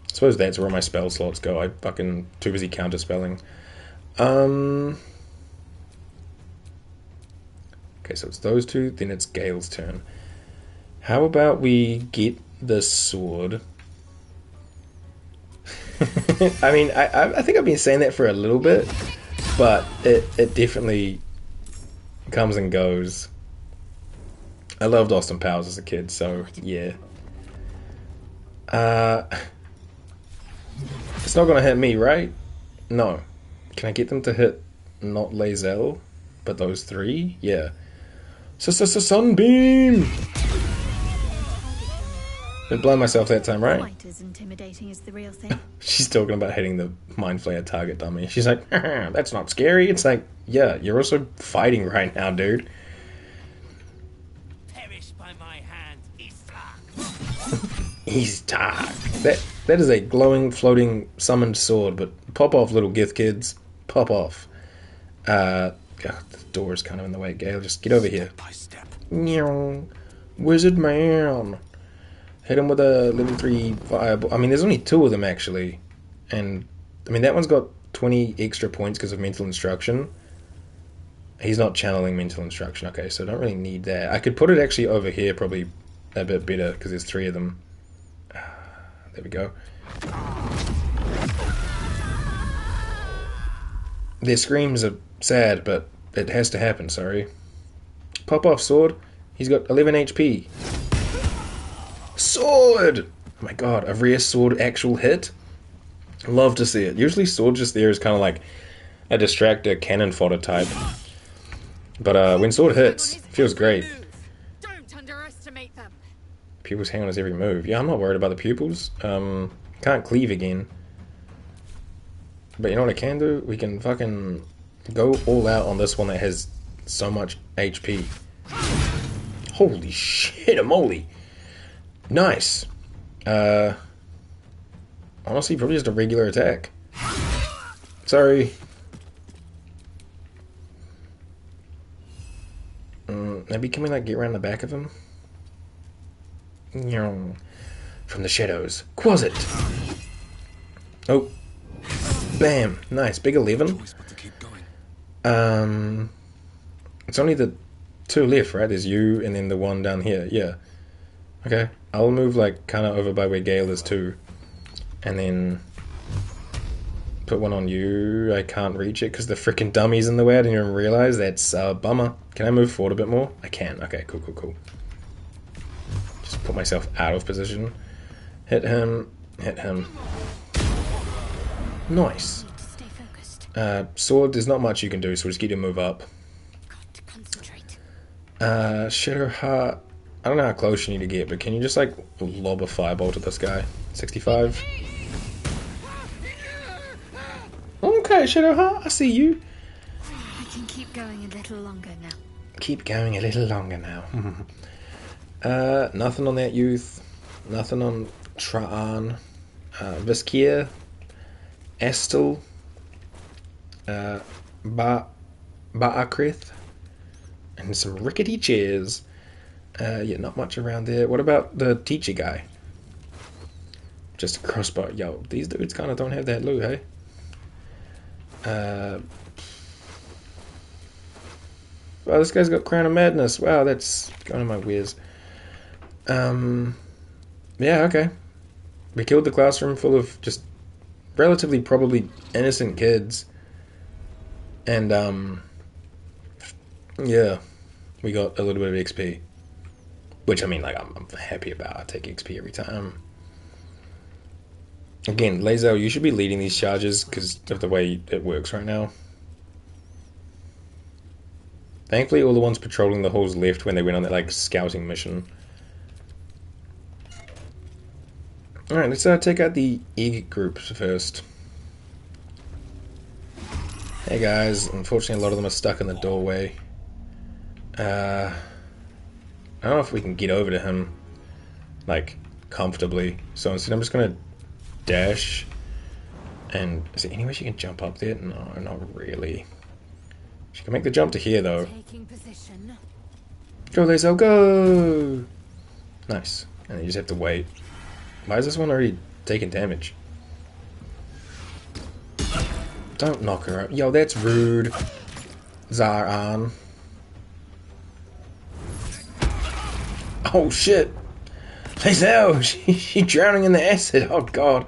I suppose that's where my spell slots go. I fucking too busy counter spelling. Okay, so it's those two, then it's Gale's turn. How about we get the sword? I mean, I think I've been saying that for a little bit, but it definitely comes and goes. I loved Austin Powers as a kid, so yeah. It's not gonna hit me, right? No. Can I get them to hit not Lae'zel, but those three? Yeah. Sunbeam! Didn't blow myself that time, right? Quite as intimidating as the real thing. She's talking about hitting the Mind Flayer target dummy. She's like, that's not scary. It's like, yeah, you're also fighting right now, dude. Perish by my hand, Istark. Istark. That is a glowing, floating, summoned sword, but pop off, little Gith kids. Pop off. God, the door is kind of in the way, Gale. Just get over here. Wizard man. Hit him with a level 3 fireball. I mean, there's only 2 of them, actually. And, I mean, that one's got 20 extra points because of mental instruction. He's not channeling mental instruction. Okay, so I don't really need that. I could put it actually over here, probably a bit better, because there's 3 of them. There we go. Their screams are sad, but it has to happen, sorry. Pop off, sword. He's got 11 HP. Sword! Oh my god, a rare sword actual hit? Love to see it. Usually sword just there is kind of like a distractor cannon fodder type. But when sword hits, it feels great. Don't underestimate them. Pupils hang on his every move. Yeah, I'm not worried about the pupils. Can't cleave again. But you know what I can do? We can fucking go all out on this one that has so much HP. Holy shit, moly! Nice. honestly probably just a regular attack. Sorry. Maybe can we like get around the back of him? From the shadows. Quasit! Oh. Bam! Nice. Big 11. It's only the 2 left, right? There's you and then the one down here. Yeah. Okay. I'll move like kind of over by where Gale is too. And then put one on you. I can't reach it because the freaking dummy's in the way. I didn't even realize. That's a bummer. Can I move forward a bit more? I can. Okay, cool, cool, cool. Just put myself out of position. Hit him. Hit him. Nice. Sword, there's not much you can do, so just get your move up. Shadowheart, I don't know how close you need to get, but can you just like lob a fireball to this guy? 65? Okay, Shadowheart, I see you. I can keep going a little longer now. Keep going a little longer now. Nothing on that youth. Nothing on Tra'an. Viskir. Estel. Ba'akrith. And some rickety chairs. Yeah, not much around there. What about the teacher guy? Just a crossbow. Yo, these dudes kind of don't have that loot, hey? Wow, this guy's got Crown of Madness. Wow, that's going in my whiz. Yeah, okay. We killed the classroom full of just relatively probably innocent kids. And, yeah, we got a little bit of XP. Which, I mean, like, I'm happy about. I take XP every time. Again, Lae'zel, you should be leading these charges because of the way it works right now. Thankfully, all the ones patrolling the halls left when they went on that, like, scouting mission. Alright, let's take out the egg groups first. Hey guys, unfortunately a lot of them are stuck in the doorway. I don't know if we can get over to him, like, comfortably. So instead I'm just gonna dash. And is there any way she can jump up there? No, not really. She can make the jump to here though. Go Lae'zel, go! Nice. And you just have to wait. Why is this one already taking damage? Don't knock her up. Yo, that's rude. Zaran. Oh shit! Lae'zel! She's drowning in the acid. Oh god.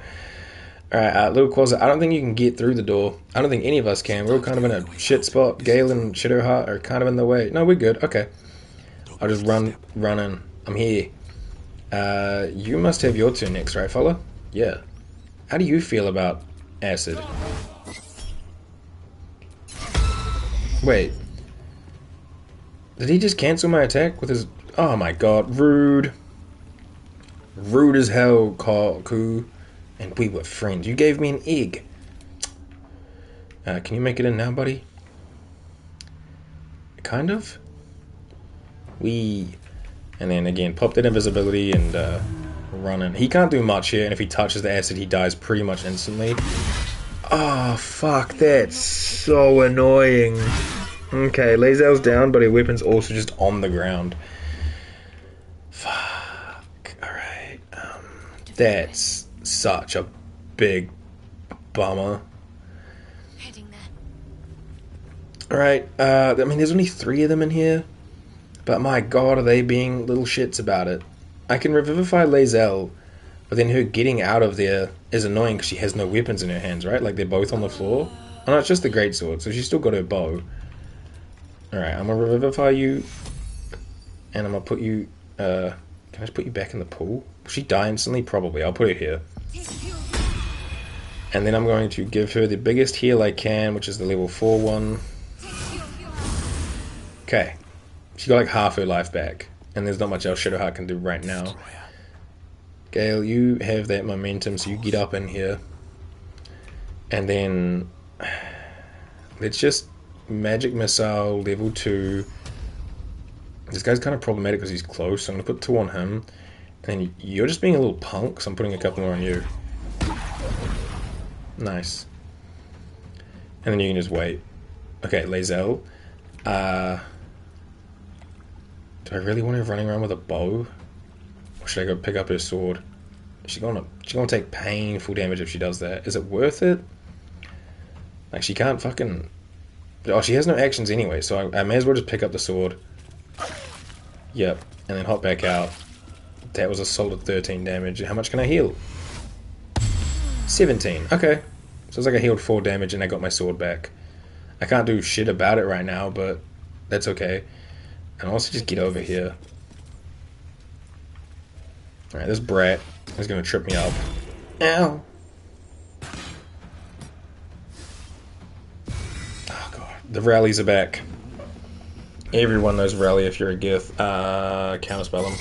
Alright, little closet. I don't think you can get through the door. I don't think any of us can. We're all kind of in a shit spot. Gale and Shadowheart are kind of in the way. No, we're good. Okay. I'll just run in. I'm here. You must have your turn next, right, fella? Yeah. How do you feel about acid? Wait. Did he just cancel my attack with his... Oh my god, rude. Rude as hell, Ku. And we were friends. You gave me an egg. Can you make it in now, buddy? Kind of? And then again, pop that invisibility and run in. He can't do much here, and if he touches the acid, he dies pretty much instantly. Oh, fuck, that's so annoying. Okay, Lae'zel's down, but her weapon's also just on the ground. Fuck, alright. That's such a big bummer. Alright, I mean, there's only 3 of them in here. But my god, are they being little shits about it. I can revivify Lae'zel, but then her getting out of there is annoying because she has no weapons in her hands, right? Like, they're both on the floor. Oh no, it's just the greatsword, so she's still got her bow. Alright, I'm gonna revivify you. And I'm gonna put you... can I just put you back in the pool? Will she die instantly? Probably. I'll put her here. And then I'm going to give her the biggest heal I can, which is the level 4 one. Okay. She got like half her life back. And there's not much else Shadowheart can do right now. Gale, you have that momentum, so you get up in here. And then... let's just... Magic Missile, level 2. This guy's kind of problematic because he's close, so I'm going to put 2 on him. And then you're just being a little punk, so I'm putting a couple more on you. Nice. And then you can just wait. Okay, Lae'zel. Do I really want her running around with a bow? Or should I go pick up her sword? She's gonna take painful damage if she does that. Is it worth it? Like, she can't fucking... Oh, she has no actions anyway, so I may as well just pick up the sword. Yep, and then hop back out. That was a solid 13 damage. How much can I heal? 17. Okay. So it's like I healed 4 damage and I got my sword back. I can't do shit about it right now, but that's okay. And I'll also just get over here. Alright, this brat is going to trip me up. Ow! Oh god. The rallies are back. Everyone knows rally if you're a Gith. Counterspell them.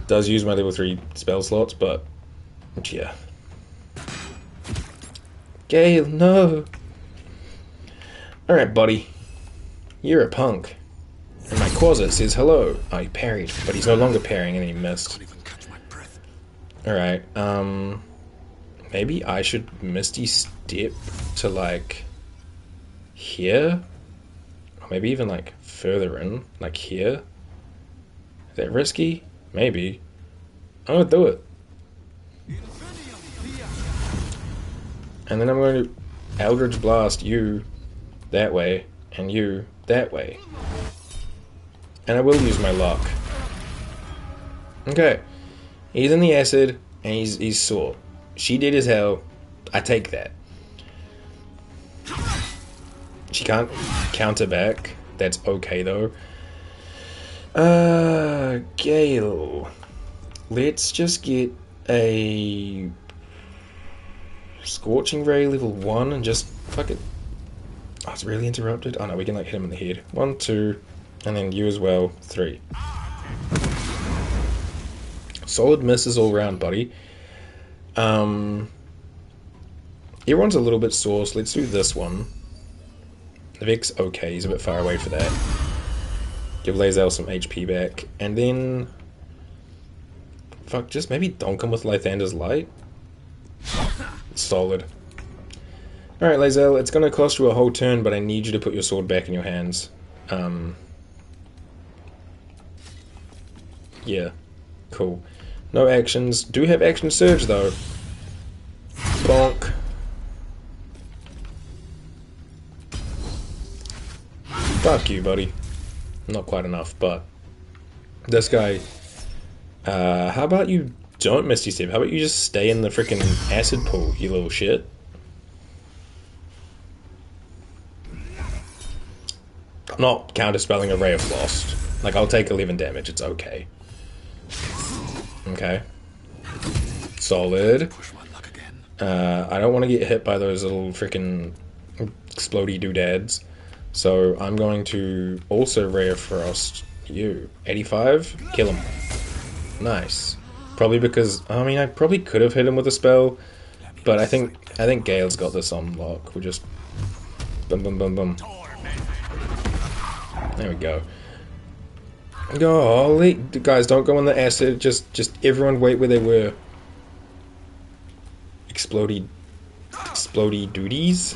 Does use my level 3 spell slots, but yeah. Gale, no! Alright, buddy. You're a punk. And my Quasit says hello. Oh, he parried, but he's no longer parrying and he missed. Alright, maybe I should Misty Step to, like, here? Or maybe even, like, further in, like here? Is that risky? Maybe. I'm gonna do it. And then I'm going to Eldritch Blast you that way, and you that way. And I will use my luck. Okay. He's in the acid, and he's sore. She did as hell. I take that. She can't counter back. That's okay, though. Gale. Let's just get a Scorching Ray level 1 and just fuck it. Oh, it's really interrupted. Oh no, we can like hit him in the head. 1, 2, and then you as well. 3. Solid misses all round, buddy. Everyone's a little bit sore, so let's do this one. Vex's okay, he's a bit far away for that. Give Lae'zel some HP back, and then fuck, just maybe donk him with Lathander's Light. Solid. Alright, Lae'zel, it's gonna cost you a whole turn, but I need you to put your sword back in your hands. Yeah. Cool. No actions. Do have action surge, though. Bonk. Fuck you, buddy. Not quite enough, but this guy... how about you don't Misty Step? How about you just stay in the freaking acid pool, you little shit? I'm not counterspelling a Ray of Frost. Like, I'll take 11 damage, it's okay. Okay. Solid. I don't want to get hit by those little freaking explodey doodads. So I'm going to also Ray of Frost you. 85? Kill him. Nice. Probably because, I mean, I probably could have hit him with a spell, but I think Gale's got this on lock. We'll just boom, boom, boom, boom. There we go. Golly, guys, don't go on the acid. Just everyone wait where they were. Explodey duties.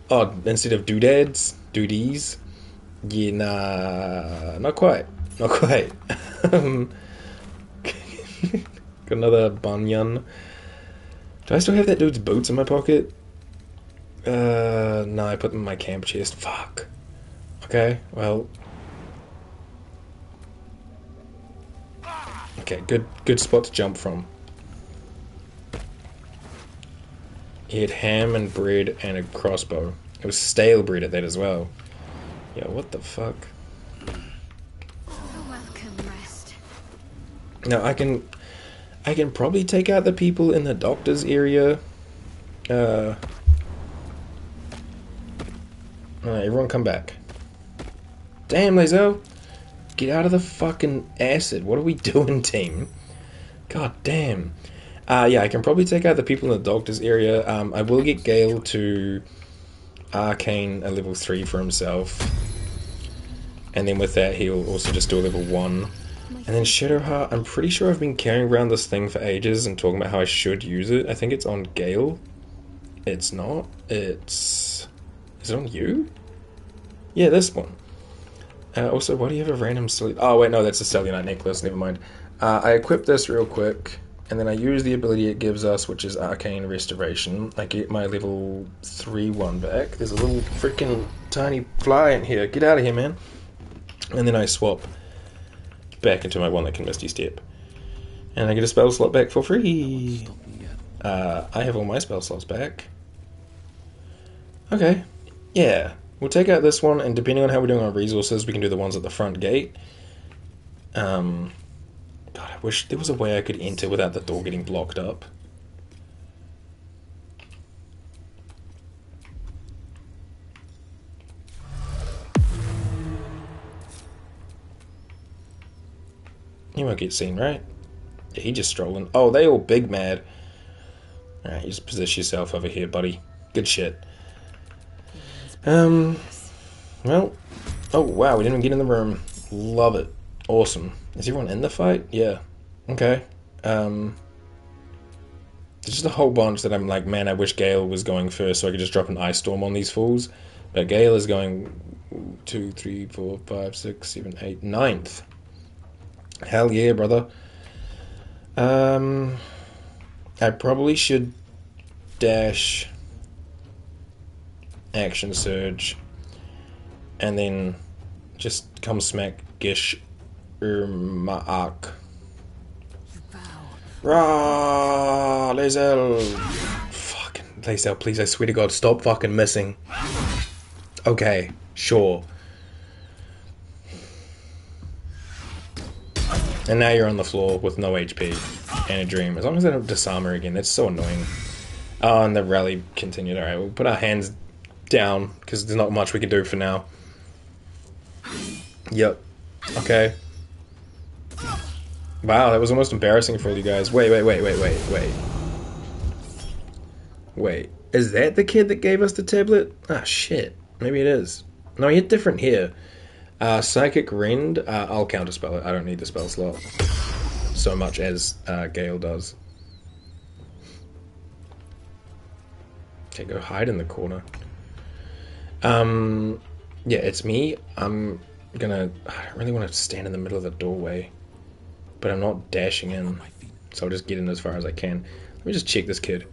Oh, instead of doodads, duties. Yeah, nah, not quite. Not quite. Got another banyan. Do I still have that dude's boots in my pocket? No, I put them in my camp chest. Fuck. Okay, well. Okay, good spot to jump from. He had ham and bread and a crossbow. It was stale bread at that as well. Yo, what the fuck? Welcome, rest. Now I can probably take out the people in the doctor's area. Everyone come back. Damn, Lae'zel! Get out of the fucking acid. What are we doing, team? God damn. Yeah, I can probably take out the people in the doctor's area. I will get Gale to Arcane a level 3 for himself. And then with that, he'll also just do a level 1. my And then Shadowheart, I'm pretty sure I've been carrying around this thing for ages and talking about how I should use it. I think it's on Gale. It's not. It's... Is it on you? Yeah, this one. Also, why do you have a random... Oh, wait, no, that's a Cellulite necklace. Never mind. I equip this real quick, and then I use the ability it gives us, which is Arcane Restoration. I get my level 3 one back. There's a little freaking tiny fly in here. Get out of here, man. And then I swap back into my one that can Misty Step. And I get a spell slot back for free. I have all my spell slots back. Okay. Yeah. We'll take out this one, and depending on how we're doing our resources, we can do the ones at the front gate. God, I wish there was a way I could enter without the door getting blocked up. You won't get seen, right? Yeah, he just strolling. Oh, they all big mad. Alright, you just position yourself over here, buddy. Good shit. Well, oh wow, we didn't even get in the room. Love it. Awesome. Is everyone in the fight? Yeah. Okay. There's just a whole bunch that I'm like, man, I wish Gale was going first so I could just drop an Ice Storm on these fools. But Gale is going 2, 3, 4, 5, 6, 7, 8, 9th. Hell yeah, brother. I probably should dash... Action Surge, and then just come smack Gish Maak. Rah, Lae'zel. Fucking Lae'zel, please, I swear to God, stop fucking missing. Okay, sure. And now you're on the floor with no HP and a dream. As long as I don't disarm her again, that's so annoying. Oh, and the rally continued. Alright, we'll put our hands down, because there's not much we can do for now. Yep. Okay. Wow, that was almost embarrassing for all you guys. Wait. Wait, is that the kid that gave us the tablet? Ah, shit. Maybe it is. No, he hit different here. Psychic Rend, I'll counterspell it. I don't need the spell slot so much as Gale does. Okay, go hide in the corner. Yeah, it's me. I don't really want to stand in the middle of the doorway, but I'm not dashing in, so I'll just get in as far as I can. Let me just check this kid.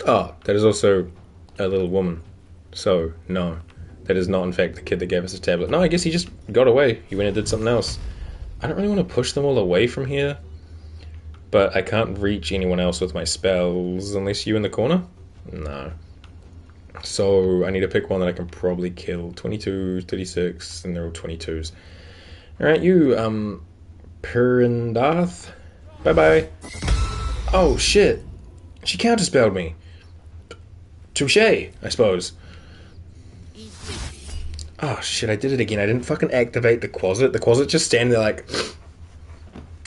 Oh, that is also a little woman. So, no, that is not in fact the kid that gave us a tablet. No, I guess he just got away. He went and did something else. I don't really want to push them all away from here, but I can't reach anyone else with my spells unless you in the corner? No. So I need to pick one that I can probably kill. 22, 36, and they're all 22s. Alright, you, Perindath. Bye-bye. Oh, shit. She counterspelled me. Touche, I suppose. Oh, shit, I did it again. I didn't fucking activate the closet. The closet just standing there like...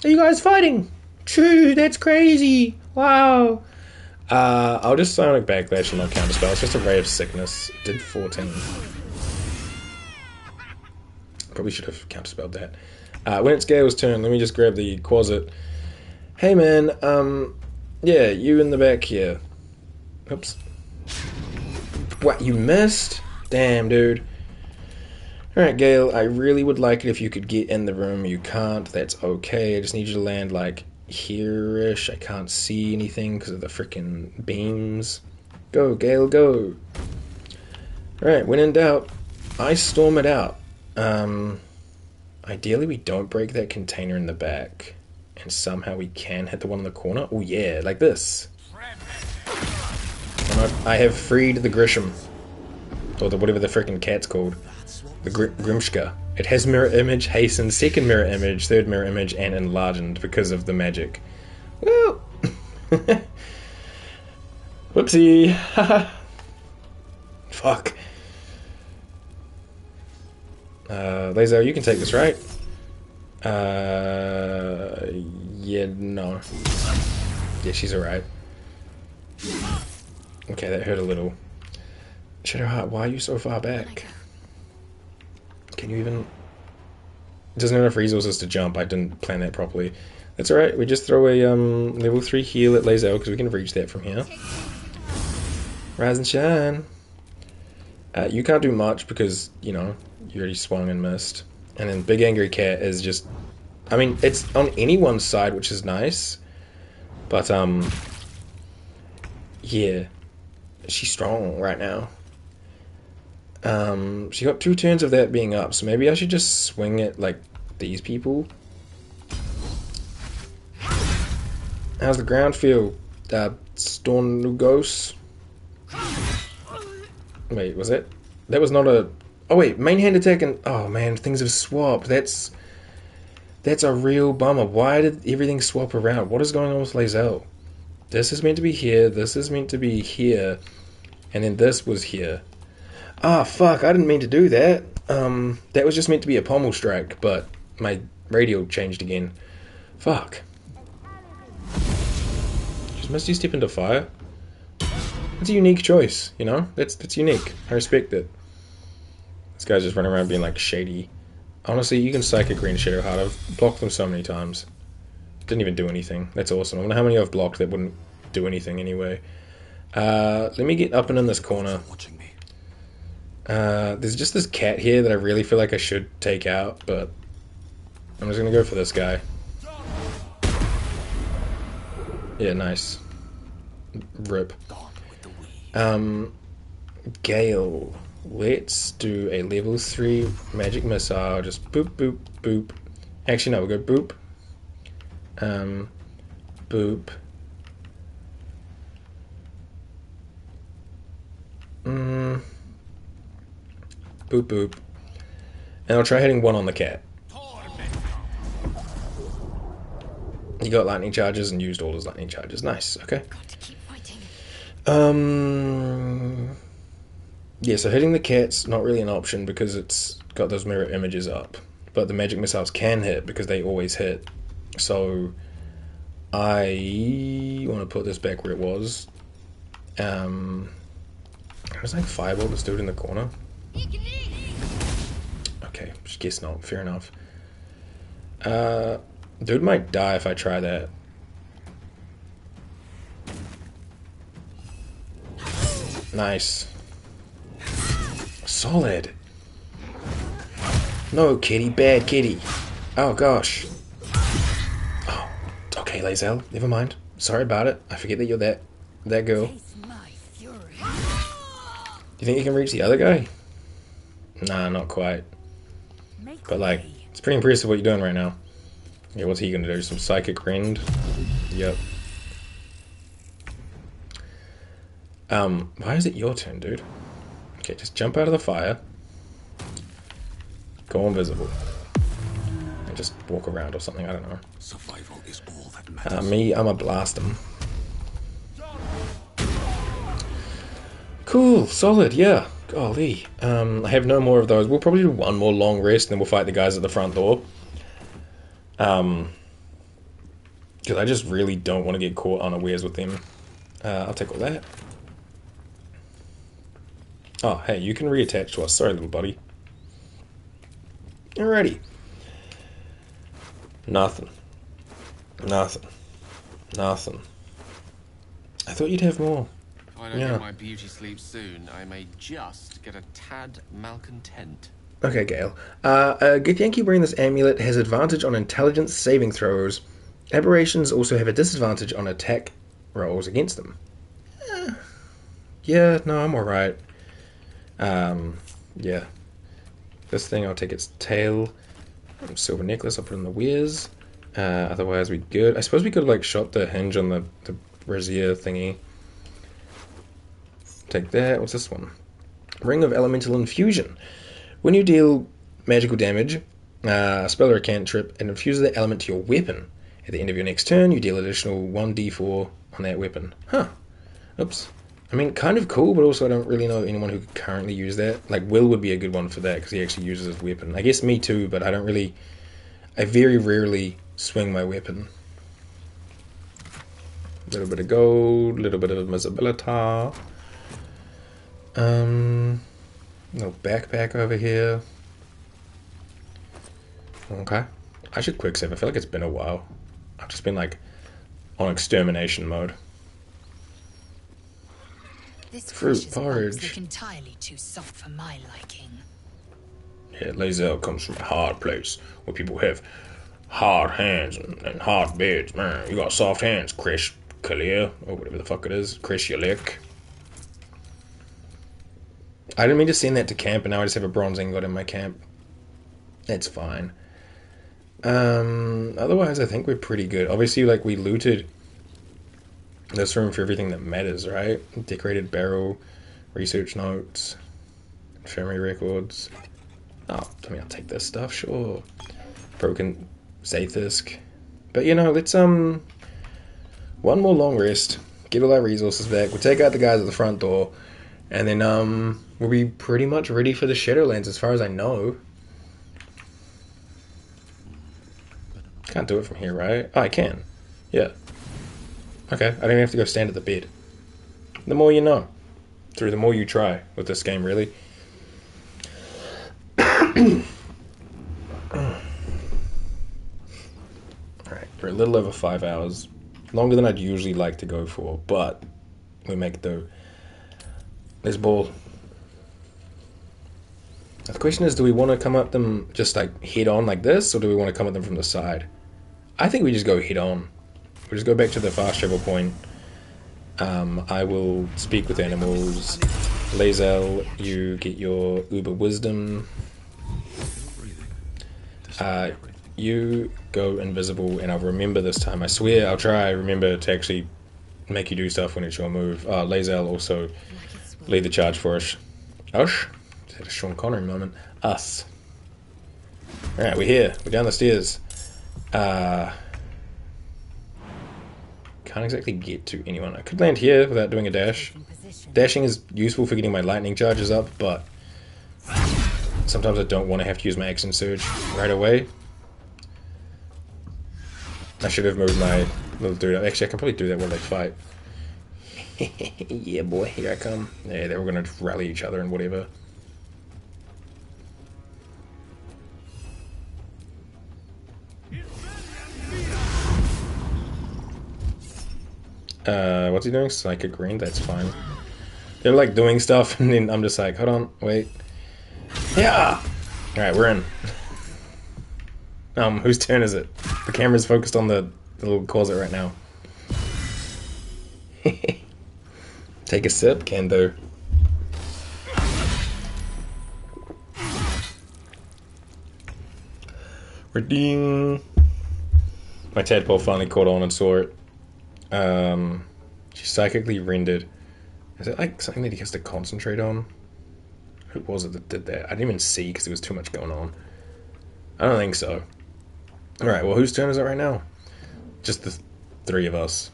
Are you guys fighting? True, that's crazy. Wow. I'll just Psionic Backlash and not counterspell. It's just a Ray of Sickness. It did 14. Probably should have counterspelled that. When it's Gale's turn, let me just grab the Quasit. Hey man, yeah, you in the back here. Oops. What, you missed? Damn, dude. Alright, Gale, I really would like it if you could get in the room. You can't, that's okay. I just need you to land, like, here-ish. I can't see anything because of the freaking beams. Go, Gale, go. Alright, when in doubt, I storm it out. Ideally we don't break that container in the back. And somehow we can hit the one in the corner. Oh yeah, like this. I have freed the Grisham. Or the whatever the freaking cat's called. The Grimshka. It has mirror image, hasten, second mirror image, third mirror image, and enlarged because of the magic. Woo! Whoopsie! Fuck. Lae'zel, you can take this, right? Yeah, no. Yeah, she's alright. Okay, that hurt a little. Shadowheart, why are you so far back? Can you even... doesn't have enough resources to jump. I didn't plan that properly. That's alright, we just throw a level 3 heal at Lae'zel because we can reach that from here. Rise and shine. You can't do much because, you know, you already swung and missed. And then Big Angry Cat is just... I mean, it's on anyone's side, which is nice. But, yeah. She's strong right now. She got 2 turns of that being up, so maybe I should just swing at, like, these people. How's the ground feel, Stornugos? Wait, was it? That was not a... Oh wait, main hand attack and... Oh man, things have swapped. That's a real bummer. Why did everything swap around? What is going on with Lae'zel? This is meant to be here, this is meant to be here, and then this was here. Ah, fuck, I didn't mean to do that. That was just meant to be a pommel strike, but my radio changed again. Fuck. Just Misty step into fire? It's a unique choice, you know? That's unique. I respect it. This guy's just running around being like shady. Honestly, you can Psychic Green Shadow Heart. I've blocked them so many times. Didn't even do anything. That's awesome. I wonder how many I've blocked that wouldn't do anything anyway. Let me get up and in this corner. There's just this cat here that I really feel like I should take out, but I'm just gonna go for this guy. Yeah, nice. Rip. Gale. Let's do a level 3 magic missile. Just boop, boop, boop. Actually, no, we'll go boop. Boop. Boop, boop. And I'll try hitting 1 on the cat. He got lightning charges and used all his lightning charges. Nice, okay. Yeah, so hitting the cat's not really an option because it's got those mirror images up. But the magic missiles can hit because they always hit. So I want to put this back where it was. I was like fireball this dude in the corner. Okay, just guess not. Fair enough. Dude might die if I try that. Nice. Solid. No, kitty. Bad kitty. Oh, gosh. Oh, okay, Lae'zel. Never mind. Sorry about it. I forget that you're that girl. Do you think you can reach the other guy? Nah, not quite. But, like, it's pretty impressive what you're doing right now. Yeah, what's he gonna do? Some Psychic Rend? Yep. Why is it your turn, dude? Okay, just jump out of the fire. Go invisible. And just walk around or something, I don't know. Survival is all that matters. Me, I'm a blast him. Cool, solid, yeah. Golly. I have no more of those. We'll probably do one more long rest and then we'll fight the guys at the front door. Because I just really don't want to get caught unawares with them. I'll take all that. Oh, hey, you can reattach to us. Sorry, little buddy. Alrighty. Nothing. Nothing. Nothing. I thought you'd have more. If I don't get my beauty sleep soon, I may just get a tad malcontent. Okay, Gale. Githyanki wearing this amulet has advantage on intelligence saving throws. Aberrations also have a disadvantage on attack rolls against them. Yeah, no, I'm alright. Yeah. This thing, I'll take its tail. Silver necklace, I'll put in the wares. Otherwise, we good. I suppose we could have, like, shot the hinge on the brazier thingy. Take that. What's this one? Ring of Elemental Infusion. When you deal magical damage, a spell or a cantrip, and infuses that element to your weapon. At the end of your next turn, you deal additional 1d4 on that weapon. Huh. Oops. I mean, kind of cool, but also I don't really know anyone who could currently use that. Like, Will would be a good one for that, because he actually uses his weapon. I guess me too, but I very rarely swing my weapon. A little bit of gold, a little bit of invisibility. Little backpack over here. Okay. I should quick save. I feel like it's been a while. I've just been like on extermination mode. This Fruit precious porridge. bulbs look entirely too soft for my liking. Yeah, Lae'zel comes from a hard place where people have hard hands and hard beds. Man, you got soft hands, Creche, or whatever the fuck it is. Creche, your lick. I didn't mean to send that to camp, and now I just have a bronze ingot in my camp. That's fine. Otherwise, I think we're pretty good. Obviously, like, we looted this room for everything that matters, right? Decorated barrel, research notes, infirmary records. Oh, I mean, I'll take this stuff, sure. Broken Zaithisk. But, you know, let's, one more long rest. Get all our resources back. We'll take out the guys at the front door. And then, we'll be pretty much ready for the Shadowlands, as far as I know. Can't do it from here, right? Oh, I can. Yeah. Okay, I don't even have to go stand at the bed. The more you know. Through the more you try with this game, really. Alright, we're a little over 5 hours. Longer than I'd usually like to go for, but we make do. Let's ball. Now the question is, do we want to come at them just like head on like this, or do we want to come at them from the side? I think we just go head on. We just go back to the fast travel point. I will speak with animals. Lae'zel, you get your uber wisdom. You go invisible, and I'll remember this time. I swear I'll try remember to actually make you do stuff when it's your move. Lae'zel also lead the charge for us. Us? Is that a Sean Connery moment? Us. Alright, we're here. We're down the stairs. Can't exactly get to anyone. I could land here without doing a dash. Dashing is useful for getting my lightning charges up, but sometimes I don't want to have to use my action surge right away. I should have moved my little dude up. Actually, I can probably do that while they fight. Yeah, boy, here I come. Yeah, they were going to rally each other and whatever. What's he doing? Psychic green? That's fine. They're like doing stuff, and then I'm just like, hold on, wait. Yeah! Alright, we're in. Whose turn is it? The camera's focused on the little closet right now. Take a sip, can do. Redeem. My tadpole finally caught on and saw it. She psychically rendered. Is it like something that he has to concentrate on? Who was it that did that? I didn't even see because there was too much going on. I don't think so. Alright, well, whose turn is it right now? Just the three of us.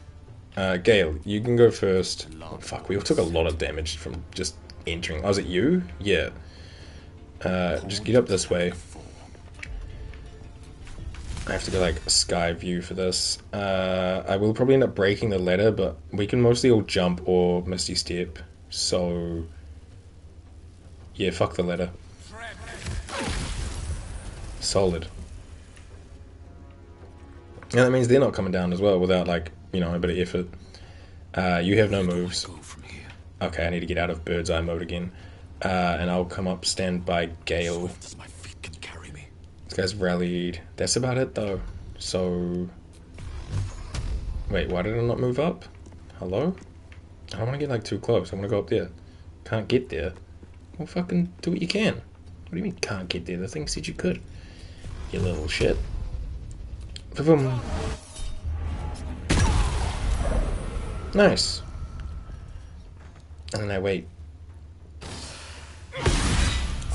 Gale, you can go first. Oh, fuck, we all took a lot of damage from just entering. Oh, is it you? Yeah. Just get up this way. I have to go like sky view for this. I will probably end up breaking the ladder, but we can mostly all jump or misty step. So yeah, fuck the ladder. Solid. And that means they're not coming down as well without like, you know, a bit of effort. You have no moves. Okay, I need to get out of bird's eye mode again. And I'll come up, stand by Gale. This guy's rallied. That's about it though. So wait, why did I not move up? Hello? I don't want to get like too close. I want to go up there. Can't get there. Well, fucking do what you can. What do you mean can't get there? The thing said you could. You little shit. Boom. Nice. And then I wait.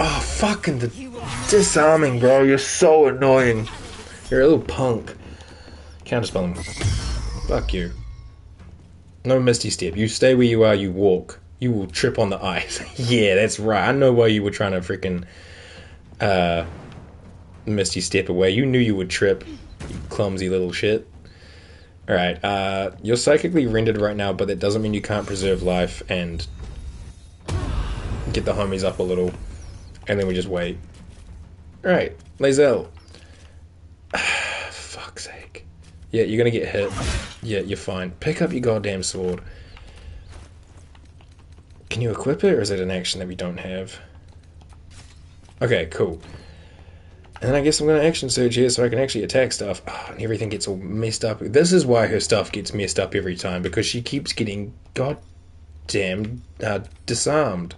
Oh, fucking the disarming, bro. You're so annoying. You're a little punk. Counterspelling. Fuck you. No misty step. You stay where you are, you walk. You will trip on the ice. Yeah, that's right. I know why you were trying to freaking misty step away. You knew you would trip. You clumsy little shit. Alright, you're psychically rendered right now, but that doesn't mean you can't preserve life and get the homies up a little. And then we just wait. Alright, Lae'zel. Yeah, you're gonna get hit. Yeah, you're fine. Pick up your goddamn sword. Can you equip it, or is it an action that we don't have? Okay, cool. And then I guess I'm gonna action surge here so I can actually attack stuff. Oh, and everything gets all messed up. This is why her stuff gets messed up every time, because she keeps getting goddamn disarmed.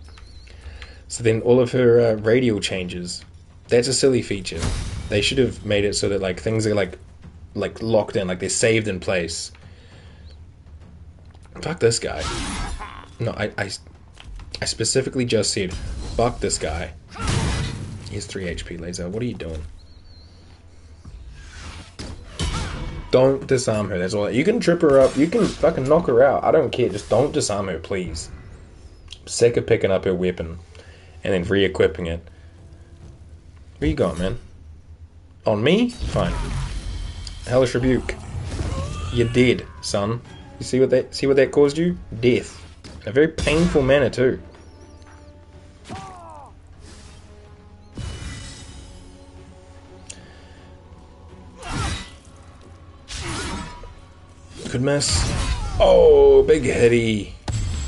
So then all of her radial changes. That's a silly feature. They should have made it so that like things are like locked in, like they're saved in place. Fuck this guy. No, I specifically just said fuck this guy. He's 3 HP, Lae'zel. What are you doing? Don't disarm her. That's all. You can trip her up. You can fucking knock her out. I don't care. Just don't disarm her, please. I'm sick of picking up her weapon and then re-equipping it. Where you going, man? On me? Fine. Hellish Rebuke. You're dead, son. You see what that caused you? Death. In a very painful manner too. Could miss. Oh, big hitty.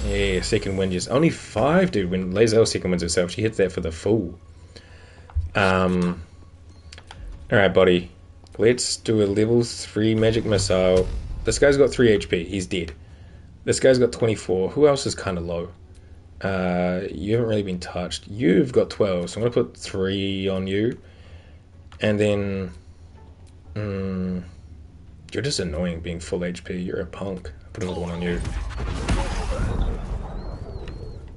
Yeah, second wind is only 5, dude. When Lae'zel second wins herself, she hits that for the full. Alright, buddy. Let's do a level 3 magic missile. This guy's got 3 HP. He's dead. This guy's got 24. Who else is kind of low? You haven't really been touched. You've got 12, so I'm going to put 3 on you. And then... you're just annoying being full HP. You're a punk. I'll put another one on you.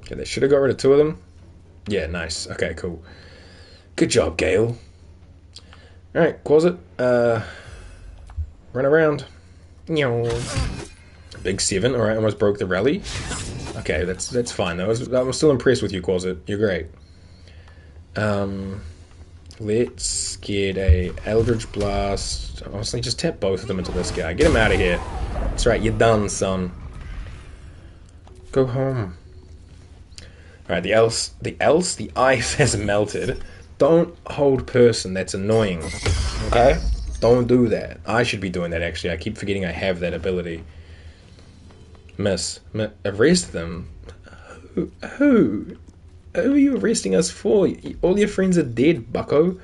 Okay, they should have got rid of 2 of them. Yeah, nice. Okay, cool. Good job, Gale. Alright, Quasit. Run around. Big 7. Alright, almost broke the rally. Okay, that's fine though. I'm still impressed with you, Quasit. You're great. Let's get a Eldritch Blast. Honestly, just tap both of them into this guy. Get him out of here. That's right, you're done, son. Go home. Alright, the ice has melted. Don't hold person, that's annoying. Okay? Don't do that. I should be doing that, actually. I keep forgetting I have that ability. Arrest them? Who? Who are you arresting us for? All your friends are dead, bucko.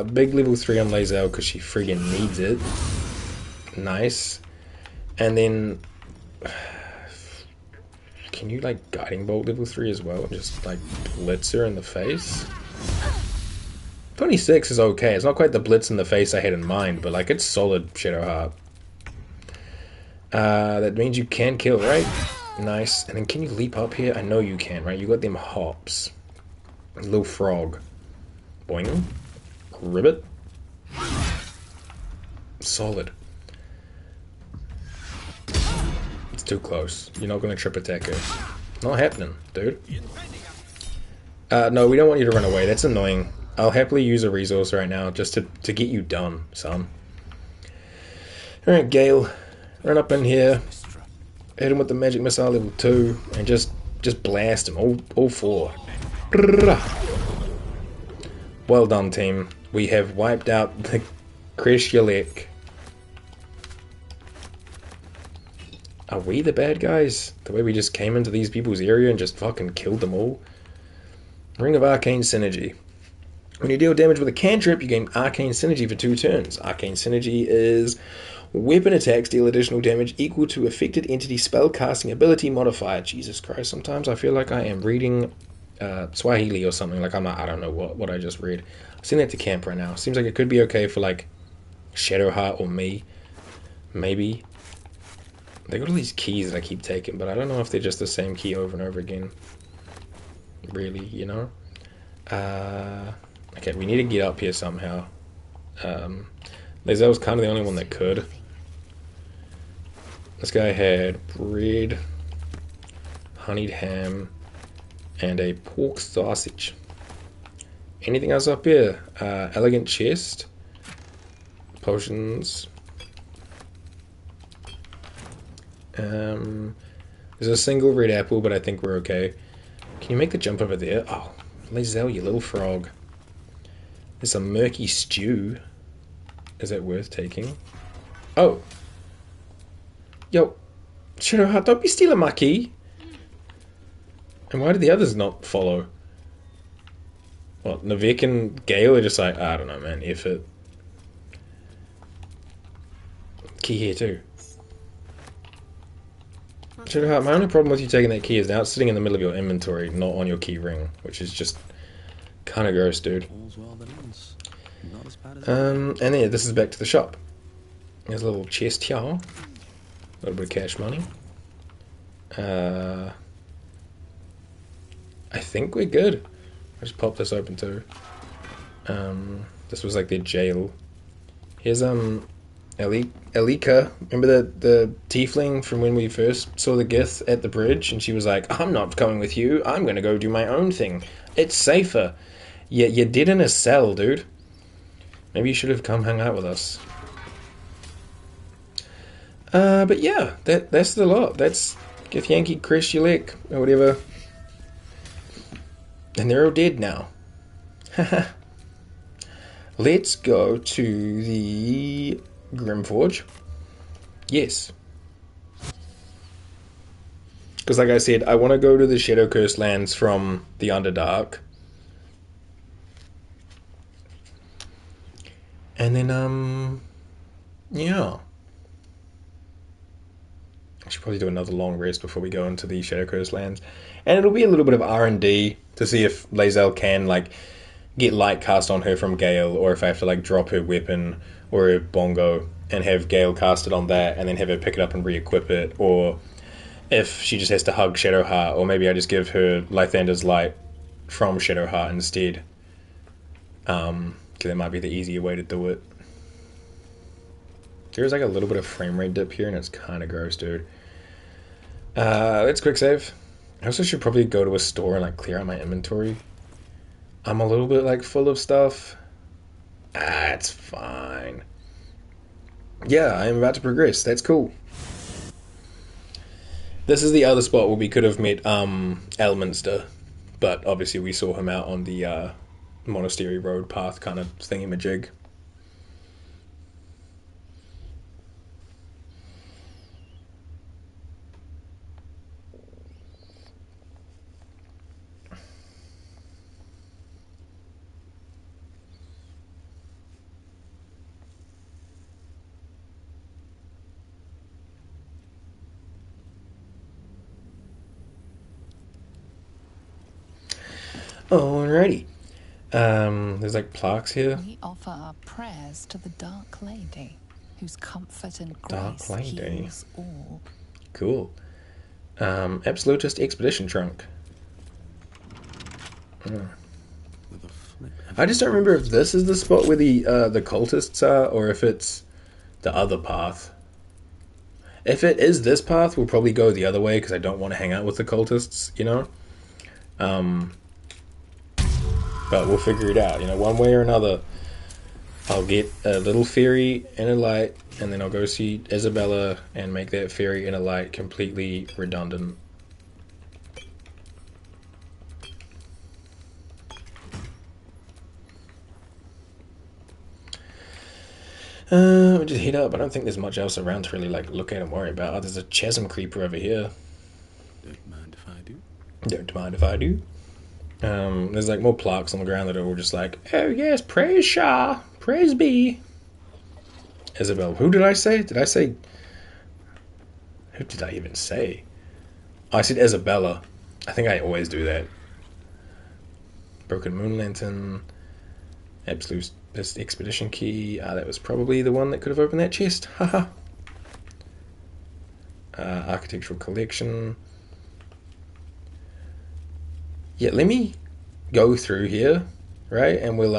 Big level 3 on Lae'zel because she friggin' needs it. Nice. And then... Can you, like, Guiding Bolt level 3 as well? And just, like, blitz her in the face? 26 is okay. It's not quite the blitz in the face I had in mind, but, like, it's solid Shadowheart. That means you can kill, right? Nice. And then can you leap up here? I know you can, right? You got them hops. A little frog. Boing. Ribbit. Solid. It's too close. You're not going to trip attack her. Not happening, dude. No, we don't want you to run away. That's annoying. I'll happily use a resource right now just to get you done, son. Alright, Gale. Run up in here. Hit him with the magic missile level 2 and just blast him. All 4. Well done, team. We have wiped out the Creche. Are we the bad guys? The way we just came into these people's area and just fucking killed them all? Ring of Arcane Synergy. When you deal damage with a cantrip, you gain Arcane Synergy for 2 turns. Arcane Synergy is weapon attacks deal additional damage equal to affected entity spellcasting ability modifier. Jesus Christ, sometimes I feel like I am reading Swahili or something. Like I don't know what I just read. I'll send that to camp right now. Seems like it could be okay for like Shadowheart or me. Maybe. They got all these keys that I keep taking, but I don't know if they're just the same key over and over again. Really, you know? Okay, we need to get up here somehow. Lae'zel was kind of the only one that could. This guy had bread, honeyed ham, and a pork sausage. Anything else up here? Elegant chest, potions. There's a single red apple, but I think we're okay. Can you make the jump over there? Oh, Lae'zel, you little frog. There's a murky stew. Is that worth taking? Oh. Yo, Shadowheart, don't be stealing my key. And why did the others not follow? What, Navek and Gale are just like, I don't know, man, F it. Key here too. Shadowheart, my only problem with you taking that key is now it's sitting in the middle of your inventory, not on your key ring, which is just kind of gross, dude. And then yeah, this is back to the shop. There's a little chest here. A little bit of cash money. I think we're good. I just popped this open too. This was like their jail. Here's Elika. Remember the tiefling from when we first saw the Gith at the bridge, and she was like, "I'm not coming with you. I'm gonna go do my own thing. It's safer." Yeah, you're dead in a cell, dude. Maybe you should have come hang out with us. But yeah, that's the lot. That's Githyanki Creche, or whatever. And they're all dead now. Let's go to the Grimforge. Yes. Because like I said, I want to go to the Shadow Cursed lands from the Underdark. And then, yeah. I should probably do another long rest before we go into the Shadow Cursed lands. And it'll be a little bit of R&D to see if Lae'zel can, like, get light cast on her from Gale, or if I have to, like, drop her weapon or her bongo and have Gale cast it on that and then have her pick it up and re-equip it, or if she just has to hug Shadowheart, or maybe I just give her Lathander's light from Shadowheart instead. Because that might be the easier way to do it. There's like a little bit of frame rate dip here and it's kind of gross, dude. Let's quick save. I also should probably go to a store and like clear out my inventory. I'm a little bit like full of stuff. It's fine. Yeah, I'm about to progress. That's cool. This is the other spot where we could have met Elminster, but obviously we saw him out on the Monastery Road path kind of thingy-majig. Alrighty. There's like plaques here. We offer our prayers to the Dark Lady, whose comfort and grace heals all. Cool. Absolutist Expedition Trunk. I just don't remember if this is the spot where the cultists are, or if it's the other path. If it is this path, we'll probably go the other way, because I don't want to hang out with the cultists, you know? But we'll figure it out, you know, one way or another. I'll get a little fairy and a light, and then I'll go see Isabella and make that fairy and a light completely redundant. We'll just head up. I don't think there's much else around to really like look at and worry about. Oh, there's a chasm creeper over here. Don't mind if I do. Don't mind if I do. There's like more plaques on the ground that are all just like, oh yes, praise Shah, praise be. Isabel. Who did I say? Who did I even say? I said Isabella. I think I always do that. Broken Moon Lantern. Absolute Expedition Key. That was probably the one that could have opened that chest. Haha. Architectural Collection. Yeah, let me go through here, right? And we'll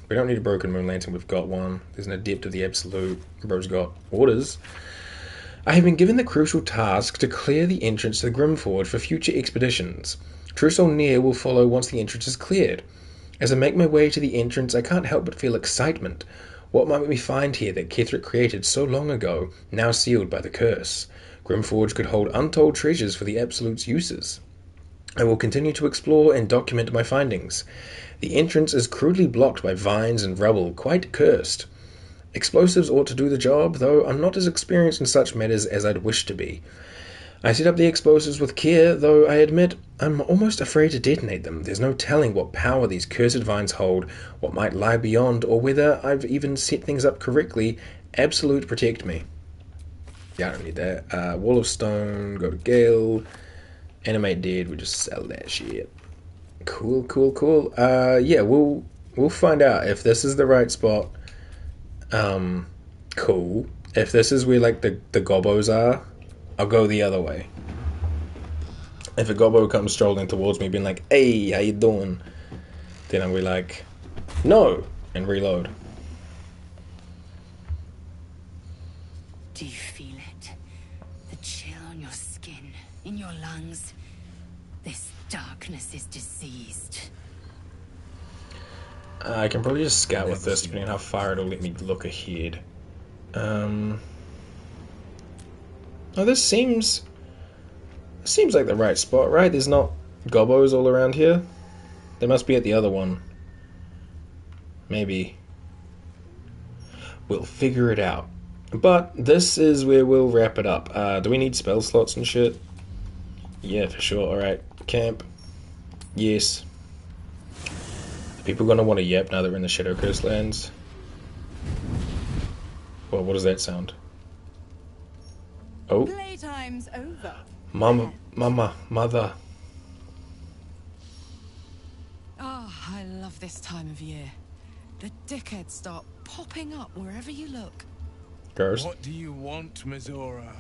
we don't need a Broken Moon Lantern, we've got one. There's an Adept of the Absolute. Bro's got orders. I have been given the crucial task to clear the entrance to the Grimforge for future expeditions. Trussell Near will follow once the entrance is cleared. As I make my way to the entrance, I can't help but feel excitement. What might we find here that Kithric created so long ago, now sealed by the curse? Grimforge could hold untold treasures for the Absolute's uses. I will continue to explore and document my findings. The entrance is crudely blocked by vines and rubble, quite cursed. Explosives ought to do the job, though I'm not as experienced in such matters as I'd wish to be. I set up the explosives with care, though I admit I'm almost afraid to detonate them. There's no telling what power these cursed vines hold, what might lie beyond, or whether I've even set things up correctly. Absolute protect me. Yeah, I don't need that. Wall of Stone, go to Gale. Animate Dead, we just sell that shit. Cool. Yeah, we'll find out if this is the right spot. Cool. If this is where, like, the gobbos are, I'll go the other way. If a gobbo comes strolling towards me being like, hey, how you doing? Then I'll be like, no, and reload. Do you feel it? The chill on your skin, in your lungs. This darkness is diseased. I can probably just scout with this, depending on how far it'll let me look ahead. Oh, this seems like the right spot, right? There's not gobbos all around here. They must be at the other one. Maybe. We'll figure it out. But this is where we'll wrap it up. Do we need spell slots and shit? Yeah, for sure. Alright, camp. Yes. Are people gonna want to yap now that we're in the Shadow Curse lands? Well, what does that sound? Oh. Playtime's over. Mother. Oh, I love this time of year. The dickheads start popping up wherever you look. Girls. What do you want, Mizora?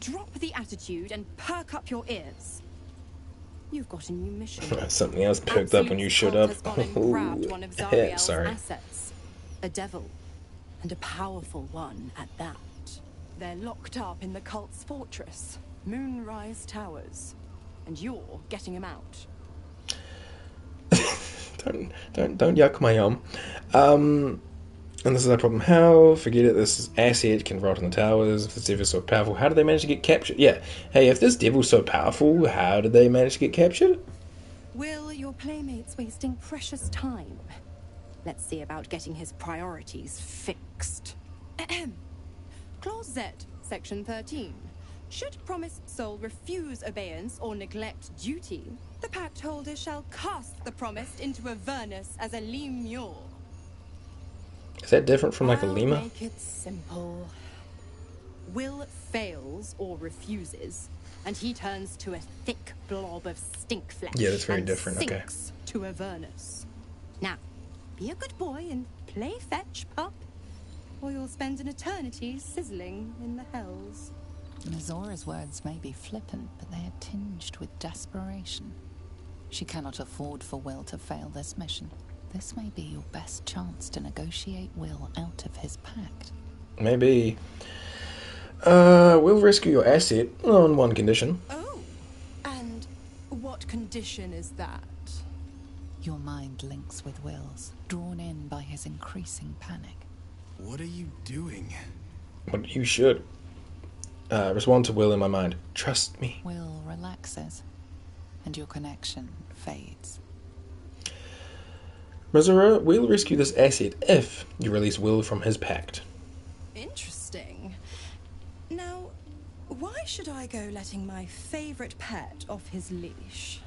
Drop the attitude and perk up your ears. You've got a new mission. Something else perked up when you showed up. Has gone and grabbed one of Zariel's Sorry. assets. A devil. And a powerful one at that. They're locked up in the cult's fortress, Moonrise Towers. And you're getting him out. Don't yuck my yum. And this is our problem. How? Forget it. This asset can rot in the towers. If this devil's so powerful, how did they manage to get captured? Yeah. Hey, if this devil's so powerful, how did they manage to get captured? Will, your playmate's wasting precious time. Let's see about getting his priorities fixed. Ahem. Clause Z, Section 13. Should promised soul refuse obeyance or neglect duty, the pact holder shall cast the promised into Avernus as a lemure. Is that different from like a I'll lemur? make it simple. Will fails or refuses, and he turns to a thick blob of stink flesh. Yeah, that's very and different, okay. sinks to Avernus. Now, be a good boy and play fetch, pup, or you'll spend an eternity sizzling in the hells. Mizora's words may be flippant, but they are tinged with desperation. She cannot afford for Will to fail this mission. This may be your best chance to negotiate Will out of his pact. Maybe. We'll rescue your asset on one condition. Oh, and what condition is that? Your mind links with Will's, drawn in by his increasing panic. What are you doing? What you should. Respond to Will in my mind. Trust me. Will relaxes, and your connection fades. Mizora, we'll rescue this asset if you release Will from his pact. Interesting. Now, why should I go letting my favorite pet off his leash?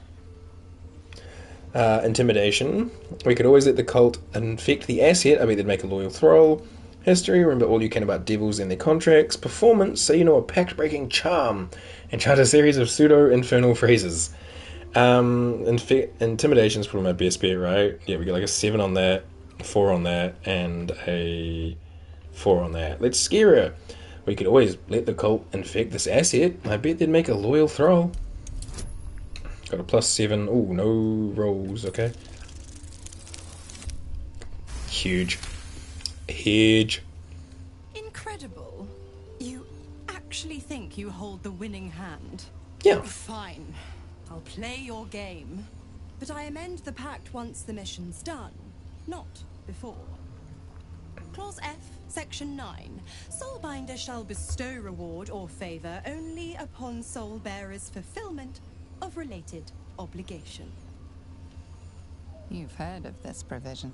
Intimidation. We could always let the cult infect the asset. I bet they'd make a loyal thrall. History, remember all you can about devils and their contracts. Performance, so you know a pact-breaking charm. And chant a series of pseudo-infernal phrases. Intimidation's probably my best bet, right? Yeah, we got like a 7 on that, 4 on that, and a 4 on that. Let's scare her. We could always let the cult infect this asset. I bet they'd make a loyal thrall. Got a +7. Ooh, no rolls, okay. Huge. Incredible. You actually think you hold the winning hand? Yeah. Fine. I'll play your game. But I amend the pact once the mission's done, not before. Clause F, Section 9. Soulbinder shall bestow reward or favor only upon soul bearer's fulfillment of related obligation. You've heard of this provision.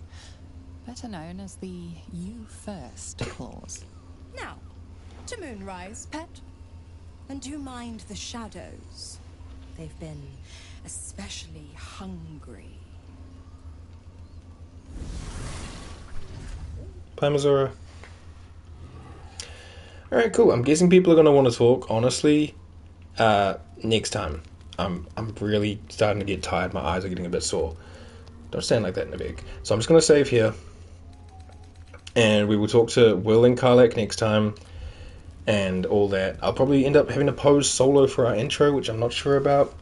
better known as the "you first" clause. Now, to Moonrise, pet. And do mind the shadows. They've been especially hungry. Bye, Missouri. Alright, cool. I'm guessing people are going to want to talk, honestly, next time. I'm really starting to get tired. My eyes are getting a bit sore. Don't stand like that in the bag. So I'm just going to save here. And we will talk to Will and Karlak next time. And all that. I'll probably end up having to pose solo for our intro, which I'm not sure about.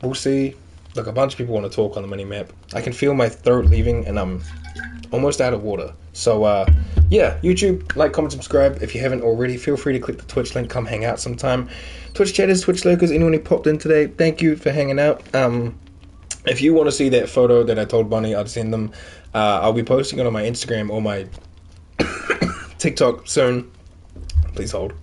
We'll see. Look, a bunch of people want to talk on the mini-map. I can feel my throat leaving, and I'm almost out of water. So, yeah, YouTube, like, comment, subscribe. If you haven't already, feel free to click the Twitch link, come hang out sometime. Twitch chatters, Twitch lurkers, anyone who popped in today, thank you for hanging out. If you want to see that photo that I told Bonnie I'd send them, I'll be posting it on my Instagram or my TikTok soon. Please hold.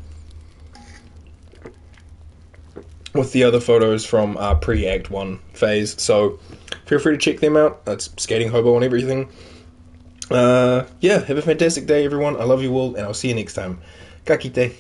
With the other photos from our pre-Act 1 phase. So, feel free to check them out. That's Skating Hobo and everything. Yeah, have a fantastic day, everyone. I love you all, and I'll see you next time. Ka kite.